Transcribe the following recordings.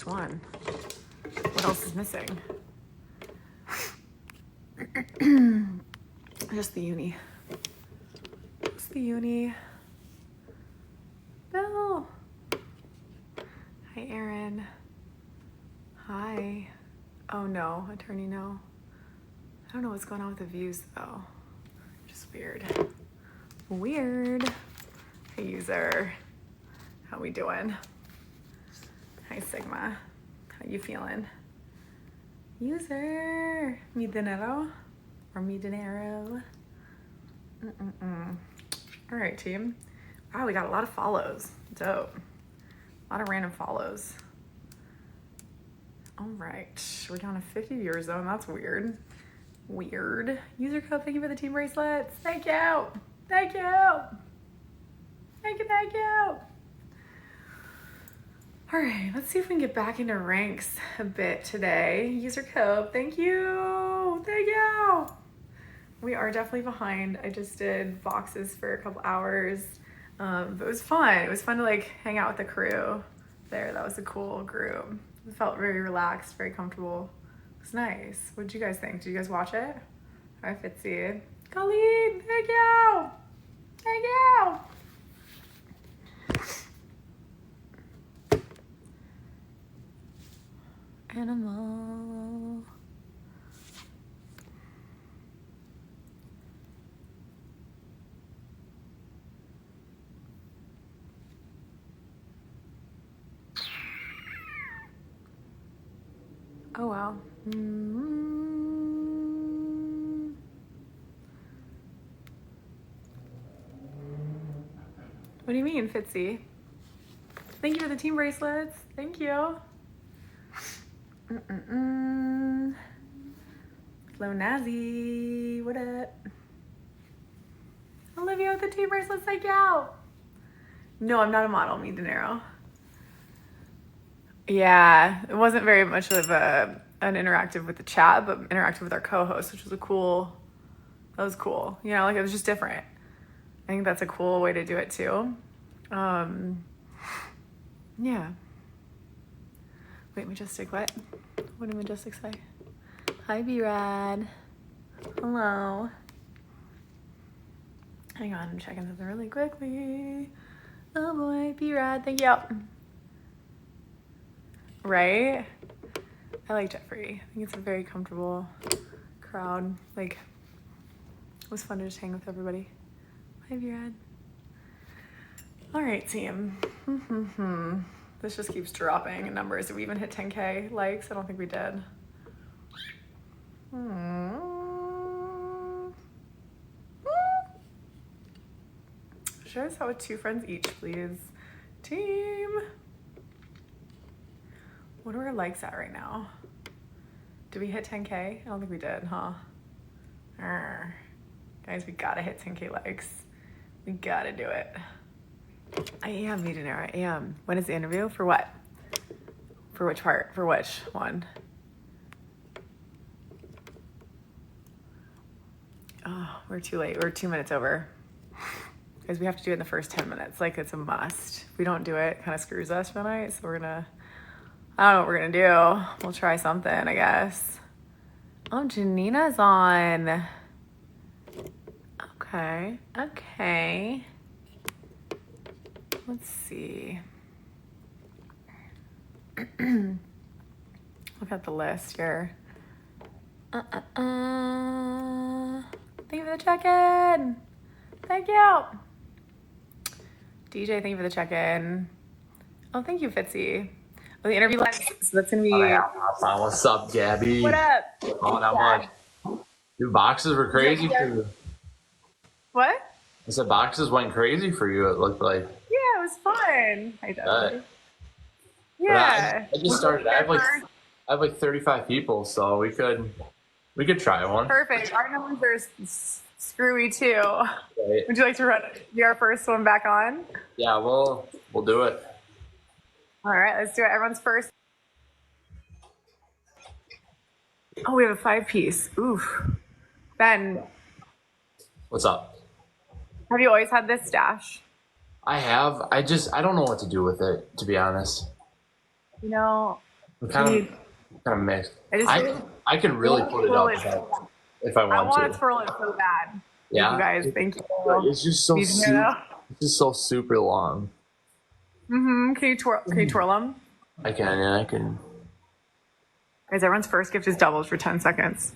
one. What else is missing? Just the uni. Just the uni. Bill. Hi, Aaron. Hi. Oh no, attorney, no. I don't know what's going on with the views though. Just weird. Weird. Hey, user. How we doing? Hi, Sigma. How you feeling? User. Mi dinero? Or mi dinero? All right, team. Wow, we got a lot of follows. Dope. A lot of random follows. All right. We're down to 50 viewers though, and that's weird. Weird. User code, thank you for the team bracelets. Thank you. Thank you. Thank you, thank you. All right, let's see if we can get back into ranks a bit today. User code, thank you. Thank you. We are definitely behind. I just did boxes for a couple hours, but it was fun. It was fun to like hang out with the crew there. That was a cool group. It felt very relaxed, very comfortable. It was nice. What did you guys think? Did you guys watch it? Hi, Fitzy. Colleen, thank you. Thank you. Animal. Oh wow. What do you mean, Fitzy? Thank you for the team bracelets. Thank you. Hello, Nazi. What up? Olivia with the team bracelets. Thank you. No, I'm not a model. Mi dinero. Yeah, it wasn't very much of an interactive with the chat, but interactive with our co-host, which was that was cool. You know, like it was just different. I think that's a cool way to do it too. Yeah. Wait, Majestic, what? What did Majestic say? Hi, B-Rad. Hello. Hang on, I'm checking something really quickly. Oh boy, B-Rad, thank you. Right? I like Jeffrey. I think it's a very comfortable crowd. Like, it was fun to just hang with everybody. Hi, B-Rad. All right, team. This just keeps dropping in numbers. Did we even hit 10K likes? I don't think we did. Show us how with 2 friends each, please. Team. What are our likes at right now? Did we hit 10K? I don't think we did, huh? Guys, we gotta hit 10K likes. We gotta do it. I am Mi dinero. I am. When is the interview? For what? For which part? For which one? Oh, we're too late. We're 2 minutes over. Guys, we have to do it in the first 10 minutes. Like, it's a must. If we don't do it, it kind of screws us for the night. So we're gonna, I don't know what we're gonna do. We'll try something, I guess. Oh, Janina's on. Okay. Okay. Let's see. Look at the list here. Thank you for the check-in. Thank you. DJ, thank you for the check-in. Oh, thank you, Fitzy. Oh, the interview live, so that's gonna be. What's up, Gabby? What up? Oh, not much. Dude, boxes were crazy for you. What? I said boxes went crazy for you, it looked like. Yeah, it was fun. I did. Yeah. I just started. I have like 35 people, so we could try one. Perfect. Our numbers are screwy too. Right. Would you like to be our first one back on? Yeah, we'll do it. All right, let's do it. Everyone's first. Oh, we have a 5-piece. Oof. Ben. What's up? Have you always had this stash? I have. I don't know what to do with it, to be honest. You know, I'm kind of mixed. I I could really put it up if I I want want to. to twirl it so bad. Yeah. Thank you guys. Thank you. It's just so Need to hear that? it's just so super long. Can you twirl them? I can, yeah, I can. Guys, everyone's first gift is doubles for 10 seconds.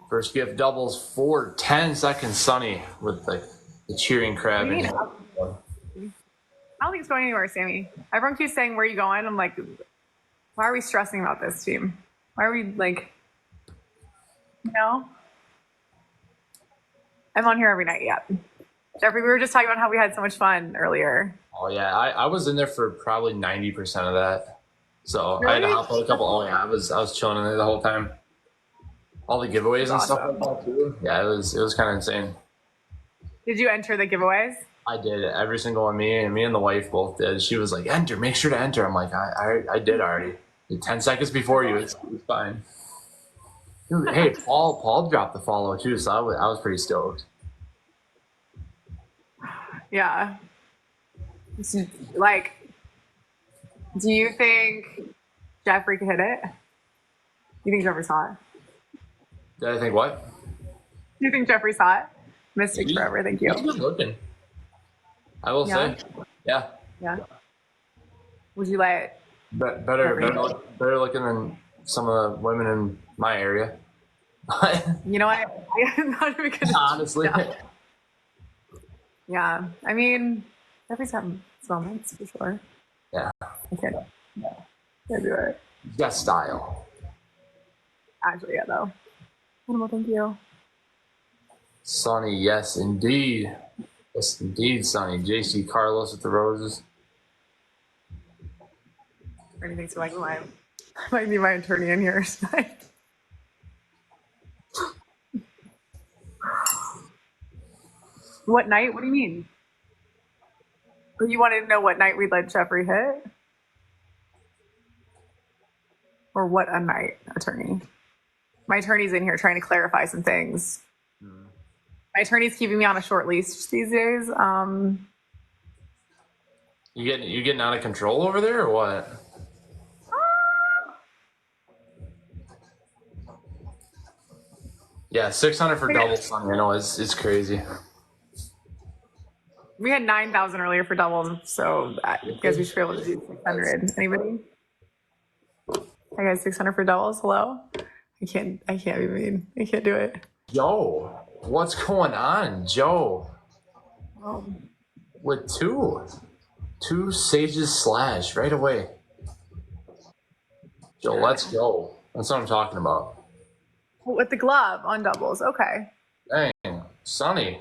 First gift doubles for 10 seconds, Sunny, with the cheering crab. I don't think it's going anywhere, Sammy. Everyone keeps saying, where are you going? I'm like, why are we stressing about this team? Why are we like, I'm on here every night, yeah. Jeffrey, we were just talking about how we had so much fun earlier. Oh, yeah, I was in there for probably 90% of that. So Really? I had to hop on a couple. Oh, yeah, I was chilling in there the whole time. All the giveaways and stuff like that, too. Yeah, it was kind of insane. Did you enter the giveaways? I did. Every single one. Me and the wife both did. She was like, enter, make sure to enter. I'm like, I did already. 10 seconds before you. It's fine. Dude, hey, Paul dropped the follow too, so I was pretty stoked. Yeah. Like, do you think Jeffrey could hit it? You think Jeffrey saw it? Did I think what? Do you think Jeffrey saw it? Mystic forever, thank you. He's good looking. I will say. Yeah. Yeah. Would you let it? Better looking than some of the women in my area. You know what? I'm not even gonna honestly. Yeah. I mean, Jeffrey's got moments for sure. Yeah. Okay. Yeah. Can't do it. He's got style. Actually, yeah, though. Well, thank you. Sonny, yes, indeed. Yes, indeed, Sonny. JC Carlos with the roses. Bernie thinks like I might be my attorney in here tonight. What night? What do you mean? You wanted to know what night we'd let Jeffrey hit? Or what a night, attorney? My attorney's in here trying to clarify some things. My attorney's keeping me on a short leash these days. You getting out of control over there or what? Yeah, 600 for doubles, Sonny. I know it's crazy. We had 9,000 earlier for doubles, so I guess we should be able to do 600. Anybody? I got 600 for doubles. Hello? I can't be mean. I can't do it. Yo, what's going on, Joe? Oh. With two sages slash right away. Joe, let's go. That's what I'm talking about. With the glove on doubles. Okay. Dang, Sonny's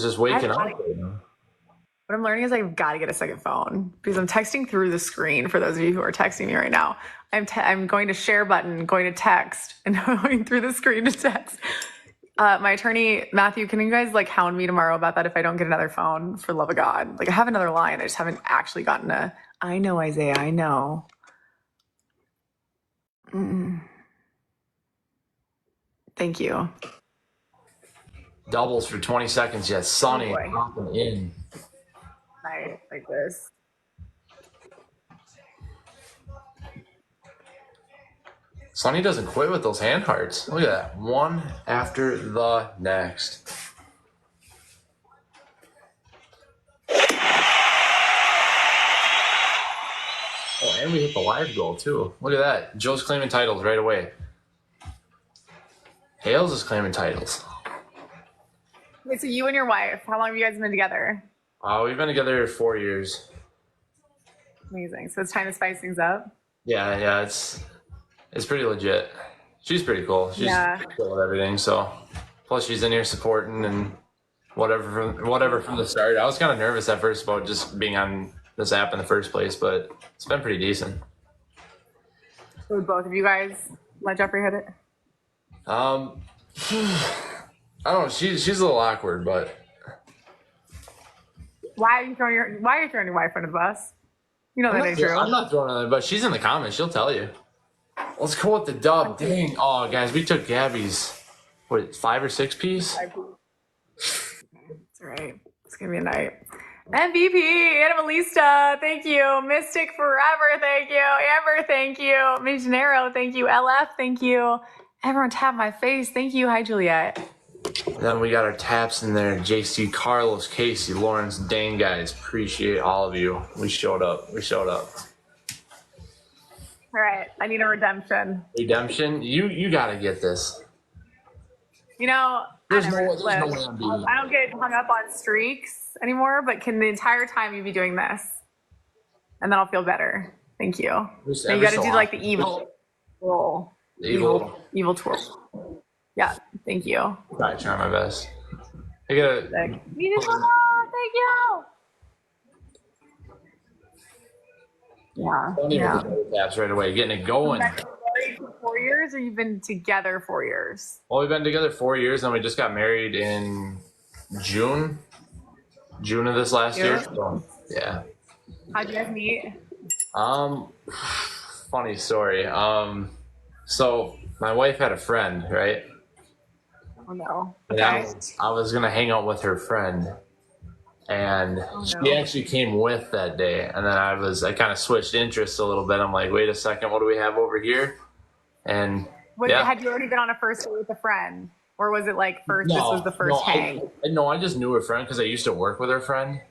just waking up. What I'm learning is I've got to get a second phone because I'm texting through the screen. For those of you who are texting me right now, I'm going to share button, going to text, and going through the screen to text. My attorney, Matthew, can you guys like hound me tomorrow about that if I don't get another phone? For love of God, like I have another line. I just haven't actually gotten a. I know, Isaiah. I know. Thank you. Doubles for 20 seconds. Yes, Sonny popping in. Night like this. Sonny doesn't quit with those hand hearts. Look at that. One after the next. Oh, and we hit the live goal too. Look at that. Joe's claiming titles right away. Hales is claiming titles. Okay, so you and your wife, how long have you guys been together? We've been together 4 years. Amazing. So it's time to spice things up. Yeah, it's pretty legit. She's pretty cool. She's cool with everything. So, plus she's in here supporting and whatever from the start. I was kind of nervous at first about just being on this app in the first place, but it's been pretty decent. So would both of you guys let Jeffrey hit it? I don't know. She's a little awkward, but why are you throwing your wife under the bus? You know that ain't true. I'm not throwing her, but she's in the comments. She'll tell you. Let's go with the dub. Dang. Oh, guys, we took Gabby's 5 or 6 piece. It's all right. It's gonna be a night. MVP, Animalista, thank you. Mystic Forever, thank you. Amber, thank you. Misionero, thank you. LF, thank you. Everyone tap my face. Thank you. Hi, Juliet. Then we got our taps in there. JC, Carlos, Casey, Lawrence, Dane, guys. Appreciate all of you. We showed up. All right. I need a redemption. Redemption? You got to get this. You know, there's no way I'm beating I don't get hung up on streaks anymore, but can the entire time you be doing this? And then I'll feel better. Thank you. And you got to do like the evil roll. Evil twirl. Yeah, thank you. I try my best. I gotta. Thank you. Yeah. Yeah. Taps right away, getting it going. Married for 4 years, or you've been together 4 years? Well, we've been together 4 years, and we just got married in June of this last year. So, yeah. How'd you guys meet? Funny story. So my wife had a friend, right? Oh no. Okay. I was gonna hang out with her friend, and she actually came with that day. And then I kind of switched interests a little bit. I'm like, wait a second, what do we have over here? And had you already been on a first date with a friend, or was it like this was the first hang? I just knew her friend because I used to work with her friend.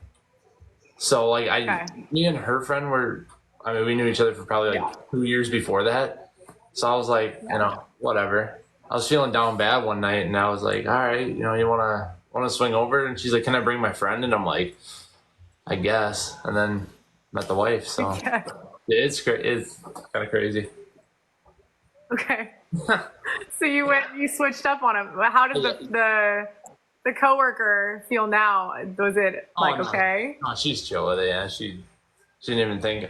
So like me and her friend we knew each other for probably like 2 years before that. So I was like, whatever. I was feeling down bad one night, and I was like, all right, you wanna swing over? And she's like, can I bring my friend? And I'm like, I guess. And then met the wife. So it's kind of crazy. Okay. So you switched up on him. How does the coworker feel now? Was it okay? No, she's chill with it. Yeah, she didn't even think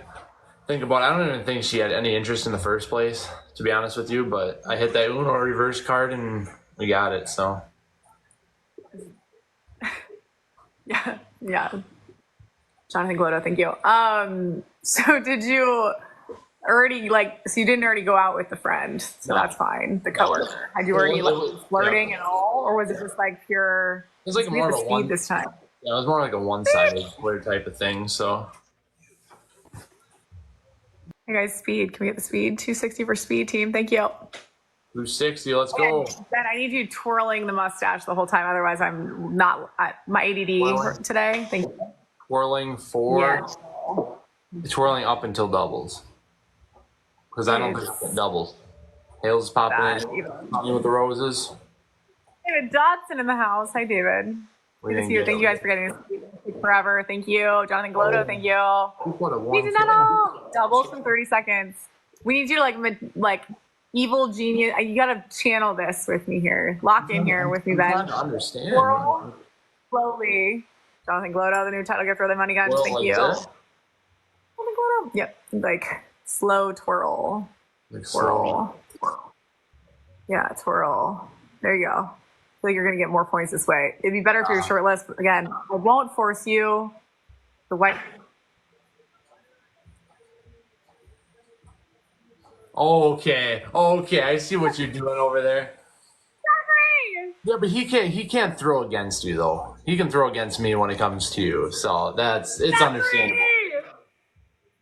about it. I don't even think she had any interest in the first place, to be honest with you. But I hit that Uno reverse card and we got it. So yeah. Jonathan Glotto, thank you. So did you already so you didn't already go out with the friend, so that's fine. The coworker, had you already flirting and all, or was it just like pure? It was like more of a one this time. Yeah, it was more like a one-sided flirt type of thing. So. Hey guys, speed. Can we get the speed? 260 for speed team. Thank you. 260. Let's go. Ben, I need you twirling the mustache the whole time. Otherwise, I'm not at my ADD today. Thank you. Twirling twirling up until doubles. Because I don't think doubles. Hale's popping in with the roses. David Dotson in the house. Hi, David. Good to see you. Thank you guys for getting this forever. Thank you. Jonathan Glotto, thank you. We did that all. Doubles from 30 seconds. We need you to like evil genius. You gotta channel this with me here. Lock in here with me, Ben. I'm trying to understand. Twirl slowly. Jonathan Glotto, the new title gift for the money guns. Thank you. Jonathan Glotto. Yep. Like slow twirl. Like twirl. Yeah, twirl. There you go. I feel like you're going to get more points this way. It'd be better if you're shortlist. But again, I won't force you. The white. Okay. I see what you're doing over there. Yeah, but he can't throw against you though. He can throw against me when it comes to you. So it's understandable.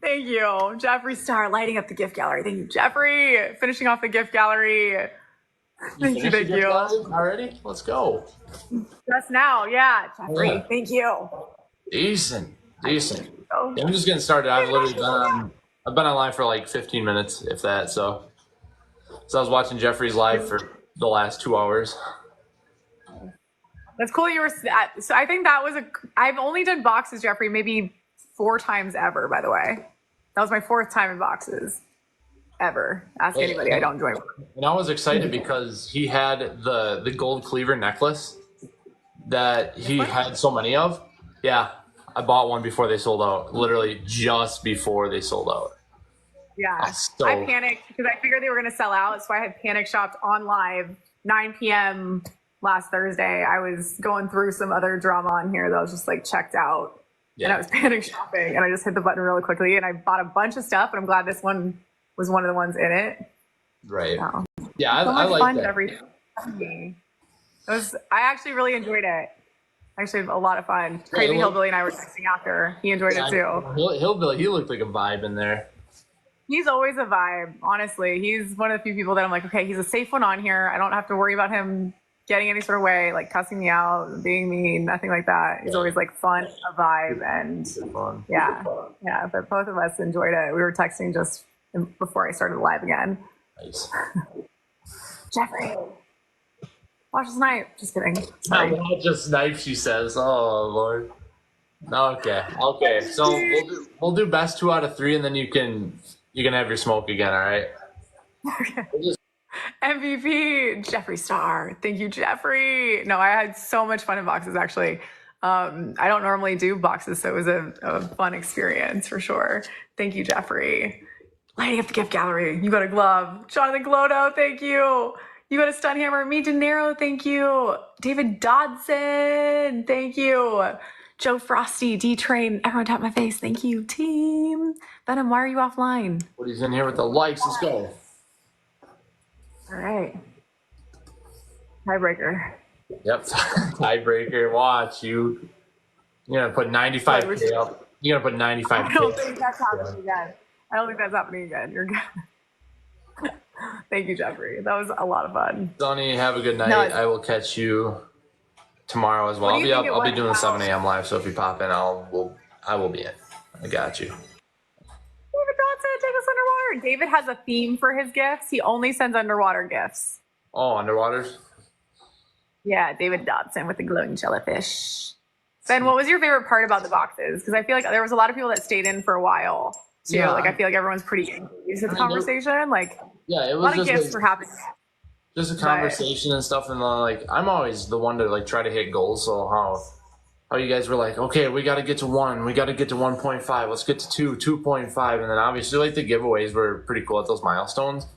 Thank you. Jeffree Star lighting up the gift gallery. Thank you, Jeffrey. Finishing off the gift gallery. Thank you. Already? Let's go. Just now, Jeffrey. Yeah. Thank you. Decent. Yeah, I'm just getting started. I've literally been on live for like 15 minutes, if that. So I was watching Jeffrey's live for the last 2 hours. That's cool. So I think that was I've only done boxes, Jeffrey, maybe 4 times ever. By the way, that was my 4th time in boxes. Ever. Ask anybody. I don't join. And I was excited because he had the gold cleaver necklace that he had so many of. Yeah, I bought one before they sold out. Literally just before they sold out. Yeah, I panicked because I figured they were going to sell out, so I had panic shopped on live 9 p.m. last Thursday. I was going through some other drama on here that I was just like checked out, and I was panic shopping, and I just hit the button really quickly, and I bought a bunch of stuff, and I'm glad this one was one of the ones in it. Right. So, yeah, I like that. I actually really enjoyed it. Actually, a lot of fun. Crazy Hillbilly and I were texting after. He enjoyed it too. Hillbilly, he looked like a vibe in there. He's always a vibe, honestly. He's one of the few people that I'm like, okay, he's a safe one on here. I don't have to worry about him getting any sort of way, like cussing me out, being mean, nothing like that. He's always like fun, a vibe, and fun. Yeah. But both of us enjoyed it. We were texting just before I started live again. Nice. Jeffrey, watch the snipe. Just kidding. Sorry. Watch a snipe, she says. Oh Lord. Okay. So we'll do best 2 out of 3, and then you can have your smoke again. All right. Okay. MVP Jeffrey Star. Thank you, Jeffrey. No, I had so much fun in boxes actually. I don't normally do boxes, so it was a fun experience for sure. Thank you, Jeffrey. Lighting up the gift gallery. You got a glove. Jonathan Glodo, thank you. You got a stun hammer. Me De Niro, thank you. David Dodson, thank you. Joe Frosty, D-Train, everyone tap my face. Thank you, team. Venom, why are you offline? What in here with the likes? Let's go. All right. Tiebreaker. Yep. Tiebreaker. Watch you. You're gonna put 95K up. You're gonna put 95K. I don't think that's happening again. You're good. Thank you, Jeffrey. That was a lot of fun. Sonny, have a good night. I will catch you tomorrow as well. I'll be doing a 7 a.m. live, so if you pop in, I will be in. I got you. David Dodson, take us underwater. David has a theme for his gifts. He only sends underwater gifts. Oh, underwaters? Yeah, David Dodson with the glowing jellyfish. Ben, what was your favorite part about the boxes? Because I feel like there was a lot of people that stayed in for a while too. Yeah. Like I feel like everyone's pretty engaged in the conversation. Like yeah, it was a lot of gifts were happening. Just a conversation and stuff, and like I'm always the one to like try to hit goals. So how you guys were like, okay, we got to get to 1, we got to get to 1.5, let's get to 2, 2.5, and then obviously like the giveaways were pretty cool at those milestones.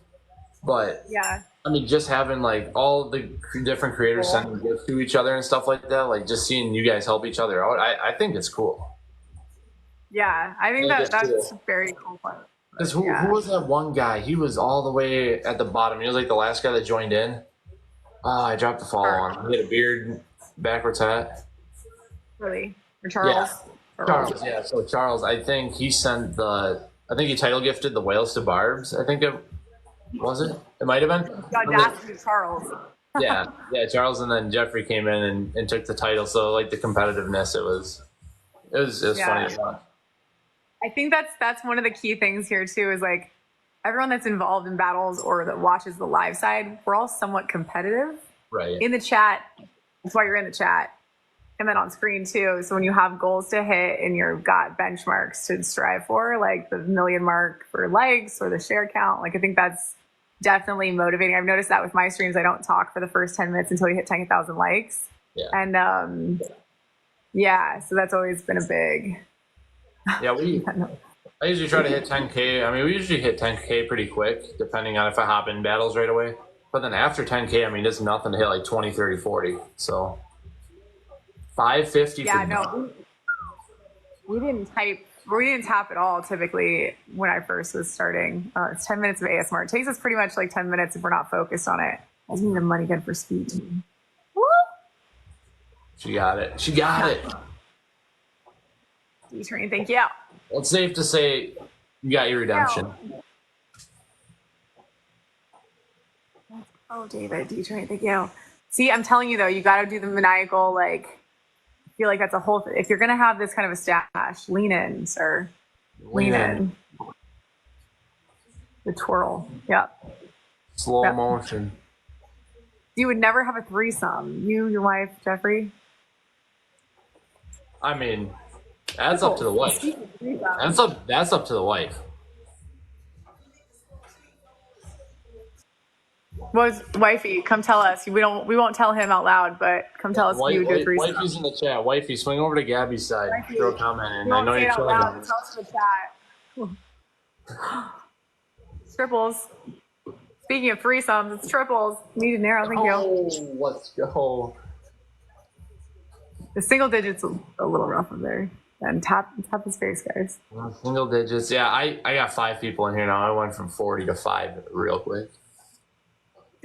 But yeah, I mean, just having like all the different creators sending gifts to each other and stuff like that, like just seeing you guys help each other out, I think it's cool. Yeah, I think that's cool. Very cool part. Because who was that one guy? He was all the way at the bottom. He was like the last guy that joined in. I dropped the follow on. He had a beard, backwards hat. Really? Or Charles? Yeah. Charles, yeah. So Charles, I think he sent he title gifted the whales to Barb's. I think it might have been. Charles. yeah, Charles, and then Jeffrey came in and took the title. So like the competitiveness, it was funny to watch. I think that's one of the key things here too, is like everyone that's involved in battles or that watches the live side, we're all somewhat competitive. Right. In the chat. That's why you're in the chat. And then on screen too. So when you have goals to hit and you've got benchmarks to strive for, like the 1 million mark for likes or the share count, like I think that's definitely motivating. I've noticed that with my streams. I don't talk for the first 10 minutes until you hit 10,000 likes. Yeah. And so that's always been a big. Yeah, I usually try to hit 10K. I mean, we usually hit 10K pretty quick, depending on if I hop in battles right away. But then after 10K, I mean, it's nothing to hit like 20, 30, 40. So 550. Yeah, no, we didn't tap at all typically when I first was starting. It's 10 minutes of ASMR. It takes us pretty much like 10 minutes if we're not focused on it. I just need the money again for speed. Woo! She got it. D-Train, thank you. Well, it's safe to say you got your redemption. Oh, David, D-Train, thank you. See, I'm telling you though, you got to do the maniacal, like, I feel like that's a whole, if you're going to have this kind of a stash, lean in, sir. Lean in. The twirl. Yep. Slow motion. You would never have a threesome. You, your wife, Jeffrey? I mean, that's up to the wife. That's up to the wife. Was wifey? Come tell us. We won't tell him out loud, but come tell us if you do a threesome. Wifey's in the chat. Wifey, swing over to Gabby's side. Wifey, throw a comment in. I know you're out loud. Tell us in the chat. Triples. Speaking of threesomes, it's triples. Me and Nero, thank you. Oh, let's go. The single digits a little rough up there. And tap his face, guys. Single digits. Yeah, I got 5 people in here now. I went from 40 to 5 real quick.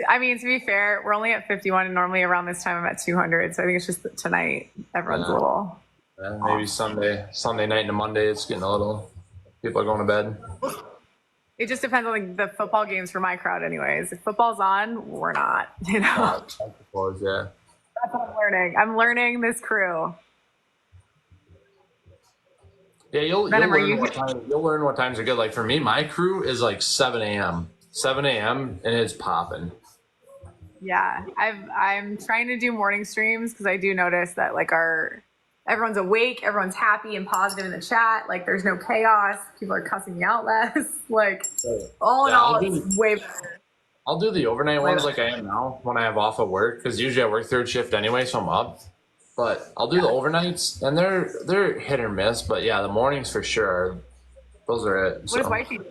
I mean, to be fair, we're only at 51, and normally around this time I'm at 200. So I think it's just that tonight everyone's a little. Maybe Sunday night into Monday, it's getting a little. People are going to bed. It just depends on like the football games for my crowd, anyways. If football's on, we're not. You know. I suppose, yeah. That's what I'm learning. I'm learning this crew. Yeah, you'll learn what times are good. Like for me, my crew is like 7 a.m. 7 a.m. and it's popping. Yeah, I'm trying to do morning streams because I do notice that like everyone's awake, everyone's happy and positive in the chat. Like there's no chaos. People are cussing me out less. Like all in all, it's way better. I'll do the overnight ones like I am now when I have off of work because usually I work third shift anyway, so I'm up. But I'll do the overnights and they're hit or miss. But yeah, the mornings for sure. Those are it. What does wifey do?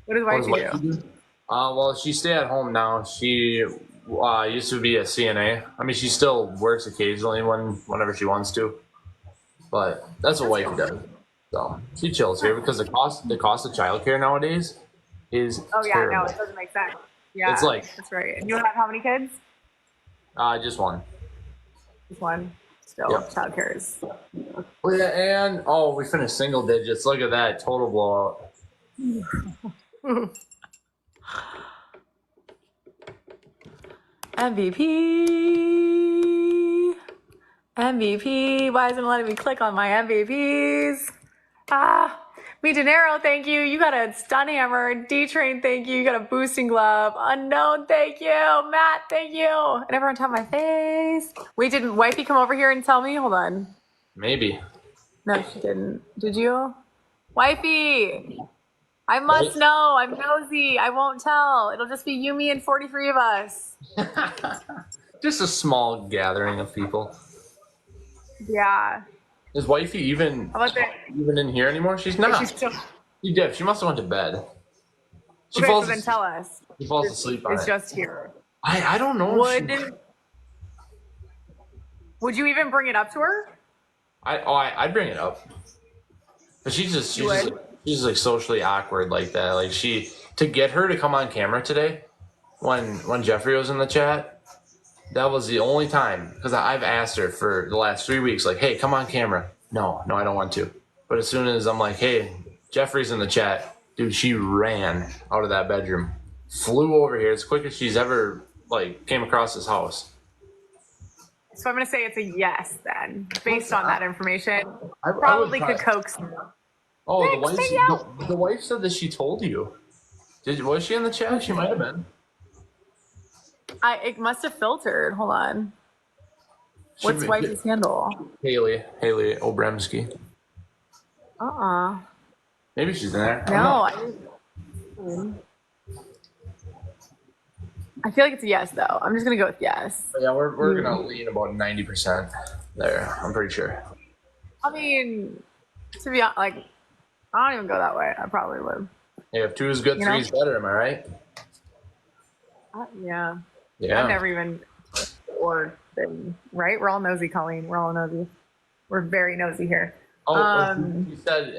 What does wifey do? Well, she stay at home now. She used to be a CNA. I mean, she still works occasionally whenever she wants to. But that's what wifey does. So she chills here because the cost of childcare nowadays is terrible. No, it doesn't make sense. Yeah, it's like that's right. And you have how many kids? Just one. Just one. Still, childcare is. Oh yeah, and we finished single digits. Look at that total blowout. MVP. Why isn't it letting me click on my MVPs? Me Dinero, thank you. You got a stun hammer. D-Train, thank you. You got a boosting glove. Unknown, thank you. Matt, thank you. And everyone top my face. Wait, didn't wifey come over here and tell me? Hold on. Maybe. No, she didn't. Did you? Wifey! I must know. I'm nosy. I won't tell. It'll just be you, me, and 43 of us. Just a small gathering of people. Yeah. Is wifey even in here anymore? She's not. She did. She must have went to bed. Then tell us. She falls asleep on it. It's just here. I don't know. Would you even bring it up to her? I'd bring it up. But she's just like socially awkward like that. Like to get her to come on camera today when Jeffrey was in the chat. That was the only time, because I've asked her for the last 3 weeks, like, hey, come on camera. No, I don't want to. But as soon as I'm like, hey, Jeffrey's in the chat, dude, she ran out of that bedroom, flew over here as quick as she's ever, came across this house. So I'm going to say it's a yes, then, based on that information. I probably could coax her. Oh, the wife said that she told you. Was she in the chat? She might have been. It must have filtered. Hold on. What's wifey's handle? Haley Obremski. Maybe she's in there. No, I feel like it's a yes, though. I'm just gonna go with yes. Yeah, we're gonna lean about 90% there. I'm pretty sure. I mean, to be honest, I don't even go that way. I probably would. Hey, if 2 is good, 3 is better. Am I right? Yeah. Yeah. I've never even been, right? We're all nosy, Colleen. We're all nosy. We're very nosy here.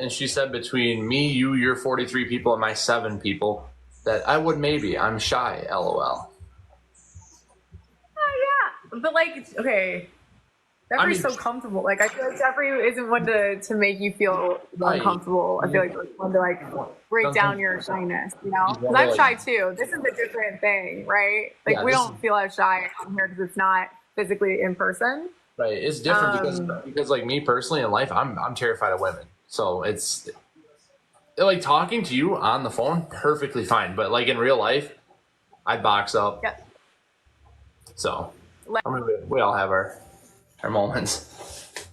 She said between me, you, your 43 people, and my 7 people, that I would maybe. I'm shy, LOL. Yeah. But okay. Jeffrey's so comfortable. I feel like Jeffrey isn't one to make you feel uncomfortable. I feel like he's one to break down your shyness, you know? Because I'm shy too. This is a different thing, right? We don't feel as shy on here because it's not physically in person. Right. It's different because me personally in life, I'm terrified of women. So it's talking to you on the phone, perfectly fine. But in real life, I'd box up. Yep. So we all have our moments.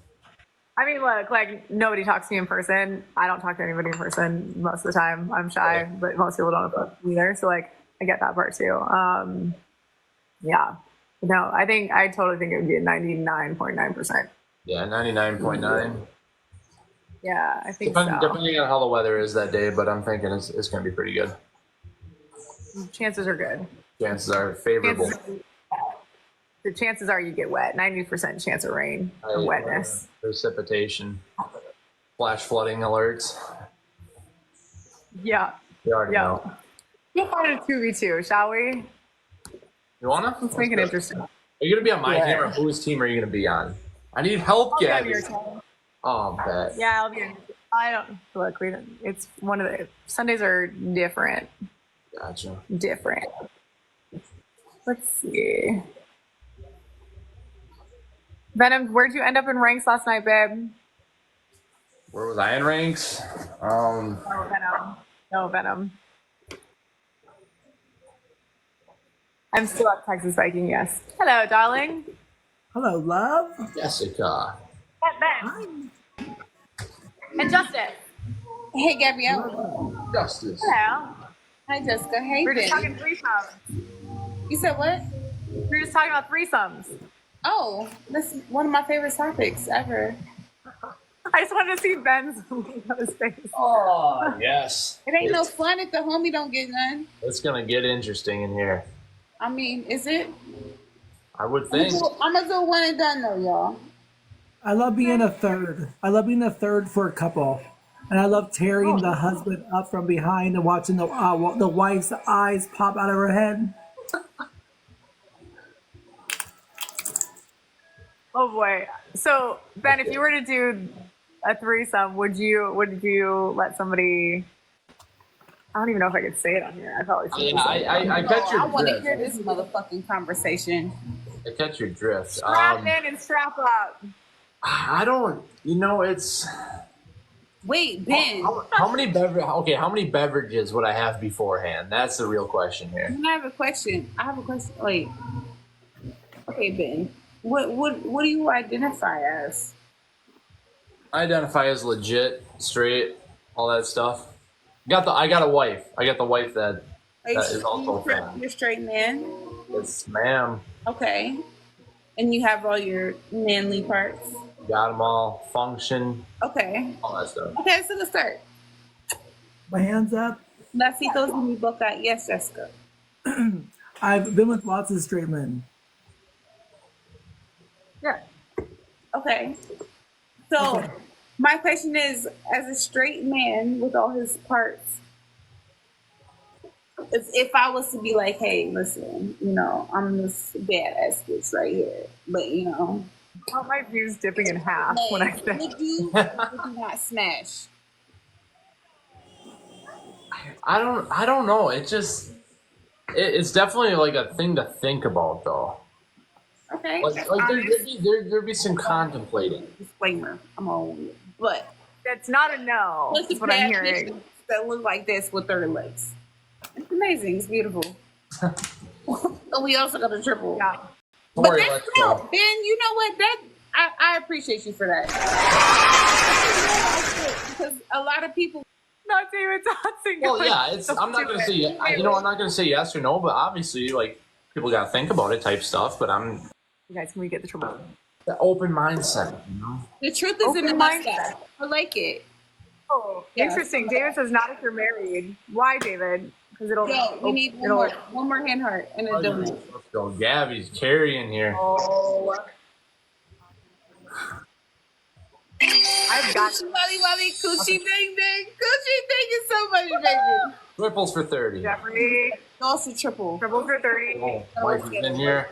I mean, look, nobody talks to me in person. I don't talk to anybody in person most of the time. I'm shy, but most people don't talk to me either. So I get that part too. Yeah. No, I totally think it would be a 99.9%. Yeah, 99.9. Yeah, I think so. Depending on how the weather is that day, but I'm thinking it's going to be pretty good. Chances are good. Chances are favorable. The chances are you get wet. 90% chance of rain or wetness. Precipitation. Flash flooding alerts. Yeah. You already know. We'll find a 2v2, shall we? You wanna? Let's make it interesting. Are you gonna be on my team or whose team are you gonna be on? I need help, Gabby. Oh, bet. Yeah, I'll be on. I don't look. We don't. It's one of the Sundays are different. Gotcha. Different. Let's see. Venom, where'd you end up in ranks last night, babe? Where was I in ranks? No, Venom. No, Venom. I'm still at Texas Viking, yes. Hello, darling. Hello, love. Jessica. Ben. And Justice. Hey, Gabrielle. Justice. Hello. Hi, Jessica. Hey, We're just Ben. talking threesomes. You said what? We're just talking about threesomes. Oh, that's one of my favorite topics ever. I just wanted to see Ben's look on his face. Oh, yes. It ain't no fun if the homie don't get none. It's gonna get interesting in here. I mean, is it? I would think. I'm gonna do one and done though, y'all. I love being a third. I love being a third for a couple. And I love tearing the husband up from behind and watching the wife's eyes pop out of her head. Oh boy. So Ben, if you were to do a threesome, would you let somebody? I don't even know if I could say it on here. I probably should. Yeah, I catch your I want to drift. hear this motherfucking conversation. I catch your drift. Strap in and strap up. I don't. You know, it's. Wait, Ben. How many beverages would I have beforehand? That's the real question here. I have a question. Wait. Okay, Ben. What do you identify as? I identify as legit, straight, all that stuff. I got a wife. I got the wife that is also a fan. You're straight man. Yes, ma'am. Okay. And you have all your manly parts. Got them all. Function. Okay. All that stuff. Okay, so let's start. My hands up. Lacitos y mi boca. Yes, Jessica. I've been with lots of straight men. Yeah. Okay. So my question is, as a straight man with all his parts, if I was to be like, hey, listen, I'm this badass bitch right here, but My view's dipping in half when I say. would you not smash? I don't know. It's definitely like a thing to think about, though. Okay. Like there'd be some contemplating. Disclaimer. I'm on it. But That's not a no. That's what I'm hearing. That look like this with 30 legs. It's amazing. It's beautiful. And we also got a triple. Yeah. But that's cool. Ben, you know what? I appreciate you for that. Because a lot of people. Not David Dotson. Well, yeah, I'm not gonna say I'm not gonna say yes or no, but obviously, like, people gotta think about it type stuff. But I'm You guys, can we get the triple? the open mindset, The truth is in the mustache. I like it. Oh, Yeah. interesting. David says not if you're married. Why, David? Because it'll. Yo, we need one more hand heart and a donut. Let's go. Gabby's carrying here. Oh. I've got. Wally Wally Coochie Bang Bang. Coochie, thank you so much, baby. Triples for 30. Jeffrey. Also triple. Triple for 30. Oh, wife is in here.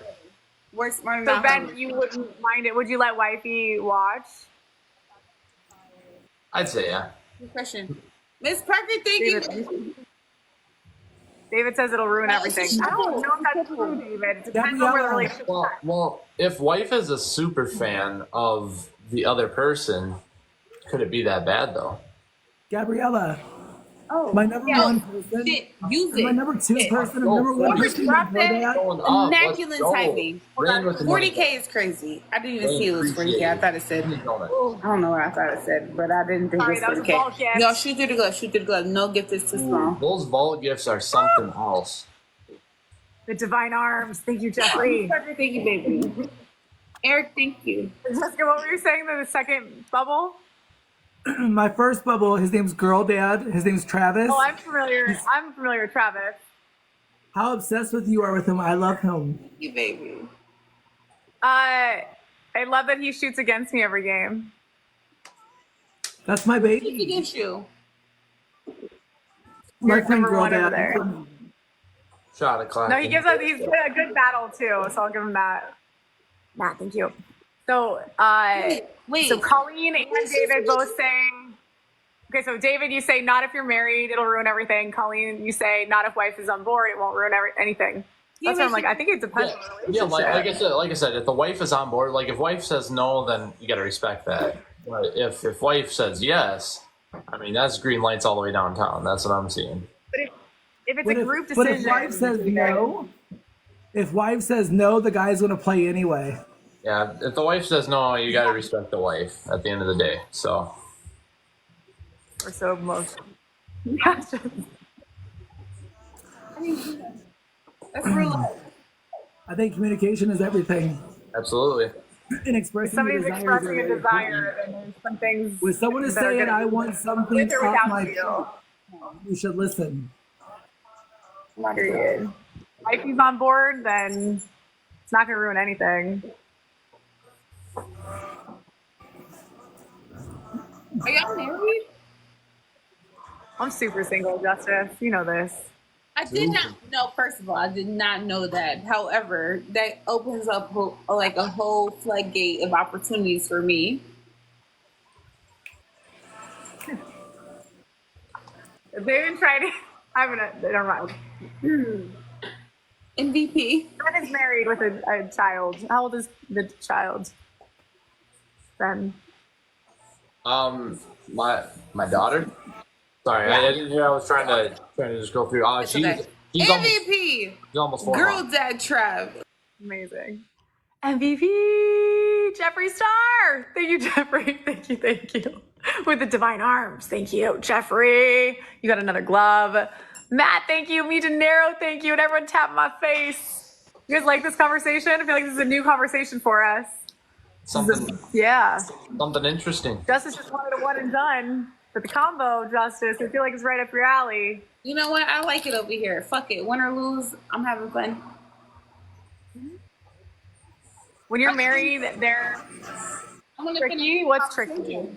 Works smarter So than Ben, you wouldn't mind it? Would you let wifey watch? I'd say yeah. Good question. Miss Perfect, thank you. David says it'll ruin everything. I don't know if that's true, David. It depends on where the relationship is. Well, if wife is a super fan of the other person, could it be that bad though? Gabriella. Oh, My number one person. Shit, use it. My number two person. Number one person. Drop that. Immaculate Let's go. timing. Rain with the 40K is crazy. I didn't even see it was 40K. I thought it said. I don't know what I thought it said, but I didn't think Sorry, it that was was a vault 40K. gift. Y'all shoot through the glove. Shoot through the glove. No gift is too small. Those vault gifts are something else. The divine arms. Thank you, Jeffrey. Perfect, thank you, baby. Eric, thank you. Jessica, what were you saying? The second bubble? My first bubble, his name's Girl Dad. His name's Travis. Oh, I'm familiar. I'm familiar with Travis. How obsessed with you are with him. I love him. Thank you, baby. I love that he shoots against me every game. That's my Thank baby. you against you. My You're friend number Girl one over Dad. there. Shot of clapping. No, he gives us he's a good battle too, so I'll give him that. Matt, thank you. So Wait. so Colleen and David both saying, okay, so David, you say not if you're married, it'll ruin everything. Colleen, you say not if wife is on board, it won't ruin anything. That's what I'm like. I think it depends on the relationship. Like I said, if the wife is on board, like if wife says no, then you got to respect that. But if wife says yes, I mean that's green lights all the way downtown. That's what I'm seeing. But if it's a group decision, but if wife says no, the guy's gonna play anyway. Yeah, if the wife says no, you got to respect the wife at the end of the day. So. We're so emotional. That's real life. I think communication is everything. Absolutely. In expressing Somebody's your expressing a desire, and there's some things. When someone is saying, "I want something off my you. You should listen. Period. If he's on board, then it's not going to ruin anything. Are y'all married? I'm super single, Justice. You know this. I did not know. First of all, I did not know that. However, that opens up like a whole floodgate of opportunities for me. They've been trying to. I'm gonna. Never mind. MVP. Ben is married with a child. How old is the child? Ben. My daughter. Sorry, I didn't hear. I was trying to just go through. She's MVP. She's almost 4 Girl months. Dad Trav. Amazing. MVP Jeffree Star. Thank you, Jeffrey. Thank you. With the divine arms. Thank you, Jeffrey. You got another glove. Matt, thank you. Me De Niro, thank you. And everyone tap my face. You guys like this conversation? I feel like this is a new conversation for us. Something interesting. Justice just wanted a one and done. But the combo, Justice, I feel like it's right up your alley. You know what? I like it over here. Fuck it. Win or lose, I'm having fun. When you're married, they're tricky. What's tricky?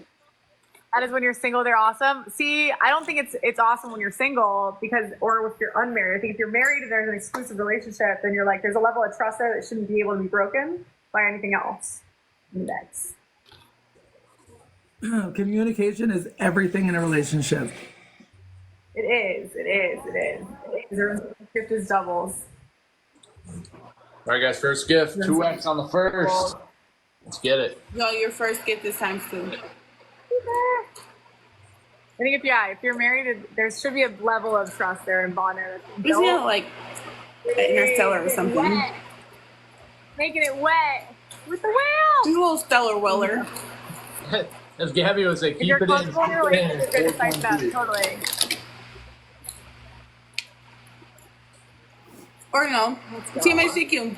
That is when you're single, they're awesome. See, I don't think it's awesome when you're single or if you're unmarried. I think if you're married and there's an exclusive relationship, then you're like, there's a level of trust there that shouldn't be able to be broken by anything else. Next. Communication is everything in a relationship. It is. The relationship is doubles. All right, guys. First gift. 2x on the first. Let's get it. Yo, your first gift is times 2. I think if you're married, there should be a level of trust there and bond there. Isn't it like Interstellar or something? Wet. Making it wet with the whale. She's a little stellar weller. As Gabby would say, keep You're it in. comfortable in your relationship, you're good to that, totally. Or no. TMHDQ.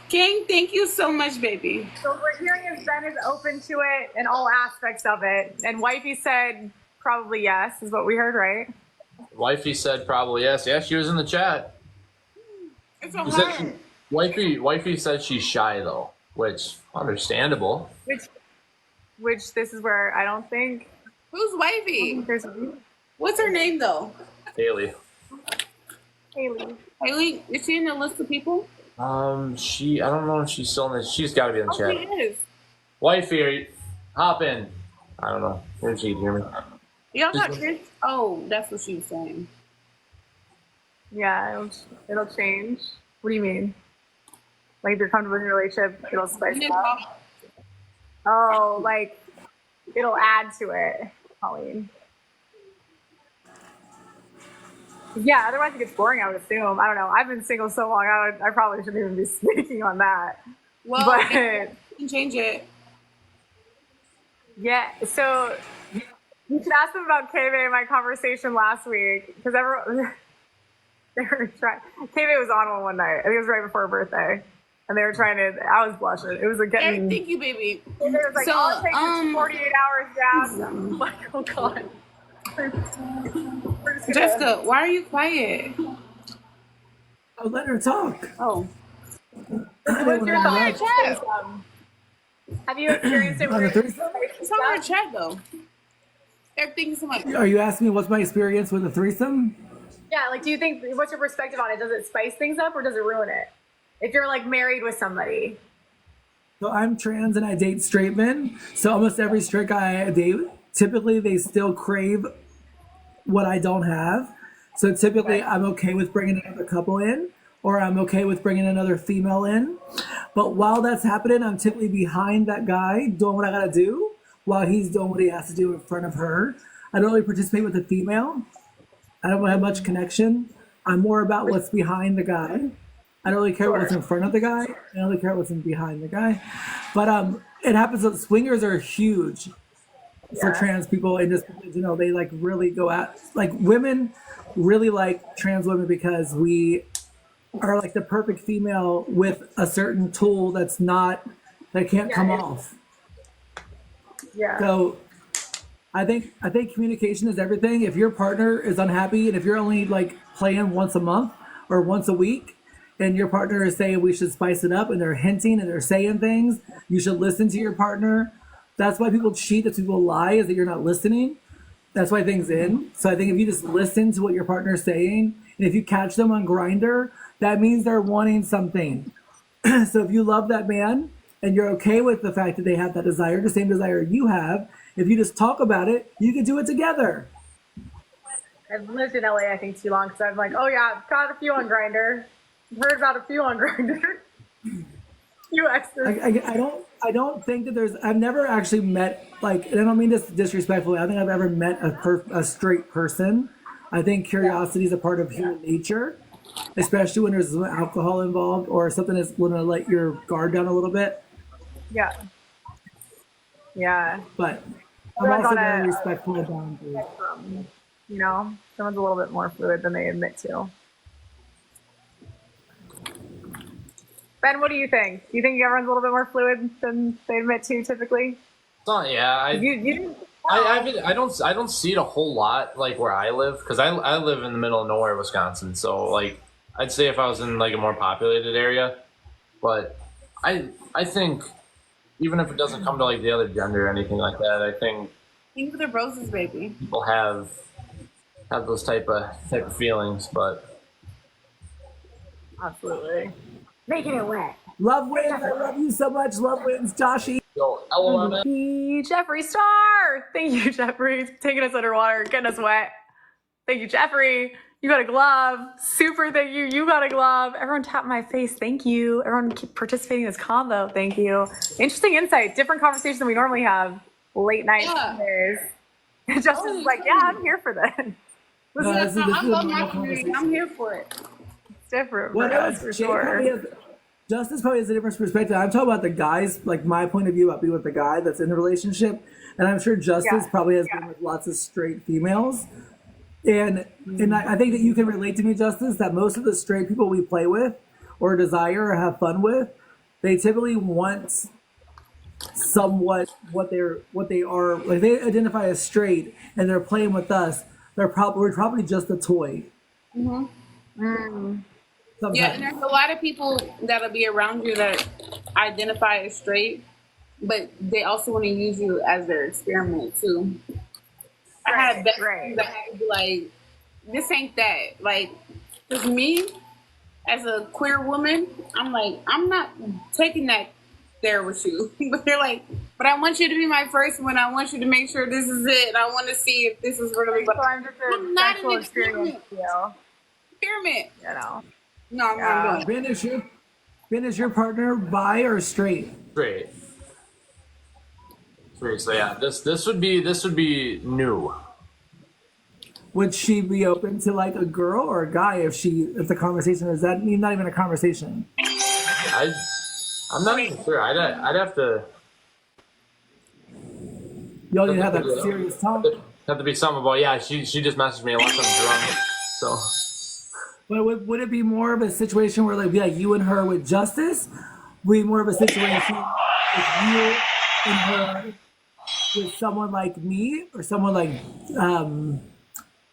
King, thank you so much, baby. So what we're hearing is Ben is open to it in all aspects of it. And Wifey said probably yes, is what we heard, right? Wifey said probably yes. Yeah, she was in the chat. It's a hard. Wifey said she's shy though, which understandable. Which this is where I don't think. Who's wifey? There's What's her name though? Haley. Haley, is she in the list of people? I don't know if she's still in the. She's got to be in the chat. She is. Wifey, hop in. I don't know. Maybe she can hear me. Y'all got kids? Oh, that's what she was saying. Yeah, it'll change. What do you mean? Like if you're comfortable in your relationship, it'll spice it up. Oh, like it'll add to it, Colleen. Yeah, otherwise it gets boring, I would assume. I don't know. I've been single so long, I probably shouldn't even be speaking on that. Well, but you can change it. Yeah, so you should ask them about K-Bay in my conversation last week, because everyone, they were trying. K-Bay was on one night. I think it was right before her birthday. And they were trying to, I was blushing. It was like getting. Thank you, baby. It was like, So, I'll take this 48 hours down. I'm like, oh God. Jessica, why are you quiet? I'll let her talk. Oh. What's your thoughts? Have you experienced it? It's on her chat though. Everything's so much. Are you asking me what's my experience with a threesome? Yeah, like, do you think, what's your perspective on it? Does it spice things up or does it ruin it? If you're like married with somebody. So I'm trans and I date straight men. So almost every straight guy I date, typically they still crave what I don't have. So typically I'm okay with bringing another couple in, or I'm okay with bringing another female in. But while that's happening, I'm typically behind that guy doing what I gotta do while he's doing what he has to do in front of her. I don't really participate with the female. I don't have much connection. I'm more about what's behind the guy. I don't really care what's in front of the guy. I don't really care what's in behind the guy. But it happens that swingers are huge for trans people, and just because, you know, they like really go out, like women really like trans women because we are like the perfect female with a certain tool that can't come off. Yeah. So I think communication is everything. If your partner is unhappy and if you're only like playing once a month or once a week, and your partner is saying we should spice it up, and they're hinting and they're saying things, you should listen to your partner. That's why people cheat, that's why people lie, is that you're not listening. That's why things end. So I think if you just listen to what your partner is saying, and if you catch them on Grindr, that means they're wanting something. So if you love that man and you're okay with the fact that they have that desire, the same desire you have, if you just talk about it, you can do it together. I've lived in LA, I think, too long, because I'm like, oh yeah, I've got a few on Grindr. Heard about a few on Grindr. You exes. I don't think that I've never actually met, like, and I don't mean this disrespectfully, I don't think I've ever met a straight person. I think curiosity is a part of human nature, especially when there's some alcohol involved or something that's going to let your guard down a little bit. Yeah. Yeah. But I'm also very respectful of boundaries. You know, someone's a little bit more fluid than they admit to. Ben, what do you think? Do you think everyone's a little bit more fluid than they admit to typically? Yeah, I don't see it a whole lot like where I live, because I live in the middle of nowhere, Wisconsin. So like I'd say if I was in like a more populated area, but I think even if it doesn't come to like the other gender or anything like that, I think for the roses, baby. People have those type of feelings, but absolutely. Making it wet. Love wins. I love you so much. Love wins, Joshy. Yo, LOL. Jeffrey Star. Thank you, Jeffrey. Taking us underwater, getting us wet. Thank you, Jeffrey. You got a glove. Super thank you. You got a glove. Everyone tap my face. Thank you. Everyone keep participating in this combo. Thank you. Interesting insight. Different conversation than we normally have. Late night. Yeah. Justin's like, yeah, I'm here for that. I love my community. I'm here for it. It's different for us, for sure. Justice probably has a different perspective. I'm talking about the guys, like my point of view about being with the guy that's in a relationship. And I'm sure Justice probably has been with lots of straight females. And I think that you can relate to me, Justice, that most of the straight people we play with or desire or have fun with, they typically want somewhat what they are. Like they identify as straight and they're playing with us. We're probably just a toy. Mm-hmm. Yeah, and there's a lot of people that'll be around you that identify as straight, but they also want to use you as their experiment too. I had best friends that had to be like, this ain't that. Like, with me, as a queer woman, I'm like, I'm not taking that there with you. But they're like, but I want you to be my first one. I want you to make sure this is it. I want to see if this is really. So I'm just a not sexual an experience. Experiment. You know. No, I'm not doing it. Ben, is your partner bi or straight? Straight. So yeah, this would be new. Would she be open to like a girl or a guy if the conversation is that not even a conversation? I'm not even sure. I'd have to. Y'all need to have that serious talk. Have to be something about she just messaged me unless I'm drunk. So. But would it be more of a situation where like you and her with Justice? Would it be more of a situation with you and her with someone like me or someone like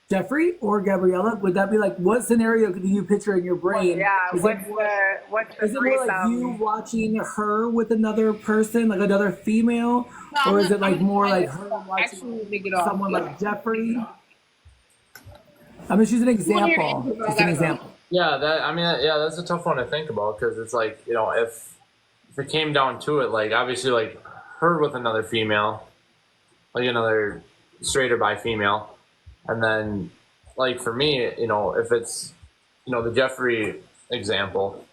Jeffrey or Gabriella? Would that be like, what scenario do you picture in your brain? Is it more like you watching her with another person, like another female? No, or is it like more like her watching someone like Jeffrey? I mean, she's an What are your example. answers about Just an that, though? example. Yeah, that's a tough one to think about because it's like, if it came down to it, like obviously like her with another female, like another straight or bi female, and then like for me, if it's the Jeffrey example,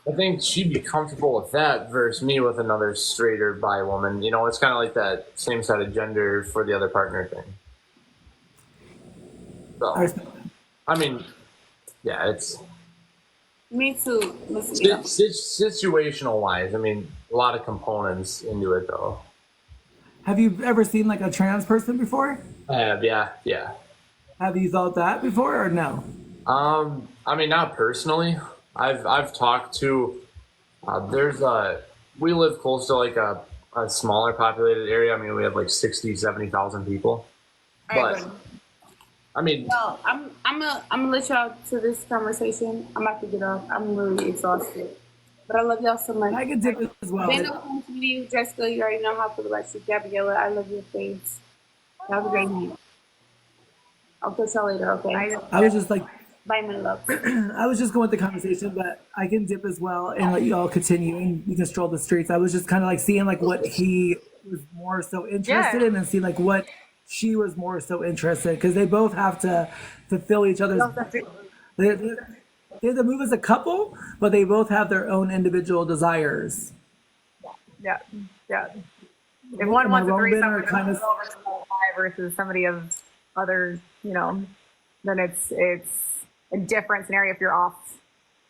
I think she'd be comfortable with that versus me with another straight or bi woman. It's kind of like that same side of gender for the other partner thing. So, I mean, yeah, it's Me too. Listen, situational wise. I mean, a lot of components into it though. Have you ever seen like a trans person before? I have, yeah. Have you thought that before or no? I mean, not personally. I've talked to. We live close to like a smaller populated area. I mean, we have like 60, 70,000 people. But I mean, well, I'm gonna let y'all to this conversation. I'm about to get off. I'm really exhausted, but I love y'all so much. I can dip it as well. Then I'll come to you, Jessica. You already know how I feel about you, Gabriella. I love your face. Have a great night. I'll catch y'all later. Okay. I was just like, bye, my love. I was just going with the conversation, but I can dip as well and let you all continue and you can stroll the streets. I was just kind of like seeing like what he was more so interested in and seeing like what she was more so interested because they both have to fulfill each other's. They have to move as a couple, but they both have their own individual desires. Yeah. If one wants a threesome kind of versus somebody of other, then it's a different scenario if you're off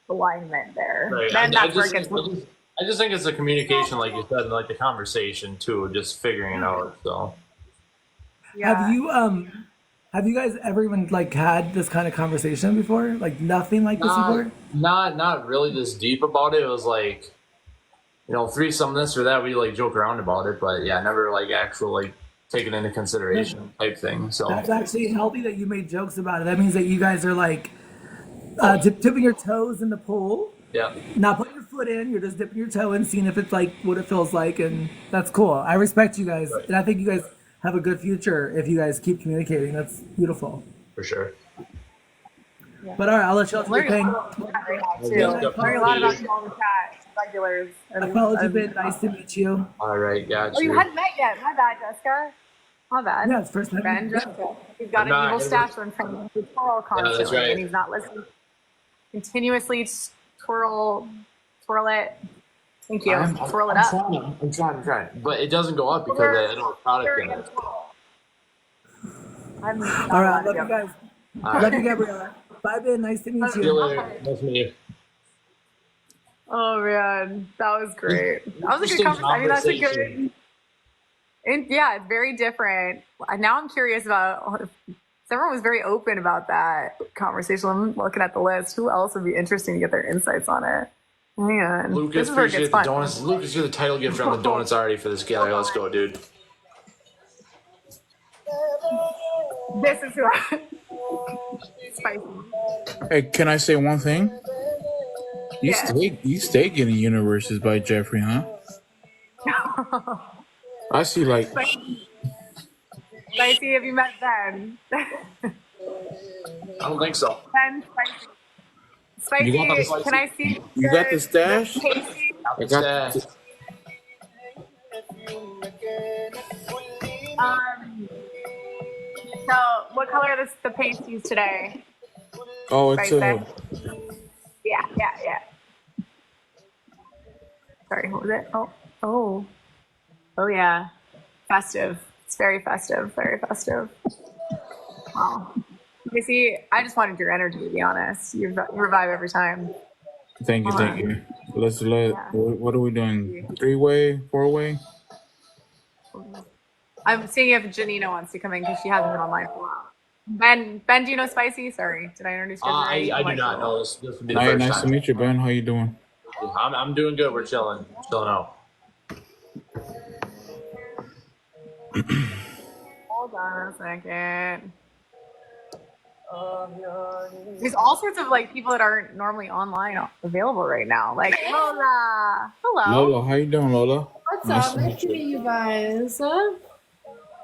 alignment there. Right. Then that's where it gets. I just think it's a communication, like you said, and like the conversation too, just figuring it out. So. Yeah. Have you guys ever even like had this kind of conversation before? Like nothing like this before? Not really this deep about it. It was like, threesome this or that. We like joke around about it, but yeah, never like actual like taken into consideration type thing. So that's actually healthy that you made jokes about it. That means that you guys are like dipping your toes in the pool. Yeah. Not putting your foot in. You're just dipping your toe in, seeing if it's like what it feels like, and that's cool. I respect you guys, and I think you guys have a good future if you guys keep communicating. That's beautiful. For sure. Yeah. But all right, I'll let you all do your thing. Learning a lot about you all the chat, regulars. Apology bit. Nice to meet you. All right, gotcha. Oh, you hadn't met yet. My bad, Jessica. My bad. Yeah, it's first time. Ben, Jessica. He's got an evil stash in front of him. Twirl constantly, that's right. and he's not listening. Continuously twirl it. Thank you. Twirl it up. I'm trying. But it doesn't go up because I don't have product in it. All right, love you guys. Love you, Gabriella. Bye, Ben. Nice to meet See you you. later. Nice to meet you. Oh man, that was great. That was a good conversation. I mean, that's a good. Yeah, it's very different. Now I'm curious about. Everyone was very open about that conversation. I'm looking at the list. Who else would be interesting to get their insights on it? Man, Lucas, appreciate the donuts. Lucas, you're the title gift on the donuts already for this gallery. Let's go, dude. This is who I. Spicy. Hey, can I say one thing? You stay getting universes by Jeffrey, huh? I see like. Spicy, have you met Ben? I don't think so. Ben, Spicy. Spicy, can I see? You got the stash? I got the So, what color are the pasties today? Oh, it's Yeah. Sorry, what was it? Oh, yeah. Festive. It's very festive. Very festive. Wow. You see, I just wanted your energy, to be honest. You revive every time. Thank you. What are we doing? 3-way, 4-way? I'm seeing if Janina wants to come in because she hasn't been online for a while. Ben, do you know Spicy? Sorry, did I introduce you? I do not know. This would be the first Nice time. to meet you, Ben. How you doing? I'm doing good. We're chilling out. Hold on a second. There's all sorts of like people that aren't normally online available right now. Like Lola. Hello. Lola, how you doing, Lola? What's up? Nice to meet you guys.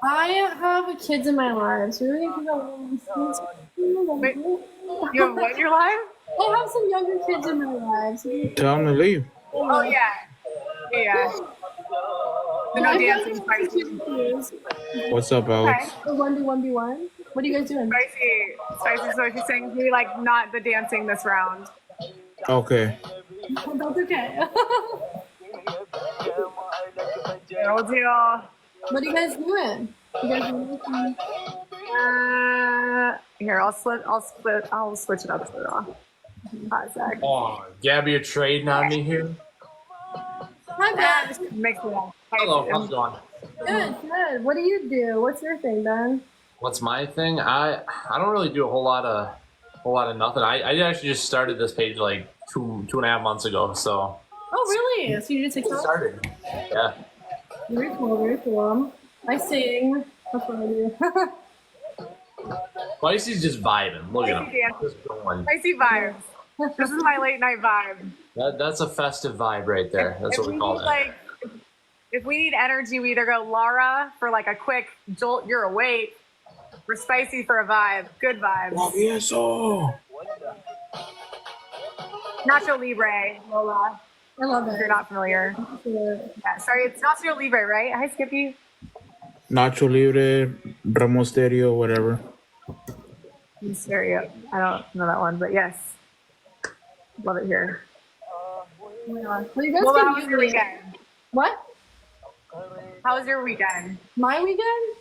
I have kids in my life, so we need to go. Wait, you have what in your life? I have some younger kids in my lives. Tell them to leave. Oh yeah, yeah. So no dancing, spicy. What's up, Alex? Okay. The 1v1v1. What are you guys doing? Spicy. So she's saying we like not the dancing this round. Okay. That's okay. No deal. What are you guys doing? You guys doing anything? Here, I'll switch it up for hot sec. Oh, Gabby, you're trading on me here. Hi, guys. Makes me laugh. Hello, how's it going? Good. What do you do? What's your thing, Ben? What's my thing? I don't really do a whole lot of nothing. I actually just started this page like two and a half months ago. So. Oh, really? So you just Started. Yeah. Very cool. Very cool. I sing. That's what I do. Spicy's just vibing. Look at him. Just going. Spicy vibes. This is my late night vibe. That's a festive vibe right there. That's what we call that. Like, if we need energy, we either go Laura for like a quick jolt, you're awake, or Spicy for a vibe. Good vibes. Yes, oh. Nacho Libre, Lola. I love If it. you're not familiar. Yeah, sorry, it's Nacho Libre, right? Hi, Skippy. Nacho Libre, Ramos Stereo, whatever. Stereo. I don't know that one, but yes. Love it here. Oh my gosh. Well, you guys Well, can how was use your me. weekend? What? How was your weekend? My weekend?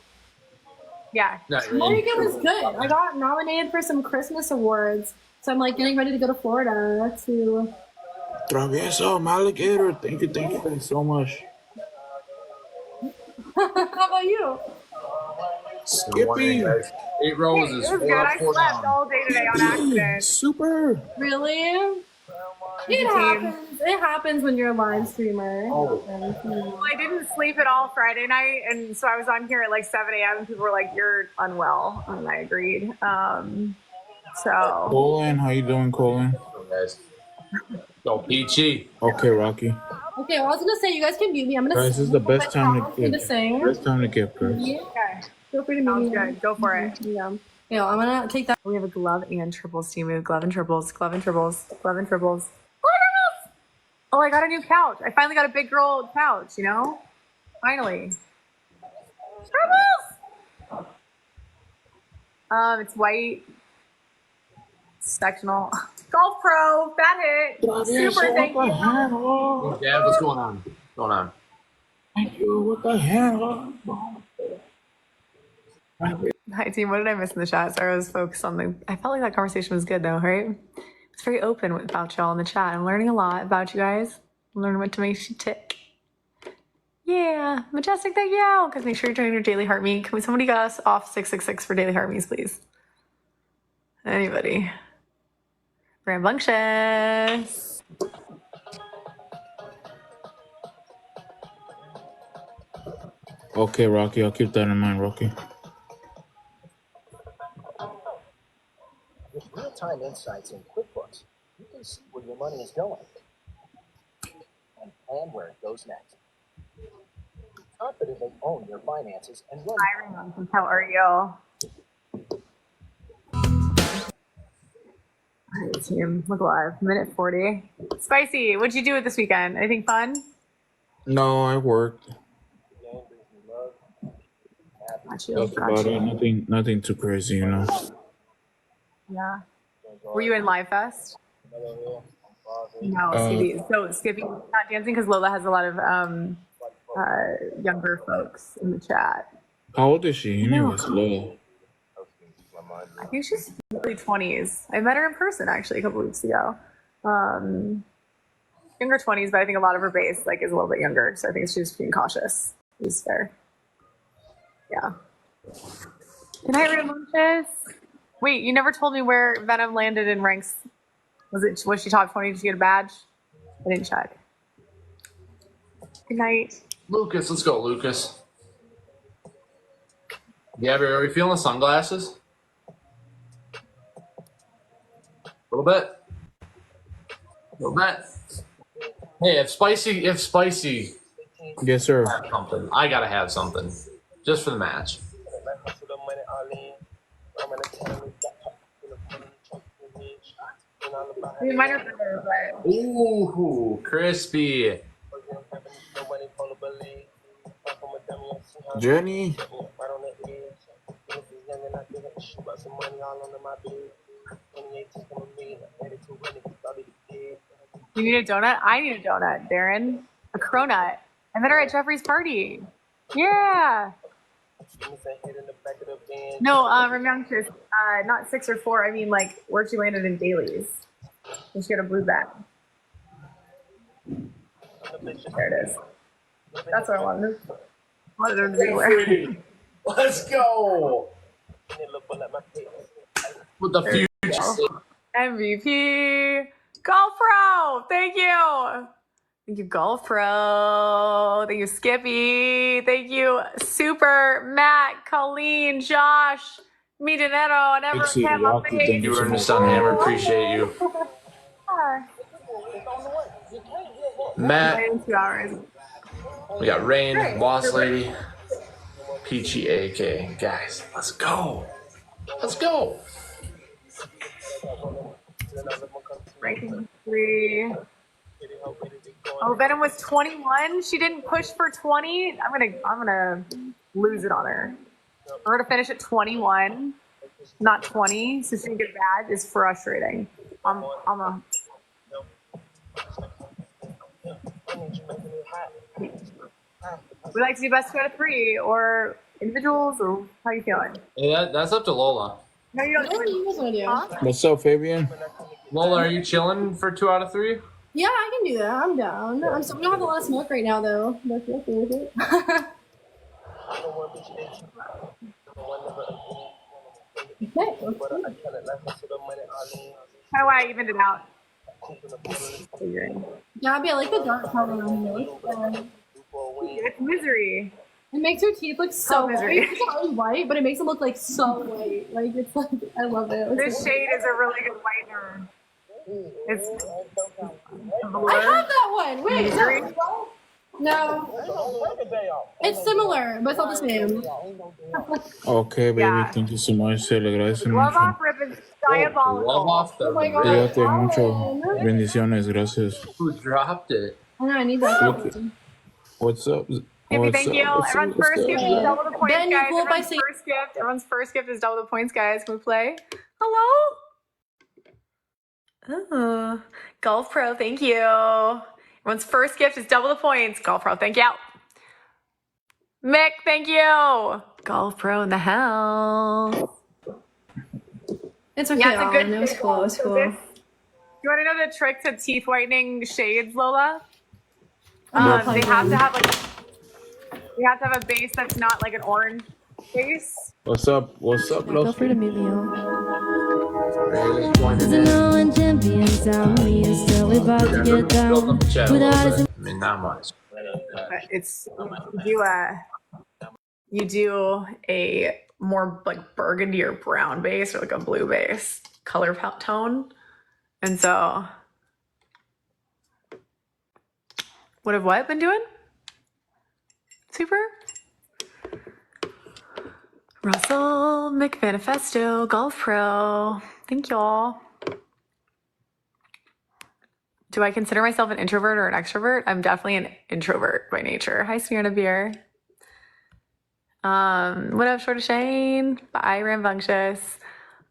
Yeah. My weekend was good. I got nominated for some Christmas awards. So I'm like getting ready to go to Florida to. Travieso, my alligator. Thank you guys so much. How about you? Skippy. 8 roses. It was good. 4 up, I 4 slept down. all day today on accident. Super. Really? It happens. It happens when you're a live streamer. Oh. Well, I didn't sleep at all Friday night, and so I was on here at like 7 a.m. and people were like, "You're unwell," and I agreed. So Colin, how you doing, Colin? Guys. Go Peachy. Okay, Rocky. Okay, well, I was gonna say you guys can mute me. I'm gonna. Guys, this is the best time to to give. sing. Best time to give, Chris. Yeah. okay, Feel free to mute sounds me. good. Go for it. Yeah. Yeah, I'm gonna take that. We have a glove and triples team. We have glove and triples, glove and triples, glove and triples. Oh, I got a new couch. I finally got a big girl couch. You know, finally. Triples. It's white. Sectional. Golf Pro. That hit. Super. Thank you. Oh, Dad, what's going on? What's going on? Thank you. What the hell? Hi team, what did I miss in the chat? Sorry, I was focused on the. I felt like that conversation was good though, right? It's very open about y'all in the chat. I'm learning a lot about you guys. I'm learning what to make you tick. Yeah, Majestic, thank you. Guys, make sure you're joining your daily heart meet. Can somebody get us off 666 for daily heart meets, please? Anybody? Rambunctious. Okay, Rocky. I'll keep that in mind, Rocky. With real-time insights in QuickBooks, you can see where your money is going and plan where it goes next. Confidently own your finances and run. Hi, Rambunctious. How are you? All right, team. Look live. Minute 40. Spicy, what'd you do this weekend? Anything fun? No, I worked. Got you. That's Got about you. it. Nothing too crazy, you know. Yeah. Were you in Live Fest? No, Skippy. So Skippy not dancing because Lola has a lot of younger folks in the chat. How old is she? Anyways, Lola. I think she's early 20s. I met her in person actually a couple weeks ago. Younger 20s, but I think a lot of her base like is a little bit younger. So I think she's being cautious. She's fair. Yeah. Good night, Rambunctious. Wait, you never told me where Venom landed in ranks. Was she top 20? Did she get a badge? I didn't check. Good night. Lucas, let's go, Lucas. Yeah, are we feeling sunglasses? A little bit. A little bit. Hey, if Spicy Yes, sir. has something, I gotta have something. Just for the match. I mean, mine are better, but Ooh, crispy. Jenny. you need a donut? I need a donut, Darren. A cronut. I met her at Jeffrey's party. Yeah. No, Rambunctious, not 6 or 4. I mean, like, where she landed in dailies. And she had a blue bag. There it is. That's what I wanted. Wanted her to be wearing. Let's go. With the future. MVP. Golf Pro. Thank you. Thank you, Golf Pro. Thank you, Skippy. Thank you, Super, Matt, Colleen, Josh, Me Dinero, and everyone. Thank you, Ernest on Hammer. Appreciate you. Matt. 2 hours. We got Rain, Boss Lady, Peachy AK. Guys, let's go. Let's go. Ranking 3. Oh, Venom was 21. She didn't push for 20. I'm gonna lose it on her. We're gonna finish at 21, not 20. So she didn't get a badge. Is frustrating. We like to do best 2 out of 3 or individuals, or how you feeling? Yeah, that's up to Lola. No, you don't. What do you guys want to do? Huh? What's up, Fabian? Lola, are you chilling for 2 out of 3? Yeah, I can do that. I'm down. We don't have a lot of smoke right now, though. But you're okay with it. Okay. How do I even it out? Gabby, I like the dark color on you. It's misery. It makes her teeth look so white. misery. It's already white, but it makes them look like so white. Like it's like I love it. This shade is a really good whitener. It's I have that one. Wait, is that no. It's similar, but it's not the same. Okay, baby. Yeah. Thank you so much. Se le agradece Love mucho. off rip is diabolical. Love off the Oh my God. Cuídate mucho. Bendiciones. Gracias. Who dropped it? I know, I need that. What's up? Maybe, thank you. Everyone's first gift is double the points, Ben, you guys. cool by Everyone's saying- first gift. Everyone's first gift is double the points, guys. Can we play? Hello? Oh, Golf Pro, thank you. Everyone's first gift is double the points. Golf Pro, thank you. Mick, thank you. Golf Pro in the house. It's okay. Yeah, it's a good. It was cool. It was So cool. this- you want to know the trick to teeth whitening shades, Lola? They have to have you have to have a base that's not like an orange base. What's up? What's up, Feel Los? free to mute me out. Doesn't Champions down, me and still we about to get down. Without I mean, not much. But it's you do a more like burgundy or brown base or like a blue base color tone, and so what have what been doing? Super. Russell McManifesto, Golf Pro. Thank y'all. Do I consider myself an introvert or an extrovert? I'm definitely an introvert by nature. Hi, Smirna Beer. What up, Short of Shane? Bye, Rambunctious.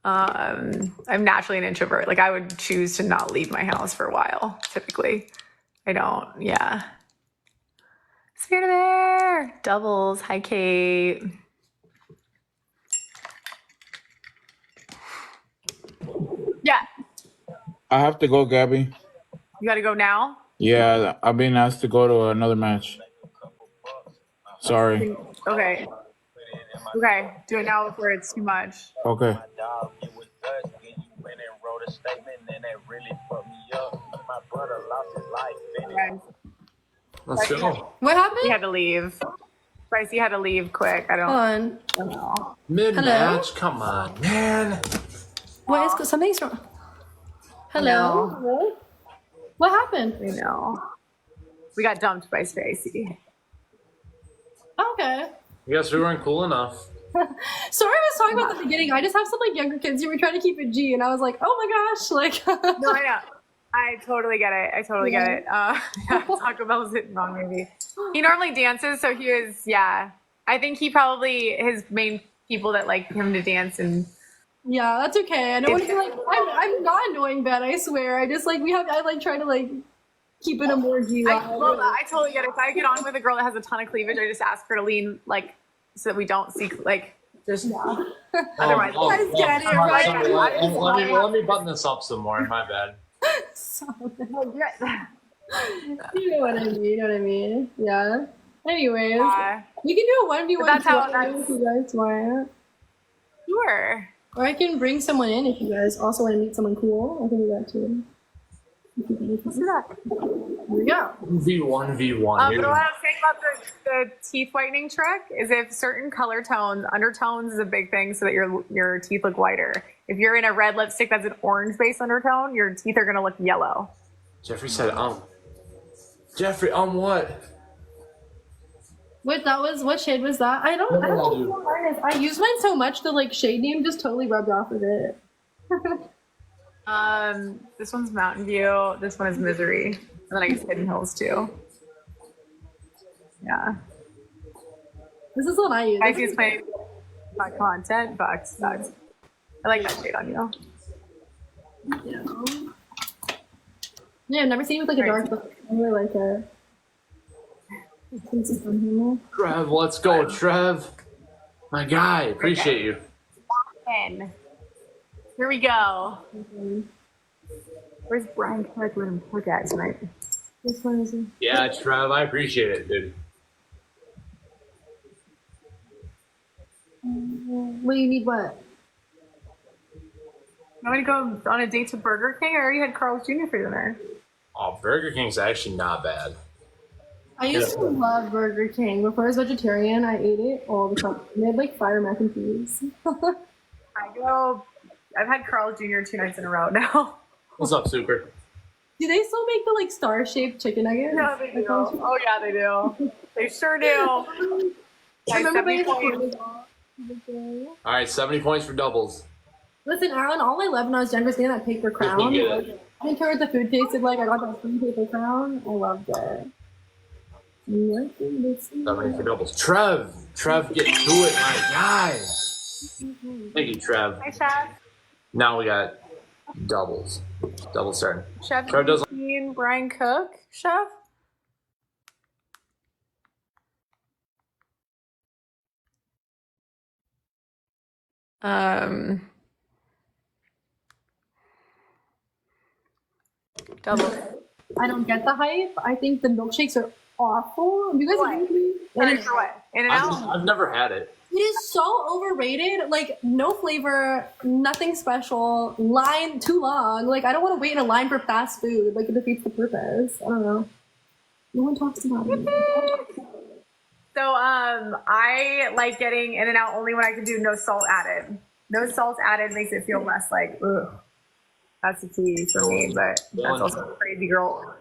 I'm naturally an introvert. Like I would choose to not leave my house for a while, typically. I don't, yeah. Smirna Bear. Doubles. Hi, Kate. Yeah. I have to go, Gabby. You got to go now? Yeah, I've been asked to go to another match. Sorry. Okay. Okay. Do it now before it's too much. Okay. Okay. Let's go. What happened? He had to leave. Bryce, you had to leave quick. I Hold on. don't know. Mid-match? Come on, man. What is something's wrong? Hello. What happened? We know. We got dumped by Spacey. Okay. I guess we weren't cool enough. Sorry, I was talking about at the beginning. I just have some like younger kids who were trying to keep it G, and I was like, oh my gosh, like. No, I know. I totally get it. Get it. Taco Bell's hitting wrong, maybe. He normally dances, so he was, yeah. I think he probably, his main people that like him to dance and. Yeah, that's okay. I don't want to be like, I'm not annoying Ben, I swear. I just like, I like try to like keep it a more G. I totally get it. If I get on with a girl that has a ton of cleavage, I just ask her to lean like, so that we don't see, like, just. Yeah. Otherwise, let me button this up some more. My bad. You know what I mean. Yeah. Anyways, we can do a 1v1 that's how if you guys want. Sure. Or I can bring someone in if you guys also want to meet someone cool. I can do that too. Let's do that. Here we go. 1v1. But what I was saying about the teeth whitening trick is if certain color tones, undertones is a big thing so that your teeth look whiter. If you're in a red lipstick that's an orange-based undertone, your teeth are going to look yellow. Jeffrey said, Jeffrey, what? Wait, what shade was that? I don't know what mine is. I use mine so much the like shade name just totally rubbed off of it. This one's Mountain View. This one is Misery. And then I guess Hidden Hills too. Yeah. This is what I use. I use my content. Bucks. I like that shade on you. Yeah, I've never seen it with like a dark look. I really like it. Trev, let's go, Trev. My guy, appreciate you. Here we go. Where's Brian Clark letting him look at tonight? Which one is he? Yeah, Trev, I appreciate it, dude. Well, you need what? You want me to go on a date to Burger King? I already had Carl's Jr. for dinner. Oh, Burger King's actually not bad. I used to love Burger King. Before I was vegetarian, I ate it all the time. They had like fire mac and cheese. I've had Carl's Jr. 2 nights in a row now. What's up, Super? Do they still make the like star-shaped chicken nuggets? No, they do. Oh yeah, they do. They sure do. All right, 70 points for doubles. Listen, Alan, all I loved when I was younger was getting that paper crown. I didn't care what the food tasted like. I got that free paper crown. I loved it. 70 for doubles. Trev, get to it, my guy. Thank you, Trev. Hi, Chef. Now we got doubles. Double starting. Chef Brian Cook, Chef. Double. I don't get the hype. I think the milkshakes are awful. Have you guys agree with me? I've never had it. It is so overrated. Like, no flavor, nothing special, line too long. Like, I don't want to wait in a line for fast food. Like, it defeats the purpose. I don't know. No one talks about it. So, I like getting In-N-Out only when I can do no salt added. No salt added makes it feel less like, ugh. That's the key for me, but that's also a crazy girl.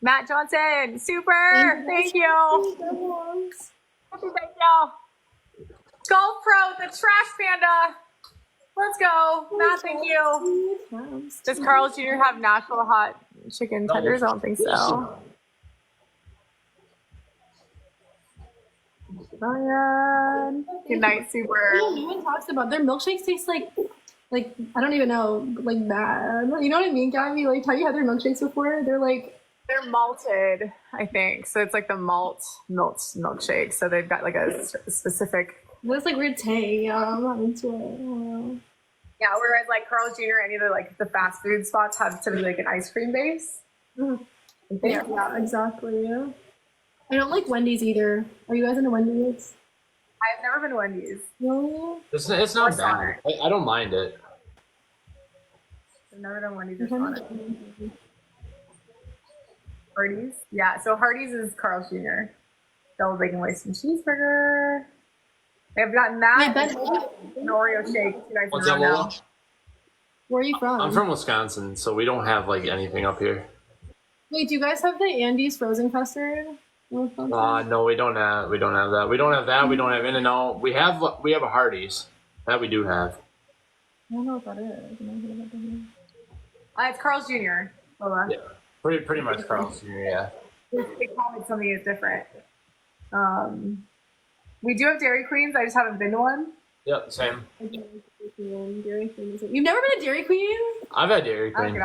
Matt Johnson, super! Thank you! Thank you! Golf Pro, the Trash Panda! Let's go! Matt, thank you! Does Carl's Jr. have Nashville hot chicken tenders? I don't think so. Brian. Good night, super. No one talks about their milkshakes taste like I don't even know, like bad. You know what I mean, Gabby? Like, have you had their milkshakes before? They're malted, I think. So it's like the malt milkshake. So they've got like a specific. It's like weird tang. I'm not into it. Yeah, whereas like Carl's Jr. any of the like the fast food spots have typically like an ice cream base. Yeah, exactly. Yeah. I don't like Wendy's either. Are you guys into Wendy's? I've never been to Wendy's. No. It's not bad. I don't mind it. I've never done Wendy's or Sonic. Hardee's? Yeah, so Hardee's is Carl's Jr. Double bacon western cheeseburger. I've gotten that an Oreo shake 2 nights in a row now. Where are you from? I'm from Wisconsin, so we don't have like anything up here. Wait, do you guys have the Andes frozen custard? No, we don't have that. We don't have that. We don't have In-N-Out. We have a Hardee's. That we do have. I don't know what that is. It's Carl's Jr. Lola. Yeah, pretty much Carl's Jr. Yeah. They call it something that's different. We do have Dairy Queens. I just haven't been to one. Yep, same. Dairy Queen. You've never been to Dairy Queen? I've had Dairy Queen.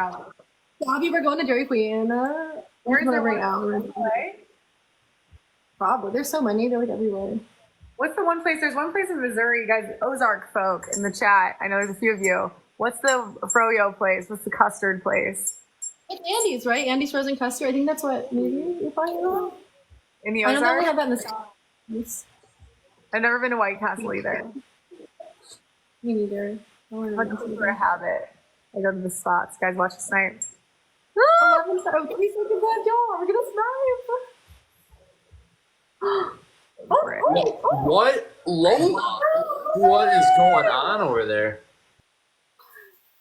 Bobby, we're going to Dairy Queen. Where's there right now? Probably. There's so many. They're like everywhere. What's the one place? There's one place in Missouri, you guys, Ozark folk in the chat. I know there's a few of you. What's the froyo place? What's the custard place? It's Andy's, right? Andy's frozen custard. I think that's what maybe you're talking about. In the I Ozark? don't know we have that in the South. I've never been to White Castle either. Me neither. I'll just for a habit. I go to the spots. Guys, watch the snipes. 11 seconds. 3 seconds left, y'all. We're gonna snipe. What? Lola? What is going on over there?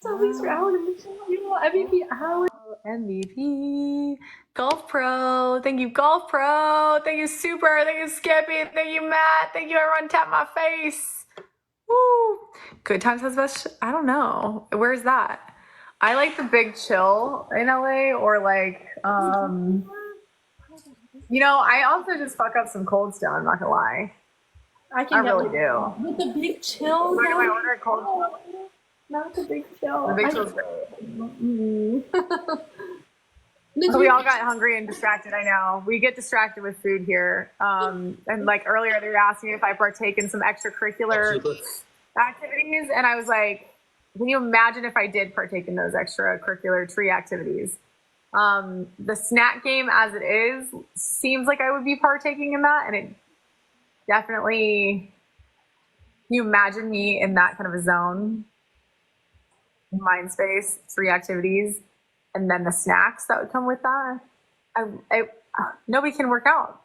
Somebody's round in the show. MVP Alan. MVP. Golf Pro. Thank you, Golf Pro. Thank you, Super. Thank you, Skippy. Thank you, Matt. Thank you, everyone. Tap my face. Woo. Good Times has best. I don't know. Where's that? I like the Big Chill in LA, or like, you know, I also just fuck up some Cold Stone. I'm not gonna lie. I really do. With the Big Chill. Where do I order a Cold Stone? Not the Big Chill. The Big Chill's great. So we all got hungry and distracted. I know we get distracted with food here. And like earlier, they were asking me if I partake in some extracurricular activities, and I was like, "Can you imagine if I did partake in those extracurricular tree activities?" The snack game, as it is, seems like I would be partaking in that, and it definitely. Can you imagine me in that kind of a zone? Mind space, three activities, and then the snacks that would come with that. Nobody can work out.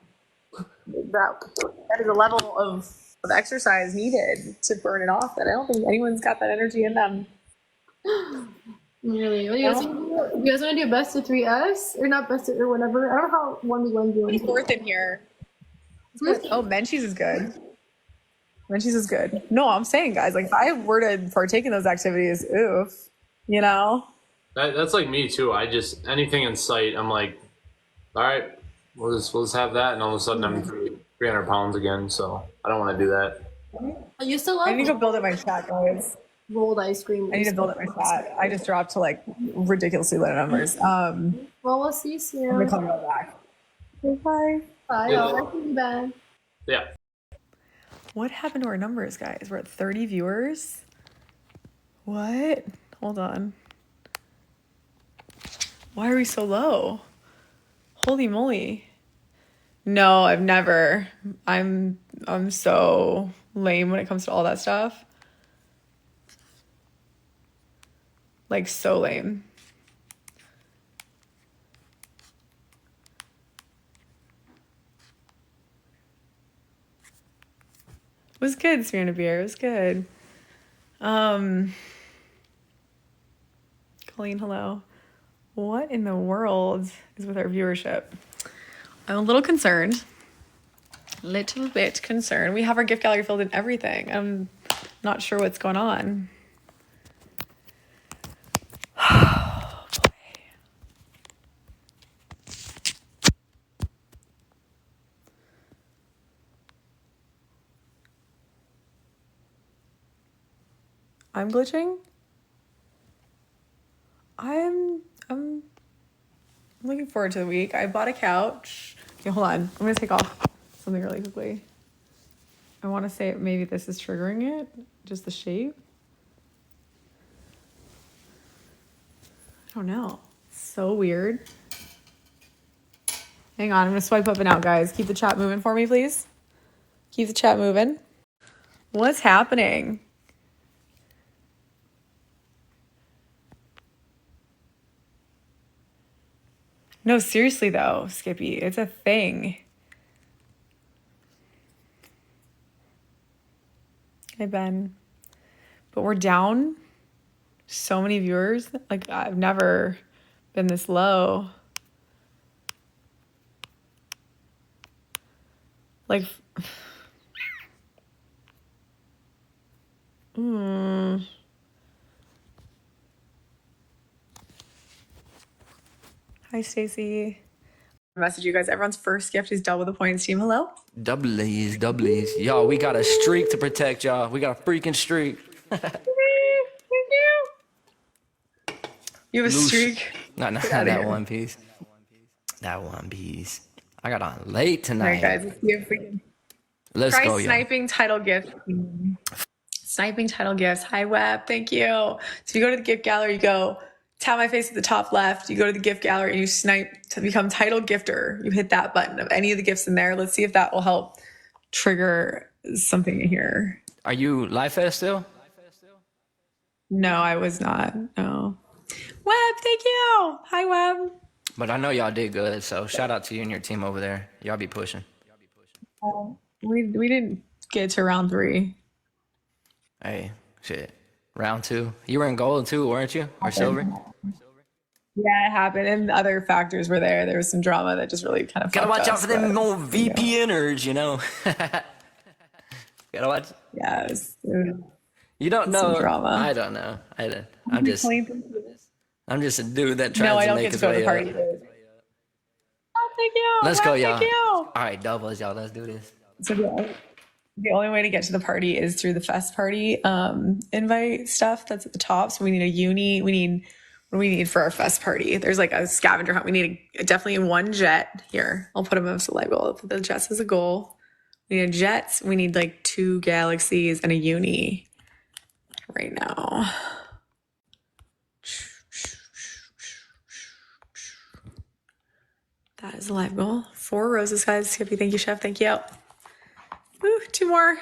That is a level of exercise needed to burn it off that I don't think anyone's got that energy in them. Really? What do you guys do? You guys want to do best of 3S or not best of or whatever? I don't know how 1v1 doing. Fourth in here. Oh, Menchie's is good. Menchie's is good. No, I'm saying, guys, like if I were to partake in those activities, oof, you know. That's like me too. I just anything in sight, I'm like, all right, we'll just have that, and all of a sudden I'm 300 pounds again. So I don't want to do that. I used to love. I need to go build up my chat, guys. Rolled ice cream. I need to build up my chat. I just dropped to like ridiculously low numbers. Well, we'll see you soon. I'm gonna come right back. Bye. Bye. I'll see you back. Yeah. What happened to our numbers, guys? We're at 30 viewers. What? Hold on. Why are we so low? Holy moly. No, I've never. I'm so lame when it comes to all that stuff. Like so lame. It was good, Smirna Beer. It was good. Colleen, hello. What in the world is with our viewership? I'm a little concerned. Little bit concerned. We have our gift gallery filled in everything. I'm not sure what's going on. Oh, boy. I'm glitching. I'm looking forward to the week. I bought a couch. Okay, hold on. I'm gonna take off something really quickly. I want to say maybe this is triggering it, just the shape. I don't know. So weird. Hang on, I'm gonna swipe up and out, guys. Keep the chat moving for me, please. Keep the chat moving. What's happening? No, seriously though, Skippy, it's a thing. Hey, Ben. But we're down so many viewers. Like, I've never been this low. Like, hmm. Hi, Stacy. Message you guys. Everyone's first gift is double the points team. Hello. Doublies. Y'all, we got a streak to protect, y'all. We got a freaking streak. Thank you. You have a streak? Not that one piece. That one piece. I got on late tonight. All right, guys. Let's see if we can. Let's try go, y'all. sniping title gift. Sniping title gifts. Hi, Web. Thank you. So you go to the gift gallery, you go tap my face at the top left. You go to the gift gallery and you snipe to become title gifter. You hit that button of any of the gifts in there. Let's see if that will help trigger something in here. Are you live fest still? No, I was not. No. Web, thank you. Hi, Web. But I know y'all did good, so shout out to you and your team over there. Y'all be pushing. We didn't get to round 3. Hey, shit. Round 2. You were in gold too, weren't you? Or silver? Yeah, it happened. And other factors were there. There was some drama that just really kind of Gotta watch us, out for them old VPNers, you know. Gotta watch. Yeah, it was you don't know. Drama. I don't know. I'm just a dude that tries to make his way up. Oh, thank you. Let's go, y'all. Thank you. All right, doubles, y'all. Let's do this. So the only way to get to the party is through the fest party invite stuff that's at the top. So we need a uni. What do we need for our fest party? There's like a scavenger hunt. We need definitely 1 jet here. I'll put them as a light goal. I'll put the jets as a goal. We need jets. We need like 2 galaxies and a uni right now. That is a live goal. 4 roses, guys. Skippy, thank you, Chef. Thank you. Woo, 2 more.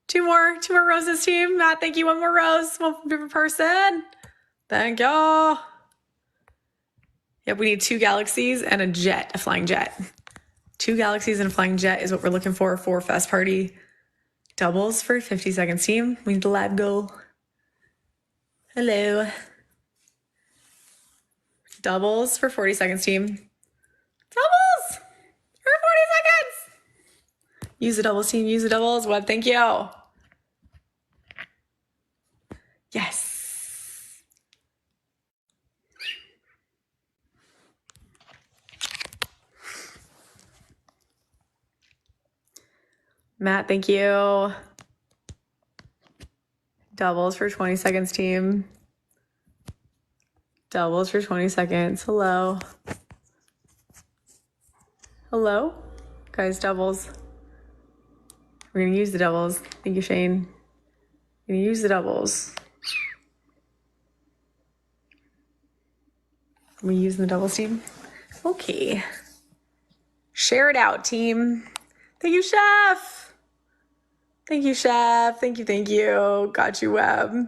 2 more roses, team. Matt, thank you. 1 more rose. 1 different person. Thank you. Yep, we need 2 galaxies and a jet, a flying jet. 2 galaxies and a flying jet is what we're looking for fest party. Doubles for 50 seconds, team. We need the lab goal. Hello. Doubles for 40 seconds, team. Doubles for 40 seconds. Use the doubles, team. Use the doubles. Web, thank you. Yes. Matt, thank you. Doubles for 20 seconds, team. Doubles for 20 seconds. Hello. Hello? Guys, doubles. We're going to use the doubles. Thank you, Shane. We're going to use the doubles. Are we using the doubles, team? Okay. Share it out, team. Thank you, Chef. Thank you, Chef. Thank you. Got you, Web. All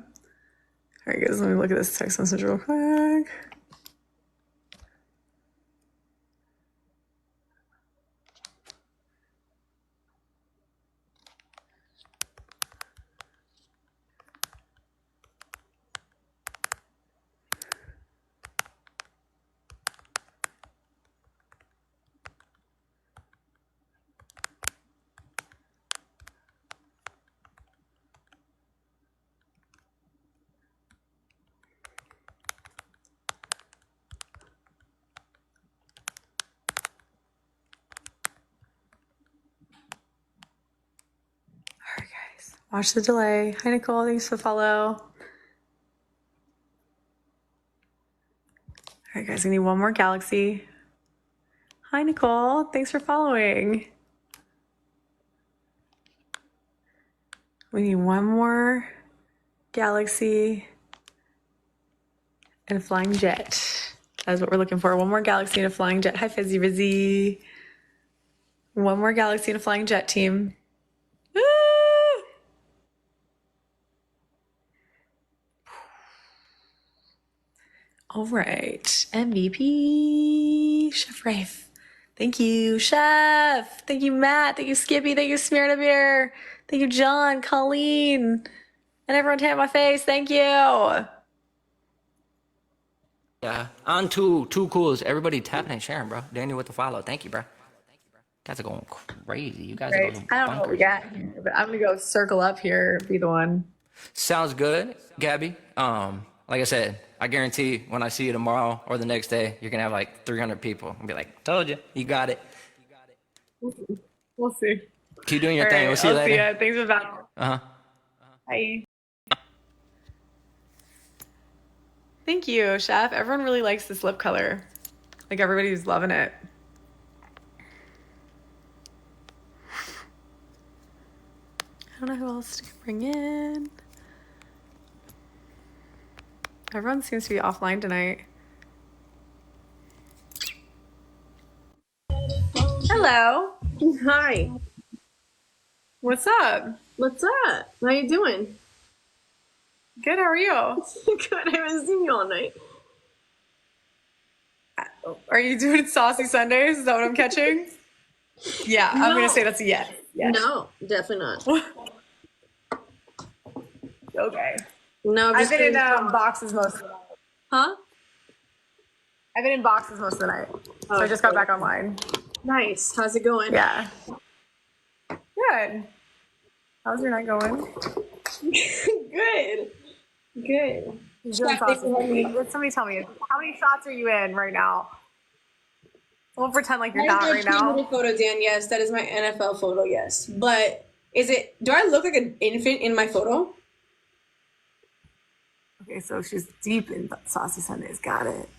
right, guys, let me look at this text message real quick. Watch the delay. Hi, Nicole. Thanks for the follow. All right, guys, we need 1 more galaxy. Hi, Nicole. Thanks for following. We need 1 more galaxy and a flying jet. That's what we're looking for. 1 more galaxy and a flying jet. Hi, Fizzy Rizzy. 1 more galaxy and a flying jet, team. All right, MVP, Chef Rafe. Thank you, Chef. Thank you, Matt. Thank you, Skippy. Thank you, Smear Beer. Thank you, John, Colleen, and everyone tap my face. Thank you. Yeah, on two cools. Everybody tapping and sharing, bro. Daniel with the follow. Thank you, bro. guys are going crazy. You guys are Right. going I don't know what we bonkers. got here, but I'm gonna go circle up here, be the one. Sounds good, Gabby. Like I said, I guarantee when I see you tomorrow or the next day, you're gonna have like 300 people and be like, "Told you, you got it." We'll see. Keep doing your All thing. right, We'll see you I'll see later. ya. Thanks for that. Uh huh. Bye. Thank you, Chef. Everyone really likes this lip color. Like everybody's loving it. I don't know who else to bring in. Everyone seems to be offline tonight. Hello. Hi. What's up? What's up? How you doing? Good, how are you? Good. I haven't seen you all night. Are you doing Saucy Sundays? Is that what I'm catching? Yeah, I'm going to say that's a yes. No, definitely not. Okay. No, I've been in boxes most of the night. Huh? I've been in boxes most of the night. So I just got back online. Nice. How's it going? Yeah. Good. How's your night going? Good. Good. Doing sauces. Somebody tell me, how many shots are you in right now? Don't pretend like you're not right now. Photo, Dan. Yes, that is my NFL photo. Yes, but is it? Do I look like an infant in my photo? Okay, so she's deep in Saucy Sundays. Got it.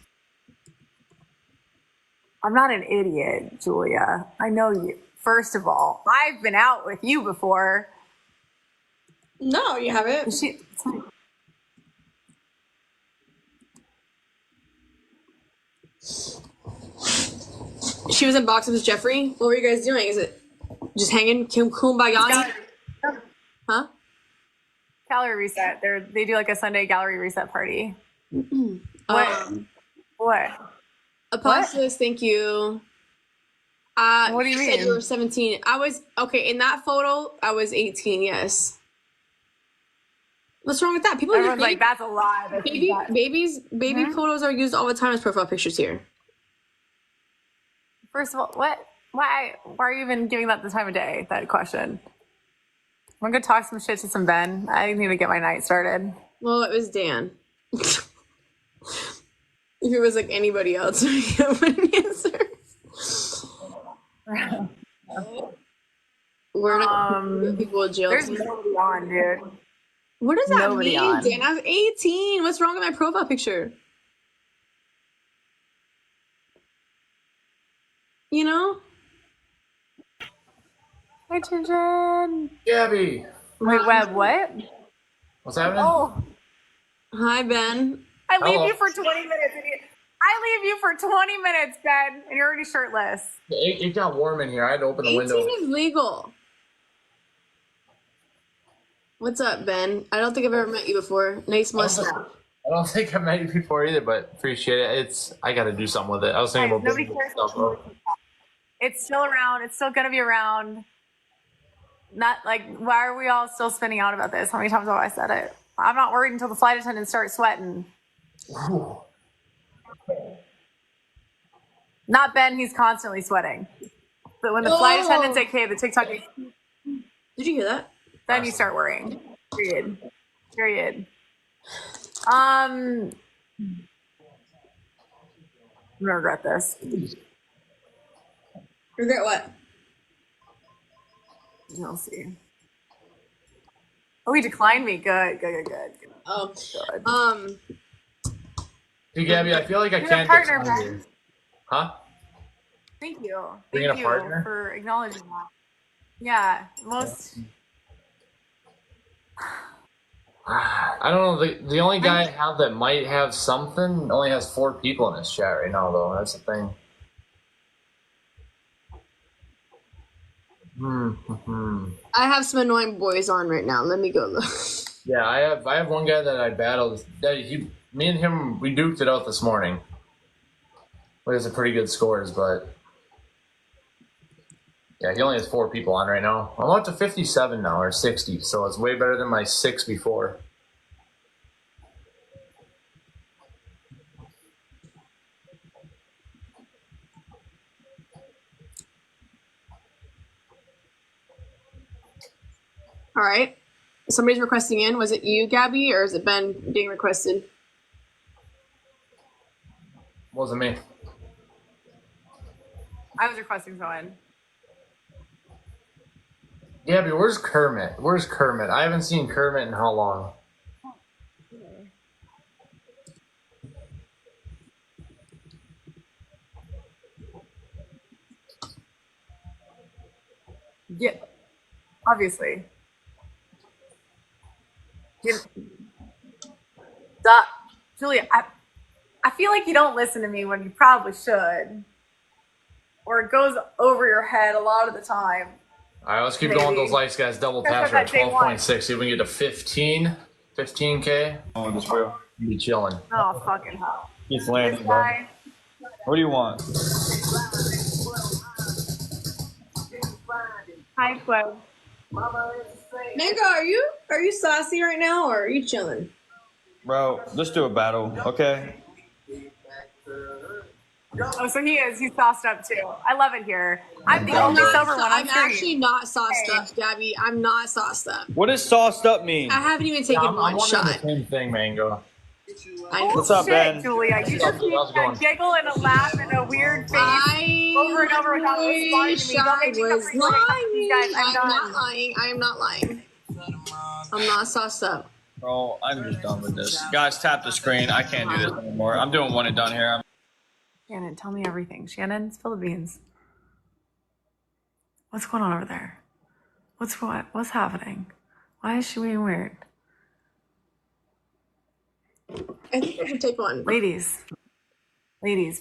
I'm not an idiot, Julia. I know you. First of all, I've been out with you before. No, you haven't. She was in boxes with Jeffrey. What were you guys doing? Is it just hanging kumbaya? Huh? Gallery reset. They do like a Sunday gallery reset party. What? Apostles, thank you. What do you mean? Said you were 17. I was okay in that photo. I was 18. Yes. What's wrong with that? People Everyone's like, that's a lie. Baby photos are used all the time as profile pictures here. First of all, what? Why are you even giving that the time of day? That question. I'm gonna talk some shit to some Ben. I need to get my night started. Well, it was Dan. If it was like anybody else, I wouldn't answer. We're not people in jail. There's nobody on, dude. What does that Nobody mean, on. Dan? I was 18. What's wrong with my profile picture? You know? Hi, Chin. Gabby. Wait, Web, what? What's happening? Oh. Hi, Ben. I leave you for 20 minutes. I leave you for 20 minutes, Ben, and you're already shirtless. It got warm in here. I had to open the 18 window. is legal. What's up, Ben? I don't think I've ever met you before. Nice mustache. I don't think I've met you before either, but appreciate it. I got to do something with it. I was thinking about Nobody business cares. stuff, bro. It's still around. It's still gonna be around. Not like, why are we all still spinning out about this? How many times have I said it? I'm not worried until the flight attendants start sweating. Ooh. Not Ben, he's constantly sweating. But when the flight attendants, aka the TikTok, Did you hear that? then you start worrying. Period. I'm gonna regret this. Regret what? You'll see. Oh, he declined me. Good. Oh, Good. Hey, Gabby, I feel like I You're can't a partner, decline Ben. you. Huh? Thank you. Being a Thank you partner? for acknowledging that. Yeah, most. I don't know. The only guy I have that might have something only has 4 people in his chat right now, though. That's the thing. I have some annoying boys on right now. Let me go look. Yeah, I have one guy that I battled. Me and him, we duked it out this morning. We have some pretty good scores, but yeah, he only has 4 people on right now. I'm up to 57 now, or 60, so it's way better than my 6 before. All right. Somebody's requesting in. Was it you, Gabby, or is it Ben being requested? Wasn't me. I was requesting someone. Gabby, where's Kermit? Where's Kermit? I haven't seen Kermit in how long? Yeah, obviously. Julia, I feel like you don't listen to me when you probably should. Or it goes over your head a lot of the time. All right, let's keep going with those likes, guys. Double taps are at 12.6. See if we can get to 15K. Oh, this real. Be chilling. Oh, fucking hell. He's landing, bro. What do you want? Hi, Flo. Mango, are you saucy right now, or are you chilling? Bro, let's do a battle, okay? Oh, so he is. He's sauced up too. I love it here. I'm the only sober one on I'm screen. actually not sauced up, Gabby. I'm not sauced up. What does sauced up mean? I haven't even taken one shot. The same thing, Mango. What's up, Ben? Julia, you just need a giggle and a laugh and a weird face over and over without responding to me. Don't make me come guys. I'm not lying. I am not lying. I'm not sauced up. Bro, I'm just done with this. Guys, tap the screen. I can't do this anymore. I'm doing one and done here. Shannon, tell me everything. Shannon, spill the beans. What's going on over there? What's happening? Why is she being weird? I think I should take one. Ladies,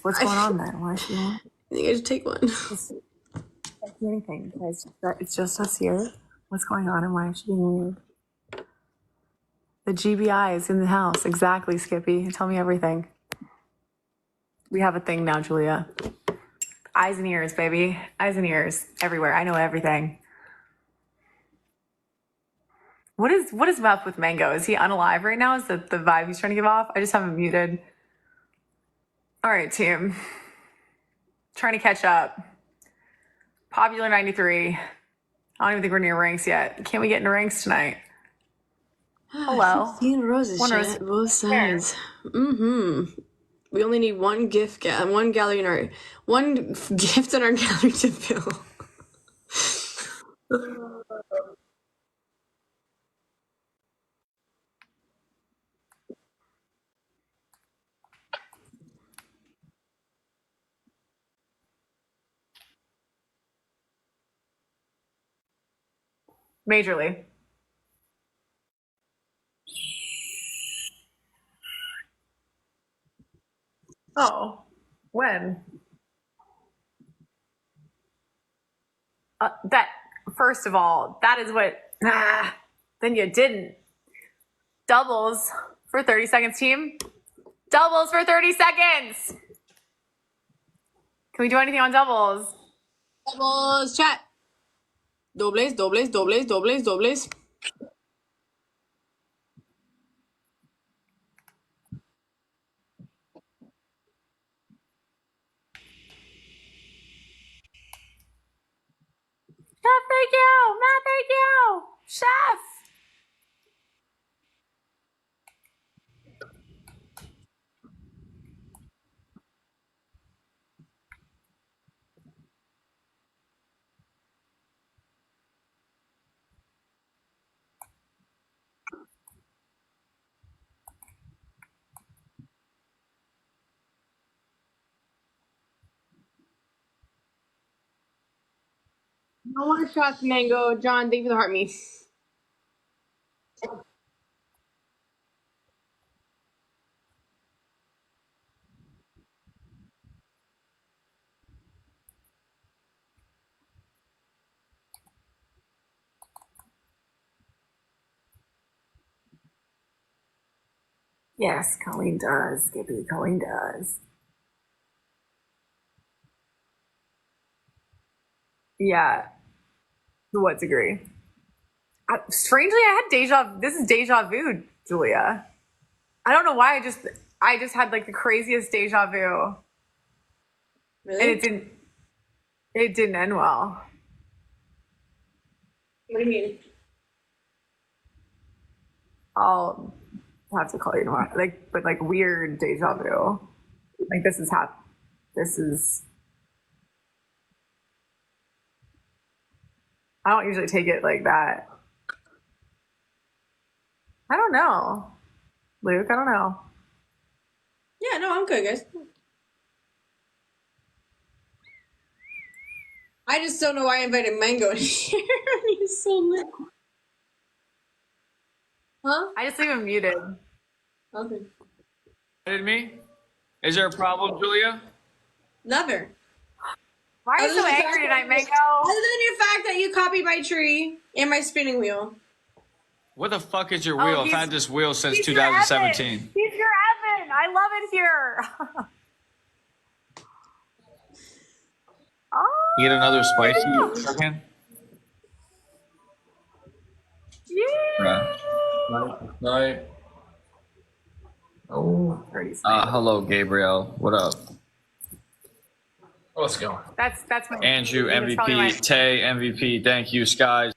what's going on then? Why is she weird? I think I should take one. Can't do anything, guys. It's just us here. What's going on and why is she being weird? The GBI is in the house. Exactly, Skippy. Tell me everything. We have a thing now, Julia. Eyes and ears, baby. Eyes and ears everywhere. I know everything. What is up with Mango? Is he unalive right now? Is that the vibe he's trying to give off? I just have him muted. All right, team. Trying to catch up. Popular 93. I don't even think we're near ranks yet. Can we get into ranks tonight? Hello. 16 roses. One rose. Both sides. We only need one gift, one gallery in our, one gift in our gallery to fill. Majorly. Oh, when? That, first of all, that is what, then you didn't. Doubles for 30 seconds, team. Doubles for 30 seconds. Can we do anything on doubles? Doubles, chat. Dobles. Chef, thank you. Matt, thank you. Chef. No more shots, Mango. John, thank you for the heart me. Yes, Colleen does. Skippy, Colleen does. Yeah. To what degree? Strangely, I had this is deja vu, Julia. I don't know why I just had like the craziest deja vu. Really? And it didn't end well. What do you mean? I'll have to call you tomorrow. Like, but like weird deja vu. Like this is I don't usually take it like that. I don't know. Luke, I don't know. Yeah, no, I'm good, guys. I just don't know why I invited Mango in here. He's so lit. Huh? I just leave him muted. Okay. Me? Is there a problem, Julia? Never. Why are you so angry tonight, Mango? Other than your fact that you copied my tree and my spinning wheel. What the fuck is your wheel? I've had this wheel since He's 2017. He's your Evan. I love it here. Oh, Eat another spicy chicken? yeah. Night. Oh. Hello, Gabrielle. What up? Let's go. That's my Andrew, that's probably my- MVP. Tay, MVP. Thank you, Skies.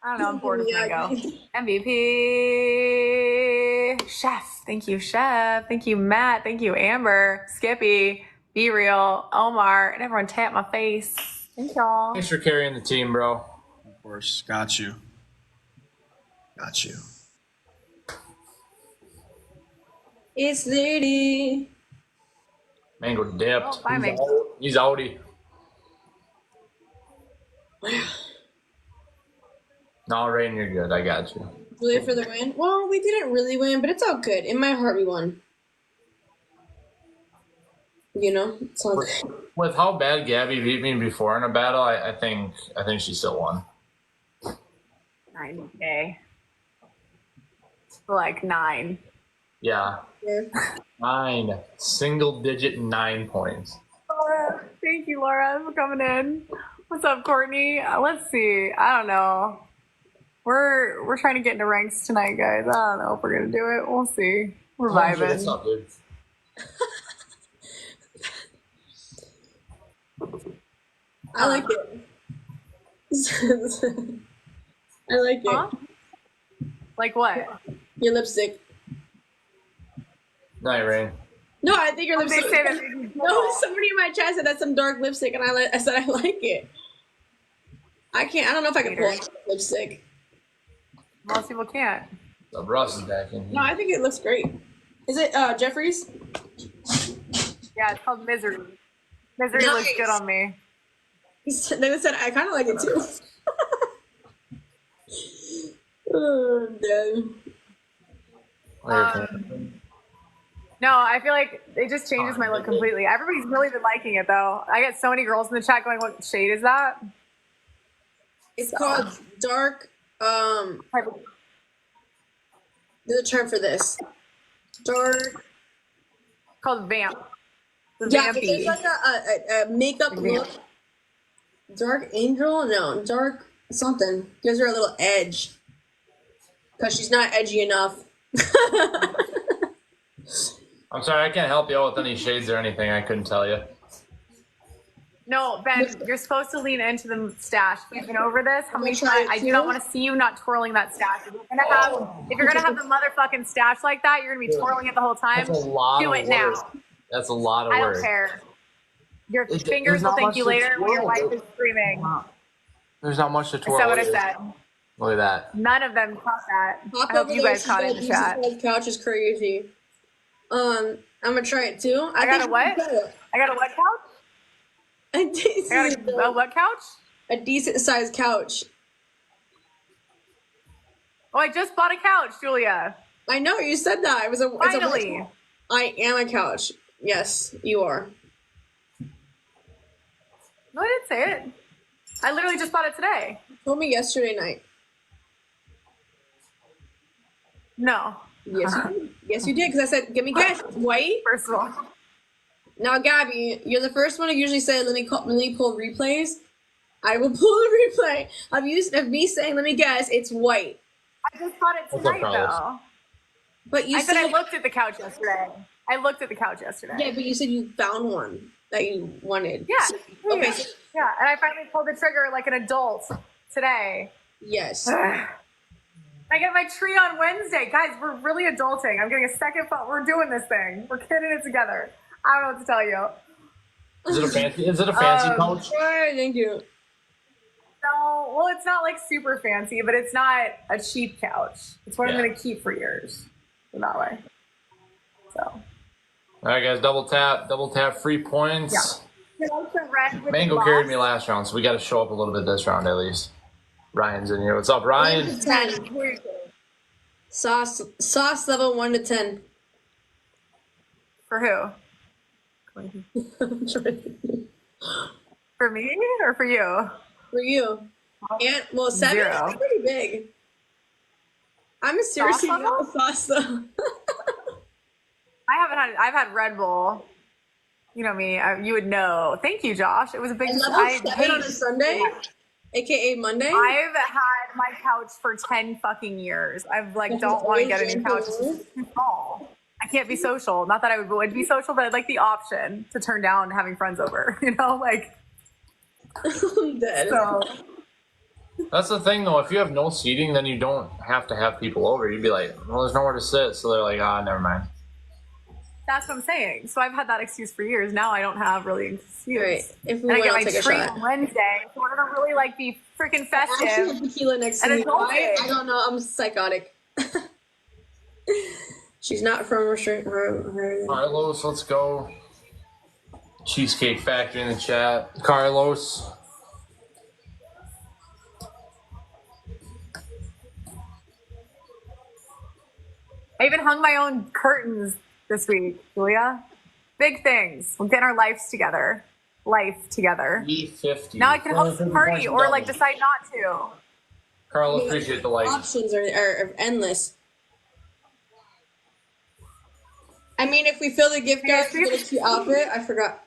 I don't know. I'm bored of Mango. MVP. Chef. Thank you, Chef. Thank you, Matt. Thank you, Amber. Skippy. Be Real. Omar. And everyone tap my face. Thank y'all. Thanks for carrying the team, bro. Of course. Got you. Got you. It's Lady. Mango dipped. Oh, bye, Mango. He's outie. No, Rain, you're good. I got you. Julia for the win. Well, we didn't really win, but it's all good. In my heart, we won. You know, it's all good. With how bad Gabby beat me before in a battle, I think she still won. 90K. Like 9. Yeah. 9. Single digit 9 points. Thank you, Laura, for coming in. What's up, Courtney? Let's see. I don't know. We're trying to get into ranks tonight, guys. I don't know if we're gonna do it. We'll see. We're vibing. What's up, dude? I like it. I like it. Huh? Like what? Your lipstick. Night, Rain. No, I think your They lipstick. say that No, somebody in my chat said that's some dark lipstick, and I said I like it. I don't know if I can pull off lipstick. most people can't. So Ross is back in here. No, I think it looks great. Is it Jeffrey's? Yeah, it's called Misery. Misery Nice. looks good on me. They said I kind of like it too. Oh, damn. No, I feel like it just changes my look completely. Everybody's really been liking it though. I get so many girls in the chat going, "What shade is that?" It's called dark. There's a term for this. Dark. Called Vamp. The Yeah, Vampy. it's like a makeup look. Dark angel? No, dark something. Gives her a little edge. Because she's not edgy enough. I'm sorry, I can't help you out with any shades or anything. I couldn't tell you. No, Ben, you're supposed to lean into the stash. We've been over this. How many times? I do not want to see you not twirling that stash. If you're gonna have the motherfucking stash like that, you're gonna be twirling it the whole time. That's a lot Do of it now. work. That's a lot of I work. don't care. Your There's fingers will not thank much you to later when your twirl. wife is screaming. There's not much to I twirl. said what I with. said. Look at that. None of them caught that. Hop I hope over you there, guys caught it in the Jesus chat. Christ, couch is crazy. I'm gonna try it too. I got a what? I got a what couch? A decent, A what couch? a decent sized couch. Oh, I just bought a couch, Julia. I know you said that. It's Finally. I am a couch. Yes, you are. No, I didn't say it. I literally just bought it today. You told me yesterday night. No. Yes, you did. Yes, you did. Because I said, "Give me guess, it's white." First of all. Now, Gabby, you're the first one to usually say, let me pull replays. I will pull the replay of me saying, "Let me guess, it's white." I just bought it tonight, though. But you I said I said looked at the couch yesterday. Yeah, but you said you found one that you wanted. Yeah. Okay. Yeah, and I finally pulled the trigger like an adult today. Yes. I I get my tree on Wednesday. Guys, we're really adulting. I'm getting a second phone. We're doing this thing. We're getting it together. I don't know what to tell you. Is it a fancy couch? Thank you. No, well, it's not like super fancy, but it's not a cheap couch. It's what I'm going to keep for years. That way. So. All right, guys, double tap, free points. Yeah. Mango carried me last round, so we got to show up a little bit this round at least. Ryan's in here. What's up, Ryan? 1 to 10. Sauce level 1 to 10. For who? For me or for you? For you. And well, 7 is pretty big. I'm a seriously no sauce though. I've had Red Bull. You know me. You would know. Thank you, Josh. It was a big. I 7 on a Sunday, aka Monday. I've had my couch for 10 fucking years. I've don't want to get a new couch. It's too small. I can't be social. Not that I would be social, but I'd like the option to turn down having friends over. You know, like. I'm dead. So. That's the thing, though. If you have no seating, then you don't have to have people over. You'd be like, well, there's nowhere to sit. So they're like, never mind. That's what I'm saying. So I've had that excuse for years. Now I don't have really an excuse. Right. If we and I want, get my treat on Wednesday. So we're going to really be freaking festive. I have tequila next to me. I don't know. I'm psychotic. She's not from her. Carlos, let's go. Cheesecake Factory in the chat. Carlos. I even hung my own curtains this week, Julia. Big things. We're getting our lives together. Life together. E50. Now I can host a party or decide not to. Carlos, appreciate the like. Options are endless. I mean, if we fill the gift card to get a cute outfit, I forgot.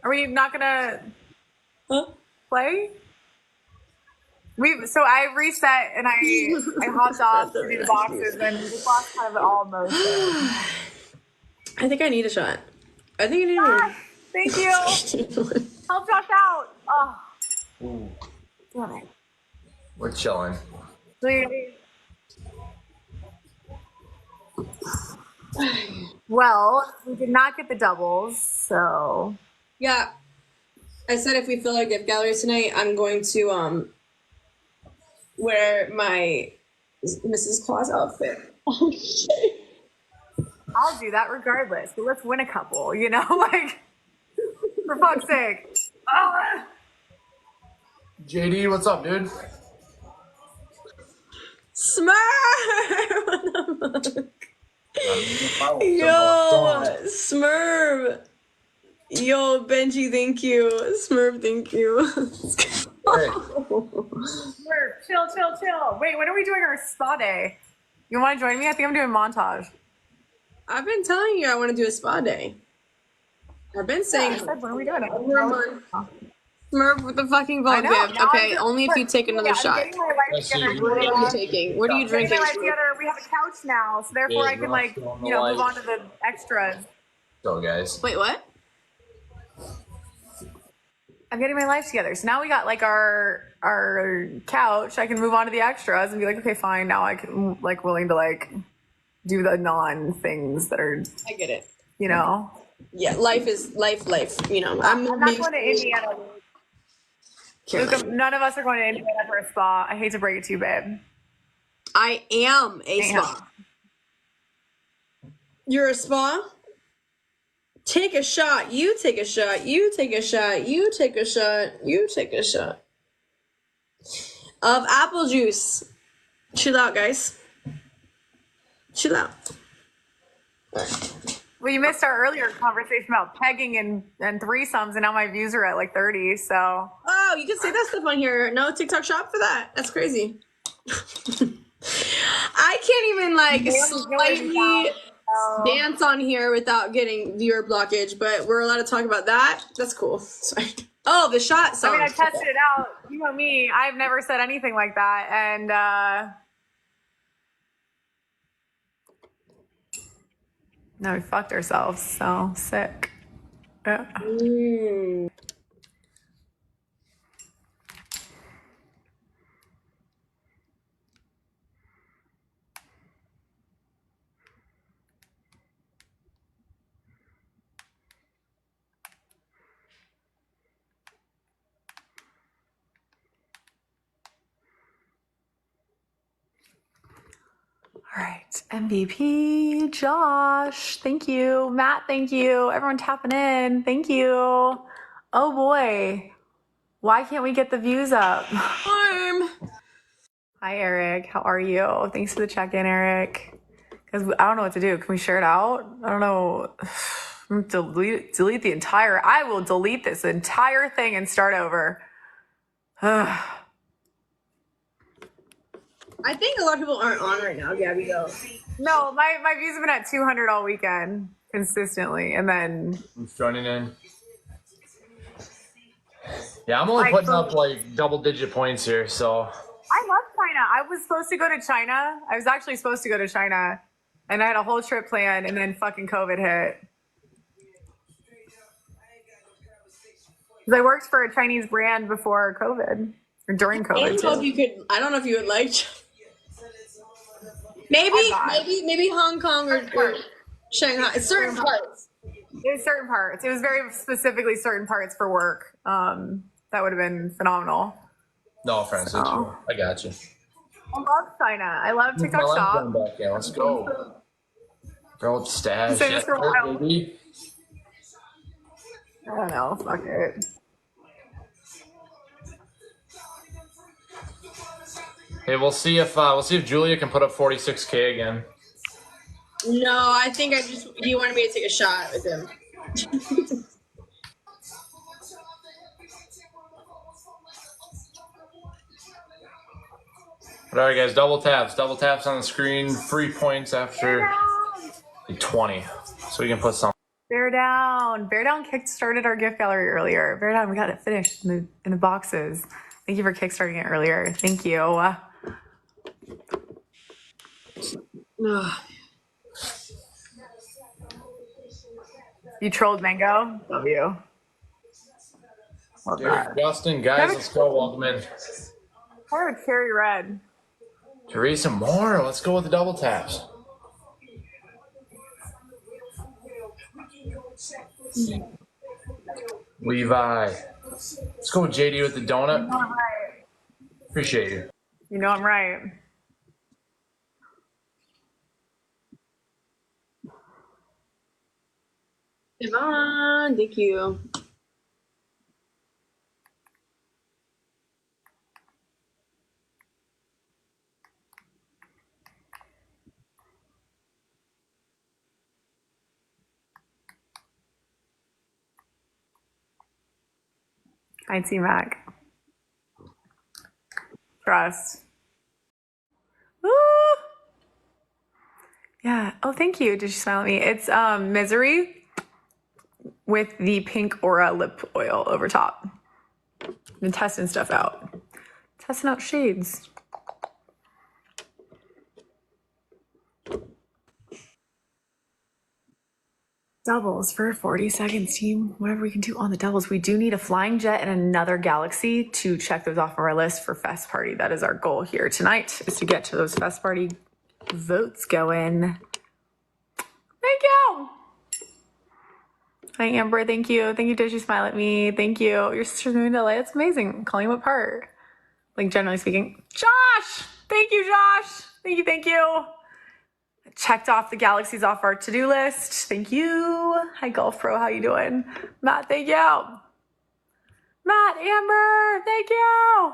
Are we not gonna play? So I reset and I hopped off to do the boxes and we just lost kind of all motion. I think I need a shot. I think I need one. Thank you. Help Josh out. Oh. Ooh. Damn it. We're chilling. Well, we did not get the doubles, so. Yeah. I said if we fill our gift gallery tonight, I'm going to wear my Mrs. Claus outfit. I'll do that regardless. But let's win a couple, for fuck's sake. Oh. JD, what's up, dude? Smurf! Yo, Smurf! Yo, Benji, thank you. Smurf, thank you. Smurf, chill. Wait, when are we doing our spa day? You want to join me? I think I'm doing montage. I've been telling you I want to do a spa day. I've been saying. I said, when are we doing it? Smurf with the fucking vote gift. Okay, only if you take another shot. What are you taking? What are you drinking? We have a couch now, so therefore I can move on to the extras. So guys. Wait, what? I'm getting my life together. So now we got our couch. I can move on to the extras and be like, okay, fine. Now I can willing to do the non things that are. I get it. Yeah, life is life. I'm not going to Indiana. Luca, none of us are going to Indiana for a spa. I hate to break it to you, babe. I am a spa. You're a spa? Take a shot. You take a shot. You take a shot. You take a shot. You take a shot. Of apple juice. Chill out, guys. Chill out. Well, you missed our earlier conversation about pegging and threesomes, and now my views are at 30, so. Oh, you can say that stuff on here. No TikTok shop for that. That's crazy. I can't even slightly dance on here without getting viewer blockage, but we're allowed to talk about that. That's cool. Sorry. Oh, the shot song. I tested it out. You know me. I've never said anything like that, and no, we fucked ourselves. So sick. Yeah. MVP, Josh. Thank you. Matt, thank you. Everyone tapping in. Thank you. Oh boy. Why can't we get the views up? Arm. Hi, Eric. How are you? Thanks for the check-in, Eric. Because I don't know what to do. Can we share it out? I don't know. Delete the entire. I will delete this entire thing and start over. I think a lot of people aren't on right now, Gabby, though. No, my views have been at 200 all weekend consistently, and then I'm joining in. Yeah, I'm only putting up like double-digit points here, so. I love China. I was supposed to go to China. I was actually supposed to go to China, and I had a whole trip planned, and then fucking COVID hit. Because I worked for a Chinese brand before COVID, or during COVID. I don't know if you could. I don't know if you would like. Maybe Hong Kong or Shanghai. Certain parts. It was certain parts. It was very specifically certain parts for work. That would have been phenomenal. No offense, it's true. I got you. I love China. I love TikTok Shop. Yeah, let's go. Girl, stash. Say this for a while. Baby. I don't know. Fuck it. Hey, we'll see if Julia can put up 46K again. No, I think he wanted me to take a shot with him. All right, guys, double taps on the screen. Free points after 20, so we can put some. Bear Down kickstarted our gift gallery earlier. Bear Down, we got it finished in the boxes. Thank you for kickstarting it earlier. Thank you. You trolled Mango. Love you. Derek, Justin, guys, let's go. Welcome in. I have a cherry red. Teresa Moore, let's go with the double taps. Levi. Let's go with JD with the donut. You know I'm right. Appreciate you. You know I'm right. Yvonne, thank you. Hi, T-Mac. Trust. Woo! Yeah. Oh, thank you. Did you smile at me? It's Misery with the pink Aura lip oil over top. Been testing stuff out. Testing out shades. Doubles for 40 seconds, team. Whatever we can do on the doubles. We do need a flying jet and another galaxy to check those off of our list for Fest Party. That is our goal here tonight, is to get to those Fest Party votes going. Thank you. Hi, Amber. Thank you. Thank you. Did you smile at me? Thank you. Your sister's moving to LA. That's amazing. I'm calling you what part? Like, generally speaking. Josh! Thank you, Josh. Thank you. Thank you. Checked off the galaxies off our to-do list. Thank you. Hi, Golf Pro. How you doing? Matt, thank you. Matt, Amber, thank you.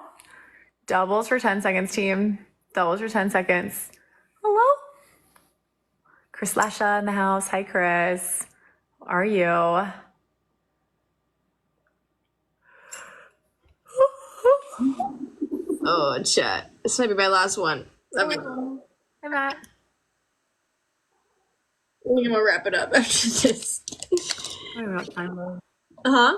Doubles for 10 seconds, team. Doubles for 10 seconds. Hello? Chris Lasha in the house. Hi, Chris. How are you? Oh, chat. This might be my last one. Hi, Matt. We're gonna wrap it up after this. I don't even know what time it is. Huh?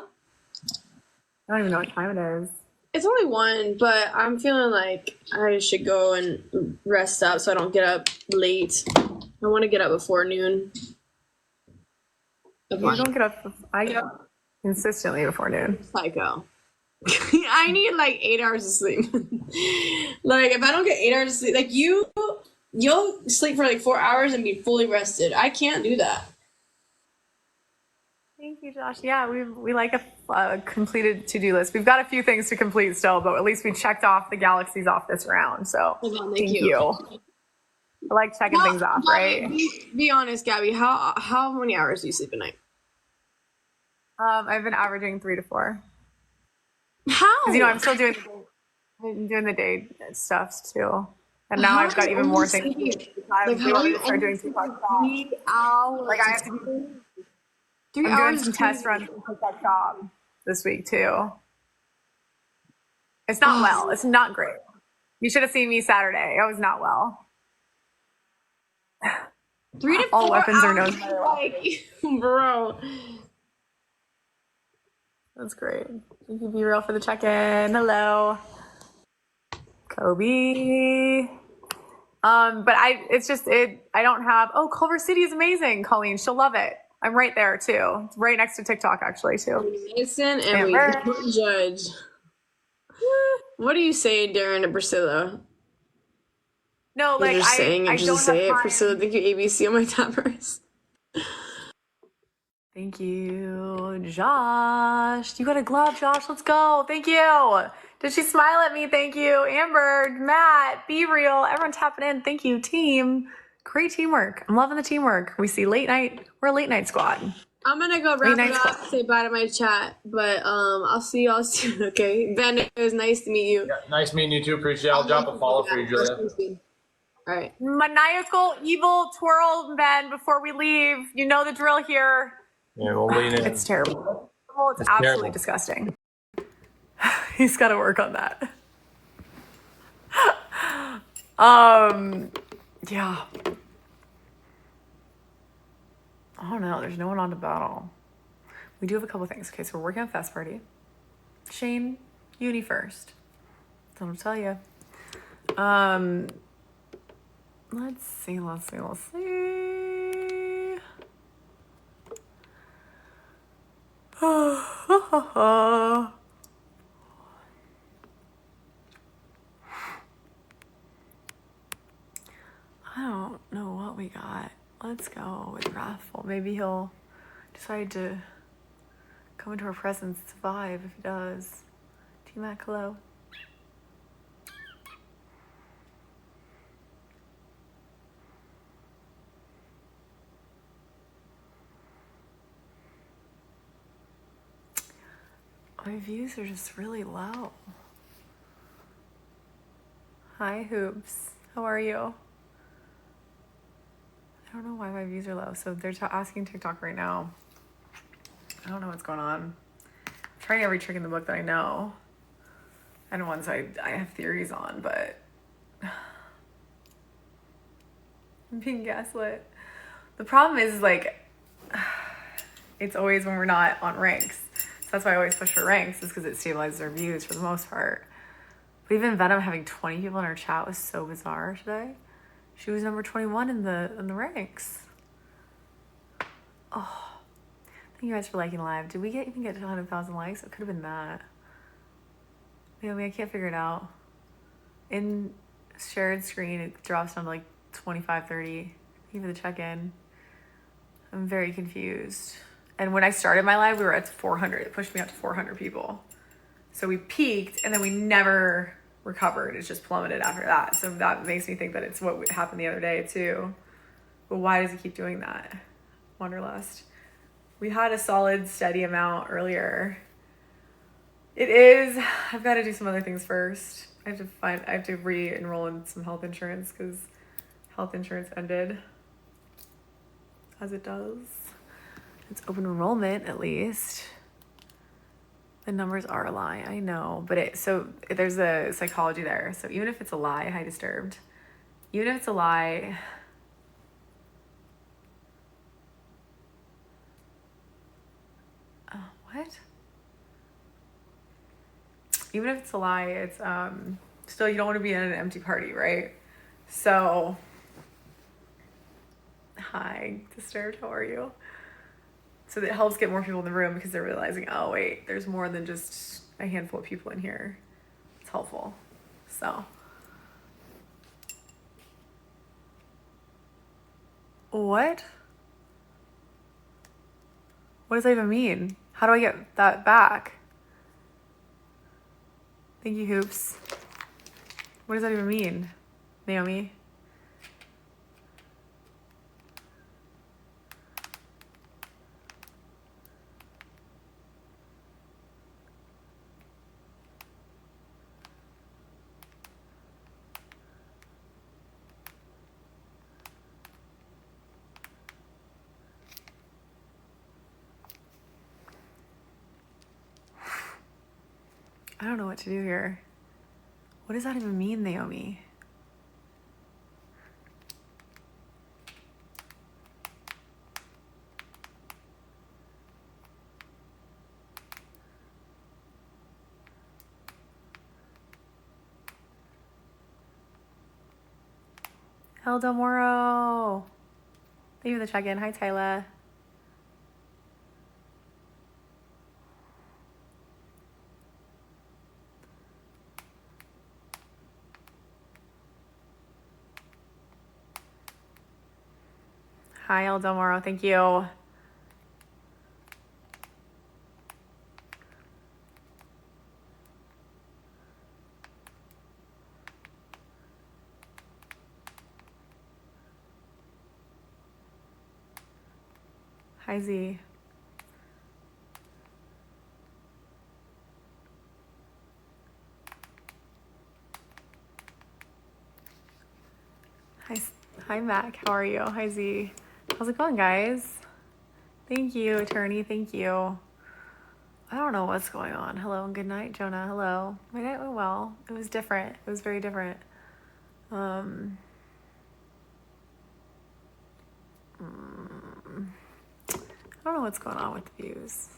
I don't even know what time it is. It's only 1, but I'm feeling like I should go and rest up so I don't get up late. I want to get up before noon. You don't get up. I get up consistently before noon. Psycho. I need like 8 hours of sleep. Like, if I don't get 8 hours of sleep, like you'll sleep for like 4 hours and be fully rested. I can't do that. Thank you, Josh. Yeah, we like a completed to-do list. We've got a few things to complete still, but at least we checked off the galaxies off this round. So Thank you. I like checking things off, right? Be honest, Gabby. How many hours do you sleep a night? I've been averaging 3 to 4. How? Because I'm still doing the day stuff too, and now I've got even more things. Like how are you start doing TikTok shop. 3 hours? Like I have to do. 3 I'm hours. doing some test runs in TikTok shop this week too. It's not well. It's not great. You should have seen me Saturday. I was not well. 3 to 4 all weapons are hours, known. like, bro. That's great. Thank you, Be Real, for the check-in. Hello, Kobe. But I don't have. Oh, Culver City is amazing, Colleen. She'll love it. I'm right there too. It's right next to TikTok, actually, too. Listen, and we don't judge. What do you say, Darren to Priscilla? No, like You're just saying I it just don't to say have it. time. Priscilla, thank you, ABC on my tappers. Thank you, Josh. You got a glove, Josh. Let's go. Thank you. Did she smile at me? Thank you. Amber, Matt, Be Real. Everyone tapping in. Thank you, team. Great teamwork. I'm loving the teamwork. We see late night. We're a late night squad. I'm gonna go wrap it up, say bye to my chat, but I'll see y'all soon, okay? Ben, it was nice to meet you. Yeah, nice meeting you too. Appreciate it. I'll drop a follow for you, Julia. All right. Maniacal, evil twirl, Ben, before we leave. You know the drill here. Yeah, we'll lean in. It's terrible. It's absolutely terrible. disgusting. He's got to work on that. Yeah. Oh no, there's no one on to battle. We do have a couple things. Okay, so we're working on Fest Party. Shane, uni first. Don't tell you. Let's see. I don't know what we got. Let's go with Wrathful. Maybe he'll decide to come into our presence, survive if he does. T-Mac, hello. My views are just really low. Hi, Hoops. How are you? I don't know why my views are low. So they're asking TikTok right now. I don't know what's going on. I'm trying every trick in the book that I know. And ones I have theories on, but I'm being gaslit. The problem is, like, it's always when we're not on ranks. So that's why I always push for ranks, is because it stabilizes our views for the most part. But even Venom having 20 people in our chat was so bizarre today. She was number 21 in the ranks. Oh, thank you guys for liking live. Did we even get to 100,000 likes? It could have been that. Naomi, I can't figure it out. In shared screen, it drops down to like 25, 30. Even the check-in. I'm very confused. And when I started my live, we were at 400. It pushed me up to 400 people. So we peaked, and then we never recovered. It's just plummeted after that. So that makes me think that it's what happened the other day too. But why does it keep doing that? Wanderlust. We had a solid, steady amount earlier. It is. I've got to do some other things first. I have to re-enroll in some health insurance because health insurance ended. As it does. It's open enrollment, at least. The numbers are a lie, I know. But there's a psychology there. So even if it's a lie, hi Disturbed. Even if it's a lie, what? Even if it's a lie, it's still, you don't want to be in an empty party, right? So, hi Disturbed, how are you? So that helps get more people in the room because they're realizing, oh wait, there's more than just a handful of people in here. It's helpful. So. What? What does that even mean? How do I get that back? Thank you, Hoops. What does that even mean, Naomi? I don't know what to do here. What does that even mean, Naomi? El Del Moro. Thank you for the check-in. Hi, Tyler. Hi, El Del Moro. Thank you. Hi, Z. Hi, Mac. How are you? Hi, Z. How's it going, guys? Thank you, attorney. Thank you. I don't know what's going on. Hello and good night, Jonah. Hello. My night went well. It was different. It was very different. I don't know what's going on with the views.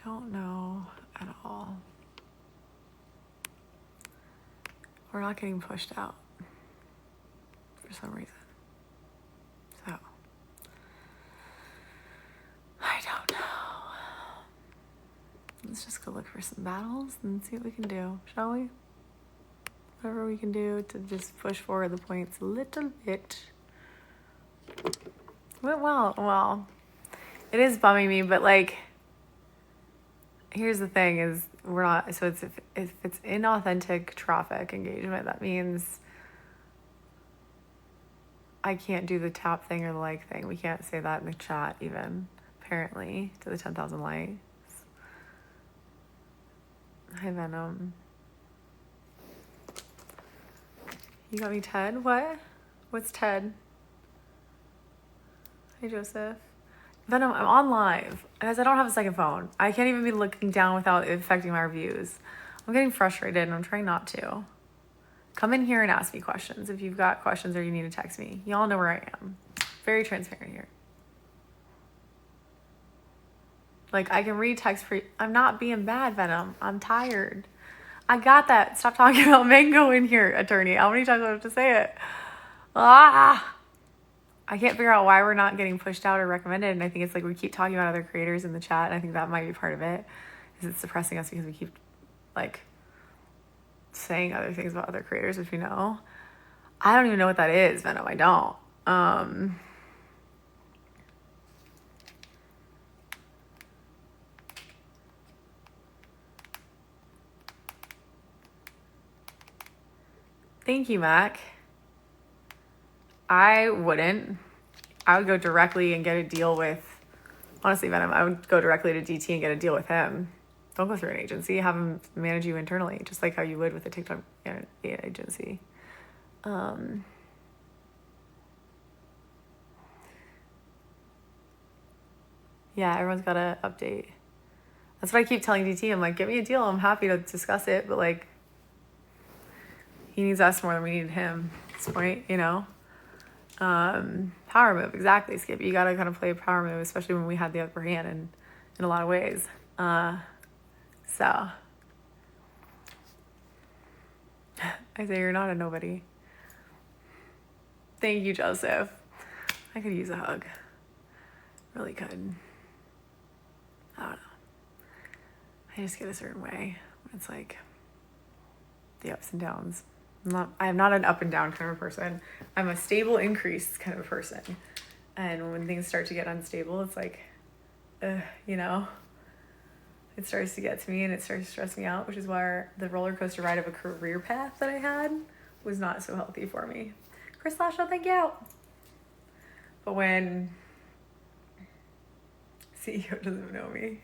Don't know at all. We're not getting pushed out for some reason. So, I don't know. Let's just go look for some battles and see what we can do, shall we? Whatever we can do to just push forward the points a little bit. Went well. Well, it is bumming me, but like, here's the thing is we're not, so it's if it's inauthentic traffic engagement, that means I can't do the tap thing or the like thing. We can't say that in the chat even, apparently, to the 10,000 likes. Hi, Venom. You got me, Ted? What? What's Ted? Hey, Joseph. Venom, I'm on live. Guys, I don't have a second phone. I can't even be looking down without it affecting my reviews. I'm getting frustrated and I'm trying not to. Come in here and ask me questions if you've got questions or you need to text me. Y'all know where I am. Very transparent here. Like, I can read text for you. I'm not being bad, Venom. I'm tired. I got that. Stop talking about mango in here, attorney. How many times do I have to say it? Ah! I can't figure out why we're not getting pushed out or recommended. And I think it's like we keep talking about other creators in the chat. And I think that might be part of it. Is it's suppressing us because we keep, like, saying other things about other creators, which we know. I don't even know what that is, Venom. I don't. Thank you, Mac. I wouldn't. I would go directly and get a deal with, honestly, Venom, I would go directly to DT and get a deal with him. Don't go through an agency. Have him manage you internally, just like how you would with a TikTok agency. Yeah, everyone's got to update. That's what I keep telling DT. I'm like, give me a deal. I'm happy to discuss it, but like, he needs us more than we need him at this point, you know? Power move, exactly, Skip. You got to kind of play a power move, especially when we had the upper hand in a lot of ways. So, I say you're not a nobody. Thank you, Joseph. I could use a hug. Really could. I don't know. I just get a certain way. It's like the ups and downs. I'm not an up and down kind of person. I'm a stable increase kind of person. And when things start to get unstable, it's like, you know, it starts to get to me and it starts to stress me out, which is why the roller coaster ride of a career path that I had was not so healthy for me. Chris Lashley, thank you. But when CEO doesn't know me,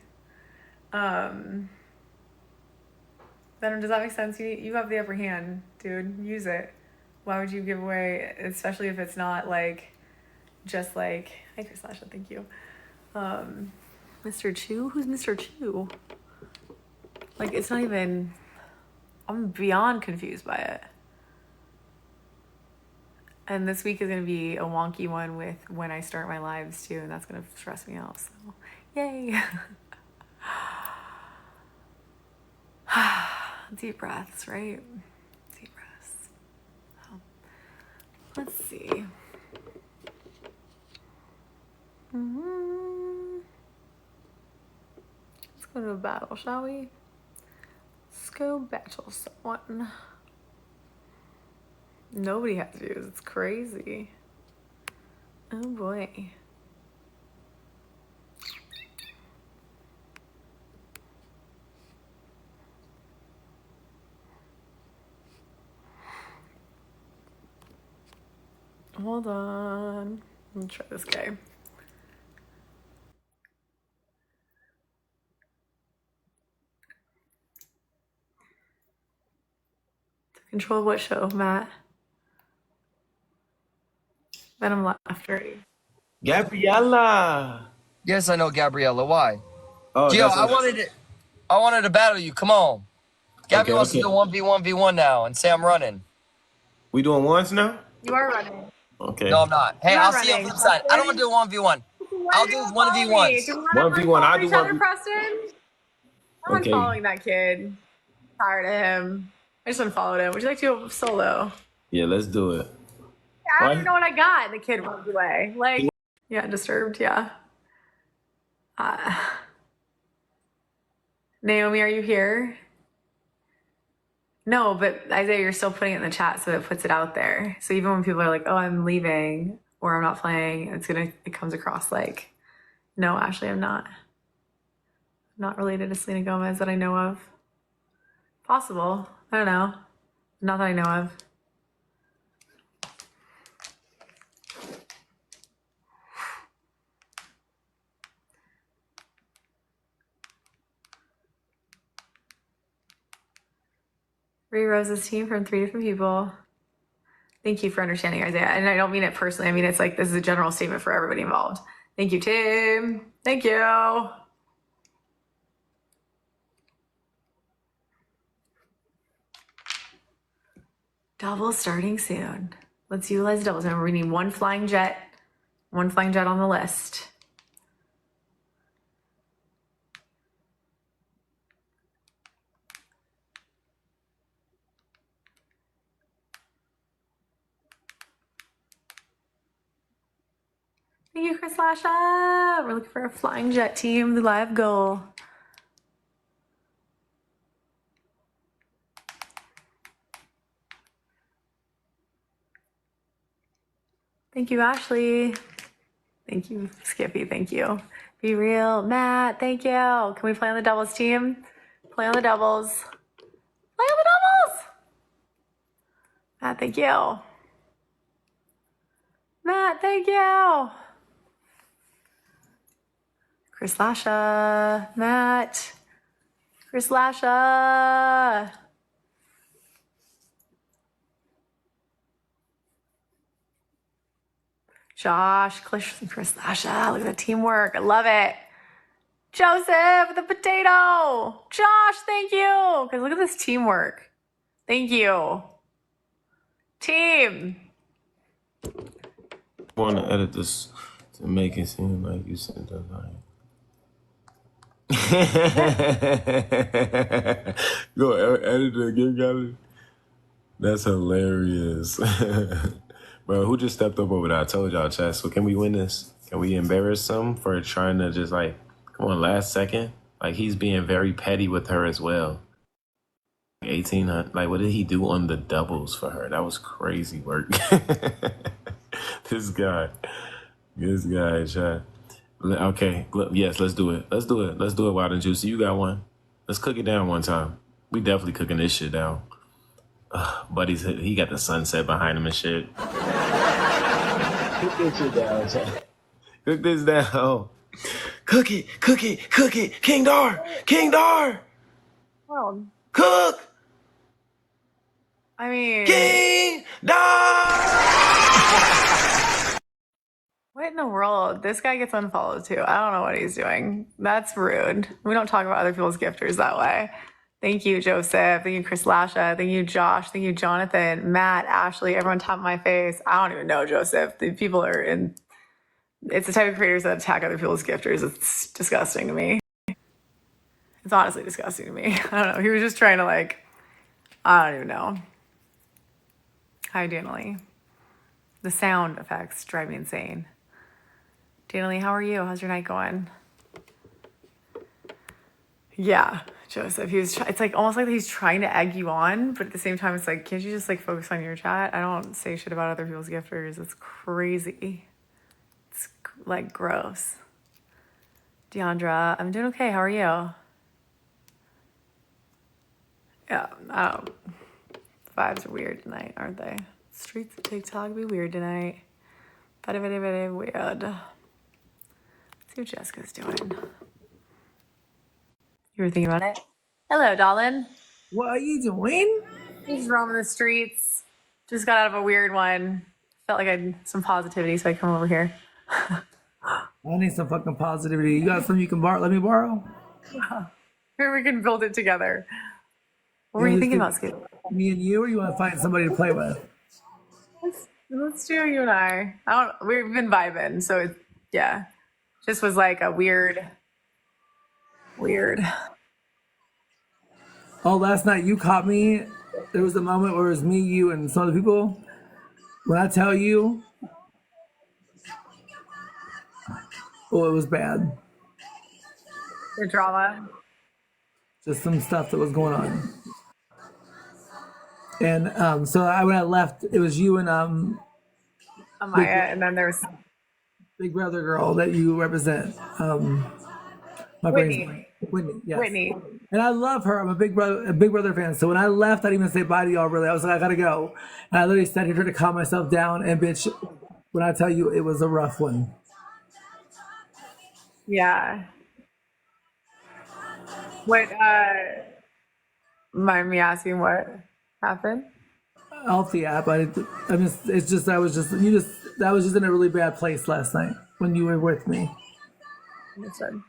Venom, does that make sense? You have the upper hand, dude. Use it. Why would you give away, especially if it's not like, just like, hi Chris Lasha, thank you. Mr. Chu? Who's Mr. Chu? Like, it's not even, I'm beyond confused by it. And this week is going to be a wonky one with when I start my lives too, and that's going to stress me out. So, yay. Deep breaths, right? Deep breaths. Oh. Let's see. Let's go to a battle, shall we? Let's go battle someone. Nobody has views. It's crazy. Oh boy. Hold on. Let me try this guy. Control what show, Matt? Venom left already. Gabriella. Yes, I know Gabriella. Why? Oh, Gio, I wanted to battle you. Come on. Gabby wants to do 1v1v1 now and say I'm running. We doing ones now? You are running. Okay. No, I'm not. Hey, You're I'll not see you on running. flip side. I don't want to do a 1v1. I'll do Follow me. 1v1s. Do we want to 1v1, I'll do each other, 1v1. Preston? I'm Okay. unfollowing that kid. Tired of him. I just unfollowed him. Would you like to go solo? Yeah, let's do it. Yeah, I don't know what I got. And the kid runs away. Like, yeah, disturbed. Yeah. Naomi, are you here? No, but Isaiah, you're still putting it in the chat, so it puts it out there. So even when people are like, "Oh, I'm leaving," or "I'm not playing," it comes across like, "No, Ashley, I'm not. Not related to Selena Gomez that I know of. Possible. I don't know. Not that I know of." Ray Rose's team from 3 different people. Thank you for understanding, Isaiah. And I don't mean it personally. I mean, it's like, this is a general statement for everybody involved. Thank you, Tim. Thank you. Doubles starting soon. Let's utilize doubles. Remember, we need one flying jet on the list. Thank you, Chris Lasha. We're looking for a flying jet team, the live goal. Thank you, Ashley. Thank you, Skippy. Thank you. Be real. Matt, thank you. Can we play on the doubles team? Play on the doubles. Play on the doubles. Matt, thank you. Matt, thank you. Chris Lasha. Matt. Chris Lasha. Josh, Chris Lasha. Look at the teamwork. I love it. Joseph, the potato. Josh, thank you. Because look at this teamwork. Thank you. Team. I want to edit this to make it seem like you said the line. Go edit it again, guys. That's hilarious. Bro, who just stepped up over there? I told y'all, chat. So can we win this? Can we embarrass him for trying to just like, come on, last second? Like, he's being very petty with her as well. 1800, like, what did he do on the doubles for her? That was crazy work. This guy, chat. Okay, yes, let's do it. Let's do it, Wild and Juicy. You got one. Let's cook it down one time. We definitely cooking this shit down. Buddy's, he got the sunset behind him and shit. Cook this shit down, chat. Cook this down. Cook it. King Dar. Well, Cook. I mean, King Dar. what in the world? This guy gets unfollowed too. I don't know what he's doing. That's rude. We don't talk about other people's gifters that way. Thank you, Joseph. Thank you, Chris Lasha. Thank you, Josh. Thank you, Jonathan, Matt, Ashley, everyone top of my face. I don't even know, Joseph. The people are in, it's the type of creators that attack other people's gifters. It's disgusting to me. It's honestly disgusting to me. I don't know. He was just trying to I don't even know. Hi, Danielle. The sound effects drive me insane. Danielle, how are you? How's your night going? Yeah, Joseph. It's almost like he's trying to egg you on, but at the same time, it's like, can't you just focus on your chat? I don't say shit about other people's gifters. It's crazy. It's gross. Deandra, I'm doing okay. How are you? Yeah, vibes are weird tonight, aren't they? Streets of TikTok be weird tonight. Very, very, very weird. Let's see what Jessica's doing. You were thinking about it? Hello, darling. What are you doing? Just roaming the streets. Just got out of a weird one. Felt like I had some positivity, so I come over here. I need some fucking positivity. You got something you can borrow? Let me borrow. Here we can build it together. What were you thinking about, Skip? Me and you, or you want to find somebody to play with? Let's do you and I. We've been vibing, so yeah. Just was a weird. Oh, last night you caught me. There was a moment where it was me, you, and some other people. When I tell you, oh, it was bad. The drama. Just some stuff that was going on. And so when I left, it was you and Amaya, and then there's Big Brother girl that you represent. My Whitney. Whitney, yes. Whitney. And I love her. I'm a Big Brother fan. So when I left, I didn't even say bye to y'all really. I was like, I gotta go. And I literally sat here trying to calm myself down. And bitch, when I tell you, it was a rough one. Yeah. What? Mind me asking what happened? Off the app, that was just in a really bad place last night when you were with me. Understood.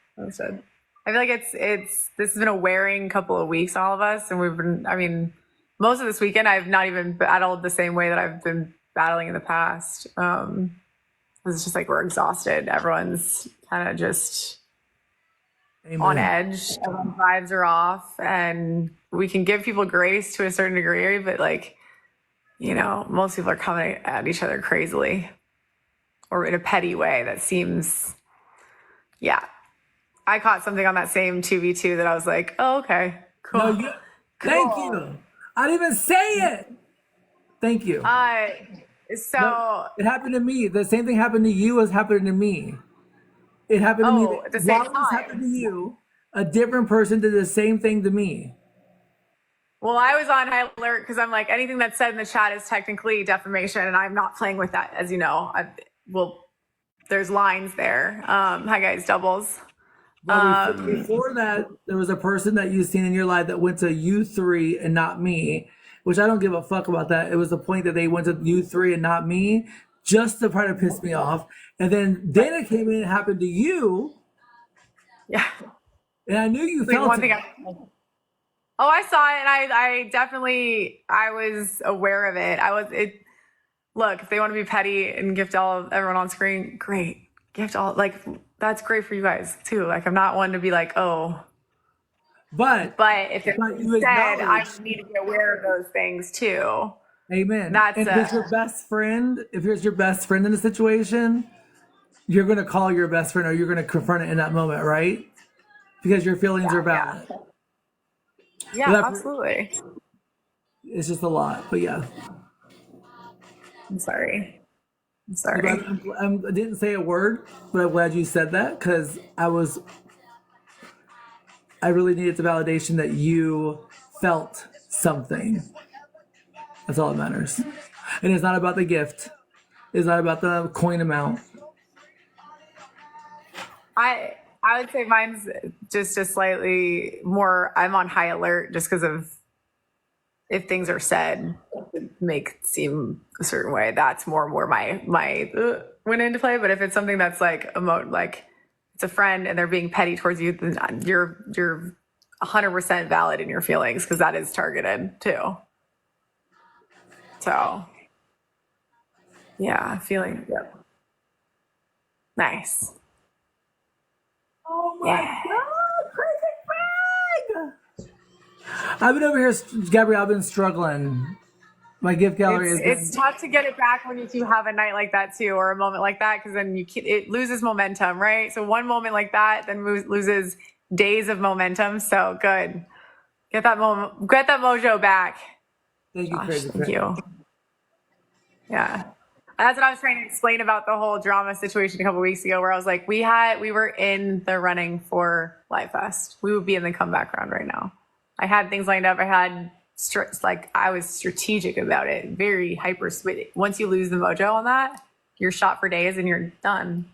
I feel like this has been a wearing couple of weeks on all of us, and most of this weekend I've not even battled the same way that I've been battling in the past. It's just we're exhausted. Everyone's kind of just Amen. On edge. Everyone's vibes are off, and we can give people grace to a certain degree, but most people are coming at each other crazily or in a petty way that seems, yeah. I caught something on that same 2v2 that I was like, oh, okay, cool. No, thank you. I didn't even say it. Thank you. It happened to me. The same thing happened to you as happened to me. It happened to me. At the same time. This happened to you. A different person did the same thing to me. Well, I was on high alert because I'm like, anything that's said in the chat is technically defamation, and I'm not playing with that, as you know. There's lines there. Hi, guys, doubles. Well, before that, there was a person that you seen in your life that went to U3 and not me, which I don't give a fuck about that. It was the point that they went to U3 and not me, just to try to piss me off. And then Dana came in and happened to you. Yeah. And I knew you felt it. I saw it, and I was aware of it. Look, if they want to be petty and gift everyone on screen, great. Gift all, that's great for you guys too. I'm not one to be like, oh. But if it's said, I need to be aware of those things too. Amen. If it's your best friend, in a situation, you're going to call your best friend or you're going to confront it in that moment, right? Because your feelings are valid. Yeah, absolutely. It's just a lot, but yeah. I'm sorry. I didn't say a word, but I'm glad you said that because I really needed the validation that you felt something. That's all that matters. And it's not about the gift. It's not about the coin amount. I would say mine's just a slightly more, I'm on high alert just because of if things are said make it seem a certain way, that's more where my went into play. But if it's something that's it's a friend and they're being petty towards you, then you're 100% valid in your feelings because that is targeted too. So, yeah, feeling good. Nice. Oh my God, crazy Craig! I've been over here, Gabrielle. I've been struggling. My gift gallery It's tough to get it back when you have a night like that too, or a moment like that, because then it loses momentum, right? So one moment like that then loses days of momentum. So good, get that mojo back. Thank you, Gosh, crazy thank Craig. you. Yeah, that's what I was trying to explain about the whole drama situation a couple weeks ago, where I was like, we were in the running for Live Fest. We would be in the comeback round right now. I had things lined up. I was strategic about it, very hyper. Once you lose the mojo on that, you're shot for days and you're done.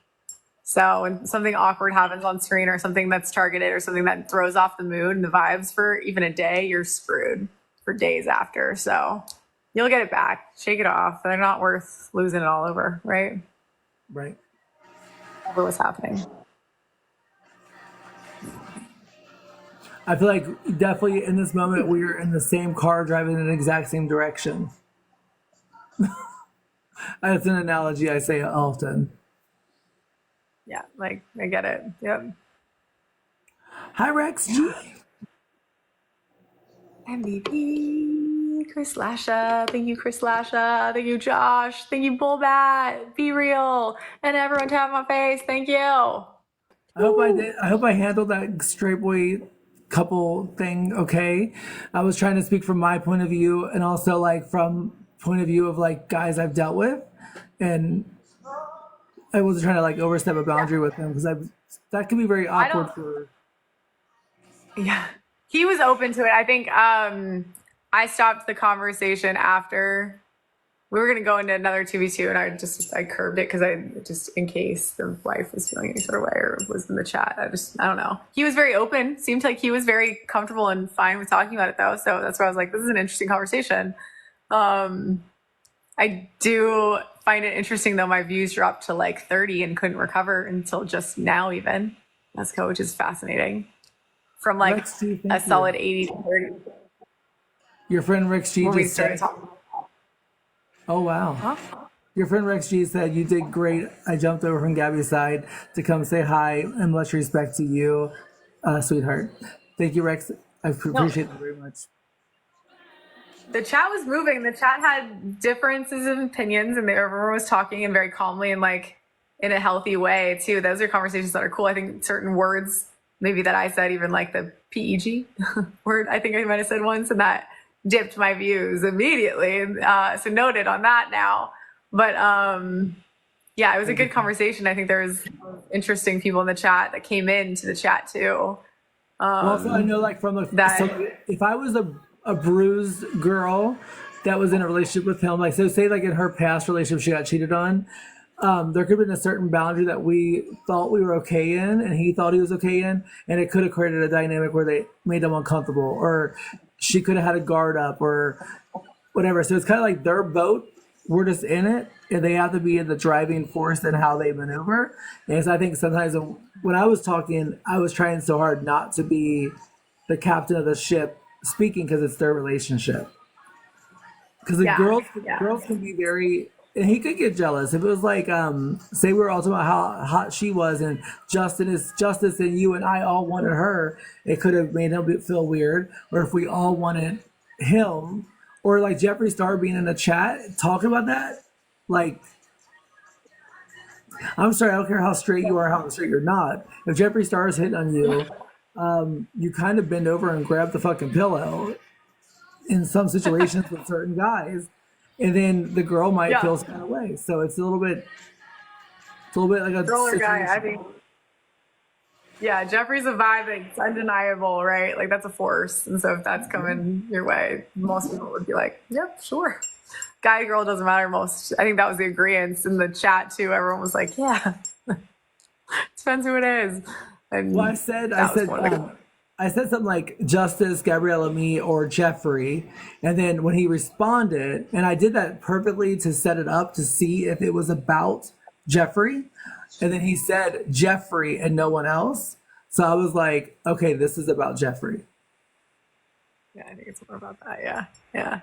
So when something awkward happens on screen, or something that's targeted, or something that throws off the mood and the vibes for even a day, you're screwed for days after. So you'll get it back. Shake it off. They're not worth losing it all over, right? Right. Over what's happening. I feel like definitely in this moment we are in the same car driving in the exact same direction. That's an analogy I say often. Yeah, like I get it. Yep. Hi Rex G. MVP, Chris Lasha. Thank you, Chris Lasha. Thank you, Josh. Thank you, Bullbat. Be real. And everyone tap my face. Thank you. I hope I handled that straight boy couple thing okay. I was trying to speak from my point of view, and also like from point of view of like guys I've dealt with, and I wasn't trying to like overstep a boundary with them, because that can be very awkward for. Yeah, he was open to it. I think I stopped the conversation after we were going to go into another 2v2, and I curbed it because just in case the wife was feeling any sort of way or was in the chat. I don't know. He was very open. Seemed like he was very comfortable and fine with talking about it though. So that's why I was like, this is an interesting conversation. I do find it interesting though. My views dropped to like 30 and couldn't recover until just now even. As coach is fascinating. From like a solid 80 to 30. Your friend Rex G just said, oh wow. Huh? Your friend Rex G said, you did great. I jumped over from Gabby's side to come say hi and much respect to you, sweetheart. Thank you, Rex. I appreciate it very much. The chat was moving. The chat had differences of opinions, and everyone was talking and very calmly and like in a healthy way too. Those are conversations that are cool. I think certain words maybe that I said, even like the PEG word, I think I might have said once, and that dipped my views immediately. So noted on that now. But yeah, it was a good conversation. I think there was interesting people in the chat that came into the chat too. Also, I know like from if I was a bruised girl that was in a relationship with him, like so say like in her past relationship she got cheated on, there could have been a certain boundary that we thought we were okay in and he thought he was okay in, and it could have created a dynamic where they made them uncomfortable, or she could have had a guard up or whatever. So it's kind of like their boat, we're just in it, and they have to be in the driving force in how they maneuver. And so I think sometimes when I was talking, I was trying so hard not to be the captain of the ship speaking, because it's their relationship. Because the girls can be very, and he could get jealous if it was like, say we were all talking about how hot she was, and Justice and you and I all wanted her. It could have made him feel weird. Or if we all wanted him, or like Jeffree Star being in a chat talking about that, like, I'm sorry, I don't care how straight you are, how straight you're not. If Jeffree Star is hitting on you, you kind of bend over and grab the fucking pillow in some situations with certain guys, and then the girl might feel some kind of way. So it's a little bit like a roller guy. I think, yeah, Jeffrey's a vibe that's undeniable, right? Like that's a force, and so if that's coming your way, most people would be like, "Yep, sure." Guy, girl, doesn't matter. I think that was the agreement in the chat too. Everyone was like, "Yeah, depends who it is." And well, I said something like Justice, Gabriella, me, or Jeffrey, and then when he responded, and I did that purposely to set it up to see if it was about Jeffrey, and then he said Jeffrey and no one else. So I was like, okay, this is about Jeffrey. Yeah, I think it's more about that. Yeah. Yeah.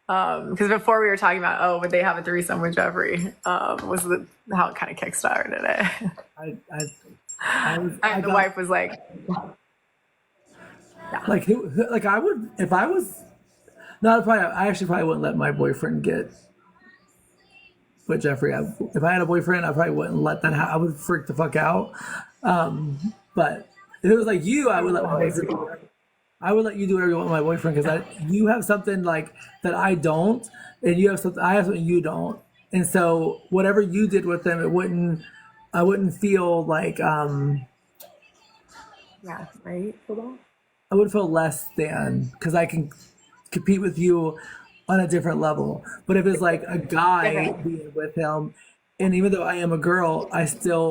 Because before we were talking about, oh, would they have a threesome with Jeffrey? Was how it kind of kickstarted it. And the wife was like, yeah. like I would, if I was, no, I actually probably wouldn't let my boyfriend get with Jeffrey. If I had a boyfriend, I probably wouldn't let that happen. I would freak the fuck out. But if it was like you, I would let my boyfriend do whatever. I would let you do whatever you want with my boyfriend because you have something like that I don't, and you have something I have something you don't, and so whatever you did with them, I wouldn't feel like yeah, right. I would feel less than because I can compete with you on a different level. But if it's like a guy being with him, and even though I am a girl,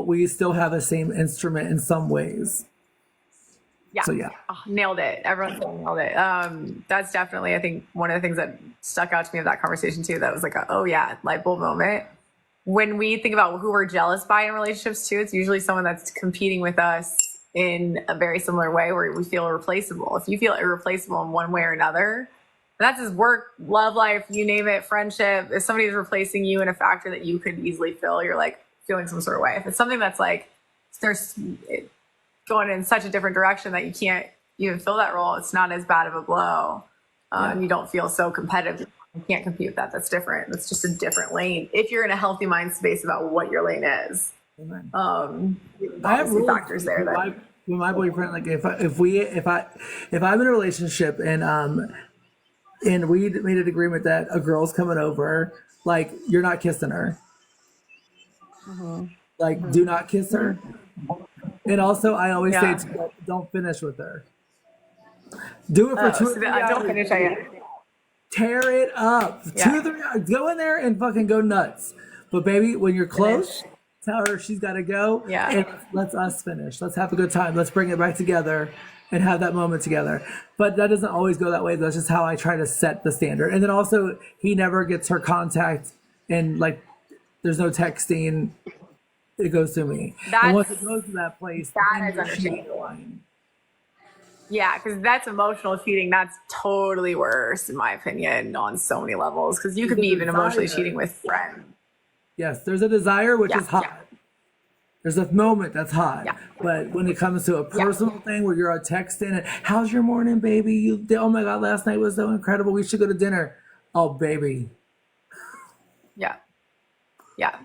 we still have the same instrument in some ways. Yeah. So yeah. Oh, nailed it. Everyone nailed it. That's definitely, I think, one of the things that stuck out to me of that conversation too. That was like, oh yeah, light bulb moment. When we think about who we're jealous by in relationships too, it's usually someone that's competing with us in a very similar way where we feel irreplaceable. If you feel irreplaceable in one way or another, that's just work, love life, you name it, friendship. If somebody's replacing you in a factor that you could easily fill, you're like feeling some sort of way. If it's something that's like, there's going in such a different direction that you can't even fill that role, it's not as bad of a blow. And you don't feel so competitive. You can't compete with that. That's different. That's just a different lane. If you're in a healthy mind space about what your lane is. I have factors there. With my boyfriend, like if I'm in a relationship and we made an agreement that a girl's coming over, like you're not kissing her. Like do not kiss her. And also, I always say, don't finish with her. Do it for 2 or 3 hours. Don't finish. Tear it up. 2 or 3 hours. Go in there and fucking go nuts. But baby, when you're close, tell her she's got to go. Yeah. And let's us finish. Let's have a good time. Let's bring it back together and have that moment together. But that doesn't always go that way. That's just how I try to set the standard. And then also, he never gets her contact, and like, there's no texting. It goes to me. And once it goes to that place, that is understandable. Yeah, because that's emotional cheating. That's totally worse, in my opinion, on so many levels. Because you could be even emotionally cheating with friends. Yes, there's a desire which is hot. Yeah. There's a moment that's hot. Yeah. But when it comes to a personal thing where you're texting and how's your morning, baby? Oh my God, last night was so incredible. We should go to dinner. Oh, baby. Yeah. Yeah.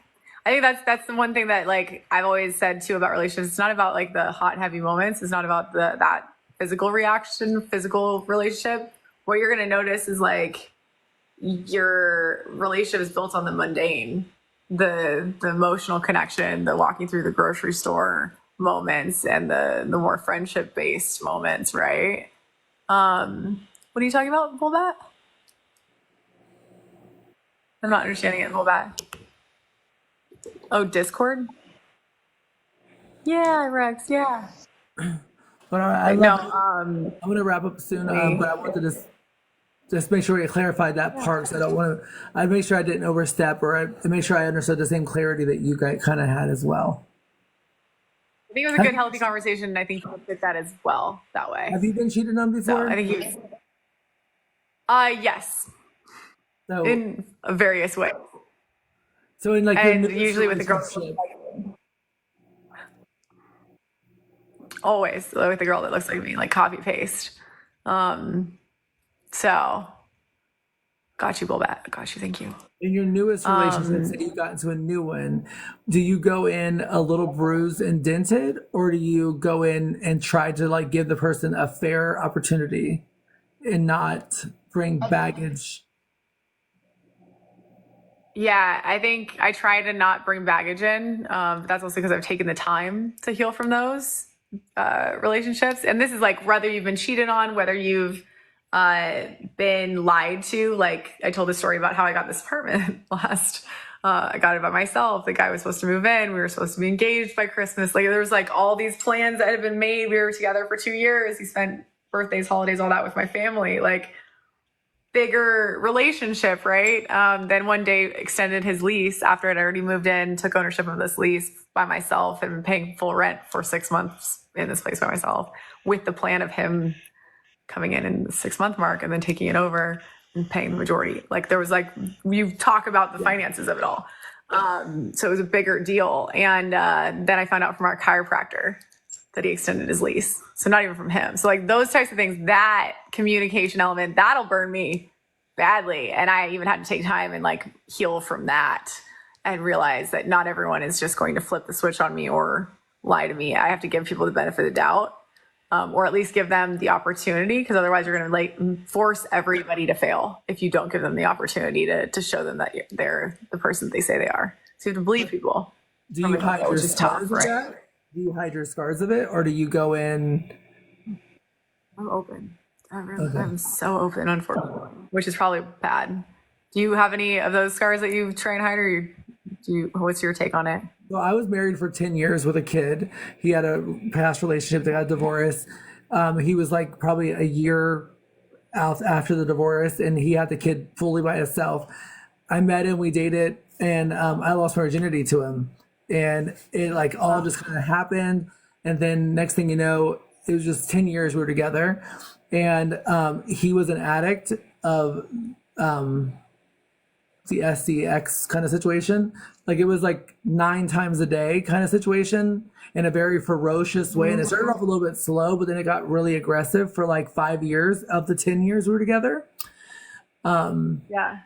I think that's the one thing that like I've always said too about relationships. It's not about like the hot and heavy moments. It's not about that physical reaction, physical relationship. What you're gonna notice is like your relationship is built on the mundane, the emotional connection, the walking through the grocery store moments, and the more friendship based moments, right? What are you talking about, Bullbat? I'm not understanding it, Bullbat. Oh, Discord? Yeah, Rex, yeah. But I'm going to wrap up soon, but I wanted to just make sure we clarified that part. So I don't want to, I make sure I didn't overstep, or I make sure I understood the same clarity that you guys kind of had as well. I think it was a good, healthy conversation, and I think you fit that as well that way. Have you been cheated on before? So I think yes. So, in various ways. So in like, and usually with the girls, always with the girl that looks like me, like copy paste. So got you, Bullbat. Got you. Thank you. In your newest relationship, say you got into a new one, do you go in a little bruised and dented, or do you go in and try to like give the person a fair opportunity and not bring baggage? Yeah, I think I try to not bring baggage in. But that's also because I've taken the time to heal from those relationships. And this is like whether you've been cheated on, whether you've been lied to. Like I told a story about how I got this apartment last. I got it by myself. The guy was supposed to move in. We were supposed to be engaged by Christmas. Like there was like all these plans that had been made. We were together for 2 years. He spent birthdays, holidays, all that with my family. Like bigger relationship, right? Then one day extended his lease after I'd already moved in, took ownership of this lease by myself and been paying full rent for 6 months in this place by myself with the plan of him coming in the 6-month mark and then taking it over and paying the majority. Like there was like, you talk about the finances of it all. So it was a bigger deal. And then I found out from our chiropractor that he extended his lease. So not even from him. So like those types of things, that communication element, that'll burn me badly. And I even had to take time and like heal from that and realize that not everyone is just going to flip the switch on me or lie to me. I have to give people the benefit of the doubt, or at least give them the opportunity, because otherwise you're going to like force everybody to fail if you don't give them the opportunity to show them that they're the person that they say they are. So you have to believe people. Do you hide your scars of that? Do you hide your scars of it, or do you go in? I'm open. I'm so open, unfortunately, which is probably bad. Do you have any of those scars that you try and hide, or what's your take on it? Well, I was married for 10 years with a kid. He had a past relationship that got divorced. He was like probably a year out after the divorce, and he had the kid fully by himself. I met him, we dated, and I lost my virginity to him. And it like all just kind of happened. And then next thing you know, it was just 10 years we were together. And he was an addict of the SDX kind of situation. Like it was like 9 times a day kind of situation in a very ferocious way. And it started off a little bit slow, but then it got really aggressive for like 5 years of the 10 years we were together. Yeah.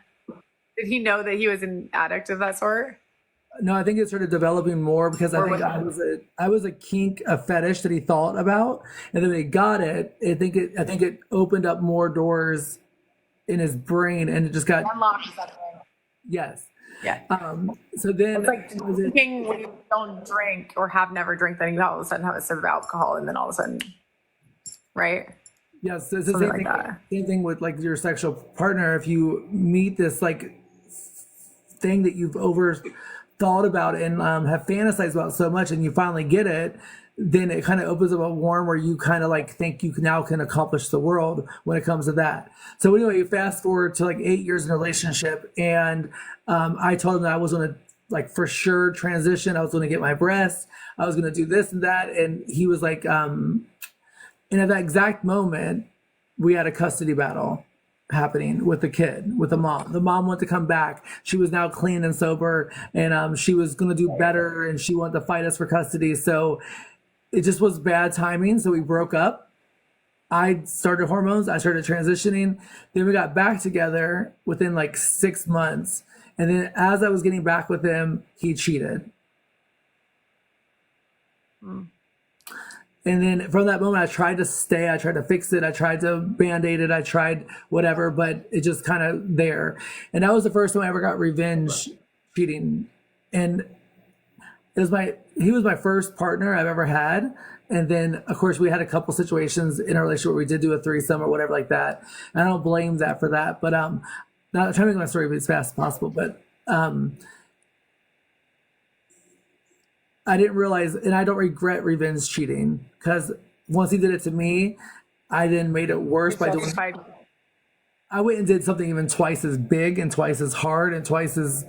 Did he know that he was an addict of that sort? No, I think it started developing more because I think I was a kink, a fetish that he thought about, and then when he got it, I think it opened up more doors in his brain, and it just got unlocked something. Yes. Yeah. So then it's like drinking when you don't drink or have never drank, then you all of a sudden have a sip of alcohol, and then all of a sudden, right? Yes, it's the same thing with like your sexual partner. If you meet this like thing that you've thought about and have fantasized about so much, and you finally get it, then it kind of opens up a worm where you kind of like think you now can accomplish the world when it comes to that. So anyway, you fast forward to like 8 years in a relationship, and I told him that I was going to like for sure transition. I was going to get my breasts. I was going to do this and that, and he was like, and at that exact moment, we had a custody battle happening with the kid, with the mom. The mom wanted to come back. She was now clean and sober, and she was going to do better, and she wanted to fight us for custody. So it just was bad timing. So we broke up. I started hormones. I started transitioning. Then we got back together within like 6 months. And then as I was getting back with him, he cheated. And then from that moment, I tried to stay. I tried to fix it. I tried to Band-Aid it. I tried whatever, but it just kind of there. And that was the first time I ever got revenge cheating. And he was my first partner I've ever had. And then, of course, we had a couple situations in our relationship where we did do a threesome or whatever like that. And I don't blame that for that. But not trying to make my story as fast as possible. But I didn't realize, and I don't regret revenge cheating, because once he did it to me, I then made it worse by doing. I went and did something even twice as big and twice as hard and twice as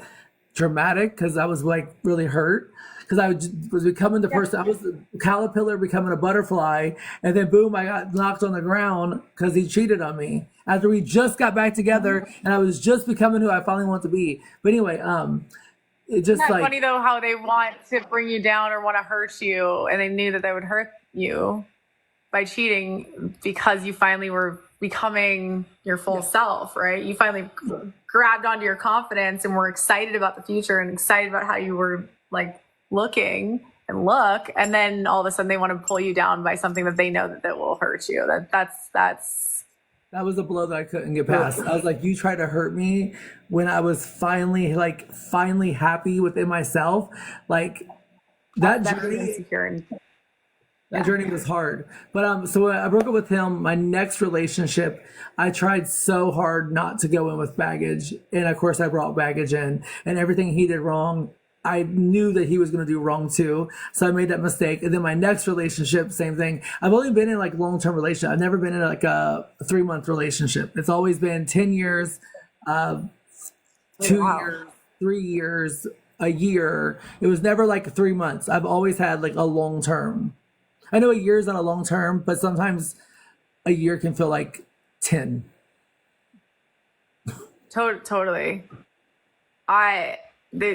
dramatic, because I was like really hurt, because I was becoming the person. I was the caterpillar becoming a butterfly, and then boom, I got knocked on the ground because he cheated on me after we just got back together, and I was just becoming who I finally want to be. But anyway, it just Isn't that like funny though how they want to bring you down or want to hurt you, and they knew that they would hurt you by cheating because you finally were becoming your full self, right? You finally grabbed onto your confidence and were excited about the future and excited about how you were like looking and then all of a sudden they want to pull you down by something that they know that will hurt you. That was a blow that I couldn't get past. I was like, you tried to hurt me when I was finally happy within myself. Like that journey was hard. But so when I broke up with him, my next relationship, I tried so hard not to go in with baggage. And of course I brought baggage in, and everything he did wrong, I knew that he was going to do wrong too. So I made that mistake. And then my next relationship, same thing. I've only been in like long-term relationship. I've never been in like a 3-month relationship. It's always been 10 years, 2 years, 3 years, a year. It was never like 3 months. I've always had like a long-term. I know a year is not a long-term, but sometimes a year can feel like 10. Totally.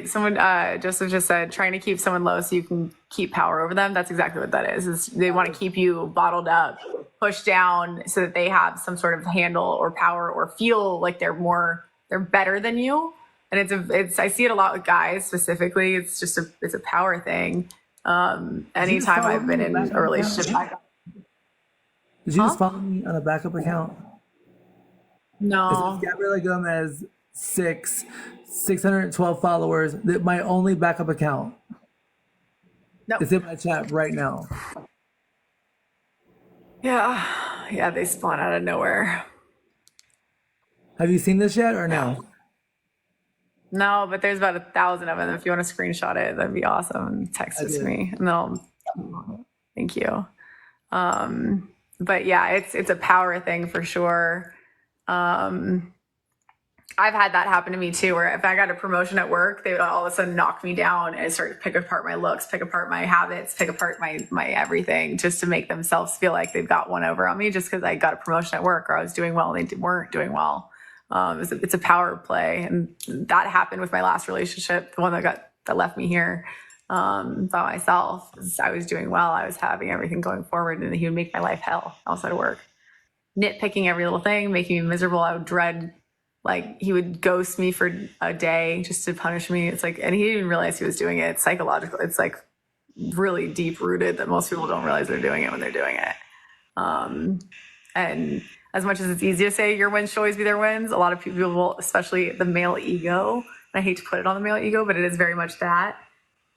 Someone Joseph just said trying to keep someone low so you can keep power over them. That's exactly what that is they want to keep you bottled up, pushed down so that they have some sort of handle or power or feel like they're better than you. And it's I see it a lot with guys specifically. It's a power thing. Anytime I've been in a relationship. Did you just follow me on a backup account? No. This is Gabriella Gomez 612 followers. My only backup account. No. It's in my chat right now. Yeah, they spawn out of nowhere. Have you seen this yet or no? No, but there's about 1,000 of them. If you want to screenshot it, that'd be awesome. Text it to me, and then thank you. But yeah, it's a power thing for sure. I've had that happen to me too, where if I got a promotion at work, they would all of a sudden knock me down and start to pick apart my looks, pick apart my habits, pick apart my everything, just to make themselves feel like they've got one over on me just because I got a promotion at work or I was doing well and they weren't doing well. It's a power play, and that happened with my last relationship, the one that left me here by myself. I was doing well, I was having everything going forward, and he would make my life hell outside of work, nitpicking every little thing, making me miserable. I would dread, like, he would ghost me for a day just to punish me. It's like, and he didn't even realize he was doing it. It's psychological. It's like really deep rooted that most people don't realize they're doing it when they're doing it. And as much as it's easy to say your wins should always be their wins, a lot of people will, especially the male ego, and I hate to put it on the male ego, but it is very much that.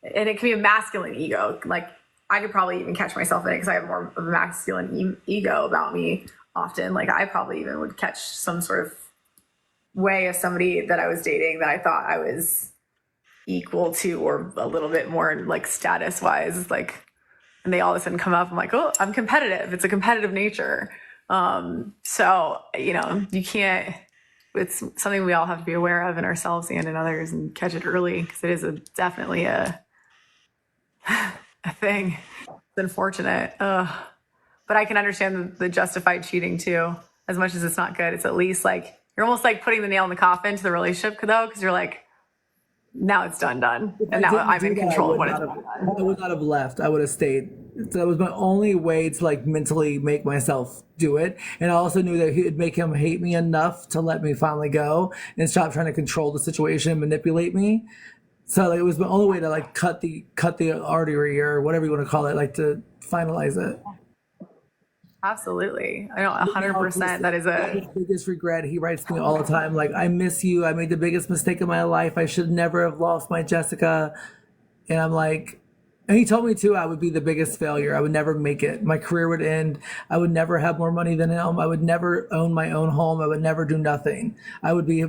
And it can be a masculine ego. Like, I could probably even catch myself in it because I have more of a masculine ego about me often. Like, I probably even would catch some sort of way of somebody that I was dating that I thought I was equal to or a little bit more like status wise, like, and they all of a sudden come up, I'm like, oh, I'm competitive. It's a competitive nature. So, you can't, it's something we all have to be aware of in ourselves and in others and catch it early, because it is definitely a thing. It's unfortunate. But I can understand the justified cheating too, as much as it's not good. It's at least like, you're almost like putting the nail in the coffin to the relationship though, because you're like, now it's done. And now I'm in control of what it's done. I would not have left. I would have stayed. So that was my only way to like mentally make myself do it. And I also knew that it would make him hate me enough to let me finally go and stop trying to control the situation and manipulate me. So like, it was my only way to like cut the artery or whatever you want to call it, like to finalize it. Absolutely. I know 100% that is his biggest regret. He writes to me all the time, like, I miss you. I made the biggest mistake of my life. I should never have lost my Jessica. And I'm like, and he told me too, I would be the biggest failure. I would never make it. My career would end. I would never have more money than him. I would never own my own home. I would never do nothing. I would be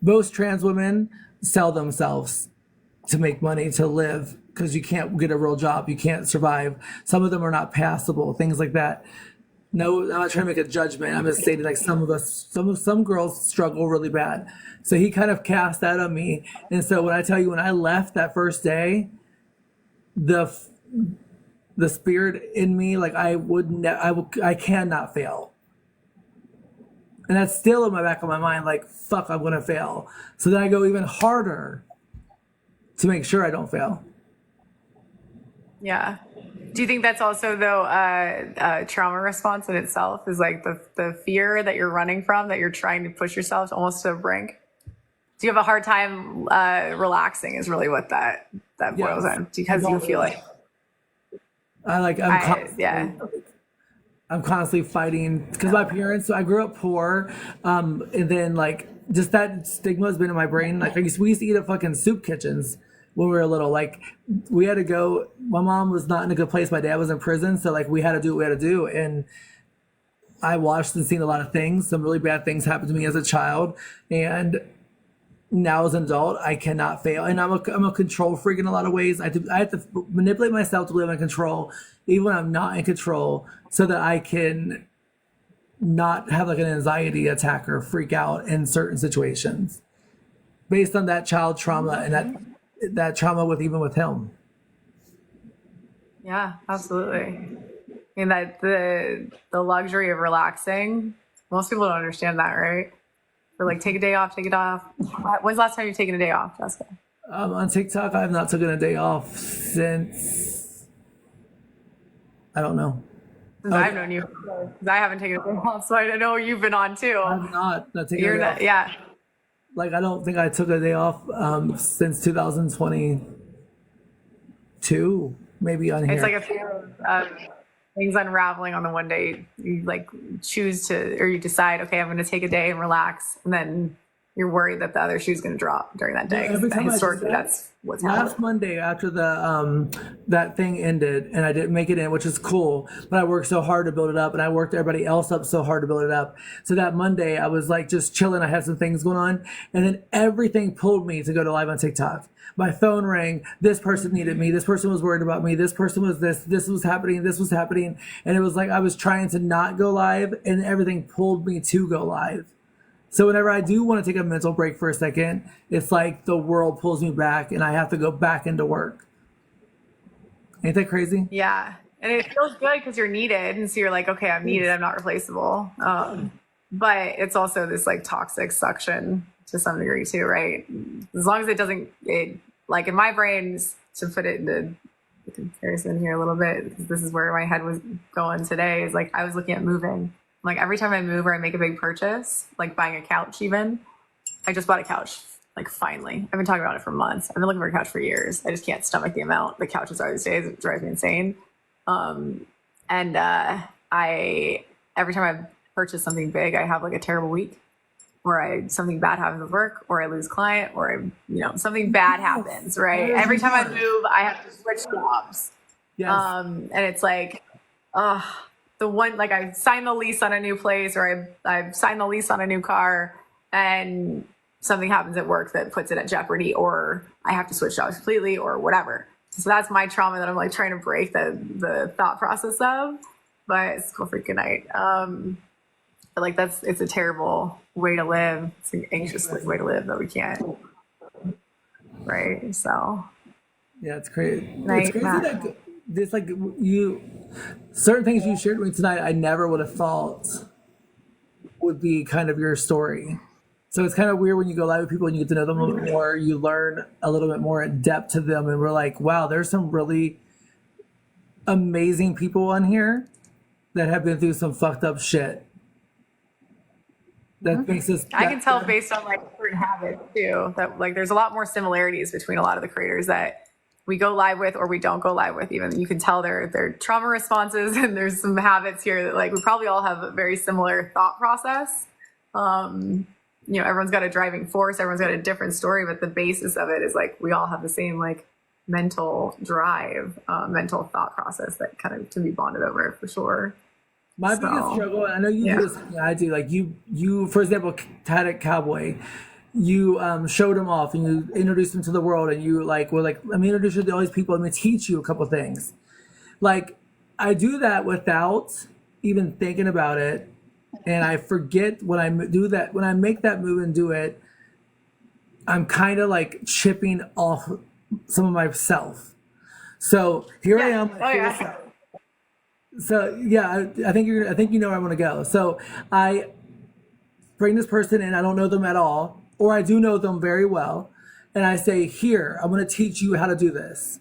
most trans women sell themselves to make money, to live, because you can't get a real job. You can't survive. Some of them are not passable, things like that. No, I'm not trying to make a judgment. I'm just saying, like, some girls struggle really bad. So he kind of cast that on me. And so when I tell you, when I left that first day, the spirit in me, like, I cannot fail. And that's still in my back of my mind, like, fuck, I'm going to fail. So then I go even harder to make sure I don't fail. Yeah. Do you think that's also, though, a trauma response in itself, is like the fear that you're running from, that you're trying to push yourself almost to a brink? Do you have a hard time relaxing is really what that boils down, because you feel like I'm constantly fighting, because my parents, so I grew up poor, and then like just that stigma has been in my brain. Like we used to eat at fucking soup kitchens when we were little. Like we had to go, my mom was not in a good place, my dad was in prison, so like we had to do what we had to do. And I watched and seen a lot of things. Some really bad things happened to me as a child, and now as an adult, I cannot fail. And I'm a control freak in a lot of ways. I have to manipulate myself to live in control, even when I'm not in control, so that I can not have like an anxiety attack or freak out in certain situations based on that child trauma and that trauma with him. Yeah, absolutely. And that the luxury of relaxing, most people don't understand that, right? Or like take a day off, take it off. When's the last time you've taken a day off, Jessica? On TikTok, I have not taken a day off since, I don't know. Since I've known you, because I haven't taken a day off, so I know you've been on too. I've not taken You're a day not, off. yeah. Like, I don't think I took a day off since 2022, maybe on here. It's like a fear of things unraveling on the one day you like choose to, or you decide, okay, I'm going to take a day and relax, and then you're worried that the other shoe's going to drop during that day. Yeah, every time historically, that's what's happening. Last Monday after the that thing ended, and I didn't make it in, which is cool, but I worked so hard to build it up, and I worked everybody else up so hard to build it up. So that Monday, I was like just chilling. I had some things going on, and then everything pulled me to go to live on TikTok. My phone rang. This person needed me. This person was worried about me. This person was this. This was happening. This was happening. And it was like I was trying to not go live, and everything pulled me to go live. So whenever I do want to take a mental break for a second, it's like the world pulls me back, and I have to go back into work. Ain't that crazy? Yeah. And it feels good because you're needed. And so you're like, okay, I'm needed. I'm not replaceable. But it's also this like toxic suction to some degree too, right? As long as it doesn't, like in my brain, to put it into comparison here a little bit, because this is where my head was going today, is like I was looking at moving. Like every time I move or I make a big purchase, like buying a couch even, I just bought a couch, like finally. I've been talking about it for months. I've been looking for a couch for years. I just can't stomach the amount the couches are these days. It drives me insane. Every time I purchase something big, I have like a terrible week where something bad happens at work, or I lose client, or something bad happens, right? Every time I move, I have to switch jobs. Yes. And it's like, the one, like I signed the lease on a new place, or I've signed the lease on a new car, and something happens at work that puts it at jeopardy, or I have to switch jobs completely, or whatever. So that's my trauma that I'm like trying to break the thought process of, but it's cool freaking night. But like it's a terrible way to live. It's an anxious way to live that we can't. Right. So. Yeah, it's crazy. Night, it's crazy that this like certain things you shared with me tonight, I never would have thought would be kind of your story. So it's kind of weird when you go live with people and you get to know them a little bit more, you learn a little bit more in depth to them, and we're like, wow, there's some really amazing people on here that have been through some fucked up shit. That makes us. I can tell based on like certain habits too, that like there's a lot more similarities between a lot of the creators that we go live with or we don't go live with. Even you can tell their trauma responses, and there's some habits here that like we probably all have a very similar thought process. Everyone's got a driving force, everyone's got a different story, but the basis of it is like we all have the same like mental drive, mental thought process that kind of can be bonded over for sure. My biggest struggle, and I know you do this thing I do, like you for example, Tadek Cowboy, you showed him off and you introduced him to the world, and you like were like, let me introduce you to all these people, let me teach you a couple things. Like I do that without even thinking about it, and I forget when I do that, when I make that move and do it, I'm kind of like chipping off some of myself. So here I am. So yeah, I think you know where I want to go. So I bring this person in, I don't know them at all, or I do know them very well, and I say, here, I'm going to teach you how to do this.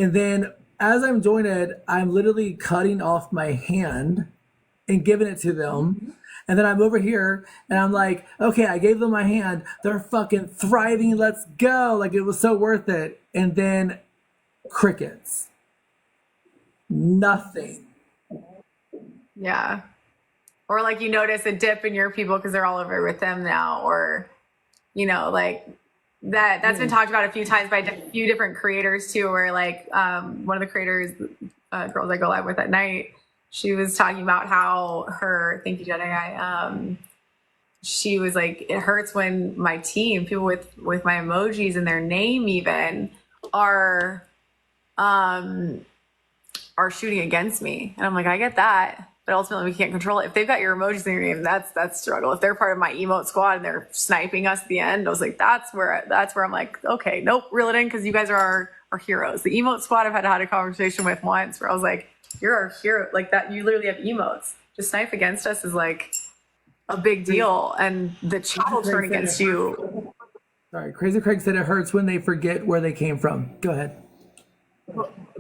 And then as I'm doing it, I'm literally cutting off my hand and giving it to them. And then I'm over here and I'm like, okay, I gave them my hand. They're fucking thriving. Let's go. Like it was so worth it. And then crickets. Nothing. Yeah. Or like you notice a dip in your people because they're all over with them now, or, like that's been talked about a few times by a few different creators too, where like one of the creators, girls I go live with at night, she was talking about how thank you, Jedi, she was like, it hurts when my team, people with my emojis in their name even are shooting against me. And I'm like, I get that. But ultimately we can't control it. If they've got your emojis in your name, that's struggle. If they're part of my emote squad and they're sniping us at the end, I was like, that's where I'm like, okay, nope, reel it in, because you guys are our heroes. The emote squad I've had a conversation with once where I was like, you're our hero. Like that, you literally have emotes. Just snipe against us is like a big deal, and the chat will turn against you. Sorry, Crazy Craig said it hurts when they forget where they came from. Go ahead.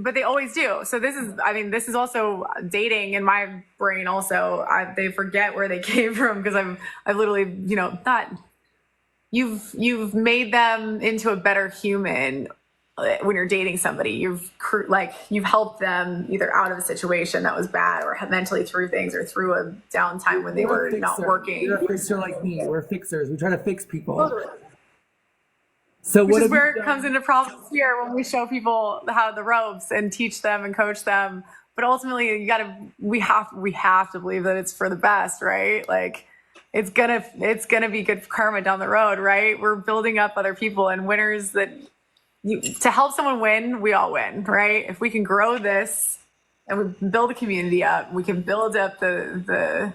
But they always do. So this is also dating in my brain. Also, they forget where they came from because I've literally, not. You've made them into a better human when you're dating somebody. You've helped them either out of a situation that was bad, or mentally through things, or through a downtime when they were not working. You're a fixer like me. We're fixers. We try to fix people. Totally. So which is where it comes into problems here when we show people how the ropes and teach them and coach them. But ultimately, we have to believe that it's for the best, right? Like it's gonna be good karma down the road, right? We're building up other people and winners to help someone win. We all win, right? If we can grow this and we build a community up, we can build up the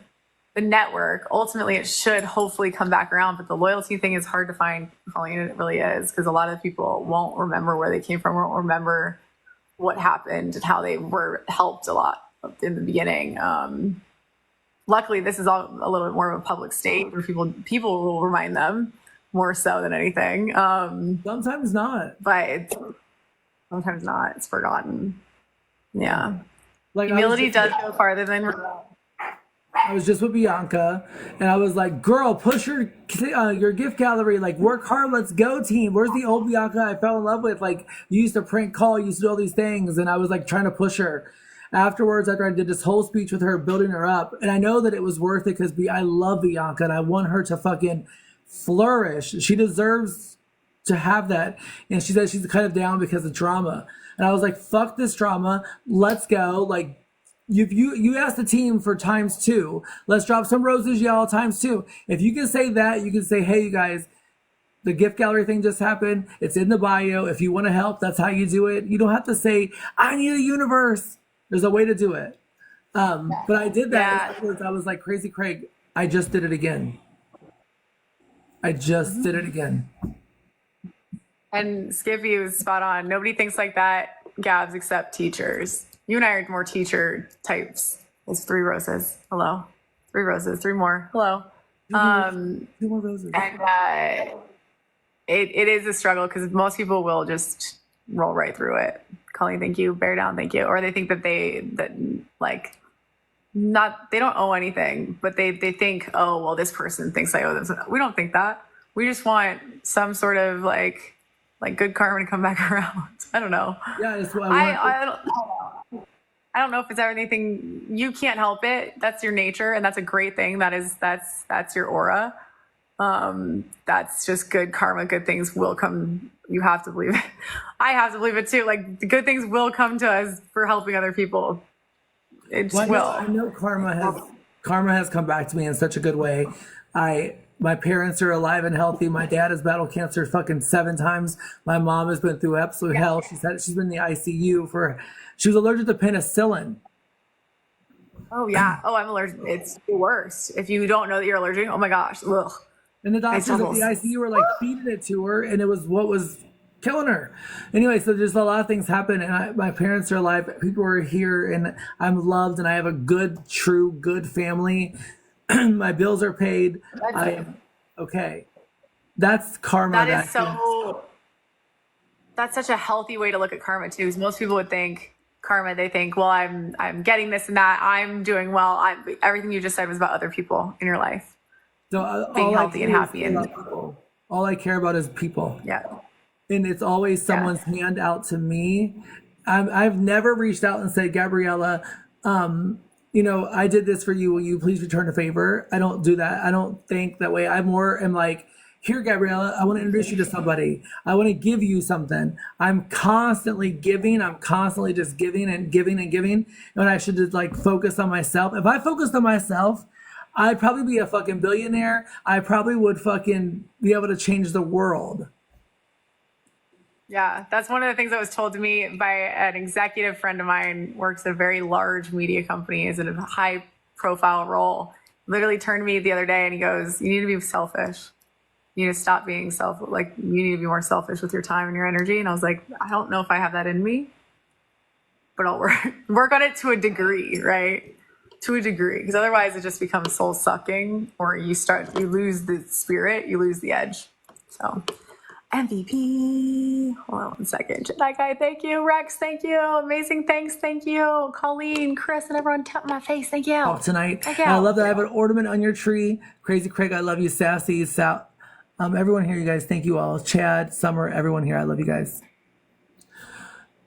network. Ultimately, it should hopefully come back around. But the loyalty thing is hard to find, Colleen. It really is, because a lot of people won't remember where they came from, won't remember what happened and how they were helped a lot in the beginning. Luckily, this is all a little bit more of a public state where people will remind them more so than anything. Sometimes not, but sometimes not. It's forgotten. Yeah, like humility does go farther than regret. I was just with Bianca, and I was like, "Girl, push your gift gallery. Like, work hard. Let's go, team. Where's the old Bianca I fell in love with? Like, you used to prank call, you used to do all these things." And I was like trying to push her. Afterwards, after I did this whole speech with her, building her up, and I know that it was worth it because I love Bianca and I want her to fucking flourish. She deserves to have that. And she said she's kind of down because of drama. And I was like, "Fuck this drama. Let's go." Like, you asked the team for ×2. Let's drop some roses, y'all, ×2. If you can say that, you can say, "Hey, you guys, the gift gallery thing just happened. It's in the bio. If you want to help, that's how you do it." You don't have to say, "I need a universe." There's a way to do it. But I did that. Yeah. I was like, Crazy Craig, I just did it again. And Skippy was spot on. Nobody thinks like that, Gabs, except teachers. You and I are more teacher types. It's 3 roses. Hello. 3 roses. 3 more. Hello. 2 more roses. And it is a struggle because most people will just roll right through it. Colleen, thank you. Bear down, thank you. Or they think that they don't owe anything, but they think, "Oh, well, this person thinks I owe them." We don't think that. We just want some sort of like good karma to come back around. I don't know. Yeah, that's what I want. I don't know if it's anything. You can't help it. That's your nature, and that's a great thing. That's your aura. That's just good karma. Good things will come. You have to believe it. I have to believe it too. Like, the good things will come to us for helping other people. It will. I know karma has come back to me in such a good way. My parents are alive and healthy. My dad has battled cancer fucking 7 times. My mom has been through absolute hell. She said she's been in the ICU she was allergic to penicillin. Oh yeah. Oh, I'm allergic. It's the worst. If you don't know that you're allergic, oh my gosh. Ugh. And the doctors at the ICU were like feeding it to her, and it was what was killing her. Anyway, so there's a lot of things happen, and my parents are alive. People are here, and I'm loved, and I have a good family. My bills are paid. I am okay. That's karma. That's such a healthy way to look at karma too. Because most people would think karma. They think, well, I'm getting this and that. I'm doing well. Everything you just said was about other people in your life. So being healthy and happy, and all I care about is people. Yeah. And it's always someone's hand out to me. I've never reached out and said, "Gabriella, I did this for you. Will you please return a favor?" I don't do that. I don't think that way. I more am like, "Here, Gabriella, I want to introduce you to somebody. I want to give you something." I'm constantly giving. I'm constantly just giving and giving and giving. And I should just focus on myself. If I focused on myself, I'd probably be a fucking billionaire. I probably would fucking be able to change the world. Yeah, that's one of the things that was told to me by an executive friend of mine, works at a very large media company, is in a high profile role. Literally turned to me the other day and he goes, "You need to be selfish. You need to stop being you need to be more selfish with your time and your energy." And I was like, I don't know if I have that in me, but but I'll work on it to a degree, right? To a degree, because otherwise it just becomes soul sucking, or you lose the spirit, you lose the edge. So MVP. Hold on 1 second. Jedi Guy, thank you. Rex, thank you. Amazing, thanks, thank you. Colleen, Chris, and everyone tap my face. Thank you. Tonight. Thank you. I love that I have an ornament on your tree. Crazy Craig, I love you. Sassy, Sal. Everyone here, you guys, thank you all. Chad, Summer, everyone here, I love you guys.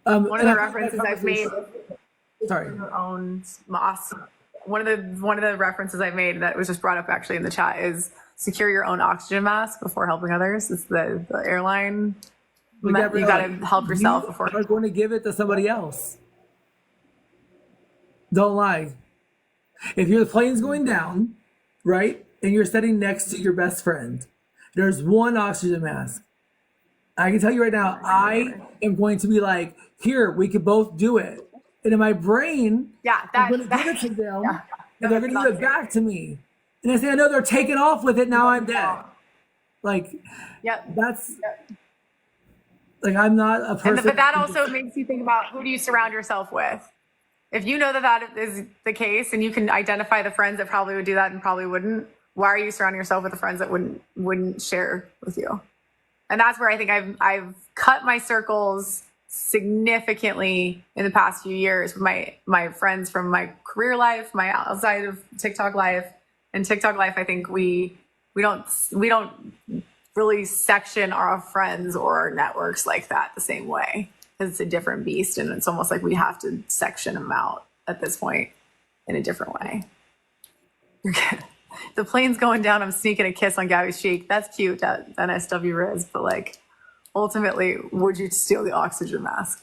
One of the references I've made. Sorry. Your own moss. One of the references I've made that was just brought up actually in the chat is secure your own oxygen mask before helping others. It's the airline. You got to help yourself before. You're going to give it to somebody else. Don't lie. If your plane's going down, right, and you're sitting next to your best friend, there's one oxygen mask. I can tell you right now, I am going to be like, here, we could both do it. And in my brain, I'm going to give it to them, and they're going to give it back to me. And I say, I know they're taking off with it, now I'm dead. Like, that's, like, I'm not a person. But that also makes you think about, who do you surround yourself with? If you know that is the case, and you can identify the friends that probably would do that and probably wouldn't, why are you surrounding yourself with the friends that wouldn't share with you? And that's where I think I've cut my circles significantly in the past few years with my friends from my career life, my outside of TikTok life. And TikTok life, I think we don't really section our friends or our networks like that the same way, because it's a different beast, and it's almost like we have to section them out at this point in a different way. The plane's going down. I'm sneaking a kiss on Gabby's cheek. That's cute, that NSW Riz. But like, ultimately, would you steal the oxygen mask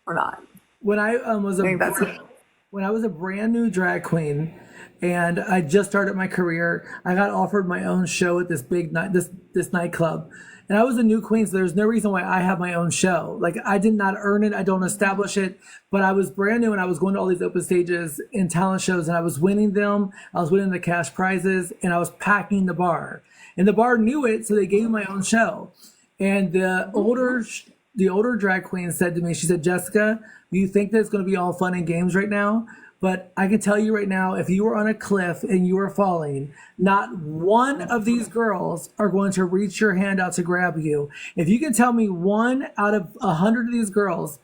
or not? When I was a brand new drag queen, and I just started my career, I got offered my own show at this big night, this nightclub. And I was a new queen, so there's no reason why I have my own show. Like, I did not earn it, I don't establish it, but I was brand new, and I was going to all these open stages and talent shows, and I was winning them. I was winning the cash prizes, and I was packing the bar. And the bar knew it, so they gave me my own show. And the older drag queen said to me, she said, Jessica, you think that it's going to be all fun and games right now? But I can tell you right now, if you were on a cliff and you were falling, not one of these girls are going to reach your hand out to grab you. If you can tell me 1 out of 100 of these girls,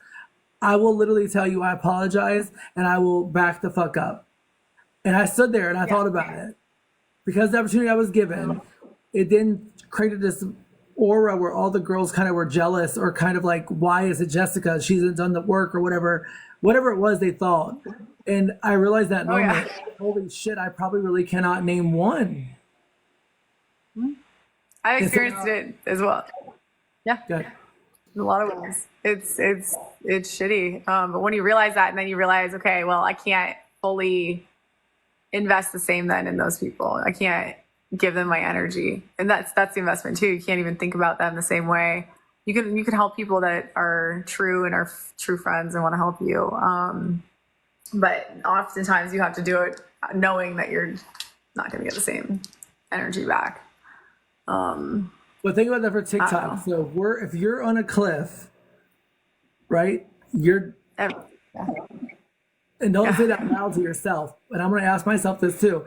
I will literally tell you I apologize and I will back the fuck up. And I stood there and I thought about it. Because the opportunity I was given, it then created this aura where all the girls kind of were jealous, or kind of like, why is it Jessica? She hasn't done the work, or whatever it was they thought. And I realized that moment, holy shit, I probably really cannot name one. I experienced it as well. Yeah. Good. In a lot of ways. It's shitty. But when you realize that, and then you realize, okay, well, I can't fully invest the same then in those people. I can't give them my energy. And that's the investment too. You can't even think about them the same way. You can help people that are true and are true friends and want to help you. But oftentimes you have to do it knowing that you're not going to get the same energy back. But think about that for TikTok. So if you're on a cliff, right? And don't say that loud to yourself. And I'm going to ask myself this too.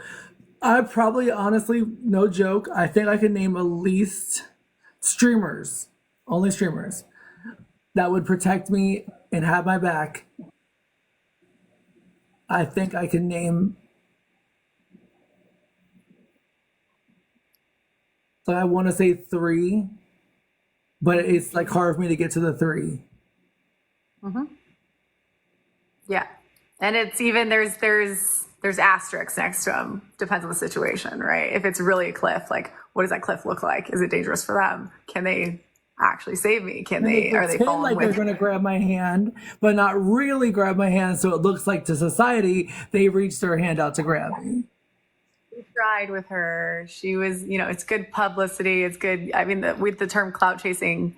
I probably, honestly, no joke, I think I can name at least only streamers, that would protect me and have my back. I think I can name, so I want to say 3, but it's like hard for me to get to the 3. Mm-hmm. Yeah. And it's even, there's asterisks next to them. Depends on the situation, right? If it's really a cliff, like, what does that cliff look like? Is it dangerous for them? Can they actually save me? Are they falling like they're going to grab my hand, but not really grab my hand, so it looks like to society they reached their hand out to grab me. We tried with her. She was, it's good publicity. It's good. I mean, with the term clout chasing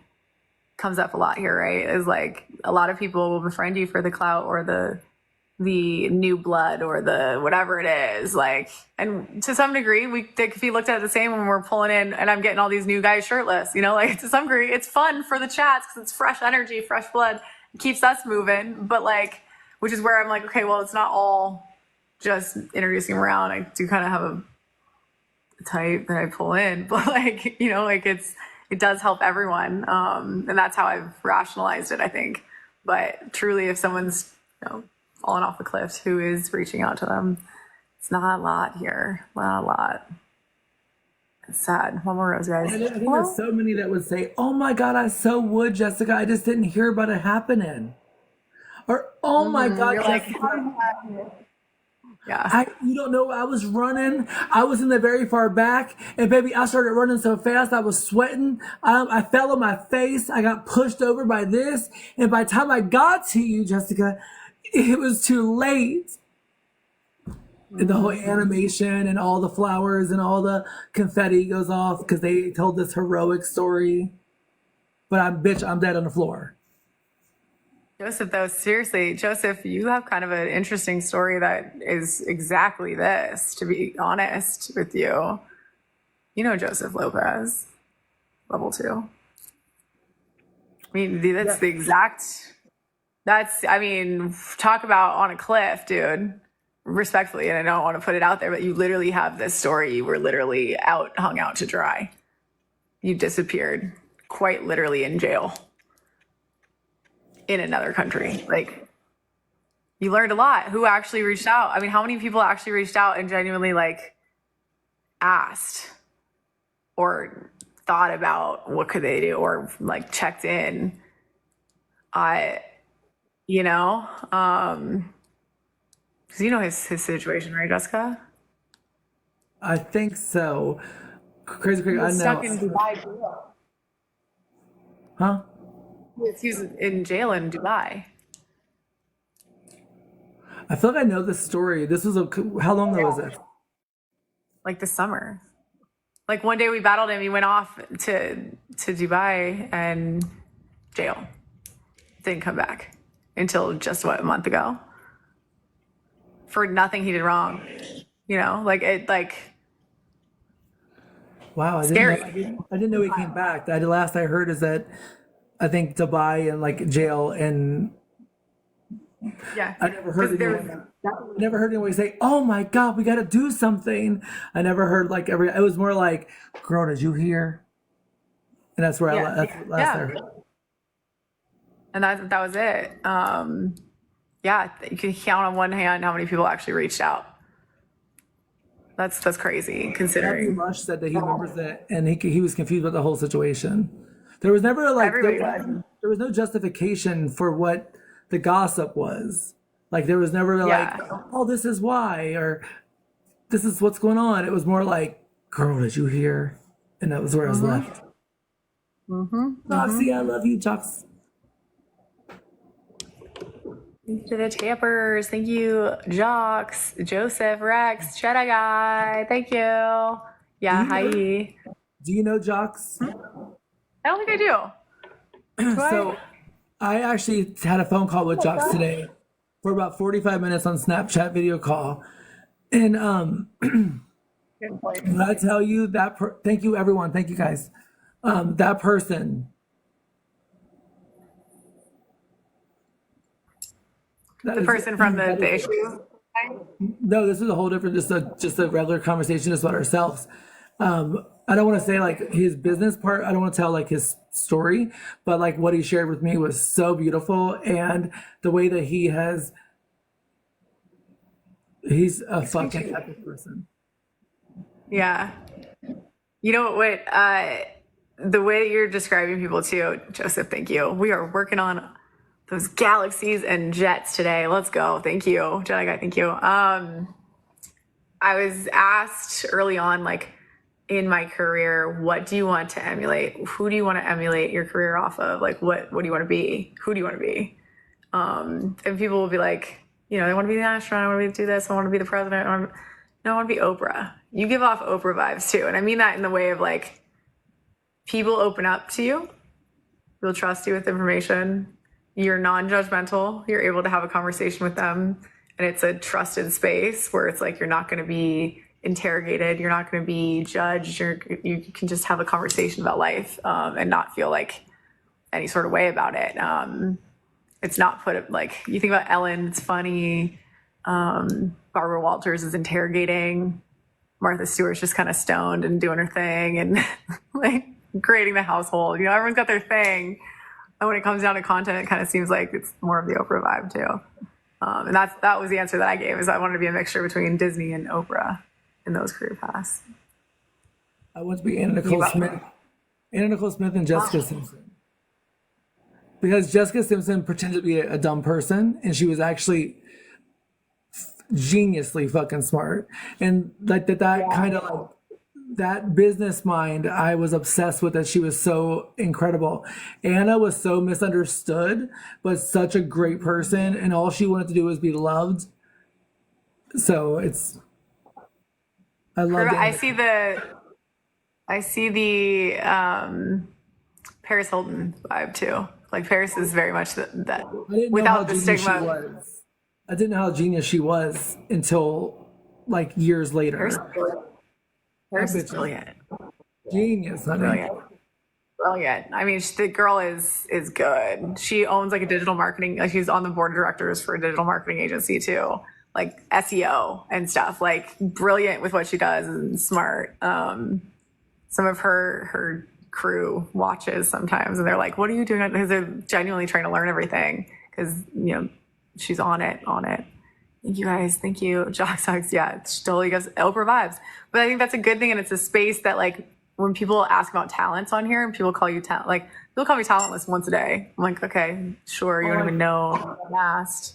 comes up a lot here, right? Is like a lot of people will befriend you for the clout or the new blood or the whatever it is, like, and to some degree if you looked at it the same when we're pulling in and I'm getting all these new guys shirtless, like, to some degree it's fun for the chats because it's fresh energy, fresh blood, it keeps us moving. But like, which is where I'm like, okay, well, it's not all just introducing him around. I do kind of have a type that I pull in, but like, you know, like it does help everyone. And that's how I've rationalized it, I think. But truly, if someone's, you know, fallen off the cliff, who is reaching out to them? It's not a lot here. Not a lot. It's sad. One more rose, guys. I think there's so many that would say, oh my God, I so would, Jessica. I just didn't hear about it happening. Or, oh my God, Jessica. Yeah. You don't know, I was running. I was in the very far back. And baby, I started running so fast, I was sweating. I fell on my face. I got pushed over by this. And by the time I got to you, Jessica, it was too late. And the whole animation and all the flowers and all the confetti goes off because they told this heroic story. But I'm dead on the floor. Joseph, though, seriously, Joseph, you have kind of an interesting story that is exactly this, to be honest with you. You know Joseph Lopez, level 2. I mean, that's the exact, I mean, talk about on a cliff, dude. Respectfully, and I don't want to put it out there, but you literally have this story. You were literally hung out to dry. You disappeared, quite literally in jail. In another country. Like, you learned a lot. Who actually reached out? I mean, how many people actually reached out and genuinely like asked or thought about what could they do or like checked in? You know, because you know his situation, right, Jessica? I think so. Crazy. I know. Stuck in Dubai. Huh? He was in jail in Dubai. I feel like I know this story. This was how long ago was it? Like the summer. Like one day we battled him. He went off to Dubai and jail. Didn't come back until just a month ago. For nothing he did wrong. You know, wow, I didn't know he came back. The last I heard is that I think Dubai and like jail and yeah. I never heard anyone say, "Oh my God, we got to do something." I never heard like it was more like, "Girl, did you hear?" And that's where that's last I heard. And that was it. Yeah, you can count on one hand how many people actually reached out. That's crazy considering. Lush said that he remembers that, and he was confused about the whole situation. There was never there was no justification for what the gossip was. Like there was never like, oh, this is why, or this is what's going on. It was more like, girl, did you hear? And that was where I was left. Roxy, I love you, Jux. Thank you to the tappers. Thank you, Jocks, Joseph, Rex, Jedi Guy. Thank you. Yeah, hi. Do you know Jocks? I don't think I do. So I actually had a phone call with Jocks today for about 45 minutes on Snapchat video call. And when I tell you that, thank you everyone. Thank you guys. That person. The person from the issue? No, this is a whole different, just a regular conversation just about ourselves. I don't want to say like his business part. I don't want to tell like his story, but like what he shared with me was so beautiful. And the way that he's a fucking epic person. Yeah. You know what, the way that you're describing people too, Joseph, thank you. We are working on those galaxies and jets today. Let's go. Thank you. Jedi Guy, thank you. I was asked early on, like in my career, what do you want to emulate? Who do you want to emulate your career off of? Like, what do you want to be? Who do you want to be? And people will be like, you know, I want to be the astronaut. I want to do this. I want to be the president. I want to be Oprah. You give off Oprah vibes too. And I mean that in the way of like, people open up to you. They'll trust you with information. You're non-judgmental. You're able to have a conversation with them. And it's a trusted space where it's like, you're not going to be interrogated. You're not going to be judged. You can just have a conversation about life and not feel like any sort of way about it. And it's not put like, you think about Ellen, it's funny. Barbara Walters is interrogating. Martha Stewart's just kind of stoned and doing her thing and like creating the household. You know, everyone's got their thing. And when it comes down to content, it kind of seems like it's more of the Oprah vibe too. And that was the answer that I gave, is I wanted to be a mixture between Disney and Oprah in those career paths. I want to be Anna Nicole Smith. Anna Nicole Smith and Jessica Simpson. Because Jessica Simpson pretended to be a dumb person, and she was actually geniusly fucking smart. And like that kind of like that business mind, I was obsessed with that. She was so incredible. Anna was so misunderstood, but such a great person, and all she wanted to do was be loved. So I love it. I see the Paris Hilton vibe too. Like Paris is very much that without the stigma. I didn't know how genius she was until like years later. Paris is brilliant. Genius, honey. Brilliant. I mean, the girl is good. She owns like a digital marketing. Like she's on the board of directors for a digital marketing agency too, like SEO and stuff. Like brilliant with what she does and smart. Some of her crew watches sometimes, and they're like, "What are you doing?" Because they're genuinely trying to learn everything. Because she's on it. Thank you guys. Thank you. Jock yeah, it totally gives Oprah vibes. But I think that's a good thing, and it's a space that like when people ask about talents on here, and people call you like people call me talentless once a day. I'm like, okay, sure, you don't even know I'm asked.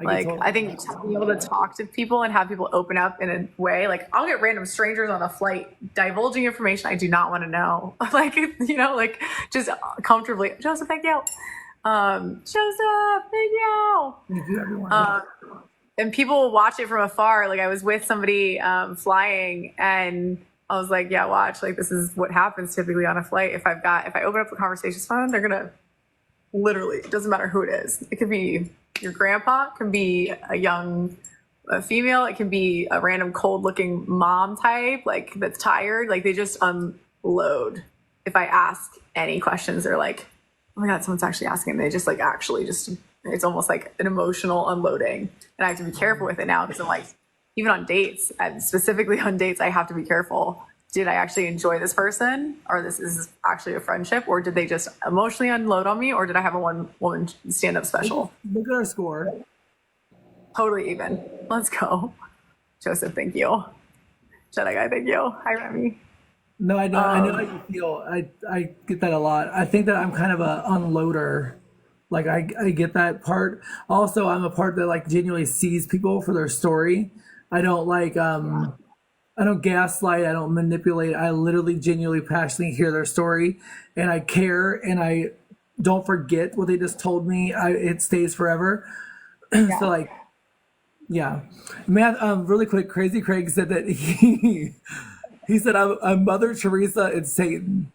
I think being able to talk to people and have people open up in a way, like I'll get random strangers on a flight divulging information I do not want to know. Like, like just comfortably. Joseph, thank you. Joseph, thank you. Thank you, everyone. And people will watch it from afar. Like I was with somebody flying, and I was like, yeah, watch. Like this is what happens typically on a flight. If I open up the conversations phone, they're gonna literally, it doesn't matter who it is. It could be your grandpa, it can be a young female, it can be a random cold looking mom type, like that's tired. Like they just unload. If I ask any questions, they're like, oh my God, someone's actually asking. They just like it's almost like an emotional unloading. And I have to be careful with it now because I'm like, even on dates, and specifically on dates, I have to be careful. Did I actually enjoy this person, or this is actually a friendship, or did they just emotionally unload on me, or did I have a one woman stand up special? Look at our score. Totally even. Let's go. Joseph, thank you. Jedi Guy, thank you. Hi, Remy. No, I know how you feel. I get that a lot. I think that I'm kind of a unloader. Like I get that part. Also, I'm a part that like genuinely sees people for their story. I don't like I don't gaslight. I don't manipulate. I literally genuinely passionately hear their story, and I care, and I don't forget what they just told me. It stays forever. Yeah. So like, yeah. Really quick, Crazy Craig said that he said I'm Mother Teresa and Satan.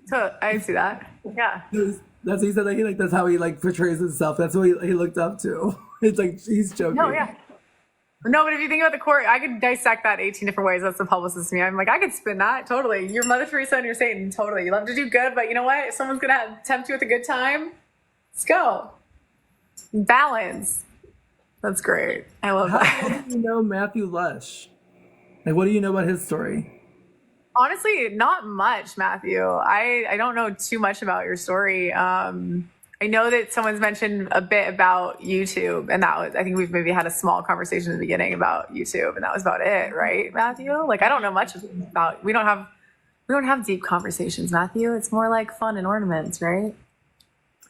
So I see that. Yeah. That's he said that that's how he like portrays himself. That's what he looked up to. It's like he's joking. No, yeah. No, but if you think about the core, I could dissect that 18 different ways. That's the publicist to me. I'm like, I could spin that totally. You're Mother Teresa and you're Satan, totally. You love to do good, but you know what? If someone's gonna tempt you with a good time, let's go. Balance. That's great. I love that. How do you know Matthew Lush? Like, what do you know about his story? Honestly, not much, Matthew. I don't know too much about your story. I know that someone's mentioned a bit about YouTube, and that was, I think we've maybe had a small conversation in the beginning about YouTube, and that was about it, right, Matthew? Like, I don't know much about, we don't have deep conversations, Matthew. It's more like fun and ornaments, right?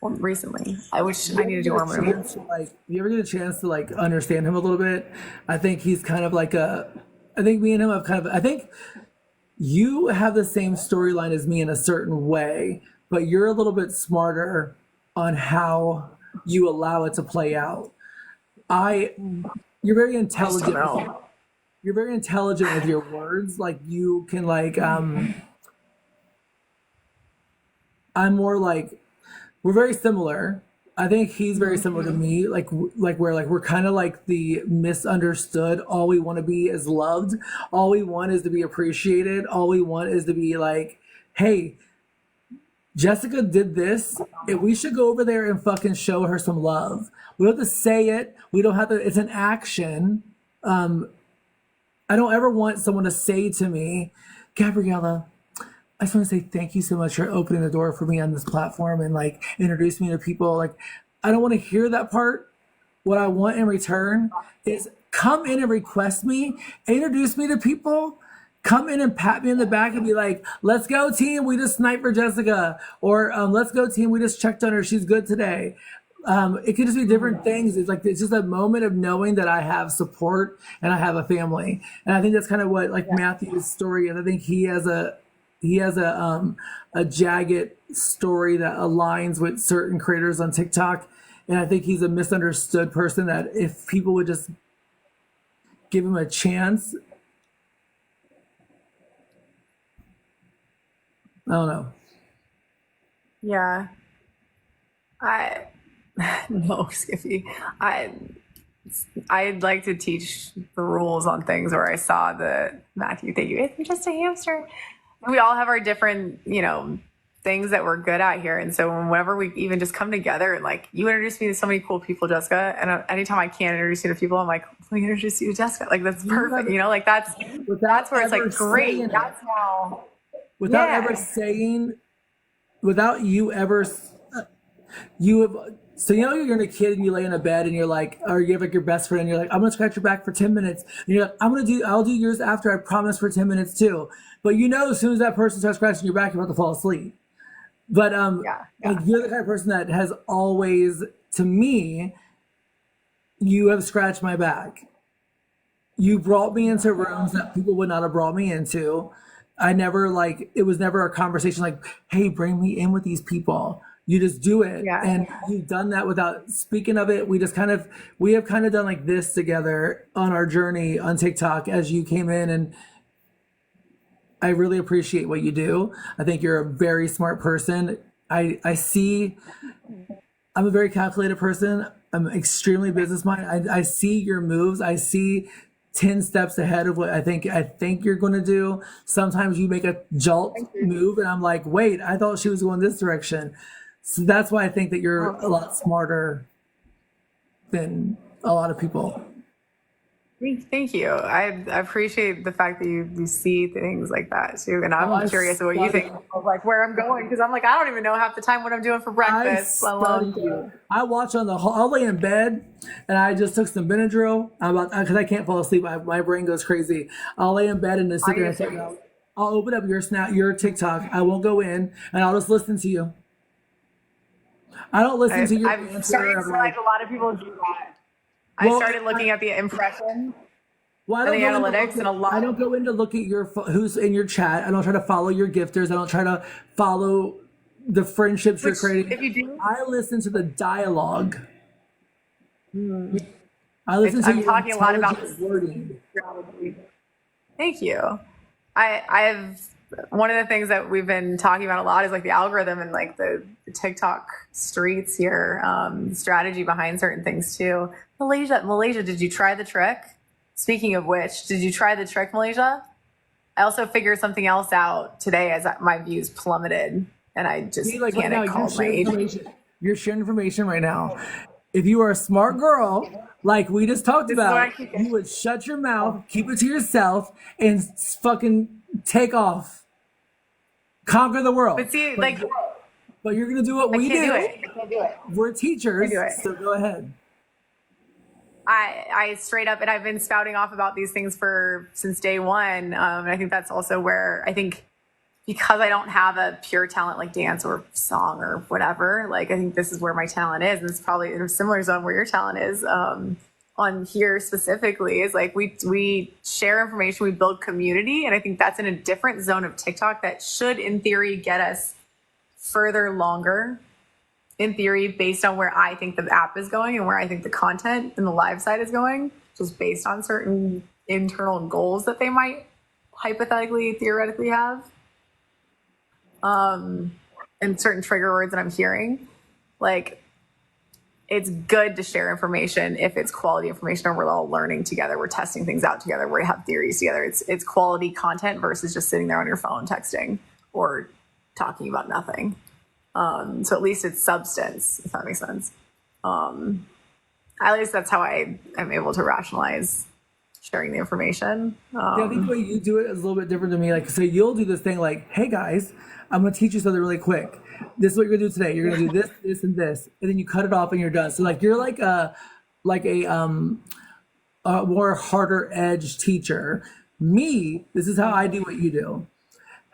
Well, recently, I need to do ornaments. You ever get a chance to like understand him a little bit? I think he's kind of like I think me and him have I think you have the same storyline as me in a certain way, but you're a little bit smarter on how you allow it to play out. You're very intelligent. You're very intelligent with your words. Like you can like, I'm more like, we're very similar. I think he's very similar to me. We're kind of like the misunderstood. All we want to be is loved. All we want is to be appreciated. All we want is to be like, hey, Jessica did this, and we should go over there and fucking show her some love. We don't have to say it. We don't have to. It's an action. I don't ever want someone to say to me, Gabriella, I just want to say thank you so much for opening the door for me on this platform and like introduce me to people. Like, I don't want to hear that part. What I want in return is come in and request me, introduce me to people, come in and pat me in the back and be like, let's go team, we just sniped for Jessica. Or let's go team, we just checked on her, she's good today. It could just be different things. It's like, it's just a moment of knowing that I have support and I have a family. And I think that's kind of what like Matthew's story is. I think he has a jagged story that aligns with certain creators on TikTok. And I think he's a misunderstood person that if people would just give him a chance, I don't know. Yeah. No, Skippy. I'd like to teach the rules on things where I saw the Matthew, thank you. It's just a hamster. We all have our different, things that we're good at here. And so whenever we even just come together and like, you introduced me to so many cool people, Jessica, and anytime I can introduce you to people, I'm like, let me introduce you to Jessica. Like, that's perfect. Like that's where it's like, great. That's how. Without ever saying, without you ever, you have, so you're a kid and you lay in a bed and you're like, or you have like your best friend and you're like, I'm gonna scratch your back for 10 minutes. And you're like, I'll do yours after, I promise, for 10 minutes too. But as soon as that person starts scratching your back, you're about to fall asleep. But like, you're the kind of person that has always, to me, you have scratched my back. You brought me into rooms that people would not have brought me into. It was never a conversation like, hey, bring me in with these people. You just do it. Yeah. And you've done that without speaking of it. We have kind of done like this together on our journey on TikTok as you came in, and I really appreciate what you do. I think you're a very smart person. I'm a very calculated person. I'm extremely business-minded. I see your moves. I see 10 steps ahead of what I think you're going to do. Sometimes you make a jolt move and I'm like, wait, I thought she was going this direction. So that's why I think that you're a lot smarter than a lot of people. Thank you. I appreciate the fact that you see things like that too. And I'm curious of what you think of like where I'm going. Cause I'm like, I don't even know half the time what I'm doing for breakfast. I watch I'll lay in bed and I just took some Benadryl. Cause I can't fall asleep. My brain goes crazy. I'll lay in bed and just sit there and check it out. I'll open up your TikTok. I won't go in and I'll just listen to you. I don't listen to your answer. Like a lot of people do that. I started looking at the impression and the analytics and a lot. I don't go in to look at who's in your chat. I don't try to follow your gifters. I don't try to follow the friendships you're creating. If you do, I listen to the dialogue. I listen to I'm talking a lot about this wording. Thank you. I've one of the things that we've been talking about a lot is like the algorithm and like the TikTok streets here, strategy behind certain things too. Malaysia, did you try the trick? Speaking of which, did you try the trick, Malaysia? I also figured something else out today as my views plummeted and I just can't call my agent. You're sharing information right now. If you are a smart girl, like we just talked about, you would shut your mouth, keep it to yourself, and fucking take off. Conquer the world. But see, but you're gonna do what we do. I can't do it. We're teachers, so go ahead. I straight up, and I've been spouting off about these things since day one. And I think that's also where I think because I don't have a pure talent like dance or song or whatever, like I think this is where my talent is, and it's probably in a similar zone where your talent is. On here specifically is like we share information, we build community, and I think that's in a different zone of TikTok that should in theory get us further longer in theory based on where I think the app is going and where I think the content and the live side is going, just based on certain internal goals that they might hypothetically theoretically have, and certain trigger words that I'm hearing. Like, it's good to share information if it's quality information or we're all learning together, we're testing things out together, we have theories together. It's quality content versus just sitting there on your phone texting or talking about nothing. So at least it's substance, if that makes sense. At least that's how I am able to rationalize sharing the information. Yeah, I think the way you do it is a little bit different to me. Like, so you'll do this thing like, hey guys, I'm gonna teach you something really quick. This is what you're gonna do today. You're gonna do this, this, and this, and then you cut it off and you're done. So like you're like a more harder edge teacher. Me, this is how I do what you do.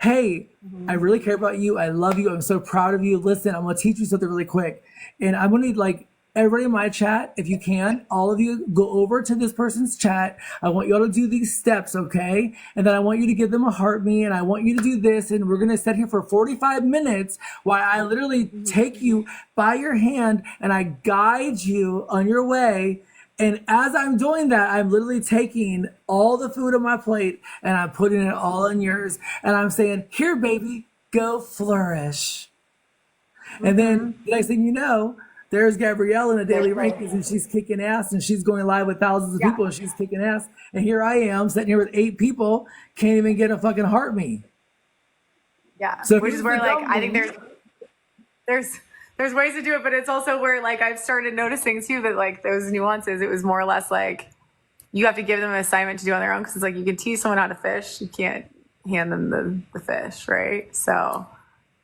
Hey, I really care about you. I love you. I'm so proud of you. Listen, I'm gonna teach you something really quick, and I'm gonna need like everybody in my chat, if you can, all of you go over to this person's chat. I want you all to do these steps, okay? And then I want you to give them a heart me, and I want you to do this, and we're gonna sit here for 45 minutes while I literally take you by your hand and I guide you on your way. And as I'm doing that, I'm literally taking all the food on my plate and I'm putting it all in yours. And I'm saying, here, baby, go flourish. And then the next thing you know, there's Gabrielle in the Daily Rankings, and she's kicking ass, and she's going live with thousands of people, and she's kicking ass. And here I am sitting here with 8 people, can't even get a fucking heart me. Yeah, so which is where like I think there's ways to do it, but it's also where like I've started noticing too that like those nuances. It was more or less like you have to give them an assignment to do on their own, because it's like you can teach someone how to fish, you can't hand them the fish, right? So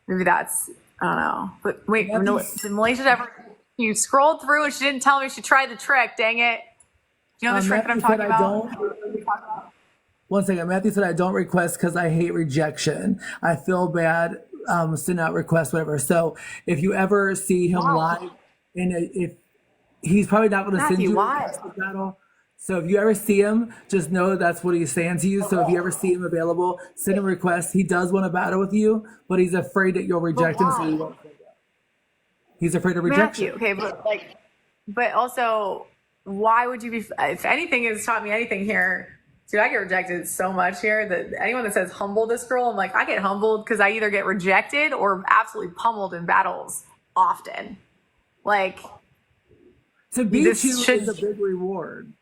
maybe that's, I don't know. But wait, did Malaysia ever? You scrolled through and she didn't tell me she tried the trick. Dang it! Do you know the trick that I'm talking about? One second. Matthew said I don't request because I hate rejection. I feel bad sending out requests, whatever. So if you ever see him live, and if he's probably not going to send you a request for battle. So if you ever see him, just know that's what he's saying to you. So if you ever see him available, send him a request. He does want to battle with you, but he's afraid that you'll reject him, so he won't. He's afraid of rejection. Matthew, okay, but also, why would you be? If anything has taught me anything here, dude, I get rejected so much here that anyone that says humble this girl, I'm like, I get humbled because I either get rejected or absolutely pummeled in battles often. Like, to beat you is a big reward.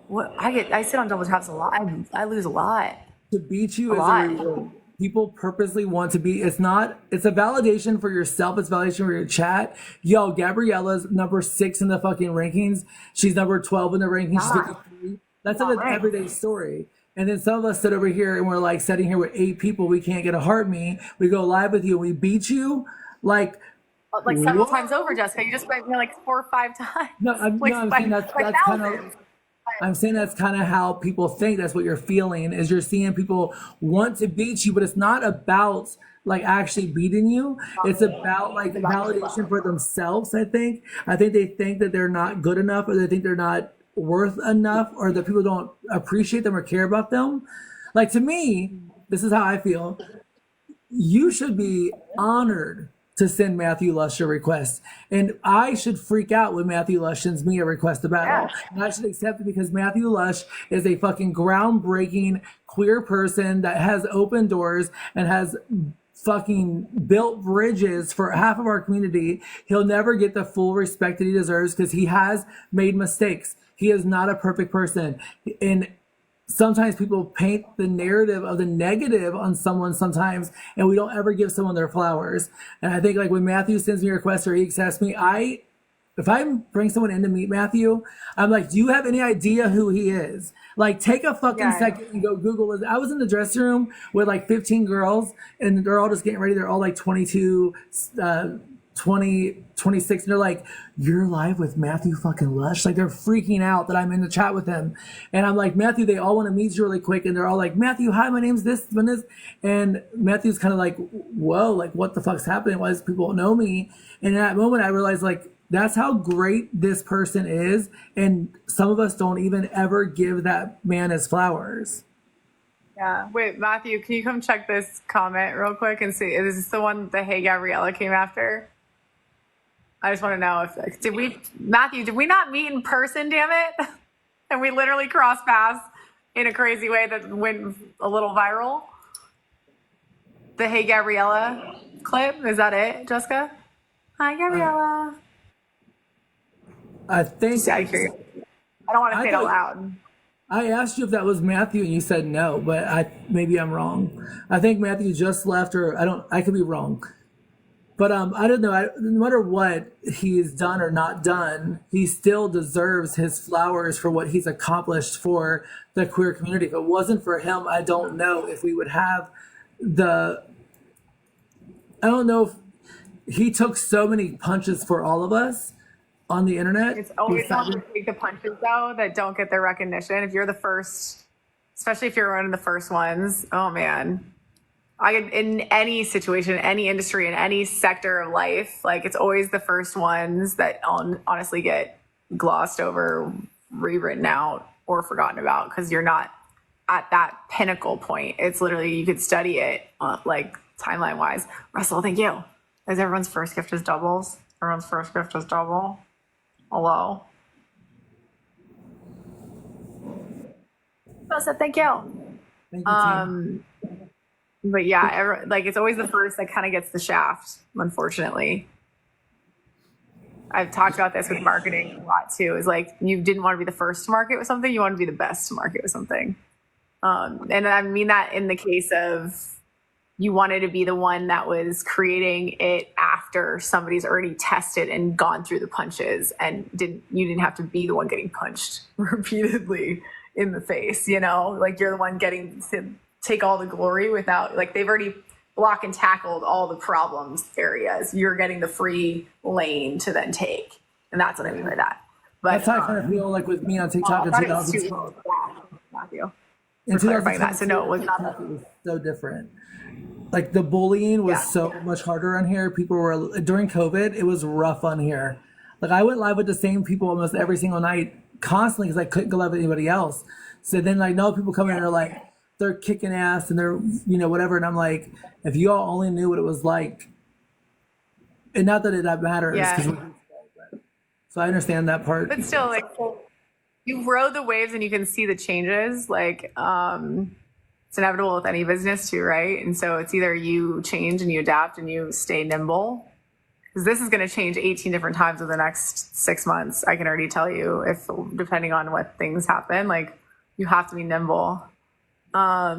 What I sit on double taps a lot. I lose a lot. To beat you is a reward. People purposely want to be, it's a validation for yourself. It's validation for your chat. Yo, Gabriella's number 6 in the fucking rankings. She's number 12 in the rankings. She's 53. That's an everyday story. And then some of us sit over here and we're like sitting here with 8 people. We can't get a heart me. We go live with you. We beat you like several times over, Jessica. You just went like 4 or 5 times. No, I'm saying that's kind of. I'm saying that's kind of how people think. That's what you're feeling, is you're seeing people want to beat you, but it's not about like actually beating you. It's about like validation for themselves, I think. They think that they're not good enough, or they think they're not worth enough, or that people don't appreciate them or care about them. Like, to me, this is how I feel. You should be honored to send Matthew Lush a request. And I should freak out when Matthew Lush sends me a request to battle. Yeah. And I should accept it, because Matthew Lush is a fucking groundbreaking queer person that has opened doors and has fucking built bridges for half of our community. He'll never get the full respect that he deserves because he has made mistakes. He is not a perfect person. And sometimes people paint the narrative of the negative on someone sometimes, and we don't ever give someone their flowers. And I think like when Matthew sends me a request or he accepts me, if I bring someone in to meet Matthew, I'm like, do you have any idea who he is? Like, take a fucking second and go Google it. I was in the dressing room with like 15 girls, and they're all just getting ready. They're all like 22, 20, 26, and they're like, you're live with Matthew fucking Lush? Like, they're freaking out that I'm in the chat with him. And I'm like, Matthew, they all want to meet you really quick, and they're all like, Matthew, hi, my name's this, and Matthew's kind of like, whoa, like, what the fuck's happening? Why does people know me? And in that moment I realized, like, that's how great this person is, and some of us don't even ever give that man his flowers. Yeah. Wait, Matthew, can you come check this comment real quick and see, is this the one that Hey Gabriella came after? I just want to know if did we not meet in person, damn it? And we literally crossed paths in a crazy way that went a little viral. The Hey Gabriella clip, is that it, Jessica? Hi, Gabriella. I think I don't want to say it out loud. I asked you if that was Matthew, and you said no, but maybe I'm wrong. I think Matthew just left, or I could be wrong. But I don't know. No matter what he's done or not done, he still deserves his flowers for what he's accomplished for the queer community. If it wasn't for him, I don't know if we would have the. I don't know if he took so many punches for all of us on the internet. It's always the ones that take the punches though that don't get their recognition. If you're the first, especially if you're one of the first ones, oh man. In any situation, any industry, in any sector of life, like it's always the first ones that honestly get glossed over, rewritten out, or forgotten about because you're not at that pinnacle point. It's literally, you could study it like timeline wise. Russell, thank you. Is everyone's first gift is doubles? Everyone's first gift is double. Hello. Russell, thank you. Thank you, Tim. But yeah, like it's always the first that kind of gets the shaft, unfortunately. I've talked about this with marketing a lot too. Is like you didn't want to be the first to market with something, you want to be the best to market with something. And I mean that in the case of you wanted to be the one that was creating it after somebody's already tested and gone through the punches and you didn't have to be the one getting punched repeatedly in the face, you know, like you're the one getting to take all the glory without, like they've already block and tackled all the problems areas. You're getting the free lane to then take. And that's what I mean by that. But that's how I kind of feel like with me on TikTok in 2012. Matthew. In clarifying that. So no, it was not. It was so different. Like the bullying was so much harder on here. People were, during COVID, it was rough on here. Like I went live with the same people almost every single night constantly because I couldn't go live with anybody else. So then like no people come in and are like, they're kicking ass and they're, you know, whatever. And I'm like, if you all only knew what it was like, and not that it matters. Yeah. So I understand that part. But still, like, you rode the waves and you can see the changes. Like, it's inevitable with any business too, right? And so it's either you change and you adapt and you stay nimble. Because this is going to change 18 different times in the next 6 months. I can already tell you, if depending on what things happen, like you have to be nimble. I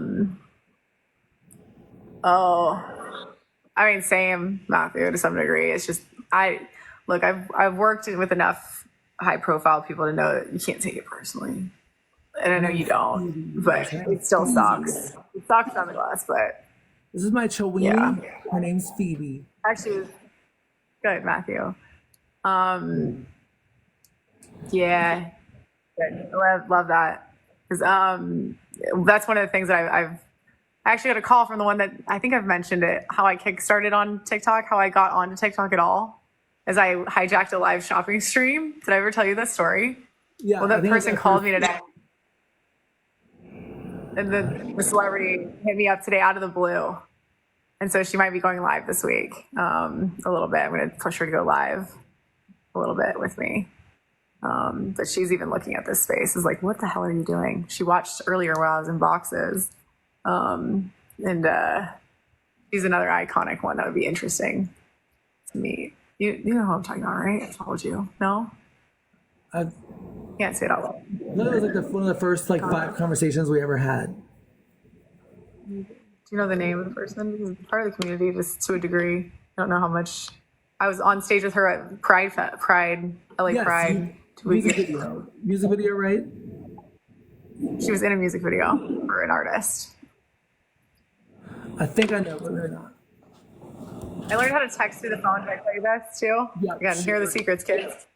mean, same, Matthew, to some degree. It's just, I've worked with enough high profile people to know that you can't take it personally. And I know you don't, but it still sucks. It sucks on the glass, but. This is my Chiweenie. Yeah. Her name's Phoebe. Actually, good, Matthew. Yeah, good. Love that. Because, that's one of the things that I actually got a call from the one that I think I've mentioned it, how I kickstarted on TikTok, how I got onto TikTok at all, as I hijacked a live shopping stream. Did I ever tell you this story? Yeah. Well, that person called me today. And the celebrity hit me up today out of the blue. And so she might be going live this week a little bit. I'm going to push her to go live a little bit with me. But she's even looking at this space is like, what the hell are you doing? She watched earlier while I was in boxes. And she's another iconic one that would be interesting to meet. You know who I'm talking about, right? I told you. No? I can't say it out loud. That was like one of the first 5 conversations we ever had. Do you know the name of the person? Because part of the community, just to a degree. I don't know how much. I was on stage with her at Pride, LA yes, Pride. Music video, right? She was in a music video for an artist. I think I know, but they're not. I learned how to text through the phone. Did I tell you this too? Yeah. Again, here are the secrets, kids.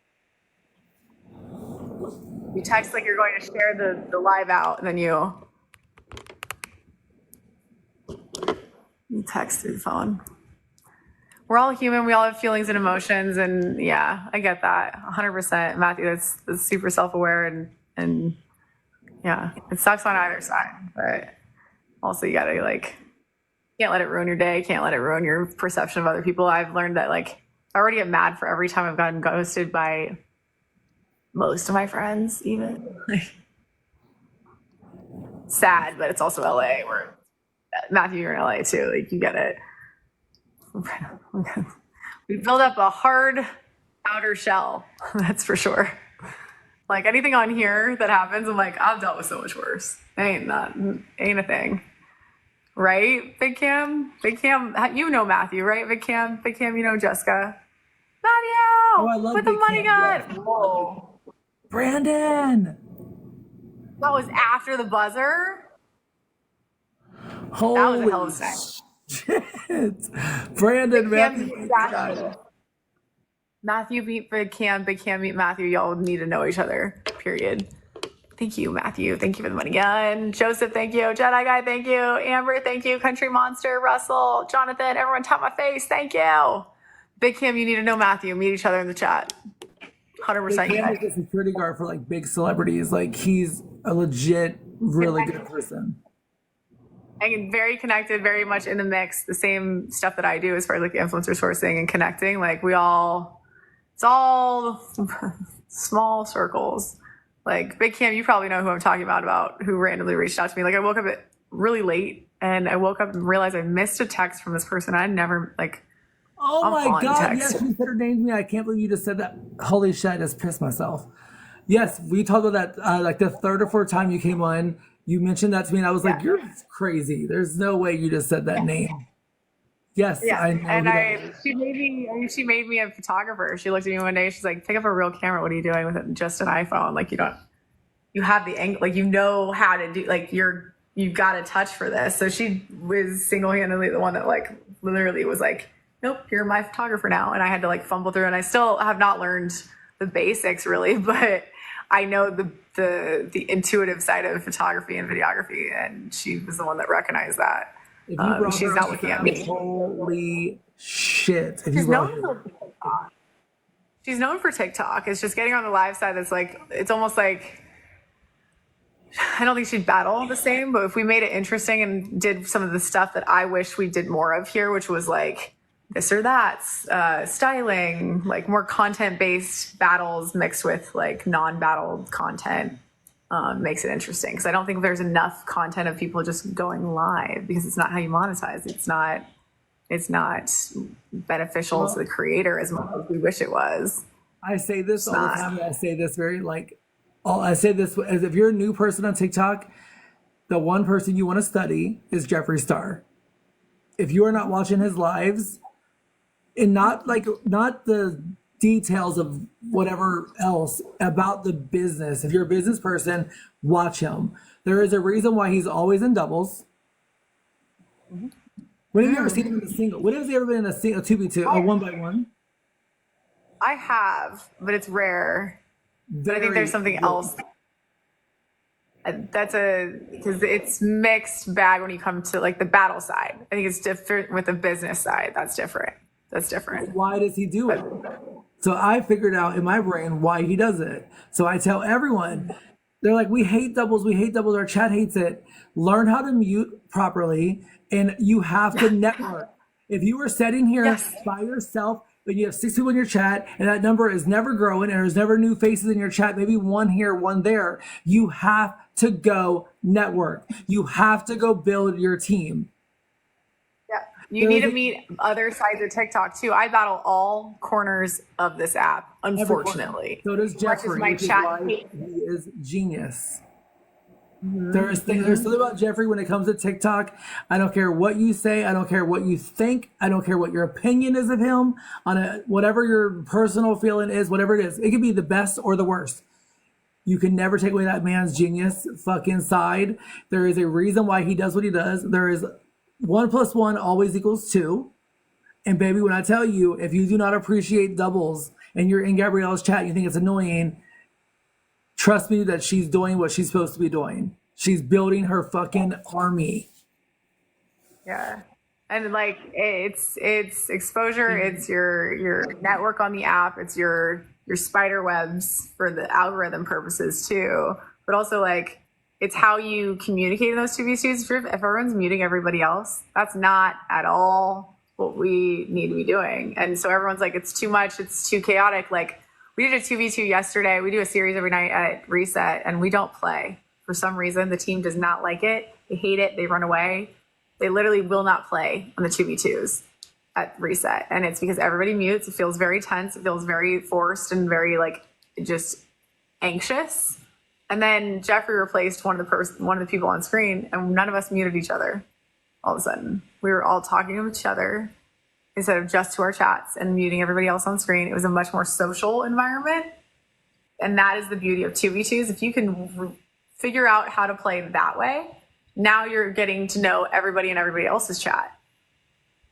You text like you're going to share the live out, and then you text through the phone. We're all human. We all have feelings and emotions, and yeah, I get that 100%. Matthew, that's super self-aware, and yeah, it sucks on either side, but also you gotta can't let it ruin your day. Can't let it ruin your perception of other people. I've learned that I already get mad for every time I've gotten ghosted by most of my friends, even. Sad, but it's also LA. Where Matthew, you're in LA too. You get it. We build up a hard outer shell, that's for sure. Anything on here that happens, I'm I've dealt with so much worse. Ain't a thing. right? Big Cam, you know Matthew, right? Big Cam, you know Jessica. Matthew, Oh, I love with the Big money gun. Cam. Whoa. Brandon. That was after the buzzer. Holy That was a hell of a snag. shit. Brandon, Matthew beat Big Cam beat Matthew. Y'all need to know each other, period. Thank you, Matthew. Thank you for the money gun. Joseph, thank you. Jedi Guy, thank you. Amber, thank you. Country Monster, Russell, Jonathan, everyone tap my face. Thank you. Big Cam, you need to know Matthew. Meet each other in the chat. 100%. Big Cam is a security guard for like big celebrities. Like he's a legit, really good person. And very connected, very much in the mix. The same stuff that I do as far as like influencer sourcing and connecting. Like it's all small circles. Like Big Cam, you probably know who I'm talking about who randomly reached out to me. Like I woke up really late and I woke up and realized I missed a text from this person. I never Oh my God, yes, you said her name to me. I can't believe you just said that. Holy shit, I just pissed myself. Yes, we talked about that like the third or fourth time you came on. You mentioned that to me and I was like, you're crazy. There's no way you just said that name. Yes, yeah. I know. And she made me a photographer. She looked at me one day. She's like, pick up a real camera. What are you doing with it? Just an iPhone. Like you have the angle, like, you know how to do, like you've got a touch for this. So she was single-handedly the one that like literally was like, nope, you're my photographer now. And I had to like fumble through and I still have not learned the basics really, but I know the intuitive side of photography and videography, and she was the one that recognized that. She's not looking at me. Holy shit! She's known for TikTok. She's known for TikTok. It's just getting on the live side that's like, it's almost like, I don't think she'd battle the same, but if we made it interesting and did some of the stuff that I wish we did more of here, which was like this or that, styling, like more content-based battles mixed with like non-battle content, makes it interesting. Because I don't think there's enough content of people just going live because it's not how you monetize. It's not beneficial to the creator as much as we wish it was. I say this all the time. I say this very I say this as if you're a new person on TikTok, the one person you want to study is Jeffree Star. If you are not watching his lives, and not the details of whatever else about the business. If you're a business person, watch him. There is a reason why he's always in doubles. Mm-hmm. When have you ever seen him in a single? When has he ever been in a 2v2, a 1x1? I have, but it's rare. But I think there's something else. Because it's mixed bag when you come to like the battle side. I think it's different with the business side. That's different. Why does he do it? So I figured out in my brain why he does it. So I tell everyone, they're like, we hate doubles. Our chat hates it. Learn how to mute properly, and you have to network. If you are sitting here by yourself, but you have 6 people in your chat, and that number is never growing, and there's never new faces in your chat, maybe one here, one there, you have to go network. You have to go build your team. You need to meet other sides of TikTok too. I battle all corners of this app, unfortunately. So does Jeffree. My chat. He is genius. Mm-hmm. There's something about Jeffree when it comes to TikTok. I don't care what you say. I don't care what you think. I don't care what your opinion is of him on whatever your personal feeling is, whatever it is. It could be the best or the worst. You can never take away that man's genius fucking side. There is a reason why he does what he does. There is 1 + 1 always equals 2. And baby, when I tell you, if you do not appreciate doubles and you're in Gabrielle's chat, you think it's annoying, trust me that she's doing what she's supposed to be doing. She's building her fucking army. Yeah. And like it's exposure, it's your network on the app, it's your spider webs for the algorithm purposes too. But also like it's how you communicate in those 2v2s. If everyone's muting everybody else, that's not at all what we need to be doing. And so everyone's like, it's too much, it's too chaotic. Like we did a 2v2 yesterday. We do a series every night at Reset, and we don't play. For some reason, the team does not like it. They hate it. They run away. They literally will not play on the 2v2s at Reset. And it's because everybody mutes. It feels very tense. It feels very forced and very like just anxious. And then Jeffree replaced one of the people on screen, and none of us muted each other all of a sudden. We were all talking to each other instead of just to our chats and muting everybody else on screen. It was a much more social environment. And that is the beauty of 2v2s. If you can figure out how to play that way, now you're getting to know everybody in everybody else's chat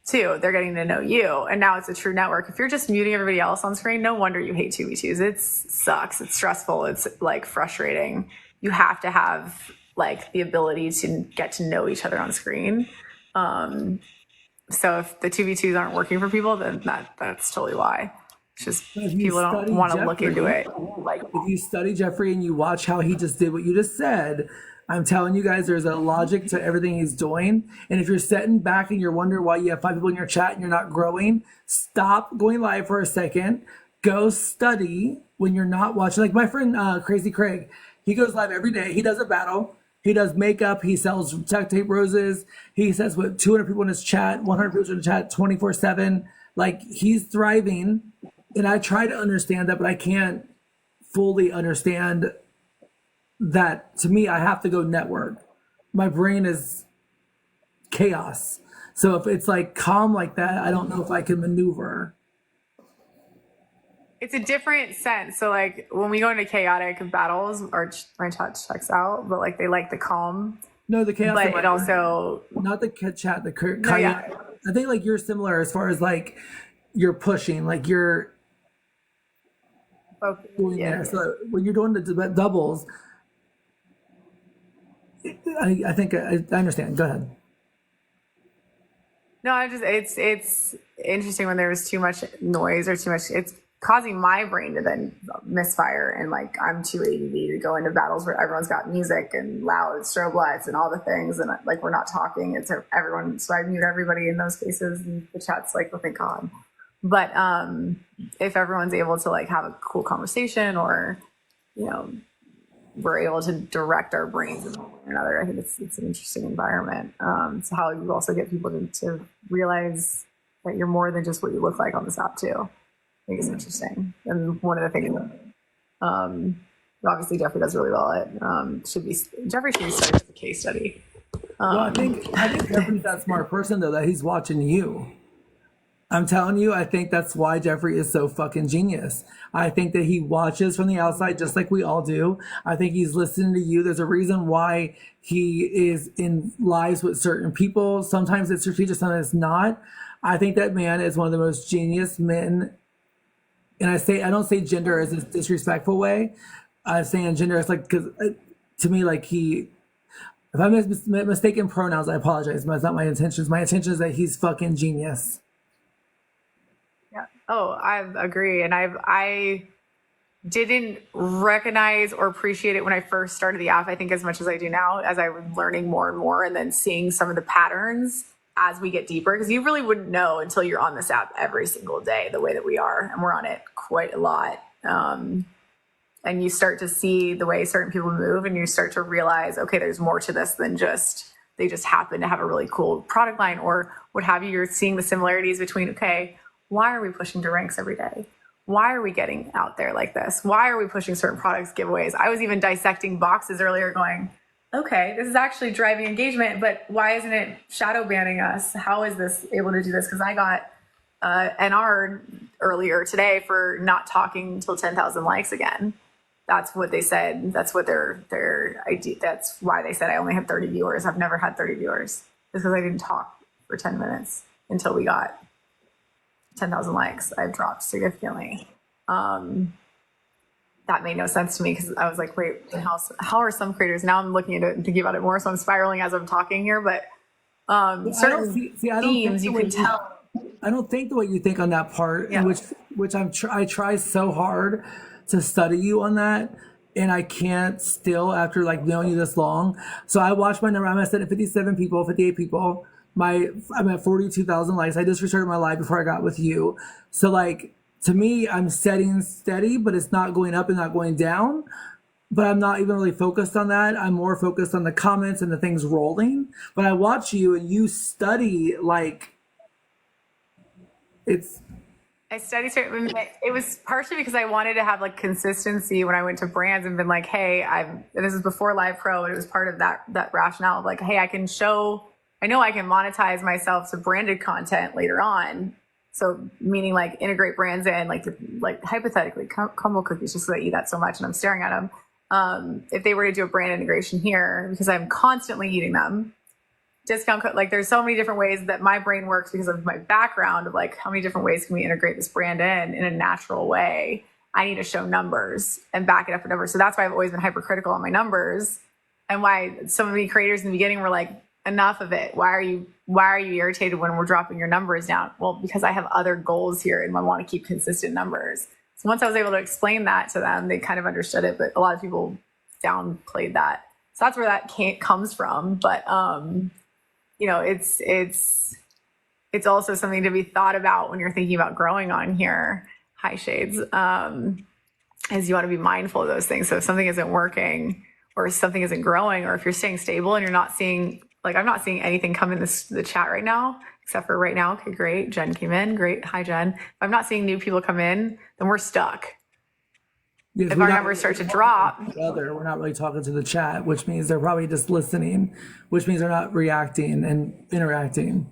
too. They're getting to know you. And now it's a true network. If you're just muting everybody else on screen, no wonder you hate 2v2s. It sucks. It's stressful. It's like frustrating. You have to have like the ability to get to know each other on screen. So if the 2v2s aren't working for people, then that's totally why. It's just people don't want to look into it. Like, if you study Jeffrey and you watch how he just did what you just said, I'm telling you guys, there's a logic to everything he's doing. And if you're sitting back and you're wondering why you have 5 people in your chat and you're not growing, stop going live for a second. Go study when you're not watching. Like my friend Crazy Craig, he goes live every day. He does a battle. He does makeup. He sells duct tape roses. He says with 200 people in his chat, 100 people in the chat, 24/7. Like he's thriving. And I try to understand that, but I can't fully understand that. To me, I have to go network. My brain is chaos. So if it's like calm like that, I don't know if I can maneuver. it's a different sense. So like when we go into chaotic battles, or my chat checks out, but like they like the calm. No, the chaos. But it also not the chat. The no, yeah. I think like you're similar as far as like you're pushing, like you're doing there. So when you're doing the doubles, I think I understand. Go ahead. No, it's interesting when there's too much noise or too much. It's causing my brain to then misfire, and like I'm too ADD to go into battles where everyone's got music and loud strobe lights and all the things, and like we're not talking. It's everyone, so I mute everybody in those cases, and the chat's like, oh, thank God. But if everyone's able to like have a cool conversation, or we're able to direct our brains in one way or another, I think it's an interesting environment. So how you also get people to realize that you're more than just what you look like on this app too. I think it's interesting. And one of the things that obviously Jeffrey does really well at Jeffrey should be started as a case study. Well, I think Jeffrey's that smart person though, that he's watching you. I'm telling you, I think that's why Jeffrey is so fucking genius. I think that he watches from the outside just like we all do. I think he's listening to you. There's a reason why he is in lives with certain people. Sometimes it's strategic, sometimes it's not. I think that man is one of the most genius men. And I don't say gender as a disrespectful way. I'm saying gender as like, because to me, like if I mistaken pronouns, I apologize. But it's not my intentions. My intention is that he's fucking genius. Yeah. Oh, I agree. And I didn't recognize or appreciate it when I first started the app, I think, as much as I do now, as I was learning more and more, and then seeing some of the patterns as we get deeper, because you really wouldn't know until you're on this app every single day the way that we are, and we're on it quite a lot. And you start to see the way certain people move, and you start to realize, okay, there's more to this than just they just happen to have a really cool product line or what have you. You're seeing the similarities between, okay, why are we pushing to ranks every day? Why are we getting out there like this? Why are we pushing certain products giveaways? I was even dissecting boxes earlier going, okay, this is actually driving engagement, but why isn't it shadow banning us? How is this able to do this? Because I got NR earlier today for not talking until 10,000 likes again. That's what they said. That's what their idea. That's why they said I only had 30 viewers. I've never had 30 viewers. It's because I didn't talk for 10 minutes until we got 10,000 likes. I've dropped significantly. That made no sense to me, because I was like, wait, how are some creators? Now I'm looking at it and thinking about it more, so I'm spiraling as I'm talking here. But certain themes you can tell. I don't think the way you think on that part, yeah. which I try so hard to study you on that, and I can't still after like knowing you this long. So I watched my number. I'm at 57 people, 58 people. I'm at 42,000 likes. I just restarted my live before I got with you. So like, to me, I'm setting steady, but it's not going up and not going down. But I'm not even really focused on that. I'm more focused on the comments and the things rolling. But I watch you and you study like it's. I studied certain. It was partially because I wanted to have like consistency when I went to brands and been like, hey, this is before Live Pro, and it was part of that rationale of like, hey, I can I know I can monetize myself to branded content later on. So meaning like integrate brands in, like hypothetically, crumble cookies, just because I eat that so much and I'm staring at them. If they were to do a brand integration here, because I'm constantly eating them, like there's so many different ways that my brain works because of my background of like how many different ways can we integrate this brand in a natural way. I need to show numbers and back it up with numbers. So that's why I've always been hypercritical on my numbers, and why some of the creators in the beginning were like, enough of it. Why are you irritated when we're dropping your numbers down? Well, because I have other goals here and I want to keep consistent numbers. So once I was able to explain that to them, they kind of understood it, but a lot of people downplayed that. So that's where that comes from. But, you know, it's also something to be thought about when you're thinking about growing on here. Hi, Shades. Is you want to be mindful of those things. So if something isn't working or something isn't growing, or if you're staying stable and you're not seeing, like I'm not seeing anything come in the chat right now, except for right now. Okay, great. Jen came in. Great. Hi, Jen. If I'm not seeing new people come in, then we're stuck. Yes, if our numbers start to drop. We're not really talking to the chat, which means they're probably just listening, which means they're not reacting and interacting.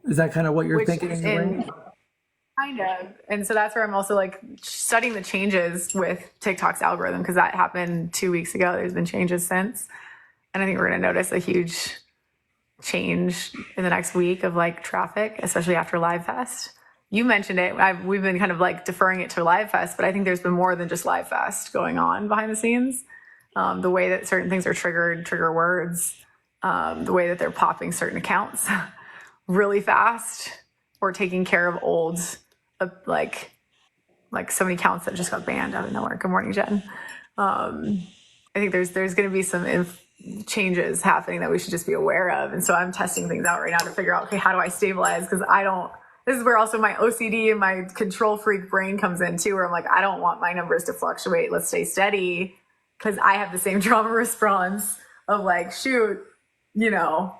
Is that kind of what you're thinking in your brain? Kind of. And so that's where I'm also like studying the changes with TikTok's algorithm, because that happened 2 weeks ago. There's been changes since. And I think we're going to notice a huge change in the next week of like traffic, especially after Live Fest. You mentioned it. We've been kind of like deferring it to Live Fest, but I think there's been more than just Live Fest going on behind the scenes. The way that certain things are trigger words, the way that they're popping certain accounts really fast, or taking care of old, like so many accounts that just got banned out of nowhere. Good morning, Jen. I think there's going to be some changes happening that we should just be aware of. And so I'm testing things out right now to figure out, okay, how do I stabilize? Because this is where also my OCD and my control freak brain comes in too, where I'm like, I don't want my numbers to fluctuate. Let's stay steady, because I have the same trauma response of like, shoot, you know,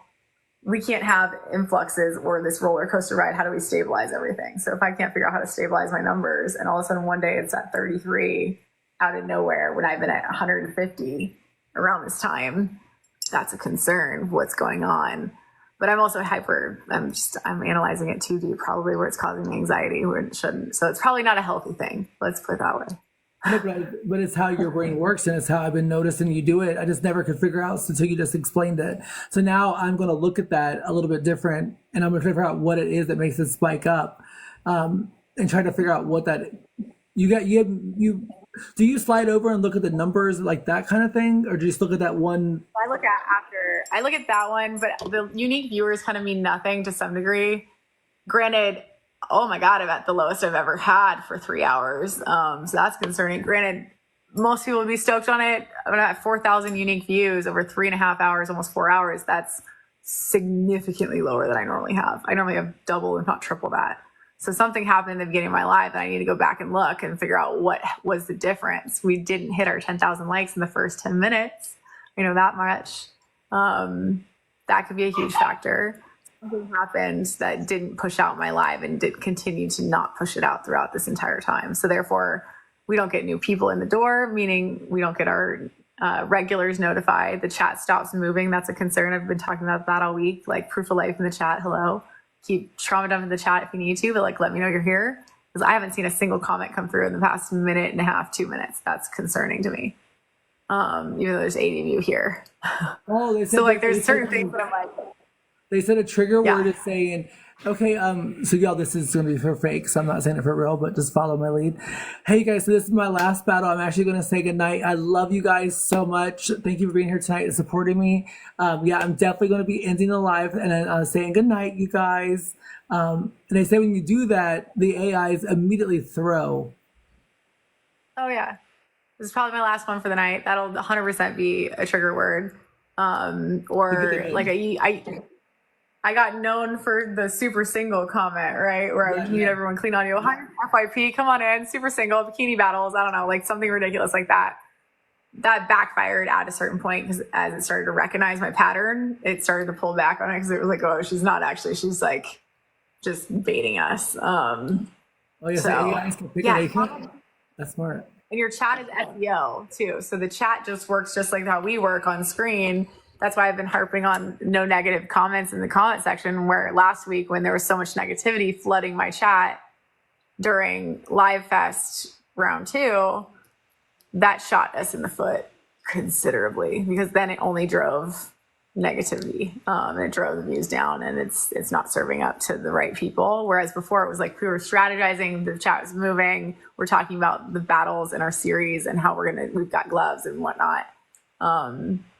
we can't have influxes or this roller coaster ride. How do we stabilize everything? So if I can't figure out how to stabilize my numbers, and all of a sudden one day it's at 33 out of nowhere when I've been at 150 around this time, that's a concern. What's going on? But I'm also I'm analyzing it too deep, probably where it's causing me anxiety where it shouldn't. So it's probably not a healthy thing. Let's put it that way. No, but it's how your brain works, and it's how I've been noticing you do it. I just never could figure out until you just explained it. So now I'm going to look at that a little bit different, and I'm going to figure out what it is that makes it spike up, and try to figure out what that do you slide over and look at the numbers like that kind of thing, or do you just look at that one? I look at that one, but the unique viewers kind of mean nothing to some degree. Granted, oh my God, I'm at the lowest I've ever had for 3 hours. So that's concerning. Granted, most people would be stoked on it. I'm at 4,000 unique views over 3.5 hours, almost 4 hours. That's significantly lower than I normally have. I normally have double, if not triple that. So something happened in the beginning of my life, and I need to go back and look and figure out what was the difference. We didn't hit our 10,000 likes in the first 10 minutes. I know that much. That could be a huge factor. Something happened that didn't push out my live and did continue to not push it out throughout this entire time. So therefore, we don't get new people in the door, meaning we don't get our regulars notified. The chat stops moving. That's a concern. I've been talking about that all week. Like proof of life in the chat. Hello. Keep trauma dump in the chat if you need to, but like let me know you're here, because I haven't seen a single comment come through in the past minute and a half, 2 minutes. That's concerning to me. Even though there's 80 of you here. Oh, they said so like there's certain things that I'm like. They said a trigger word is saying, okay, so y'all, this is going to be for fake, so I'm not saying it for real, but just follow my lead. Hey guys, so this is my last battle. I'm actually going to say goodnight. I love you guys so much. Thank you for being here tonight and supporting me. Yeah, I'm definitely going to be ending the live and then saying goodnight, you guys. And they say when you do that, the AIs immediately throw. Oh yeah. This is probably my last one for the night. That'll 100% be a trigger word. Or like I got known for the super single comment, right? Where I would meet everyone clean audio. Hi, FYP, come on in, super single, bikini battles. I don't know, like something ridiculous like that. That backfired at a certain point, because as it started to recognize my pattern, it started to pull back on it, because it was like, oh, she's not actually, she's like just baiting us. Oh, yeah, so AIs can pick it. That's smart. And your chat is SEO too. So the chat just works just like how we work on screen. that's why I've been harping on no negative comments in the comment section, where last week when there was so much negativity flooding my chat during Live Fest round 2, that shot us in the foot considerably, because then it only drove negativity, and it drove the views down, and it's not serving up to the right people. Whereas before it was like we were strategizing, the chat was moving, we're talking about the battles in our series and how we've got gloves and whatnot.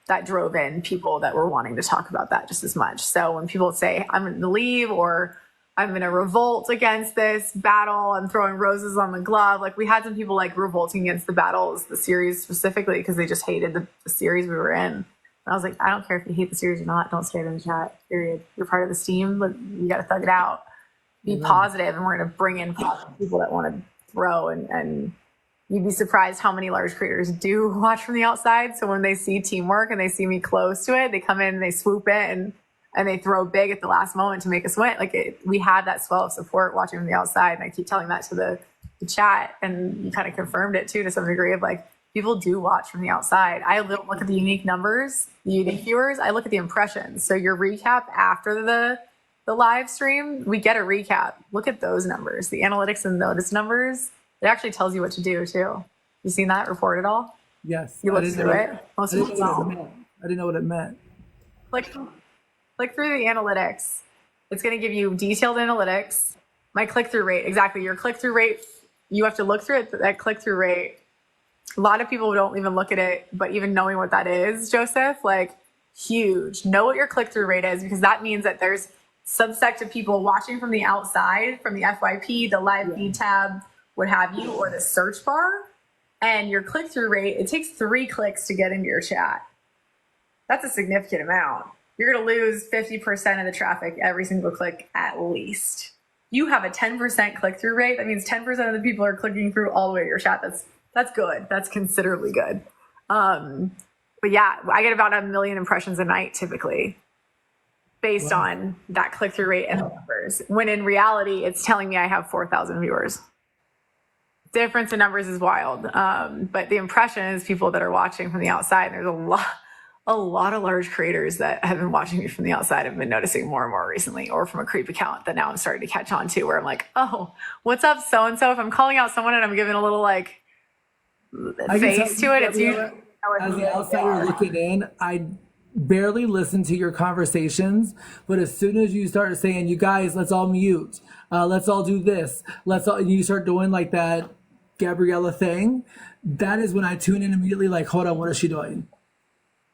That drove in people that were wanting to talk about that just as much. So when people say I'm going to leave, or I'm going to revolt against this battle, I'm throwing roses on the glove. Like, we had some people like revolting against the battles, the series specifically, because they just hated the series we were in. And I was like, I don't care if you hate the series or not. Don't say it in the chat, period. You're part of this team, but you got to thug it out. Be positive, and we're going to bring in positive people that want to throw. And you'd be surprised how many large creators do watch from the outside. So when they see teamwork and they see me close to it, they come in and they swoop it and they throw big at the last moment to make us win. Like, we had that swell of support watching from the outside. And I keep telling that to the chat, and you kind of confirmed it too, to some degree, of like, people do watch from the outside. I don't look at the unique numbers, the unique viewers. I look at the impressions. So your recap after the live stream, we get a recap. Look at those numbers, the analytics and those numbers. It actually tells you what to do too. You seen that report at all? Yes. You looked through it? Most people don't. I didn't know what it meant. Click through the analytics. It's going to give you detailed analytics. My click-through rate, exactly. Your click-through rate, you have to look through it, that click-through rate. A lot of people don't even look at it, but even knowing what that is, Joseph, like, huge. Know what your click-through rate is, because that means that there's subsect of people watching from the outside, from the FYP, the live feed tab, what have you, or the search bar. And your click-through rate, it takes 3 clicks to get into your chat. That's a significant amount. You're going to lose 50% of the traffic every single click at least. You have a 10% click-through rate. That means 10% of the people are clicking through all the way to your chat. That's good. That's considerably good. But yeah, I get about 1 million impressions a night typically, based on that click-through rate and the numbers. When in reality, it's telling me I have 4,000 viewers. Difference in numbers is wild. But the impression is people that are watching from the outside. There's a lot of large creators that have been watching me from the outside have been noticing more and more recently, or from a creep account that now I'm starting to catch on to, where I'm like, oh, what's up, so-and-so? If I'm calling out someone and I'm giving a little like face to it, it's usually as the outsider looking in, I barely listen to your conversations, but as soon as you start saying, you guys, let's all mute, let's all do this, and you start doing like that Gabriella thing, that is when I tune in immediately, like, hold on, what is she doing?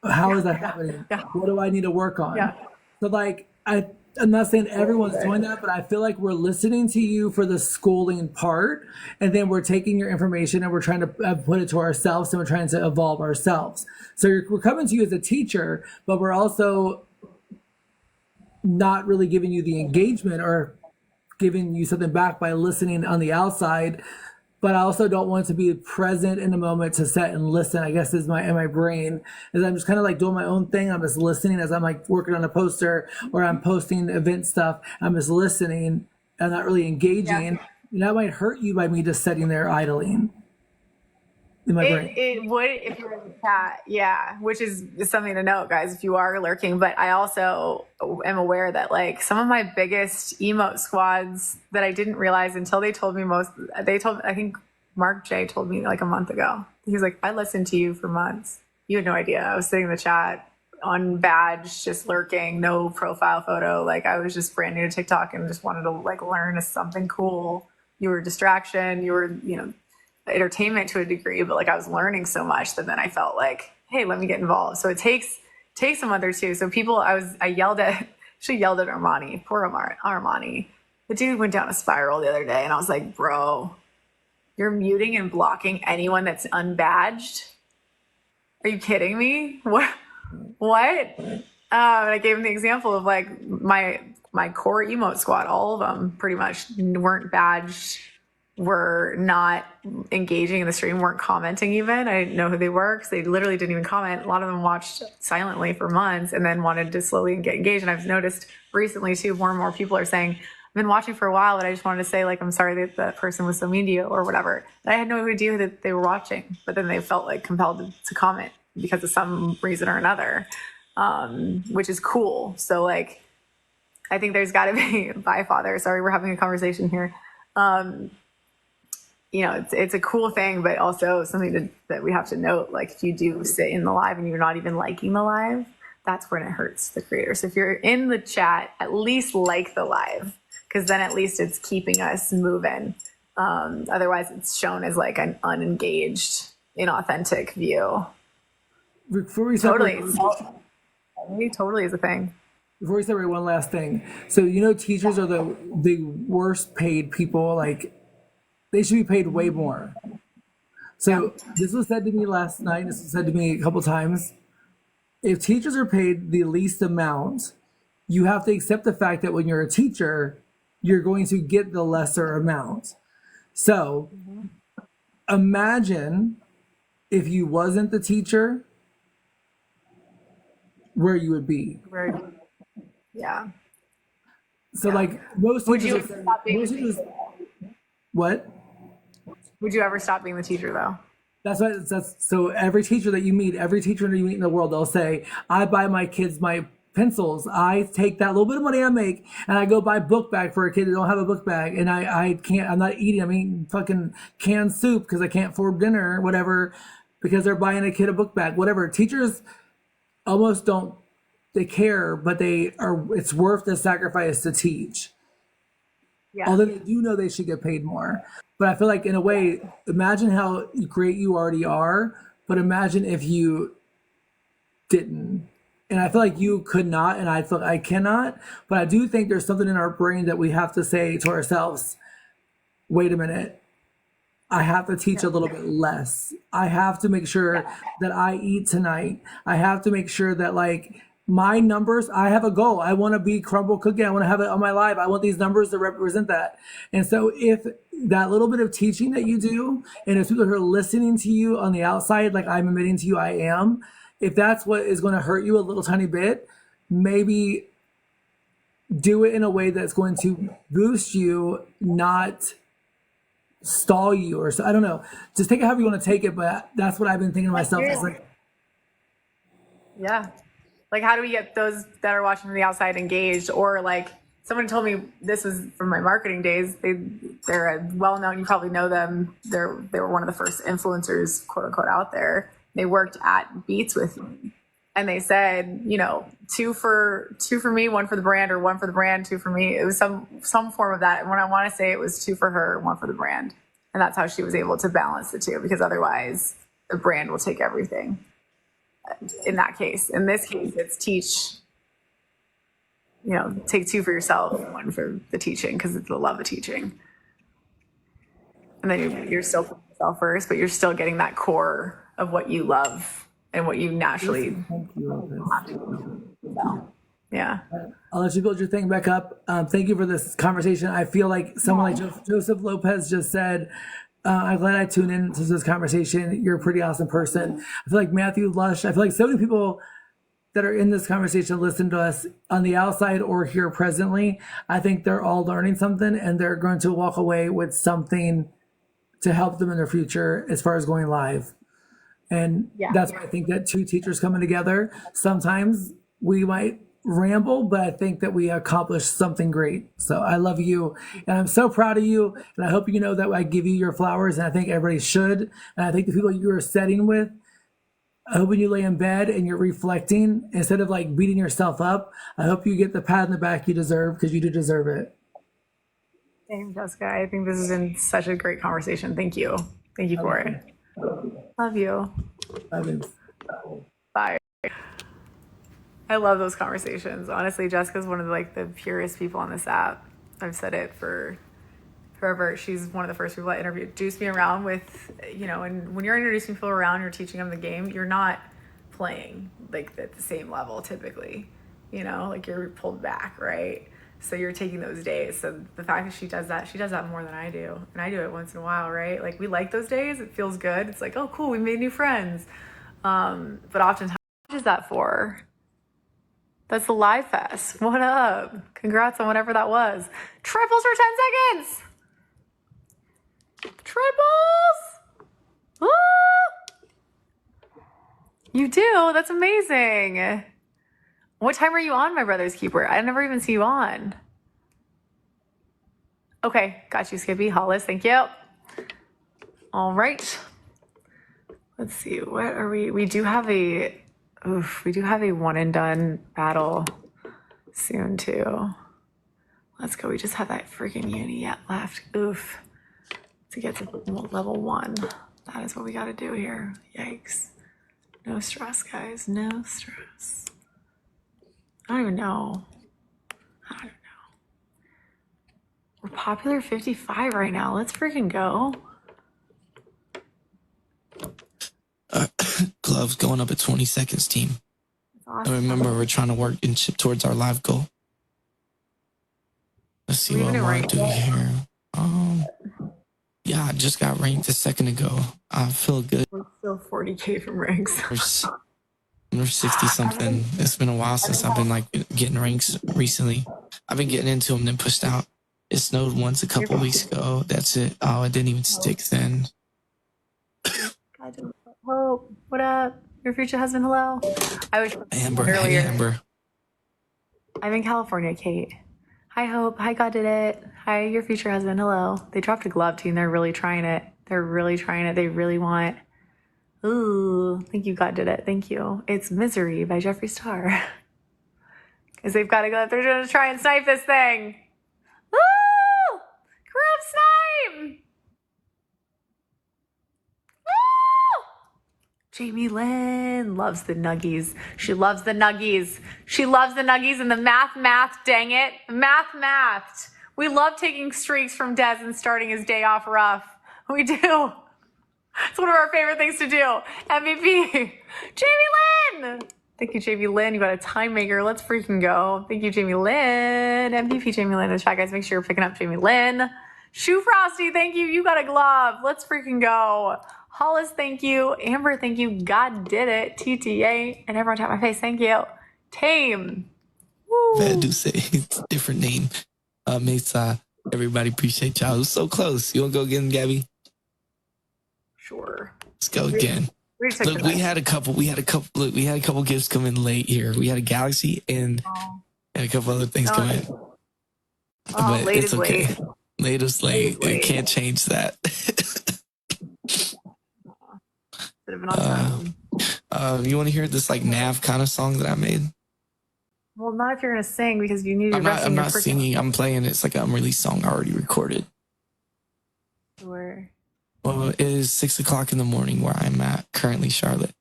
How is that happening? What do I need to work on? So like, I'm not saying everyone's doing that, but I feel like we're listening to you for the schooling part, and then we're taking your information and we're trying to put it to ourselves, and we're trying to evolve ourselves. So we're coming to you as a teacher, but we're also not really giving you the engagement or giving you something back by listening on the outside. But I also don't want to be present in the moment to sit and listen, I guess, is in my brain, is I'm just kind of like doing my own thing. I'm just listening as I'm like working on a poster, or I'm posting event stuff. I'm just listening. I'm not really engaging. And that might hurt you by me just sitting there idling in my brain. It would if you're in the chat, which is something to note, guys, if you are lurking. But I also am aware that like some of my biggest emote squads that I didn't realize until they told me I think Mark J told me like a month ago. He was like, I listened to you for months. You had no idea. I was sitting in the chat, unbadged, just lurking, no profile photo. Like, I was just brand new to TikTok and just wanted to like learn something cool. You were a distraction. You were, entertainment to a degree, but like I was learning so much that then I felt like, hey, let me get involved. So it takes a month or two. So I yelled at Armani, poor Armani. The dude went down a spiral the other day, and I was like, bro, you're muting and blocking anyone that's unbadged? Are you kidding me? What? And I gave him the example of like my core emote squad, all of them pretty much weren't badged, were not engaging in the stream, weren't commenting even. I didn't know who they were because they literally didn't even comment. A lot of them watched silently for months and then wanted to slowly get engaged. And I've noticed recently too, more and more people are saying, I've been watching for a while, but I just wanted to say, like, I'm sorry that that person was so mean to you or whatever. And I had no idea that they were watching, but then they felt like compelled to comment because of some reason or another. which is cool. So like, I think there's got to be, bye father, sorry, we're having a conversation here. You know, it's a cool thing, but also something that we have to note. Like if you do sit in the live and you're not even liking the live, that's when it hurts the creator. So if you're in the chat, at least like the live, because then at least it's keeping us moving. Otherwise it's shown as like an unengaged, inauthentic view. Totally is a thing. Before we separate, one last thing. So you know, teachers are the worst paid people. Like they should be paid way more. So this was said to me last night. This was said to me a couple times. If teachers are paid the least amount, you have to accept the fact that when you're a teacher, you're going to get the lesser amount. So imagine if you wasn't the teacher, where you would be. Yeah. So like most teachers, what? Would you ever stop being the teacher though? That's so every teacher that you meet in the world, they'll say, I buy my kids my pencils. I take that little bit of money I make and I go buy book bag for a kid that don't have a book bag. And I'm not eating, I'm eating fucking canned soup because I can't afford dinner or whatever, because they're buying a kid a book bag, whatever. Teachers almost don't, they care, but it's worth the sacrifice to teach. Yeah. Although they do know they should get paid more. But I feel like in a way, imagine how great you already are, but imagine if you didn't. And I feel like you could not, and I feel like I cannot, but I do think there's something in our brain that we have to say to ourselves, wait a minute, I have to teach a little bit less. I have to make sure that I eat tonight. I have to make sure that like my numbers, I have a goal. I want to be Crumble Cookie. I want to have it on my live. I want these numbers to represent that. And so if that little bit of teaching that you do, and if people are listening to you on the outside, like I'm admitting to you I am, if that's what is going to hurt you a little tiny bit, maybe do it in a way that's going to boost you, not stall you, or so. I don't know. Just take it however you want to take it, but that's what I've been thinking to myself. It's like, yeah. Like, how do we get those that are watching from the outside engaged? Or like, someone told me, this was from my marketing days. They're a well-known, you probably know them. They were one of the first influencers, quote unquote, out there. They worked at Beats with me, and they said, you know, two for me, one for the brand, or one for the brand, two for me. It was some form of that. And when I want to say it was two for her, one for the brand, and that's how she was able to balance the two, because otherwise the brand will take everything. In that case, in this case, it's teach. You know, take two for yourself, one for the teaching, because it's the love of teaching. And then you're still putting yourself first, but you're still getting that core of what you love and what you naturally have to do. So, yeah. I'll let you build your thing back up. Thank you for this conversation. I feel like someone like Joseph Lopez just said, I'm glad I tuned in to this conversation. You're a pretty awesome person. I feel like Matthew Lush, I feel like so many people that are in this conversation listen to us on the outside or here presently. I think they're all learning something, and they're going to walk away with something to help them in their future as far as going live. And that's why I think that two teachers coming together, sometimes we might ramble, but I think that we accomplished something great. So I love you, and I'm so proud of you, and I hope you know that I give you your flowers, and I think everybody should. And I think the people you are setting with, I hope when you lay in bed and you're reflecting, instead of like beating yourself up, I hope you get the pat in the back you deserve, because you do deserve it. Same, Jessica. I think this has been such a great conversation. Thank you. Thank you for it. Love you. Love you. Bye. I love those conversations. Honestly, Jessica's one of the purest people on this app. I've said it for forever. She's one of the first people I introduced me around with, you know, and when you're introducing people around, you're teaching them the game, you're not playing like at the same level typically, you know, like you're pulled back, right? So you're taking those days. So the fact that she does that more than I do. And I do it once in a while, right? Like we like those days. It feels good. It's like, oh, cool, we made new friends. But oftentimes, what is that for? That's the Live Fest. What up? Congrats on whatever that was. Triples for 10 seconds. Triples. Woo! You do? That's amazing. What time are you on, my brother's keeper? I never even see you on. Okay, got you, Skippy. Hollis, thank you. All right. Let's see. What are we? We do have a one and done battle soon too. Let's go. We just have that freaking uni yet left. Oof. To get to level 1. That is what we got to do here. Yikes. No stress, guys. No stress. I don't even know. We're popular 55 right now. Let's freaking go. Gloves going up at 20 seconds, team. Awesome. I remember we're trying to work and chip towards our live goal. Let's see what I want to do here. Yeah, I just got ranked a second ago. I feel good. We're still 40K from ranks. We're 60 something. It's been a while since I've been like getting ranks recently. I've been getting into them, then pushed out. It snowed once a couple weeks ago. That's it. Oh, it didn't even stick then. Hope, what up? Your future husband, hello. I was Amber, earlier. hey Amber. I'm in California, Kate. Hi, Hope. Hi, God did it. Hi, your future husband, hello. They dropped a glove team. They're really trying it. They're really trying it. They really want. Ooh, thank you, God did it. Thank you. It's Misery by Jeffree Star. Because they've got to go. They're going to try and snipe this thing. Woo! Group snipe! Jamie Lynn loves the nuggies. She loves the nuggies. She loves the nuggies and the math, dang it. Math. We love taking streaks from Dez and starting his day off rough. We do. It's one of our favorite things to do. MVP. Jamie Lynn. Thank you, Jamie Lynn. You got a time maker. Let's freaking go. Thank you, Jamie Lynn. MVP Jamie Lynn in the chat, guys. Make sure you're picking up Jamie Lynn. Shoe Frosty, thank you. You got a glove. Let's freaking go. Hollis, thank you. Amber, thank you. God did it. TTA. And everyone tap my face. Thank you. Tame. Woo. Bad do say it's a different name. Mesa, everybody appreciate y'all. It was so close. You want to go again, Gabby? Sure. Let's go again. Look, we had a couple gifts come in late here. We had a Galaxy and a couple other things come in. But late it's is okay. late. Late is late. We can't change that. You want to hear this like Nav kind of song that I made? Well, not if you're gonna sing because you need to rest. I'm not singing. I'm playing. It's like an unreleased song already recorded. Sure. Well, it is 6 o'clock in the morning where I'm at currently, Charlotte.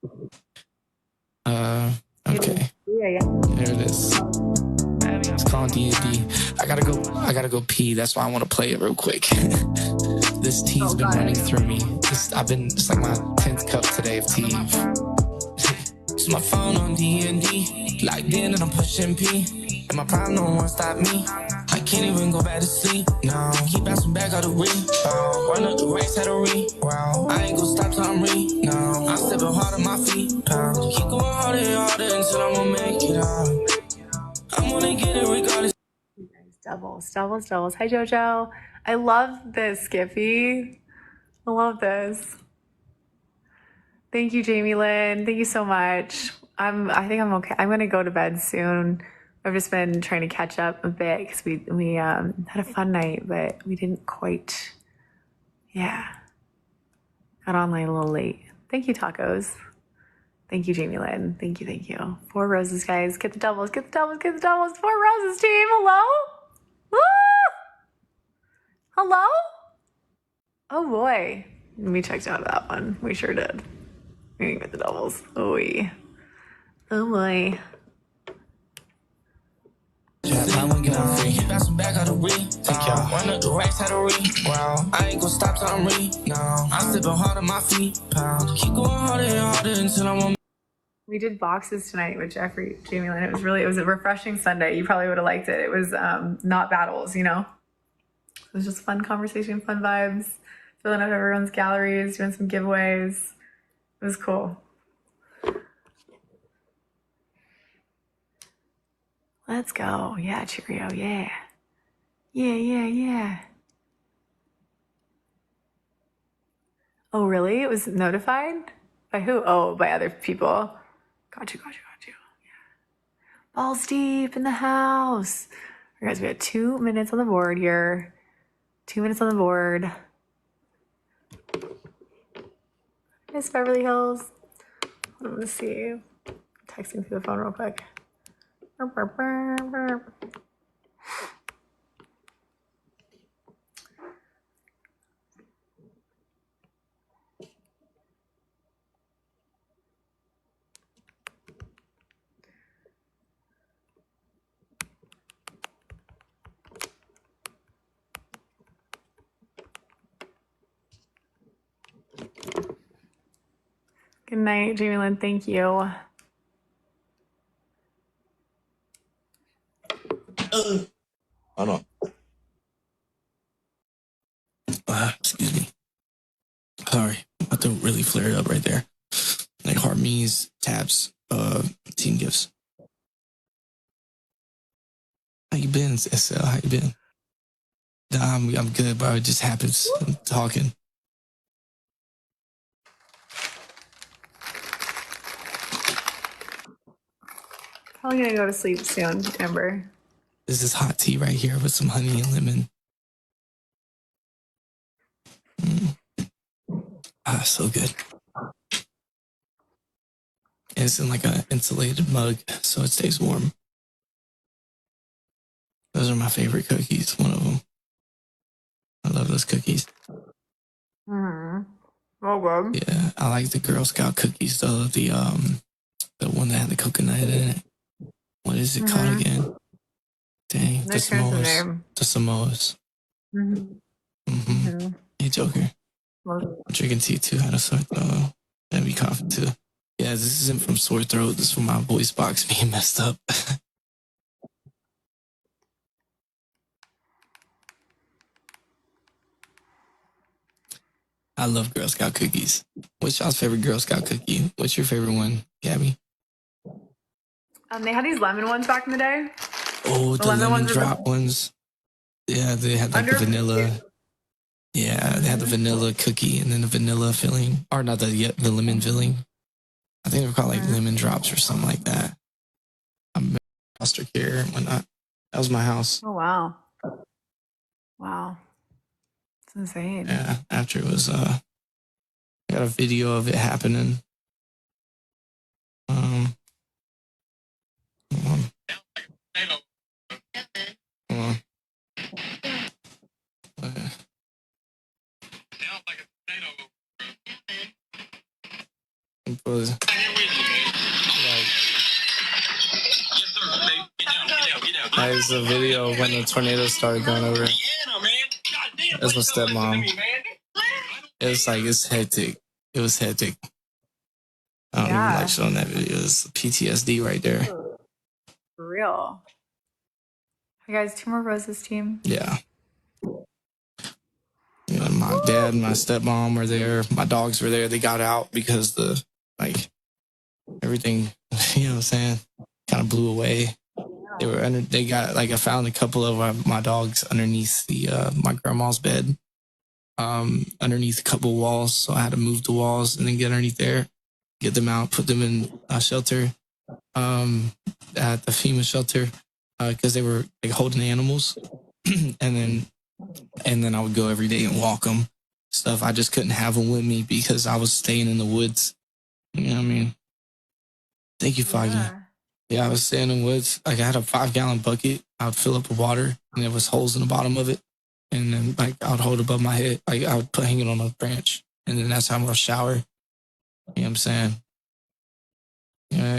Okay. Yeah. There it is. It's called D&D. I gotta go pee. That's why I want to play it real quick. This tea's been running through me. It's like my 10th cup today of tea. It's my phone on D&D. Like then and I'm pushing P. And my problem no one stop me. I can't even go back to sleep. No, keep bouncing back out the rebound. Run up the race, had a rebound. I ain't gonna stop till I'm no. I'm stepping hard on my feet. Pound. Keep going harder and harder until I'm gonna make it out. I'm gonna get it regardless. Doubles. Hi, Jojo. I love this, Skippy. I love this. Thank you, Jamie Lynn. Thank you so much. I think I'm okay. I'm gonna go to bed soon. I've just been trying to catch up a bit because we had a fun night, but we didn't quite. Yeah, got online a little late. Thank you, tacos. Thank you, Jamie Lynn. Thank you. 4 roses, guys. Get the doubles. 4 roses, team. Hello. Woo! Hello? Oh boy. We checked out of that one. We sure did. We didn't get the doubles. Oh boy. I won't get on free. Bouncing back out of run up the racks, had a I ain't gonna stop till I'm no. I'm stepping hard on my feet. Pound. Keep going harder and harder until I'm on. We did boxes tonight with Jeffrey, Jamie Lynn. It was a refreshing Sunday. You probably would have liked it. It was not battles, you know? It was just fun conversation, fun vibes, filling up everyone's galleries, doing some giveaways. It was cool. Let's go. Yeah, Cheerio. Yeah. Yeah. Oh, really? It was notified? By who? Oh, by other people. Got you. Yeah. Balls deep in the house. All right, guys, we got 2 minutes on the board here. 2 minutes on the board. Miss Beverly Hills. I'm gonna see. I'm texting through the phone real quick. Good night, Jamie Lynn. Thank you. Hold on. Excuse me. Sorry, my throat really flared up right there. Like heart me's, taps, team gifts. How you been, SL? How you been? Nah, I'm good, bro. It just happens. I'm talking. Probably gonna go to sleep soon, Amber. This is hot tea right here with some honey and lemon. Ah, so good. It's in like an insulated mug, so it stays warm. Those are my favorite cookies. One of them. I love those cookies. Mm-hmm. Oh, good. Yeah, I like the Girl Scout cookies though. The one that had the coconut in it. What is it called again? Dang, the Samoas. The Samoas. Mm-hmm. Hey, Joker. I'm drinking tea too. Had a sore throat. That'd be coffee too. Yeah, this isn't from sore throat. This is from my voice box being messed up. I love Girl Scout cookies. What's y'all's favorite Girl Scout cookie? What's your favorite one, Gabby? They had these lemon ones back in the day. Oh, the lemon drop ones. Yeah, they had like the vanilla. Yeah, they had the vanilla cookie and then the vanilla filling. Or not the lemon filling. I think they're called like lemon drops or something like that. I'm foster care and whatnot. That was my house. Oh, wow. Wow. It's insane. Yeah, after it was, I got a video of it happening. Hold on. There's a video when the tornado started going over. That's my stepmom. It's hectic. It was hectic. I don't even like showing that video. It's PTSD right there. For real. Hey guys, 2 more roses, team. Yeah. You know, my dad and my stepmom were there. My dogs were there. They got out because everything, you know what I'm saying, kind of blew away. They were I found a couple of my dogs underneath my grandma's bed, underneath a couple walls. So I had to move the walls and then get underneath there, get them out, put them in a shelter, at the FEMA shelter, because they were like holding animals. and then I would go every day and walk them. Stuff. I just couldn't have them with me because I was staying in the woods. You know what I mean? Thank you, Foggy. Yeah, I was staying in the woods. Like I had a 5-gallon bucket. I would fill up with water, and there was holes in the bottom of it. And then I would hold it above my head. Like I would hang it on a branch, and then that's how I'm gonna shower. You know what I'm saying?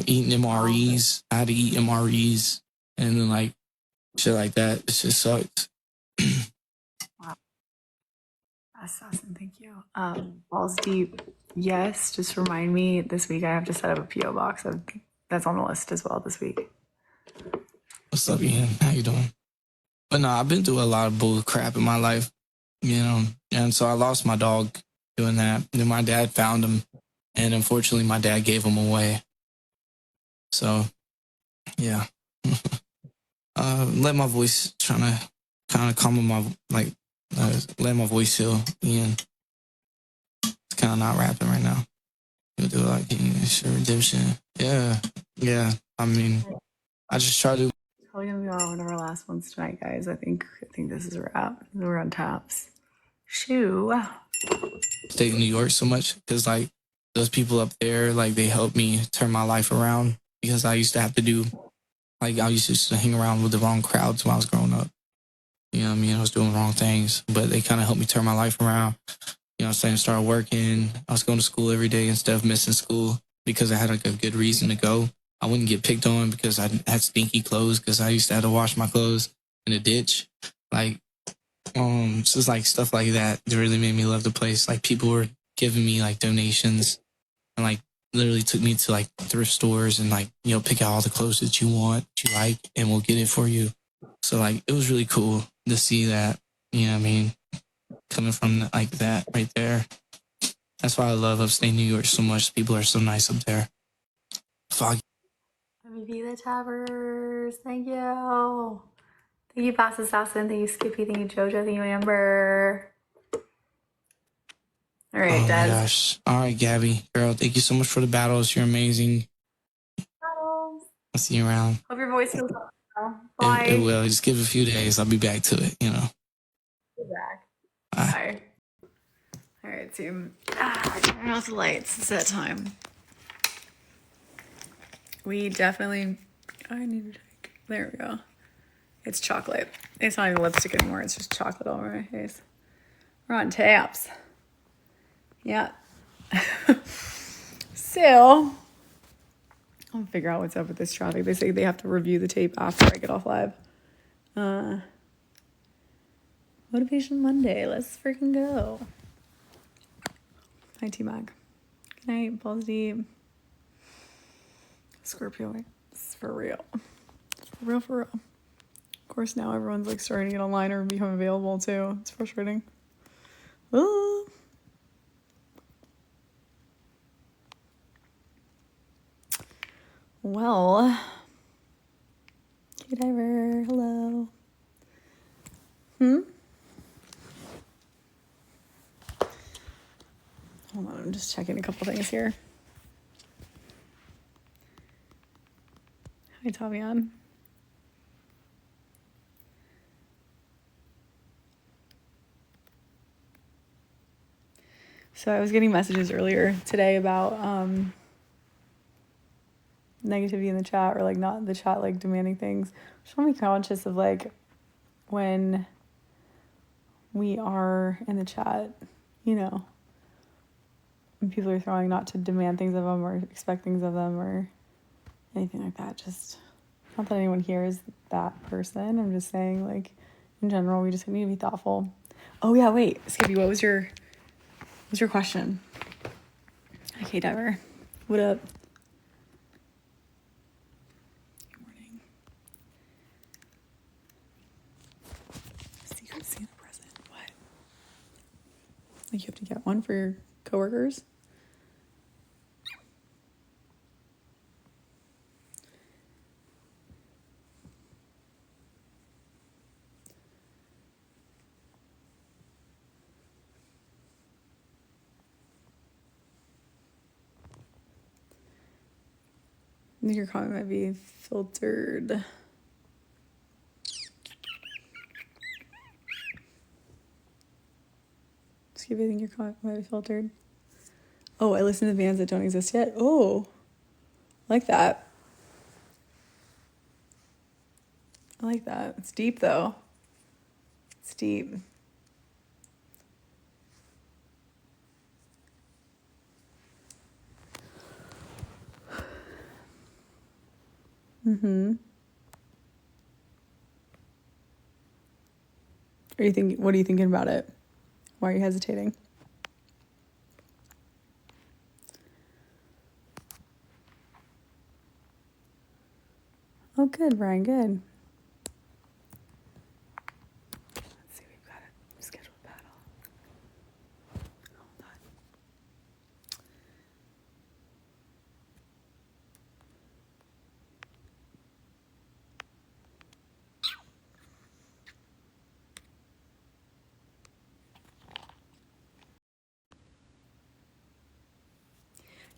Eating MREs. I had to eat MREs, and then shit like that. It just sucked. Wow. That's awesome. Thank you. Balls deep. Yes. Just remind me this week I have to set up a PO box. That's on the list as well this week. What's up, Ian? How you doing? But no, I've been through a lot of bull crap in my life, you know, and so I lost my dog doing that. And then my dad found him, and unfortunately, my dad gave him away. So, yeah. Let my voice trying to kind of calm my let my voice heal. Ian, it's kind of not rapping right now. You'll do redemption. Yeah. I mean, I just try to Probably gonna be one of our last ones tonight, guys. I think this is a wrap. We're on taps. Shoo. stay in New York so much because like those people up there, like they helped me turn my life around because I used to have to do like I used to hang around with the wrong crowds when I was growing up. You know what I mean? I was doing wrong things, but they kind of helped me turn my life around. You know what I'm saying? Started working. I was going to school every day instead of missing school because I had like a good reason to go. I wouldn't get picked on because I had stinky clothes because I used to have to wash my clothes in a ditch. Like, so it's like stuff like that that really made me love the place. Like people were giving me like donations and like literally took me to like thrift stores and like, you know, pick out all the clothes that you want, that you like, and we'll get it for you. So like it was really cool to see that, you know what I mean, coming from like that right there. That's why I love upstate New York so much. People are so nice up there. Foggy. MVP the Tabbers. Thank you. Thank you, Fast Assassin. Thank you, Skippy. Thank you, Jojo. Thank you, Amber. All right, Oh Des. my gosh. All right, Gabby. Girl, thank you so much for the battles. You're amazing. Battles. I'll see you around. Hope your voice feels better now. Bye. It will. Just give it a few days. I'll be back to it, you know. Be back. Bye. All right, team. Turn off the lights. It's that time. We definitely. I need to take. There we go. It's chocolate. It's not even lipstick anymore. It's just chocolate all over my face. We're on taps. Yeah. So, I'll figure out what's up with this traffic. They say they have to review the tape after I get off live. Motivation Monday. Let's freaking go. Hi, T-Mac. Good night, Balls Deep. Scorpio. It's for real. It's for real, for real. Of course, now everyone's like starting to get online or become available too. It's frustrating. Ah. Well, K-Diver, hello. Hold on, I'm just checking a couple things here. Hi, Tavian. So I was getting messages earlier today about negativity in the chat, or like not the chat like demanding things. Just want to be conscious of like when we are in the chat, you know, when people are throwing, not to demand things of them or expect things of them or anything like that. Just not that anyone here is that person. I'm just saying, like, in general, we just need to be thoughtful. Oh yeah, wait, Skippy, what was your question? Okay, Diver. What up? Good morning. Secret Santa present. What? Like you have to get one for your coworkers? I think your comment might be filtered. Excuse me, I think your comment might be filtered. Oh, I listen to bands that don't exist yet. Oh, I like that. I like that. It's deep though. It's deep. Mm-hmm. What are you thinking about it? Why are you hesitating? Oh, good, Brian, good. Let's see, we've got a scheduled battle. Hold on.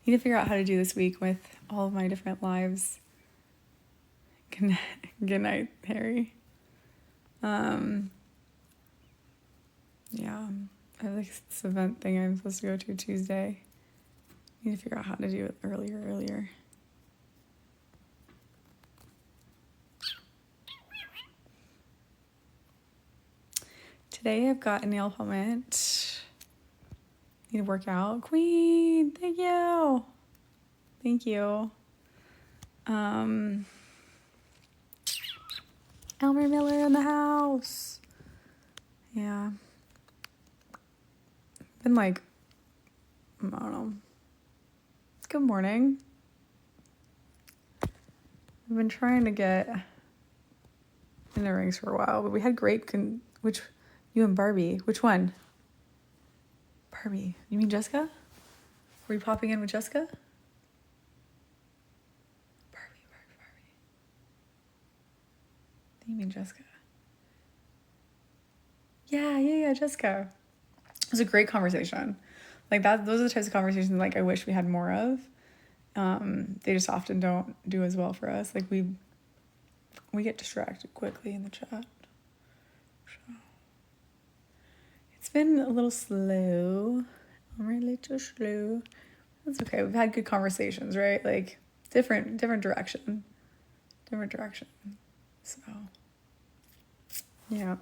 Need to figure out how to do this week with all of my different lives Good night, Harry. Yeah, I have like this event thing I'm supposed to go to Tuesday. Need to figure out how to do it earlier. Today I've got a nail appointment. Need to work out. Queen, thank you. Thank you. Elmer Miller in the house. Yeah. Been like, I don't know. It's good morning. I've been trying to get in the rings for a while, but we had great, which, you and Barbie, which one? Barbie, you mean Jessica? Were you popping in with Jessica? Barbie. You mean Jessica? Yeah, Jessica. It was a great conversation. Like that, those are the types of conversations like I wish we had more of. They just often don't do as well for us. Like we get distracted quickly in the chat. So, it's been a little slow. I'm a little slow. That's okay. We've had good conversations, right? Like different direction. So yeah.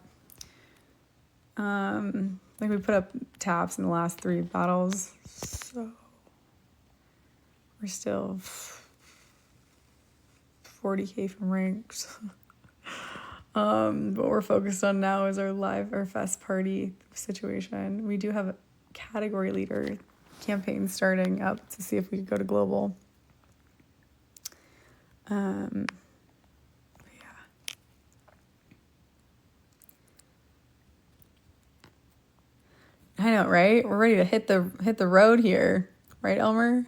Like we put up taps in the last 3 battles, so we're still 40K from ranks. What we're focused on now is our fest party situation. We do have a category leader campaign starting up to see if we could go to global. I know, right? We're ready to hit the road here, right, Elmer?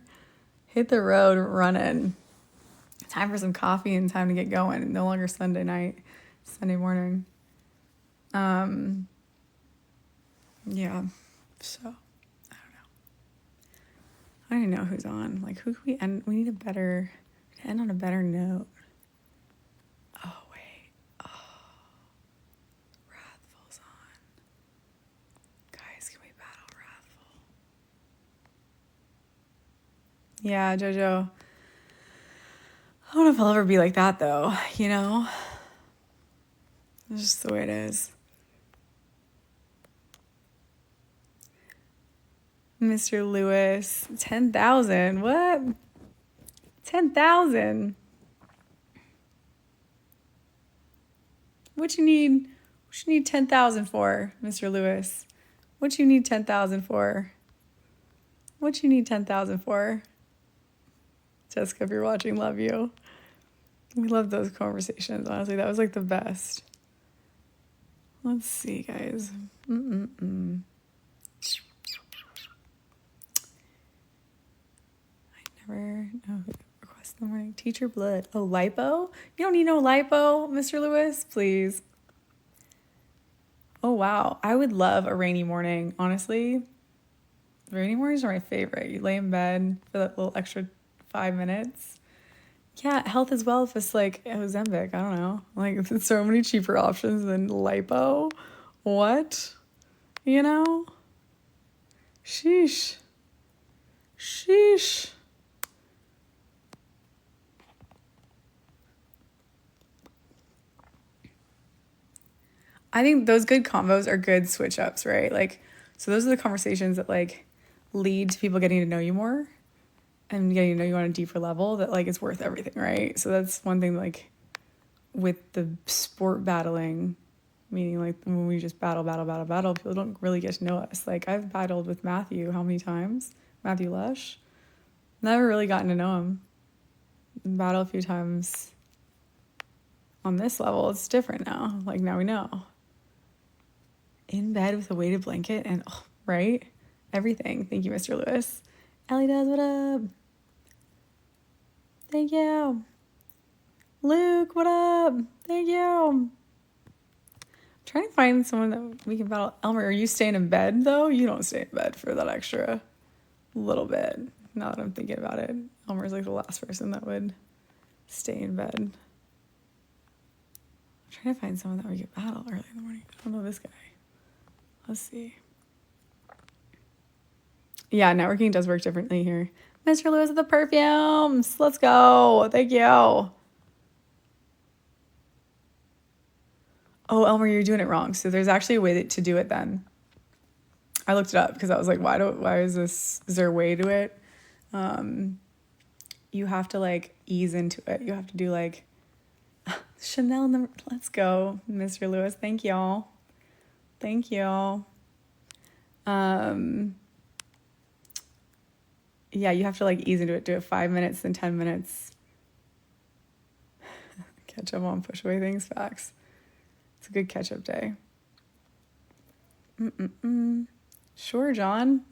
Hit the road running. Time for some coffee and time to get going. No longer Sunday night, Sunday morning. Yeah. So I don't even know who's on. Like, who can we end? We need to end on a better note. Oh wait. Wrathful's on. Guys, can we battle Wrathful? Yeah, Jojo. I don't know if I'll ever be like that though, you know? It's just the way it is. Mr. Lewis, 10,000. What? 10,000. What you need 10,000 for, Mr. Lewis? What you need 10,000 for? What you need 10,000 for? Jessica, if you're watching, love you. We love those conversations. Honestly, that was like the best. Let's see, guys. I never know who requests in the morning. Teacher blood. Oh, lipo? You don't need no lipo, Mr. Lewis, please. Oh, wow. I would love a rainy morning, honestly. Rainy mornings are my favorite. You lay in bed for that little extra 5 minutes. Yeah, health as well if it's like Ozempic. I don't know. Like, there's so many cheaper options than lipo. What? You know? Sheesh. I think those good combos are good switch ups, right? Like, so those are the conversations that like lead to people getting to know you more and getting to know you on a deeper level that like it's worth everything, right? So that's one thing like with the sport battling, meaning like when we just battle, people don't really get to know us. Like I've battled with Matthew how many times? Matthew Lush. Never really gotten to know him. Battle a few times on this level. It's different now. Like now we know. In bed with a weighted blanket and right? Everything. Thank you, Mr. Lewis. Ellie does, what up? Thank you. Luke, what up? Thank you. I'm trying to find someone that we can battle. Elmer, are you staying in bed though? You don't stay in bed for that extra little bit. Now that I'm thinking about it. Elmer's like the last person that would stay in bed. trying to find someone that we could battle early in the morning. I don't know this guy. Let's see. Yeah, networking does work differently here. Mr. Lewis of the perfumes. Let's go. Thank you. Oh, Elmer, you're doing it wrong. So there's actually a way to do it then. I looked it up because I was like, why is there a way to it? You have to like ease into it. You have to do like Chanel. Let's go, Mr. Lewis. Thank y'all. Thank y'all. Yeah, you have to like ease into it. Do it 5 minutes, then 10 minutes. Catch up on push away things. Facts. It's a good catch up day. Sure, John.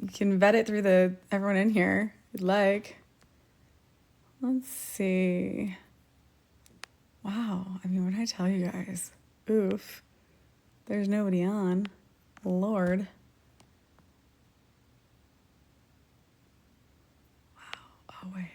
You can vet it through everyone in here if you'd like. Let's see. Wow. I mean, what did I tell you guys? Oof. There's nobody on. Lord. Wow. Oh, wait.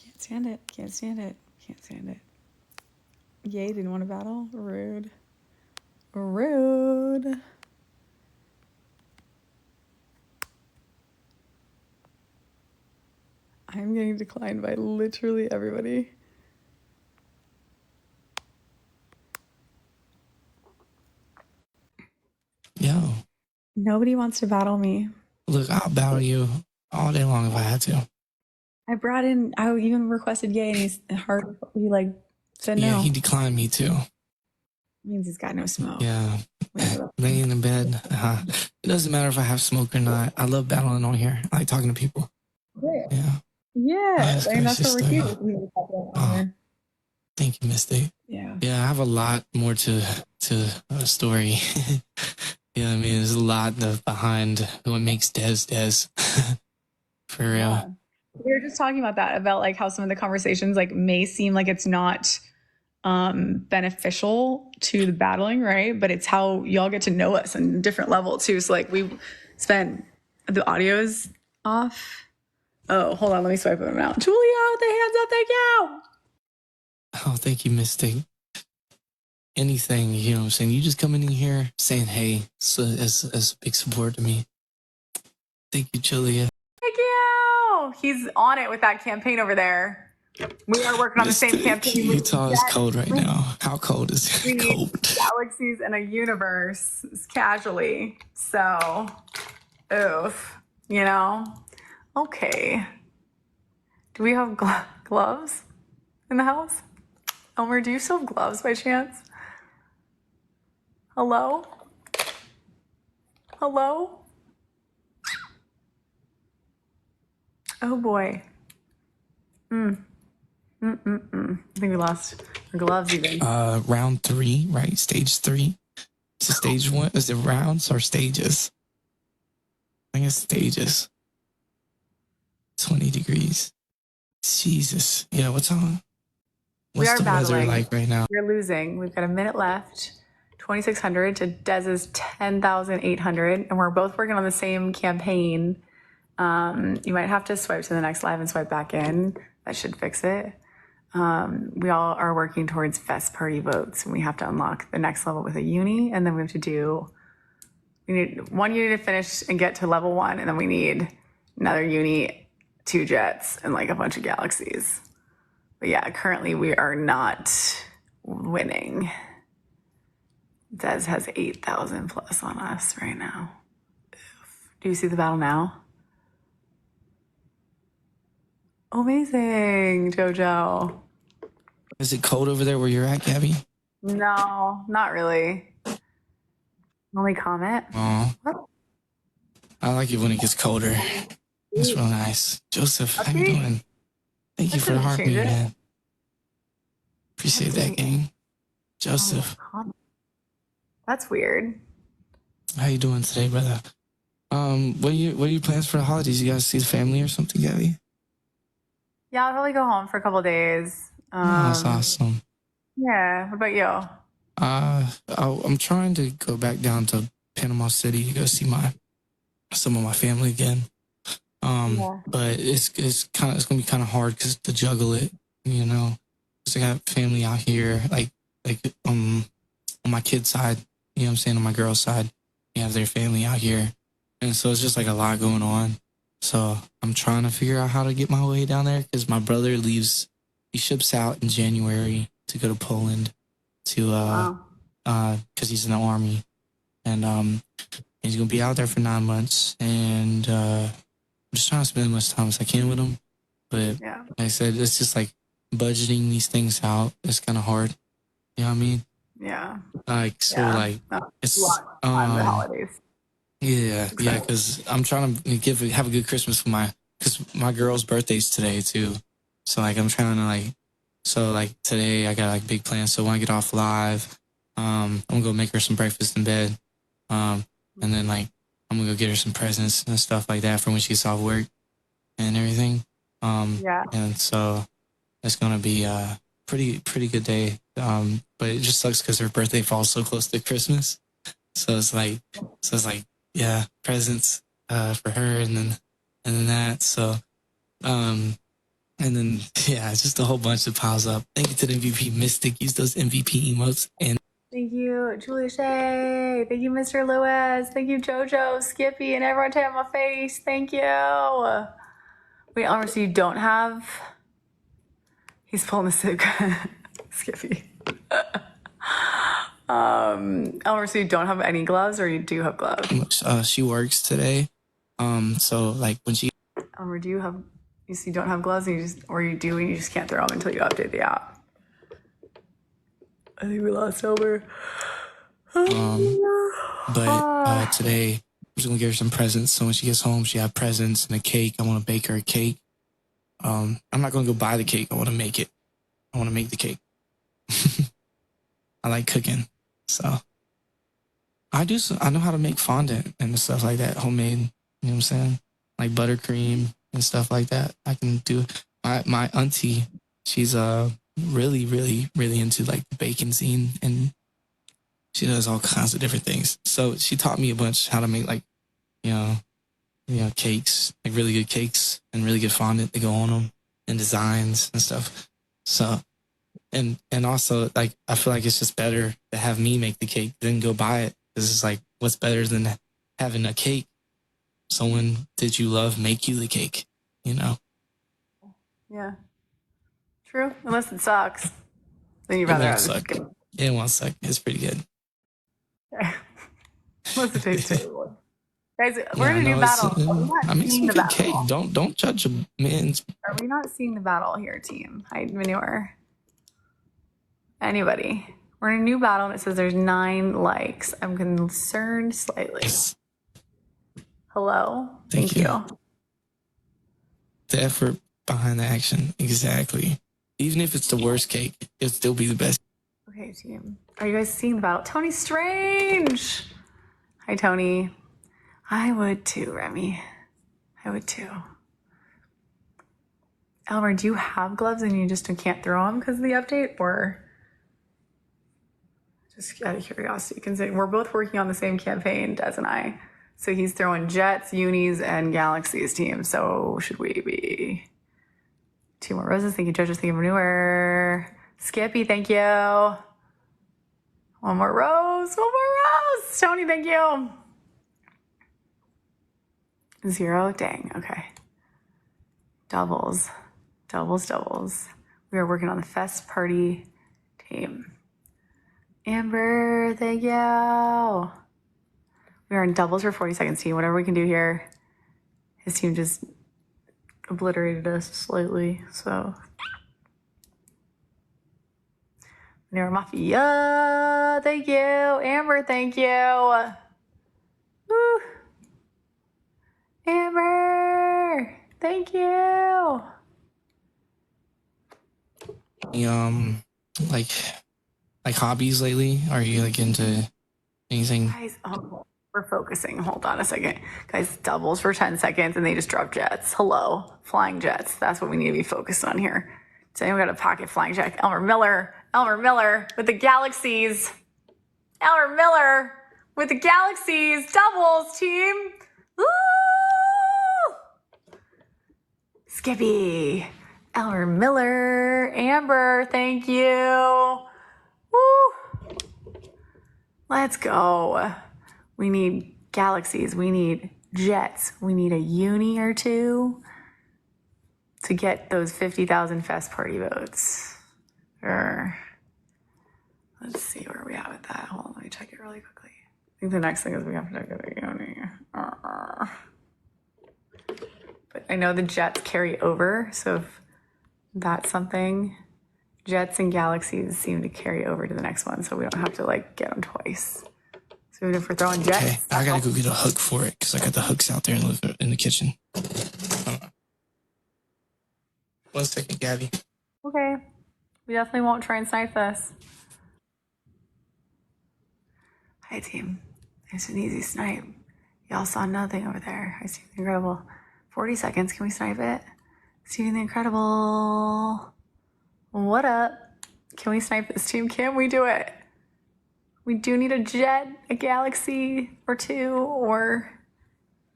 Can't stand it. Can't stand it. Can't stand it. Yay, didn't want to battle? Rude. Rude. I'm getting declined by literally everybody. Yo. Nobody wants to battle me. Look, I'll battle you all day long if I had to. I even requested Yay and he like said no. Yeah, he declined me too. Means he's got no smoke. Yeah. Laying in bed. It doesn't matter if I have smoke or not. I love battling on here. I like talking to people. Yeah. Yeah. Yeah. I mean, that's what we're here. Thank you, Misty. Yeah. Yeah, I have a lot more to a story. Yeah, I mean, there's a lot behind what makes Des. For real. Yeah. We were just talking about like how some of the conversations like may seem like it's not beneficial to the battling, right? But it's how y'all get to know us on a different level too. So like we spent the audio's off. Oh, hold on, let me swipe them out. Julia with the hands up, thank you. Oh, thank you, Mystic. Anything, you know what I'm saying? You just coming in here saying hey, so as a big support to me. Thank you, Julia. Thank you. He's on it with that campaign over there. We are working on the same campaign. Utah is cold right now. How cold is it? Cold. Galaxies in a universe casually. So, oof. You know? Okay. Do we have gloves in the house? Elmer, do you still have gloves by chance? Hello? Hello? Oh boy. I think we lost our gloves even. Round 3, right? Stage 3. So stage 1, is it rounds or stages? I guess stages. 20 degrees. Jesus. Yeah, what's on? What's the weather like right now? We're losing. We've got a minute left. 2,600 to Dez's 10,800. And we're both working on the same campaign. You might have to swipe to the next live and swipe back in. That should fix it. We all are working towards Fest Party votes. And we have to unlock the next level with a uni. And then we need one uni to finish and get to level 1. And then we need another uni, 2 jets, and like a bunch of galaxies. But yeah, currently we are not winning. Dez has 8,000 plus on us right now. Do you see the battle now? Amazing, Jojo. Is it cold over there where you're at, Gabby? No, not really. Only comment. Oh, I like it when it gets colder. It's real nice. Joseph, how you doing? Thank you for the heart, man. Appreciate that, gang. Joseph. That's weird. How you doing today, brother? What are your plans for the holidays? You guys see the family or something, Gabby? Yeah, I'll probably go home for a couple of days. That's awesome. Yeah. What about you? I'm trying to go back down to Panama City to go see my some of my family again. But it's gonna be kind of hard because to juggle it, you know. Cause I got family out here, like on my kid's side, you know what I'm saying, on my girl's side, they have their family out here, and so it's just like a lot going on. So I'm trying to figure out how to get my way down there because my brother leaves. He ships out in January to go to Poland to because he's in the army, and he's gonna be out there for 9 months, and I'm just trying to spend as much time as I can with him. But like I said, it's just like budgeting these things out. It's kind of hard. You know what I mean? Yeah. Like so, like it's a lot of time for the holidays. Yeah, because I'm trying to have a good Christmas for because my girl's birthday's today too. So like I'm trying to like today I got like big plans. So when I get off live, I'm gonna go make her some breakfast in bed, and then like I'm gonna go get her some presents and stuff like that for when she gets off work and everything. And so it's gonna be a pretty good day. But it just sucks because her birthday falls so close to Christmas. So it's like yeah, presents for her and then that. So and then yeah, it's just a whole bunch that piles up. Thank you to the MVP Mystic. Use those MVP emotes and Thank you, Julia Shay. Thank you, Mr. Lewis. Thank you, Jojo, Skippy, and everyone tap my face. Thank you. Wait, Elmer, so you don't have... He's pulling the sig. Skippy. Elmer, so you don't have any gloves, or you do have gloves? She works today. So like when she... Elmer, do you have... You don't have gloves, and you do, and you just can't throw them until you update the app. I think we lost Elmer. But today I'm just gonna give her some presents. So when she gets home, she have presents and a cake. I want to bake her a cake. I'm not gonna go buy the cake. I want to make it. I want to make the cake. I like cooking, so I know how to make fondant and stuff like that, homemade. You know what I'm saying? Like buttercream and stuff like that. I can do. My auntie, she's really into like the baking scene, and she does all kinds of different things. So she taught me a bunch how to make like, you know, cakes, like really good cakes and really good fondant to go on them and designs and stuff. So, and also like, I feel like it's just better to have me make the cake than go buy it. This is like, what's better than having a cake? Someone that you love make you the cake, you know? Yeah. True. Unless it sucks. Then you'd rather have it. It won't suck. It's pretty good. Unless it tastes terrible. Guys, we're in a new battle. It's a good cake. Don't judge a man's. Are we not seeing the battle here, team? Hide manure. Anybody? We're in a new battle, and it says there's 9 likes. I'm concerned slightly. Yes. Hello? Thank you. The effort behind the action. Exactly. Even if it's the worst cake, it'll still be the best. Okay, team. Are you guys seeing the battle? Tony Strange! Hi, Tony. I would too, Remy. I would too. Elmer, do you have gloves and you just can't throw them because of the update? Or just out of curiosity, considering we're both working on the same campaign, Des and I. So he's throwing Jets, Unis, and Galaxies team. So should we be... 2 more roses. Thank you, judges. Thank you for newer. Skippy, thank you. 1 more rose. 1 more rose. Tony, thank you. 0. Dang. Okay. Doubles. We are working on the Fest Party team. Amber, thank you. We are in doubles for 40 seconds, team. Whatever we can do here. His team just obliterated us slightly, so. Nero Mafia, thank you. Amber, thank you. Woo. Amber, thank you. Like hobbies lately? Are you like into anything? Guys, we're focusing. Hold on a second. Guys, doubles for 10 seconds and they just drop jets. Hello, flying jets. That's what we need to be focused on here. So we got a pocket flying jet. Elmer Miller with the Galaxies. Elmer Miller with the Galaxies. Doubles, team. Woo! Skippy, Elmer Miller, Amber, thank you. Woo! Let's go. We need galaxies. We need jets. We need a uni or two to get those 50,000 Fest Party votes. Let's see where we at with that. Hold on, let me check it really quickly. I think the next thing is we have to get a uni. But I know the jets carry over, so if that's something, jets and galaxies seem to carry over to the next one, so we don't have to like get them twice. So even if we're throwing jets, Okay, I gotta go get a hook for it because I got the hooks out there in the kitchen. Hold on. 1 second, Gabby. okay, we definitely won't try and snipe this. Hi team, it's an easy snipe. Y'all saw nothing over there. I see the incredible. 40 seconds, can we snipe it? Steven the Incredible. What up? Can we snipe this team? Can we do it? We do need a jet, a galaxy or two, or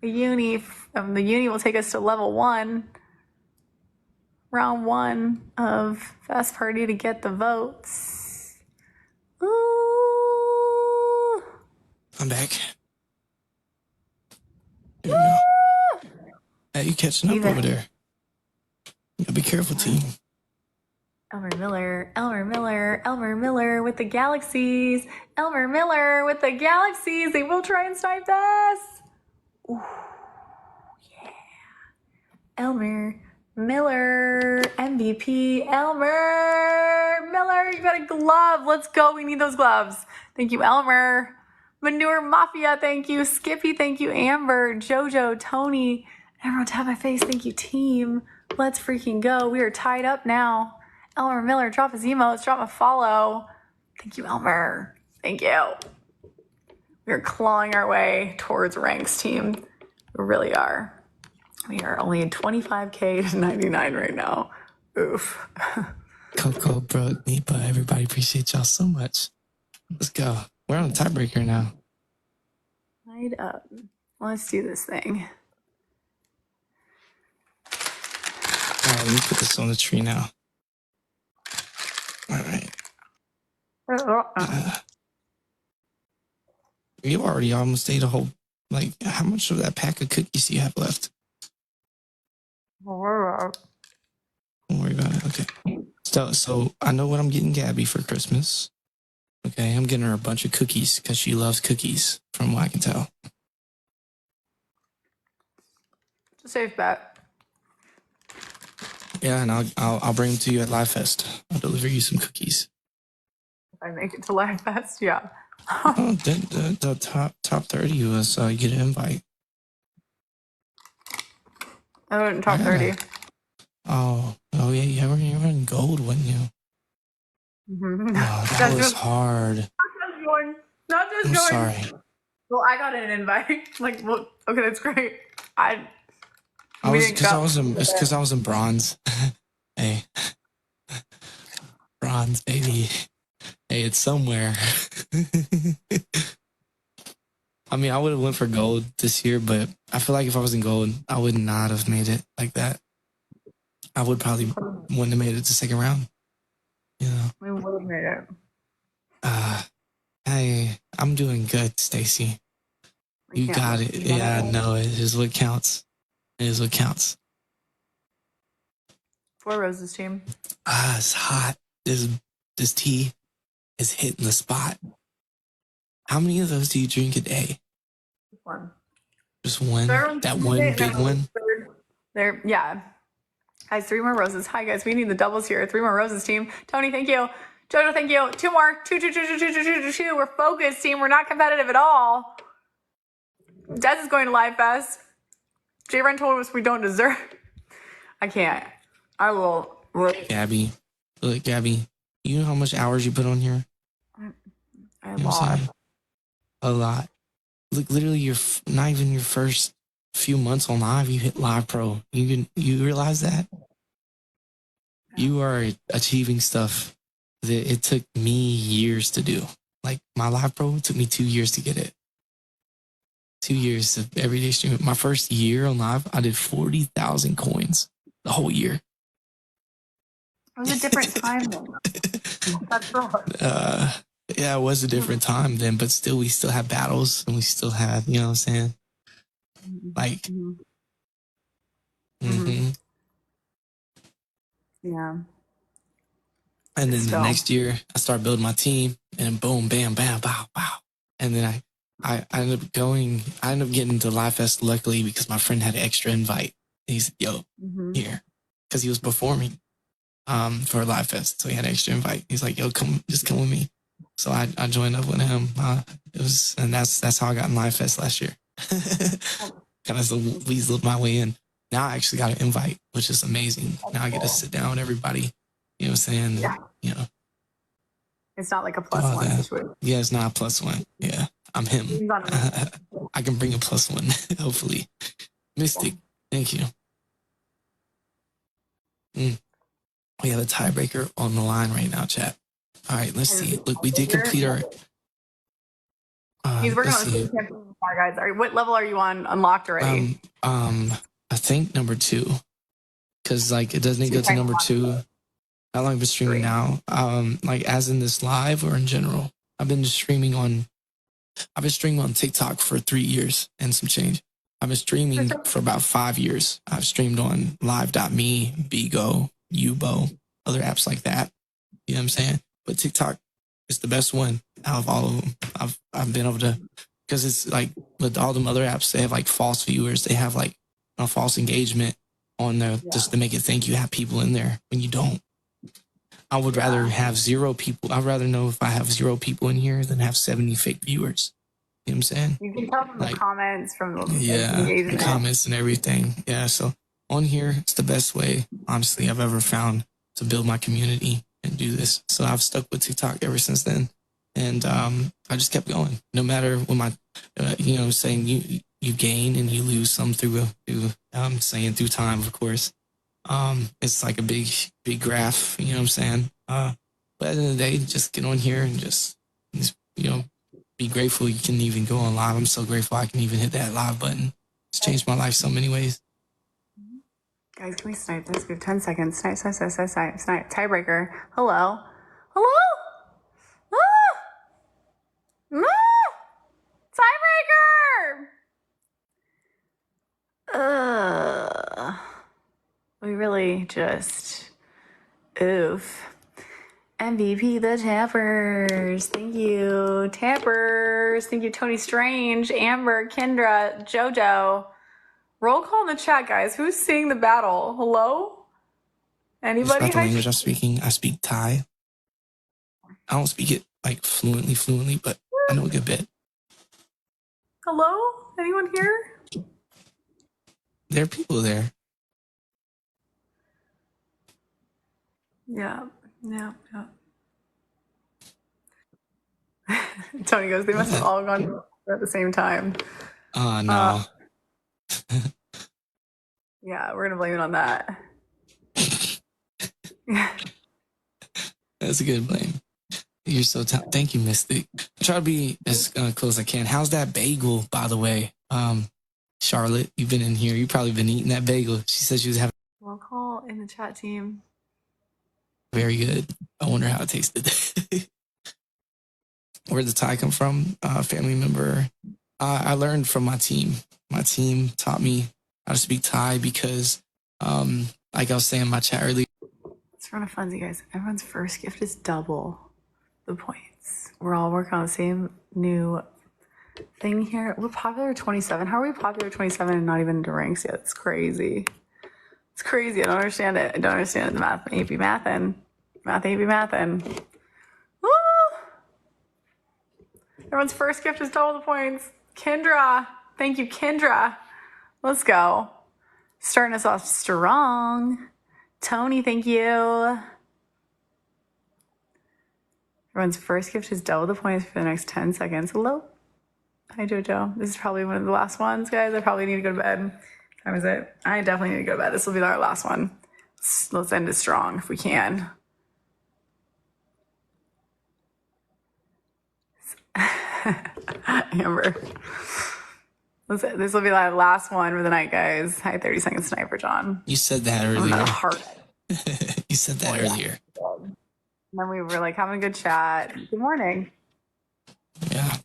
a uni. The uni will take us to level 1. Round 1 of Fest Party to get the votes. Ooh. I'm back. Here we go. Hey, you catching up over there? You gotta be careful, team. Elmer Miller, Elmer Miller, Elmer Miller with the galaxies. Elmer Miller with the galaxies. They will try and snipe this. Ooh, yeah. Elmer Miller, MVP. Elmer Miller, you got a glove. Let's go. We need those gloves. Thank you, Elmer. Manure Mafia, thank you. Skippy, thank you. Amber, Jojo, Tony. Everyone tap my face. Thank you, team. Let's freaking go. We are tied up now. Elmer Miller, drop his emotes, drop a follow. Thank you, Elmer. Thank you. We're clawing our way towards ranks, team. We really are. We are only in 25K to 99 right now. Oof. Coco, Brooke, Nipa, everybody appreciate y'all so much. Let's go. We're on a tiebreaker now. Tied up. Let's do this thing. All right, let me put this on the tree now. All right. You already almost ate a whole, like, how much of that pack of cookies do you have left? Don't worry about it. Okay. So I know what I'm getting Gabby for Christmas. Okay, I'm getting her a bunch of cookies because she loves cookies, from what I can tell. It's a safe bet. Yeah, and I'll bring them to you at Live Fest. I'll deliver you some cookies. If I make it to Live Fest, yeah. Oh, the top 30 was you get an invite. I went top 30. Oh yeah, you were in gold, wasn't you? Mm-hmm. Oh, that was hard. Not just I'm going. sorry. Well, I got an invite. Like, well, okay, that's great. It's because I was in bronze. Hey, bronze, baby. Hey, it's somewhere. I mean, I would have went for gold this year, but I feel like if I was in gold, I would not have made it like that. I would probably wouldn't have made it to second round. You know. We would have made it. Hey, I'm doing good, Stacy. You got it. Yeah, no, it is what counts. It is what counts. Four Roses team. It's hot. This tea is hitting the spot. How many of those do you drink a day? One. Just one? That one big one? There, yeah. Guys, 3 more roses. Hi, guys. We need the doubles here. 3 more roses, team. Tony, thank you. Jojo, thank you. 2 more. 2. We're focused, team. We're not competitive at all. Des is going to Live Fest. J-Ren told us we don't deserve. I can't. I will. Gabby. Look, Gabby. You know how much hours you put on here? A lot. A lot. Look, literally, you're not even your first few months on live. You hit Live Pro. You realize that? You are achieving stuff that it took me years to do. Like my Live Pro took me 2 years to get it. 2 years of everyday streaming. My first year on live, I did 40,000 coins. the whole year. It was a different time then. That's right. Yeah, it was a different time then, but still, we still had battles and we still had, you know what I'm saying? Like, Yeah. And then the next year, I started building my team, and boom, bam, bam, bow, bow. And then I ended up getting into Live Fest, luckily, because my friend had an extra invite. He said, yo, here. Because he was performing for Live Fest. So he had an extra invite. He's like, yo, just come with me. So I joined up with him. That's how I got in Live Fest last year. Kind of weaseled my way in. Now I actually got an invite, which is amazing. Now I get to sit down with everybody. You know what I'm saying? Yeah. You know. It's not like a +1 situation. Yeah, it's not a +1. Yeah, I'm him. I can bring a +1, hopefully. Mystic, thank you. We have a tiebreaker on the line right now, chat. All right, let's see. Look, we did complete our... He's working on the campaign, guys. What level are you on unlocked already? I think number 2. Because, like, it doesn't go to number 2. How long have I been streaming now? Like as in this live or in general? I've been streaming on TikTok for 3 years and some change. I've been streaming for about 5 years. I've streamed on live.me, Bigo, Yubo, other apps like that. You know what I'm saying? But TikTok is the best one out of all of them. I've been able to, because it's like with all them other apps, they have like false viewers. They have like a false engagement on there just to make it think you have people in there when you don't. I would rather have 0 people. I'd rather know if I have 0 people in here than have 70 fake viewers. You know what I'm saying? You can tell from the comments, from the the comments and everything. Yeah, so on here, it's the best way, honestly, I've ever found to build my community and do this. So I've stuck with TikTok ever since then. And I just kept going. No matter when my, saying you gain and you lose some through time, of course. It's like a big graph, you know what I'm saying? But at the end of the day, just get on here and just be grateful you can even go on live. I'm so grateful I can even hit that live button. It's changed my life so many ways. Guys, can we snipe this? We have 10 seconds. Snipe. Tiebreaker. Hello? Ah! Tiebreaker! We really just oof. MVP the Tappers. Thank you. Tappers. Thank you, Tony Strange, Amber, Kendra, Jojo. Roll call in the chat, guys. Who's seeing the battle? Hello? Anybody? That's the language I'm speaking. I speak Thai. I don't speak it like fluently, but I know a good bit. Hello? Anyone here? There are people there. Yeah. Tony goes, they must have all gone at the same time. No. Yeah, we're going to blame it on that. That's a good blame. You're so talented. Thank you, Mystic. I try to be as close as I can. How's that bagel, by the way? Charlotte, you've been in here. You've probably been eating that bagel. She said she was having... Roll call in the chat team. Very good. I wonder how it tasted. Where did the Thai come from? Family member. I learned from my team. My team taught me how to speak Thai because, like I was saying in my chat earlier. Let's run a funsy, guys. Everyone's first gift is double the points. We're all working on the same new thing here. We're popular 27. How are we popular 27 and not even into ranks yet? It's crazy. It's crazy. I don't understand it. I don't understand it. The math ain't be mathin'. Math ain't be mathin'. Woo! Everyone's first gift is double the points. Kendra. Thank you, Kendra. Let's go. Starting us off strong. Tony, thank you. Everyone's first gift is double the points for the next 10 seconds. Hello. Hi, Jojo. This is probably one of the last ones, guys. I probably need to go to bed. What time is it? I definitely need to go to bed. This will be our last one. Let's end it strong if we can. Amber. This will be the last one for the night, guys. Hi, 30-second sniper, John. You said that I'm earlier. gonna heart You said that earlier. And then we were like having a good chat. Good morning. Yeah.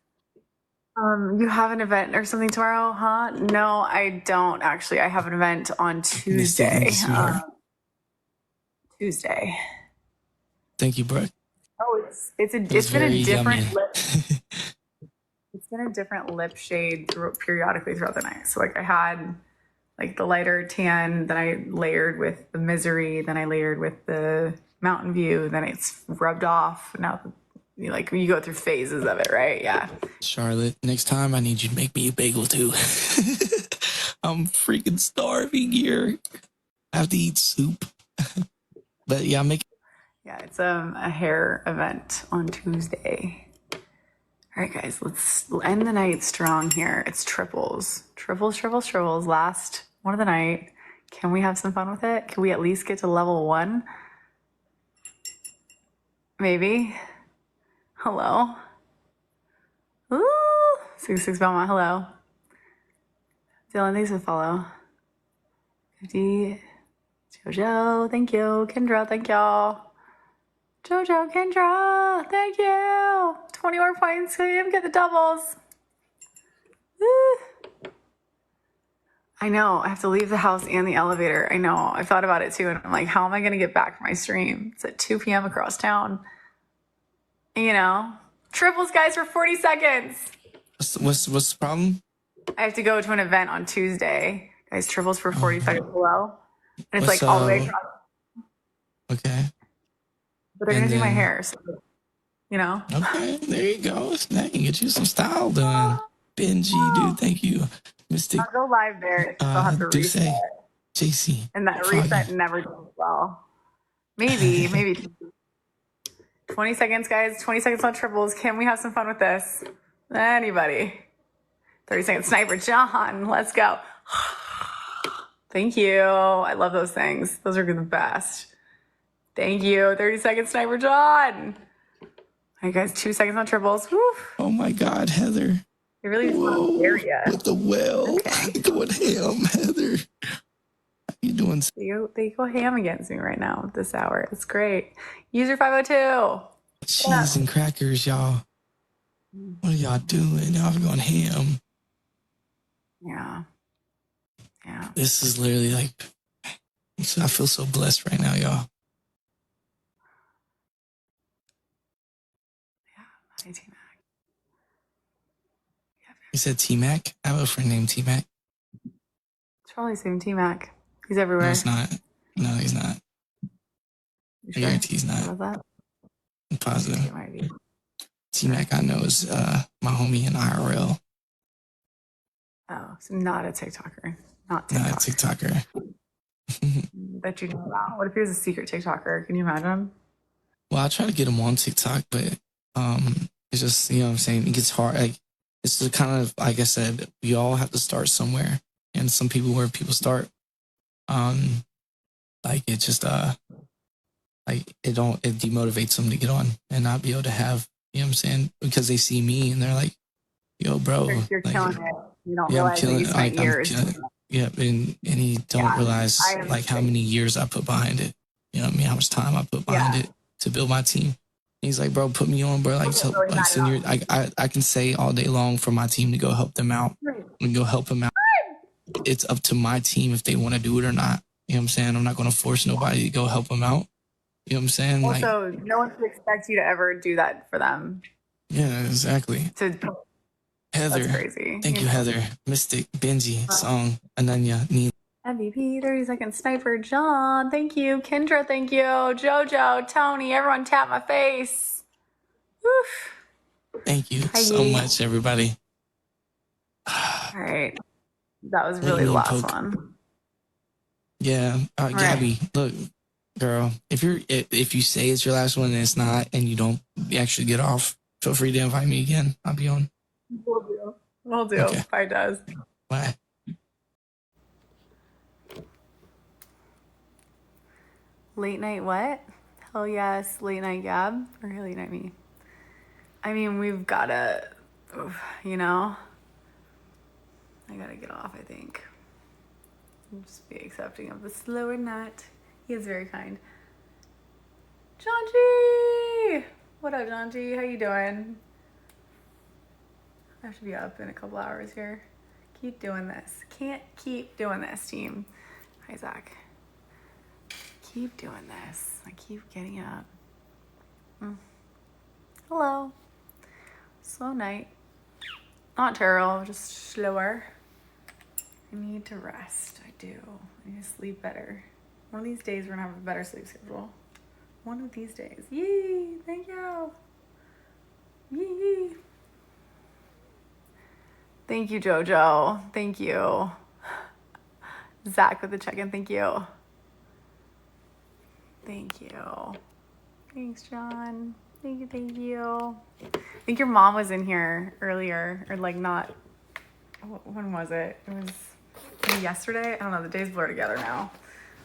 You have an event or something tomorrow, huh? No, I don't actually. I have an event on Tuesday. Tuesday. Thank you, bro. Oh, it's been a different lip. It's been a different lip shade periodically throughout the night. So like I had like the lighter tan, then I layered with the Misery, then I layered with the Mountain View, then it's rubbed off. Now like you go through phases of it, right? Yeah. Charlotte, next time I need you to make me a bagel too. I'm freaking starving here. I have to eat soup. But yeah, Yeah, it's a hair event on Tuesday. All right, guys, let's end the night strong here. It's triples. Triples. Last one of the night. Can we have some fun with it? Can we at least get to level 1? Maybe. Hello. Ooh. 66 Belmont, hello. Dylan, thanks for the follow. 50. Jojo, thank you. Kendra, thank y'all. Jojo, Kendra, thank you. 20 more points. Can you get the doubles? Woo. I know. I have to leave the house and the elevator. I know. I thought about it too. And I'm like, how am I going to get back from my stream? It's at 2 p.m. across town. You know, triples, guys, for 40 seconds. What's the problem? I have to go to an event on Tuesday. Guys, triples for 40 seconds below. And it's like all the way across. Okay. But they're going to do my hair. So, you know. Okay, there you go. Now you can get you some style done. Benji, dude, thank you. Mystic. I'll go live there. I'll have to reset. JC. And that reset never does well. Maybe 20 seconds, guys. 20 seconds on triples. Can we have some fun with this? Anybody? 30-second sniper, John. Let's go. Thank you. I love those things. Those are the best. Thank you. 30-second sniper, John. All right, guys. 2 seconds on triples. Woo. Oh my God, Heather. It really is not there yet. With the well. Okay. Going ham, Heather. How you doing? They go ham against me right now at this hour. It's great. User 502. Cheese and crackers, y'all. What are y'all doing? Y'all going ham. Yeah. This is literally like, I feel so blessed right now, y'all. Hi, T-Mac. You said T-Mac? I have a friend named T-Mac. It's probably the same T-Mac. He's everywhere. No, it's not. No, he's not. You I guarantee he's not. that? I'm positive. It might be. T-Mac I know is my homie in IRL. Oh, so not a TikToker. Not Not a TikToker. TikToker. That you know about. What if he was a secret TikToker? Can you imagine? Well, I try to get him on TikTok, but it's just, you know what I'm saying? It gets hard. Like, it's the kind of, like I said, we all have to start somewhere. And some people, where people start, like it just, like it demotivates them to get on and not be able to have, you know what I'm saying? Because they see me and they're like, yo, bro. You're like, killing it. You don't yeah, realize that you spent years. Yeah, and he don't realize like how many years I put behind it. You know what I mean? How much time I put behind it to build my team. And he's like, bro, put me on, bro. Like, so, like send your, I can say all day long for my team to go help them out and go help them out. It's up to my team if they want to do it or not. You know what I'm saying? I'm not going to force nobody to go help them out. You know what I'm saying? Also, no one should expect you to ever do that for them. Yeah, exactly. Heather. That's crazy. Thank you, Heather. Mystic, Benji, Song, Ananya, Neil. MVP, 30-second sniper, John. Thank you. Kendra, thank you. Jojo, Tony, everyone tap my face. Woof. Thank you so much, everybody. All right. That was really the last one. Yeah. Gabby, look, girl, if you say it's your last one and it's not, and you don't actually get off, feel free to invite me again. I'll be on. We'll do. Okay. Bye, Does. Bye. Late night what? Hell yes. Late night Gab or late night me? I mean, we've got to, you know, I gotta get off, I think. I'll just be accepting of the slower night. He is very kind. John G! What up, John G? How you doing? I have to be up in a couple hours here. Keep doing this. Can't keep doing this, team. Hi, Zach. Keep doing this. I keep getting up. Hello. Slow night. Not terrible, just slower. I need to rest. I do. I need to sleep better. One of these days, we're gonna have a better sleep schedule. One of these days. Yee! Thank you. Yee! Thank you, Jojo. Thank you. Zach with the check-in. Thank you. Thank you. Thanks, John. Thank you, thank you. I think your mom was in here earlier, or like not. When was it? It was maybe yesterday. I don't know. The days blur together now.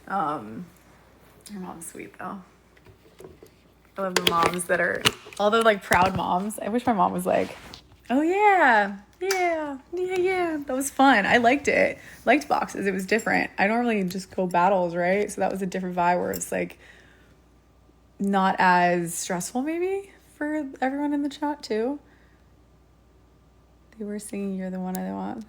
Your mom's sweet though. I love the moms that are, all the like proud moms. I wish my mom was like, oh yeah. That was fun. I liked it. Liked boxes. It was different. I normally just go battles, right? So that was a different vibe where it's like not as stressful maybe for everyone in the chat too. They were singing You're the One I Want.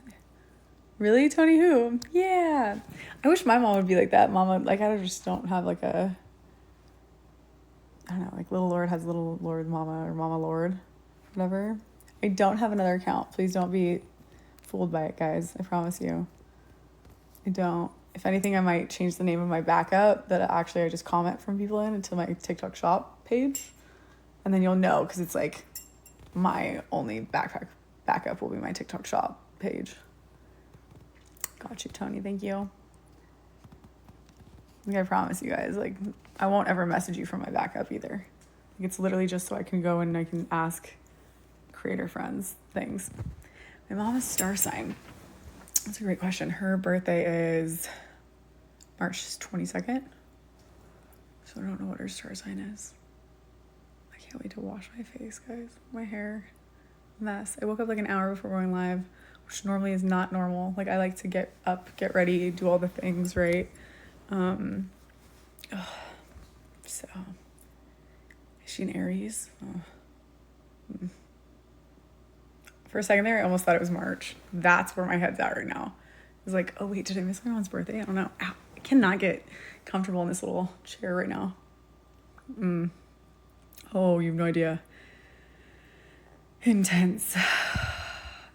Really? Tony who? Yeah. I wish my mom would be like that. Mama, like I just don't have like a, I don't know, like Little Lord has Little Lord Mama or Mama Lord, whatever. I don't have another account. Please don't be fooled by it, guys. I promise you. I don't. If anything, I might change the name of my backup that actually I just comment from people in into my TikTok shop page. And then you'll know because it's like my only backup will be my TikTok shop page. Got you, Tony. Thank you. Like, I promise you guys, like, I won't ever message you from my backup either. Like, it's literally just so I can go and I can ask creator friends things. My mom is star sign. That's a great question. Her birthday is March 22nd. So I don't know what her star sign is. I can't wait to wash my face, guys. My hair, mess. I woke up like an hour before going live, which normally is not normal. Like I like to get up, get ready, do all the things, right? So is she an Aries? For a second there, I almost thought it was March. That's where my head's at right now. I was like, oh wait, did I miss my mom's birthday? I don't know. Ow, I cannot get comfortable in this little chair right now. Oh, you have no idea. Intense.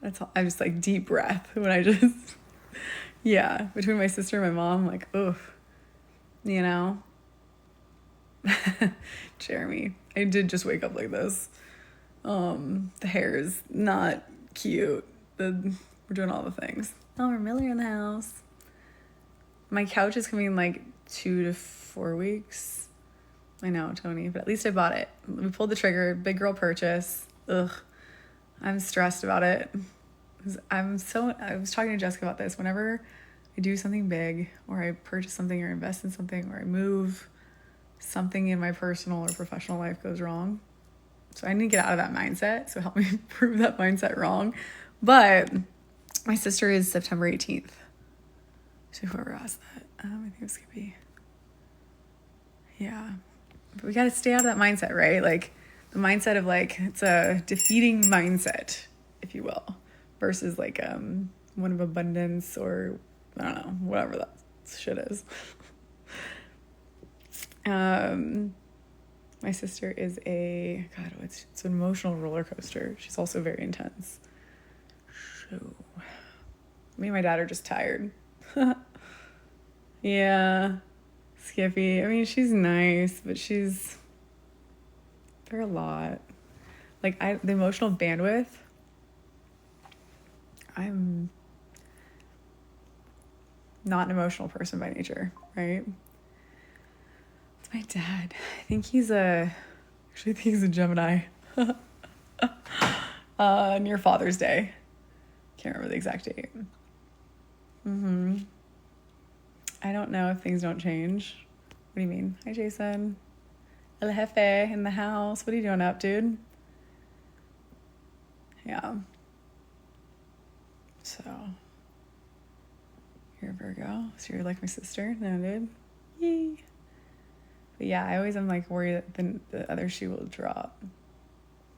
That's all. I'm just like deep breath when I just, yeah. Between my sister and my mom, like, oof. You know? Jeremy, I did just wake up like this. The hair is not cute. We're doing all the things. Elmer Miller in the house. My couch is coming in like 2 to 4 weeks. I know, Tony, but at least I bought it. We pulled the trigger. Big girl purchase. Ugh. I'm stressed about it. I was talking to Jessica about this. Whenever I do something big or I purchase something or invest in something or I move, something in my personal or professional life goes wrong. So I need to get out of that mindset. So help me prove that mindset wrong. But my sister is September 18th. So whoever asked that, I think it was Skippy. Yeah. But we got to stay out of that mindset, right? Like the mindset of like, it's a defeating mindset, if you will, versus like one of abundance or I don't know, whatever that shit is. My sister is it's an emotional roller coaster. She's also very intense. So, me and my dad are just tired. Yeah, Skippy. I mean, she's nice, but they're a lot. Like, the emotional bandwidth, I'm not an emotional person by nature, right? My dad, I think he's a Gemini. Near Father's Day. Can't remember the exact date. I don't know if things don't change. What do you mean? Hi, Jason. El Jefe in the house. What are you doing up, dude? Yeah. So, You're a Virgo, so you're like my sister. No, dude. Yay. But yeah, I always am like worried that the other shoe will drop.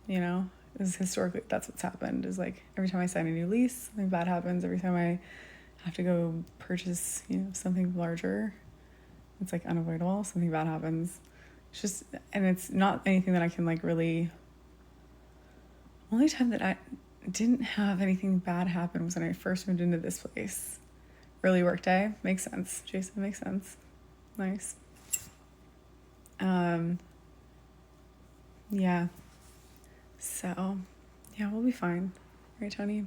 You know, because historically that's what's happened. Is like every time I sign a new lease, something bad happens. Every time I have to go purchase, something larger, it's like unavoidable. Something bad happens. It's just, and it's not anything that I can like really. Only time that I didn't have anything bad happen was when I first moved into this place. Early work day. Makes sense. Jason, makes sense. Nice. Yeah. So, yeah, we'll be fine. Right, Tony?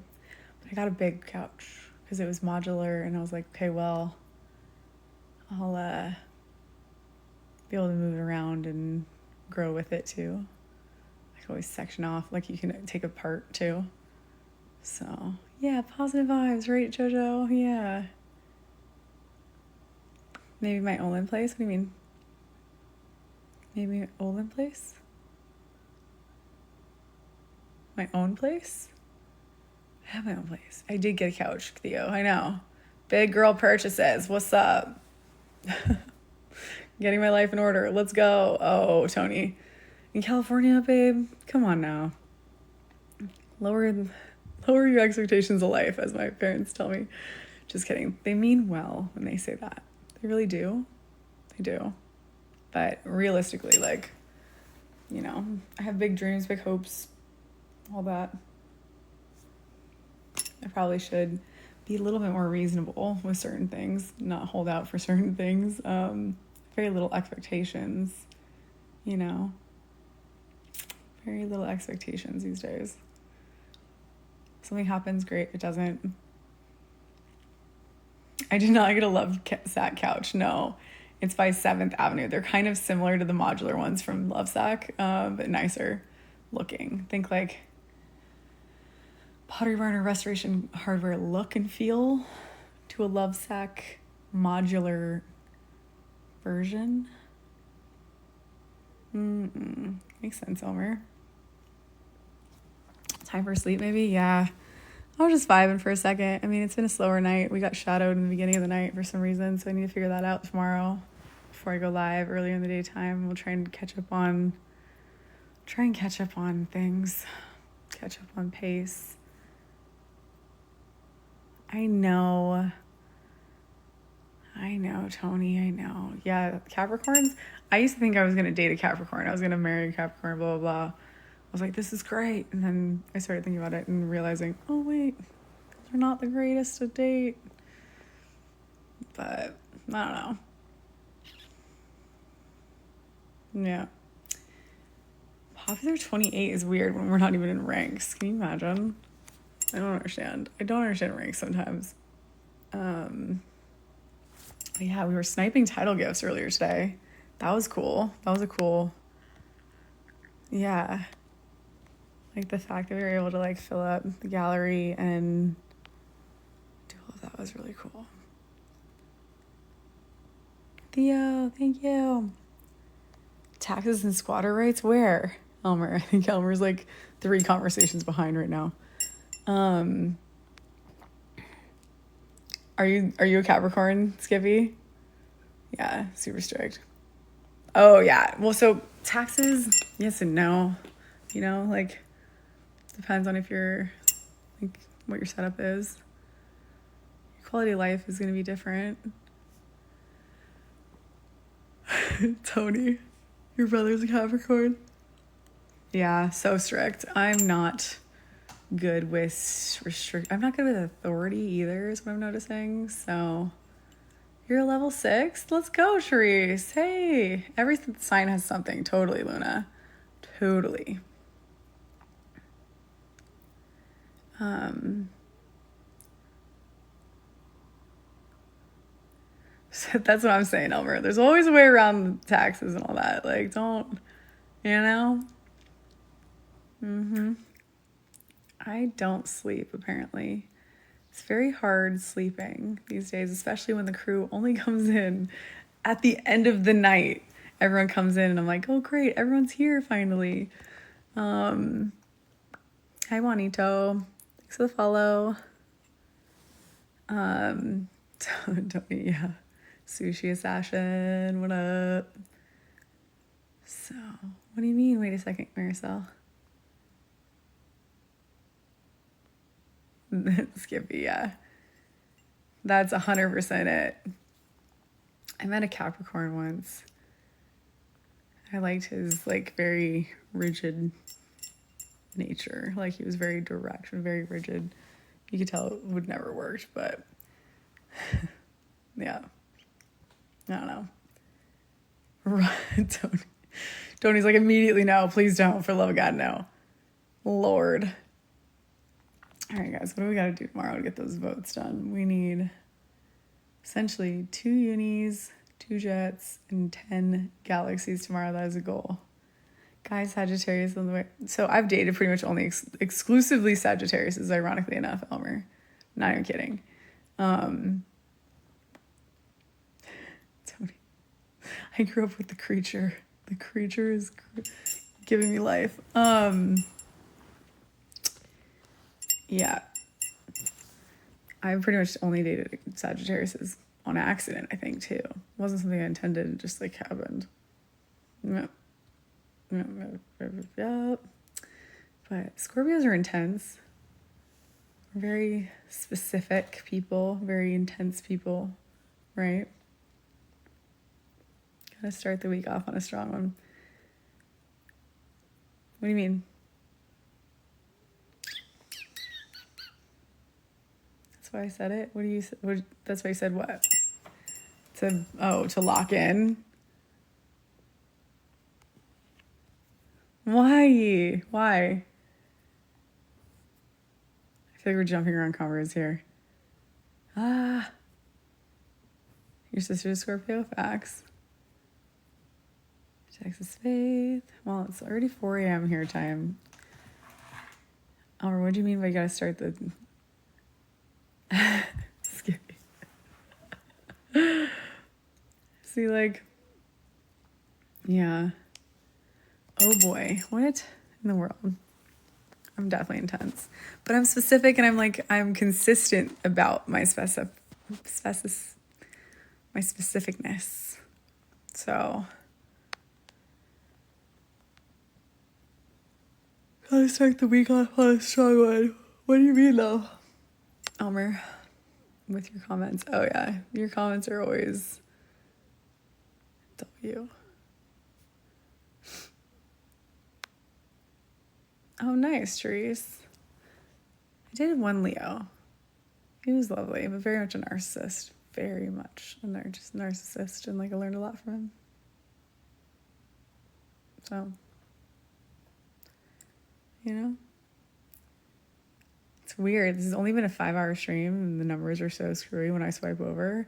But I got a big couch because it was modular and I was like, okay, well, I'll be able to move it around and grow with it too. I can always section off, like you can take apart too. So, yeah, positive vibes, right, Jojo? Yeah. Maybe my Olin place? What do you mean? Maybe Olin place? My own place? I have my own place. I did get a couch, Theo. I know. Big girl purchases. What's up? Getting my life in order. Let's go. Oh, Tony. In California, babe? Come on now. Lower your expectations of life, as my parents tell me. Just kidding. They mean well when they say that. They really do. They do. But realistically, like, I have big dreams, big hopes, all that. I probably should be a little bit more reasonable with certain things, not hold out for certain things. Very little expectations, very little expectations these days. Something happens, great. If it doesn't, I did not get a Lovesac couch. No, it's by 7th Avenue. They're kind of similar to the modular ones from Lovesac, but nicer looking. Think like Pottery Barn or Restoration Hardware look and feel to a Lovesac modular version. Makes sense, Omer. Time for sleep, maybe? Yeah. I was just vibing for a second. I mean, it's been a slower night. We got shadowed in the beginning of the night for some reason, so I need to figure that out tomorrow before I go live earlier in the daytime. We'll try and catch up on things, catch up on pace. I know, Tony, I know. Yeah, Capricorns. I used to think I was going to date a Capricorn. I was going to marry a Capricorn, blah, blah, blah. I was like, this is great. And then I started thinking about it and realizing, oh, wait, they're not the greatest to date. But I don't know. Yeah. Popular 28 is weird when we're not even in ranks. Can you imagine? I don't understand. Ranks sometimes. But yeah, we were sniping title gifts earlier today. That was cool. Yeah. Like the fact that we were able to like fill up the gallery and do all of that was really cool. Theo, thank you. Taxes and squatter rights? Where? Elmer. I think Elmer's like 3 conversations behind right now. Are you a Capricorn, Skippy? Yeah, super strict. Oh yeah. Well, so taxes, yes and no. Like depends on if you're like what your setup is. Your quality of life is gonna be different. Tony, your brother's a Capricorn. Yeah, so strict. I'm not good with I'm not good with authority either, is what I'm noticing. So you're a level 6? Let's go, Charisse. Hey, every sign has something. Totally, Luna. Totally. So that's what I'm saying, Elmer. There's always a way around taxes and all that. Like, don't, I don't sleep, apparently. It's very hard sleeping these days, especially when the crew only comes in at the end of the night. Everyone comes in and I'm like, oh, great. Everyone's here finally. Hi, Juanito. Thanks for the follow. Tony, yeah. Sushi assassin, what up? So, what do you mean? Wait a second, Maricel. Skippy, yeah. That's 100% it. I met a Capricorn once. I liked his like very rigid nature. Like he was very direct and very rigid. You could tell it would never work, but yeah. I don't know. Right, Tony's like immediately no, please don't, for the love of God, no. Lord. All right, guys, what do we got to do tomorrow to get those votes done? We need essentially 2 unis, 2 jets, and 10 galaxies tomorrow. That is a goal. Guys, Sagittarius on the way. So I've dated pretty much only exclusively Sagittarius, is ironically enough, Elmer. Not even kidding. Tony. I grew up with the creature. The creature is giving me life. Yeah. I've pretty much only dated Sagittarius on accident, I think, too. It wasn't something I intended, it just like happened. Yep. But Scorpios are intense. We're very specific people, very intense people, right? Gotta start the week off on a strong one. What do you mean? That's why I said it. What do you? That's why you said what? To lock in. Why? Why? I feel like we're jumping around covers here. Your sister's Scorpio? Facts. Texas Faith. Well, it's already 4 a.m. here time. Or what do you mean by you gotta start the... Skippy. See, like... Yeah. Oh boy. What in the world? I'm definitely intense. But I'm specific and I'm consistent about my specificness. So... Gotta start the week off on a strong one. What do you mean, though? Elmer, with your comments. Oh, yeah. Your comments are always W. Oh, nice, Therese. I dated one Leo. He was lovely, but very much a narcissist. Very much a narcissist. And, I learned a lot from him. So... You know? It's weird. This has only been a 5-hour stream and the numbers are so screwy when I swipe over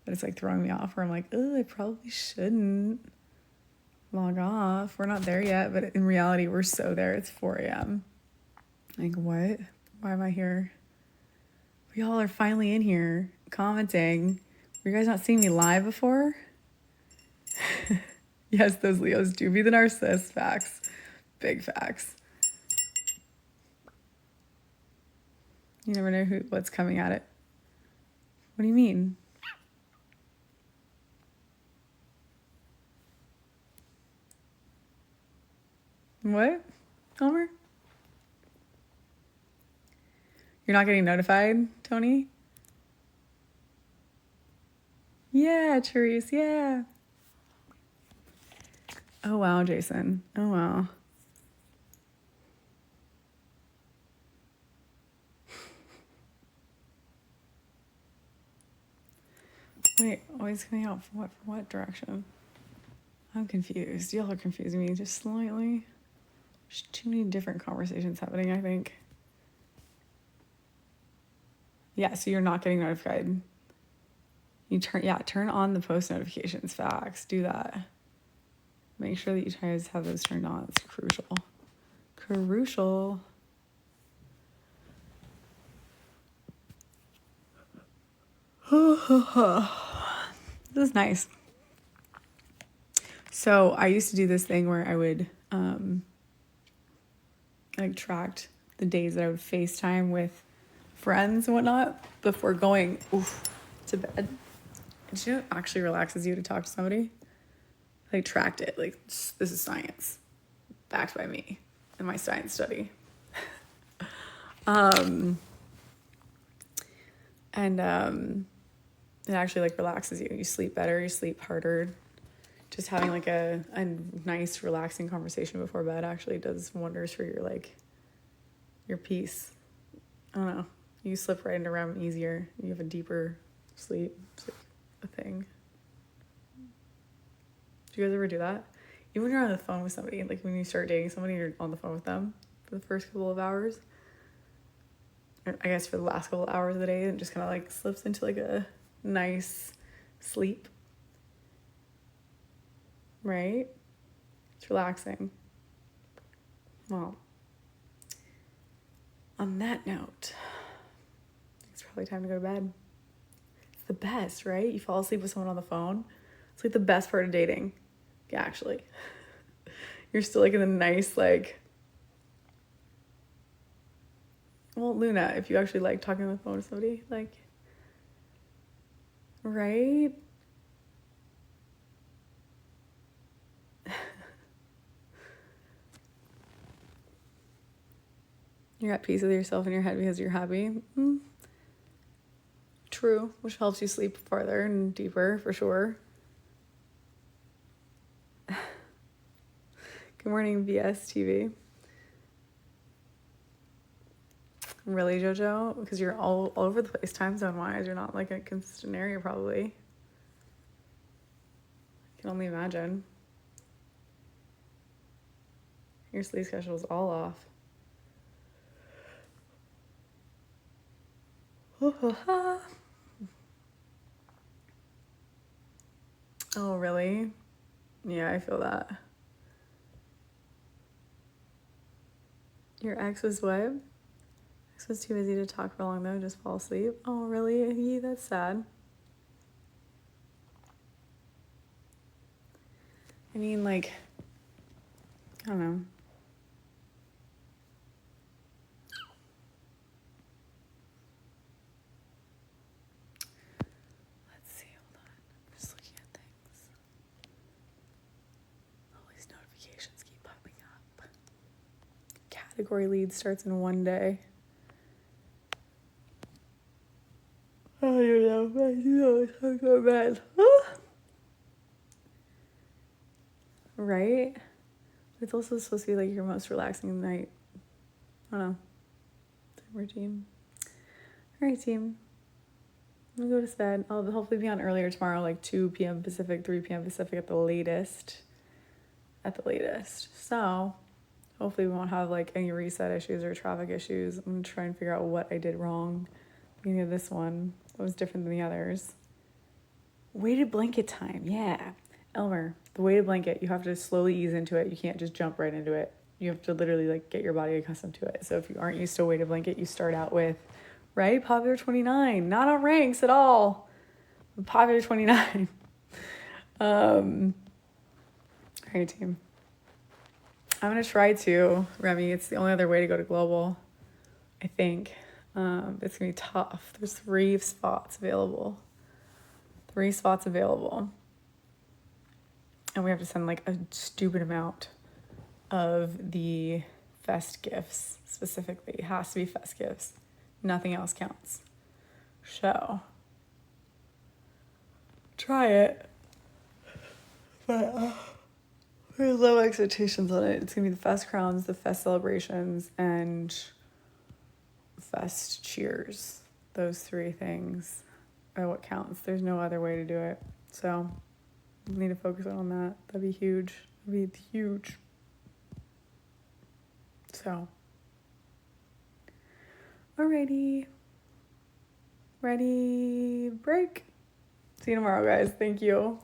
that it's throwing me off where I'm oh, I probably shouldn't log off. We're not there yet, but in reality, we're so there. It's 4 a.m. What? Why am I here? We all are finally in here commenting. Were you guys not seeing me live before? Yes, those Leos do be the narcissists. Facts. Big facts. You never know what's coming at it. What do you mean? What, Elmer? You're not getting notified, Tony? Yeah, Therese, yeah. Oh, wow, Jason. Oh, wow. Wait, always coming out for what direction? I'm confused. Y'all are confusing me just slightly. There's too many different conversations happening, I think. Yeah, so you're not getting notified. You turn on the post notifications. Facts. Do that. Make sure that you guys have those turned on. It's crucial. Crucial. This is nice. So I used to do this thing where I would tracked the days that I would FaceTime with friends and whatnot before going to bed. And you know what actually relaxes you to talk to somebody? Like, tracked it. Like, this is science. Backed by me in my science study. It actually like relaxes you. You sleep better, you sleep harder. Just having like a nice relaxing conversation before bed actually does wonders for your like your peace. I don't know. You slip right into REM easier. You have a deeper sleep. It's like a thing. Do you guys ever do that? Even when you're on the phone with somebody, like when you start dating somebody, you're on the phone with them for the first couple of hours. Or I guess for the last couple of hours of the day, and just kind of like slips into like a nice sleep. Right? It's relaxing. Well, on that note, it's probably time to go to bed. It's the best, right? You fall asleep with someone on the phone. It's like the best part of dating. Yeah, actually. You're still like in the nice, like, well, Luna, if you actually like talking on the phone with somebody, like, right? You're at peace with yourself in your head because you're happy. True, which helps you sleep farther and deeper for sure. Good morning, BS TV. Really, JoJo? Because you're all over the place time zone wise. You're not like a consistent area probably. I can only imagine. Your sleep schedule is all off. Oh, really? Yeah, I feel that. Your ex was what? Ex was too busy to talk for long though, just fall asleep. Oh, really? Yeah, that's sad. I mean, like, I don't know. Let's see, hold on. I'm just looking at things. All these notifications keep popping up. Category lead starts in 1 day. Oh, you know, I know it's so go bad. Right? It's also supposed to be like your most relaxing night. I don't know. Routine. All right, team. I'm gonna go to bed. I'll hopefully be on earlier tomorrow, like 2 p.m. Pacific, 3 p.m. Pacific at the latest. So, hopefully we won't have like any reset issues or traffic issues. I'm gonna try and figure out what I did wrong beginning of this one. What was different than the others. Weighted blanket time, yeah. Elmer, the weighted blanket, you have to slowly ease into it. You can't just jump right into it. You have to literally like get your body accustomed to it. So if you aren't used to a weighted blanket, you start out with, right? Popular 29, not on ranks at all. Popular 29. All right, team. I'm gonna try to, Remy, it's the only other way to go to global, I think. It's gonna be tough. There's 3 spots available. 3 spots available. And we have to send like a stupid amount of the fest gifts specifically. It has to be fest gifts. Nothing else counts. So, try it. But there's low expectations on it. It's gonna be the fest crowns, the fest celebrations, and fest cheers. Those 3 things are what counts. There's no other way to do it. So, we need to focus on that. That'd be huge. That'd be huge. So, alrighty. Ready, break. See you tomorrow, guys. Thank you.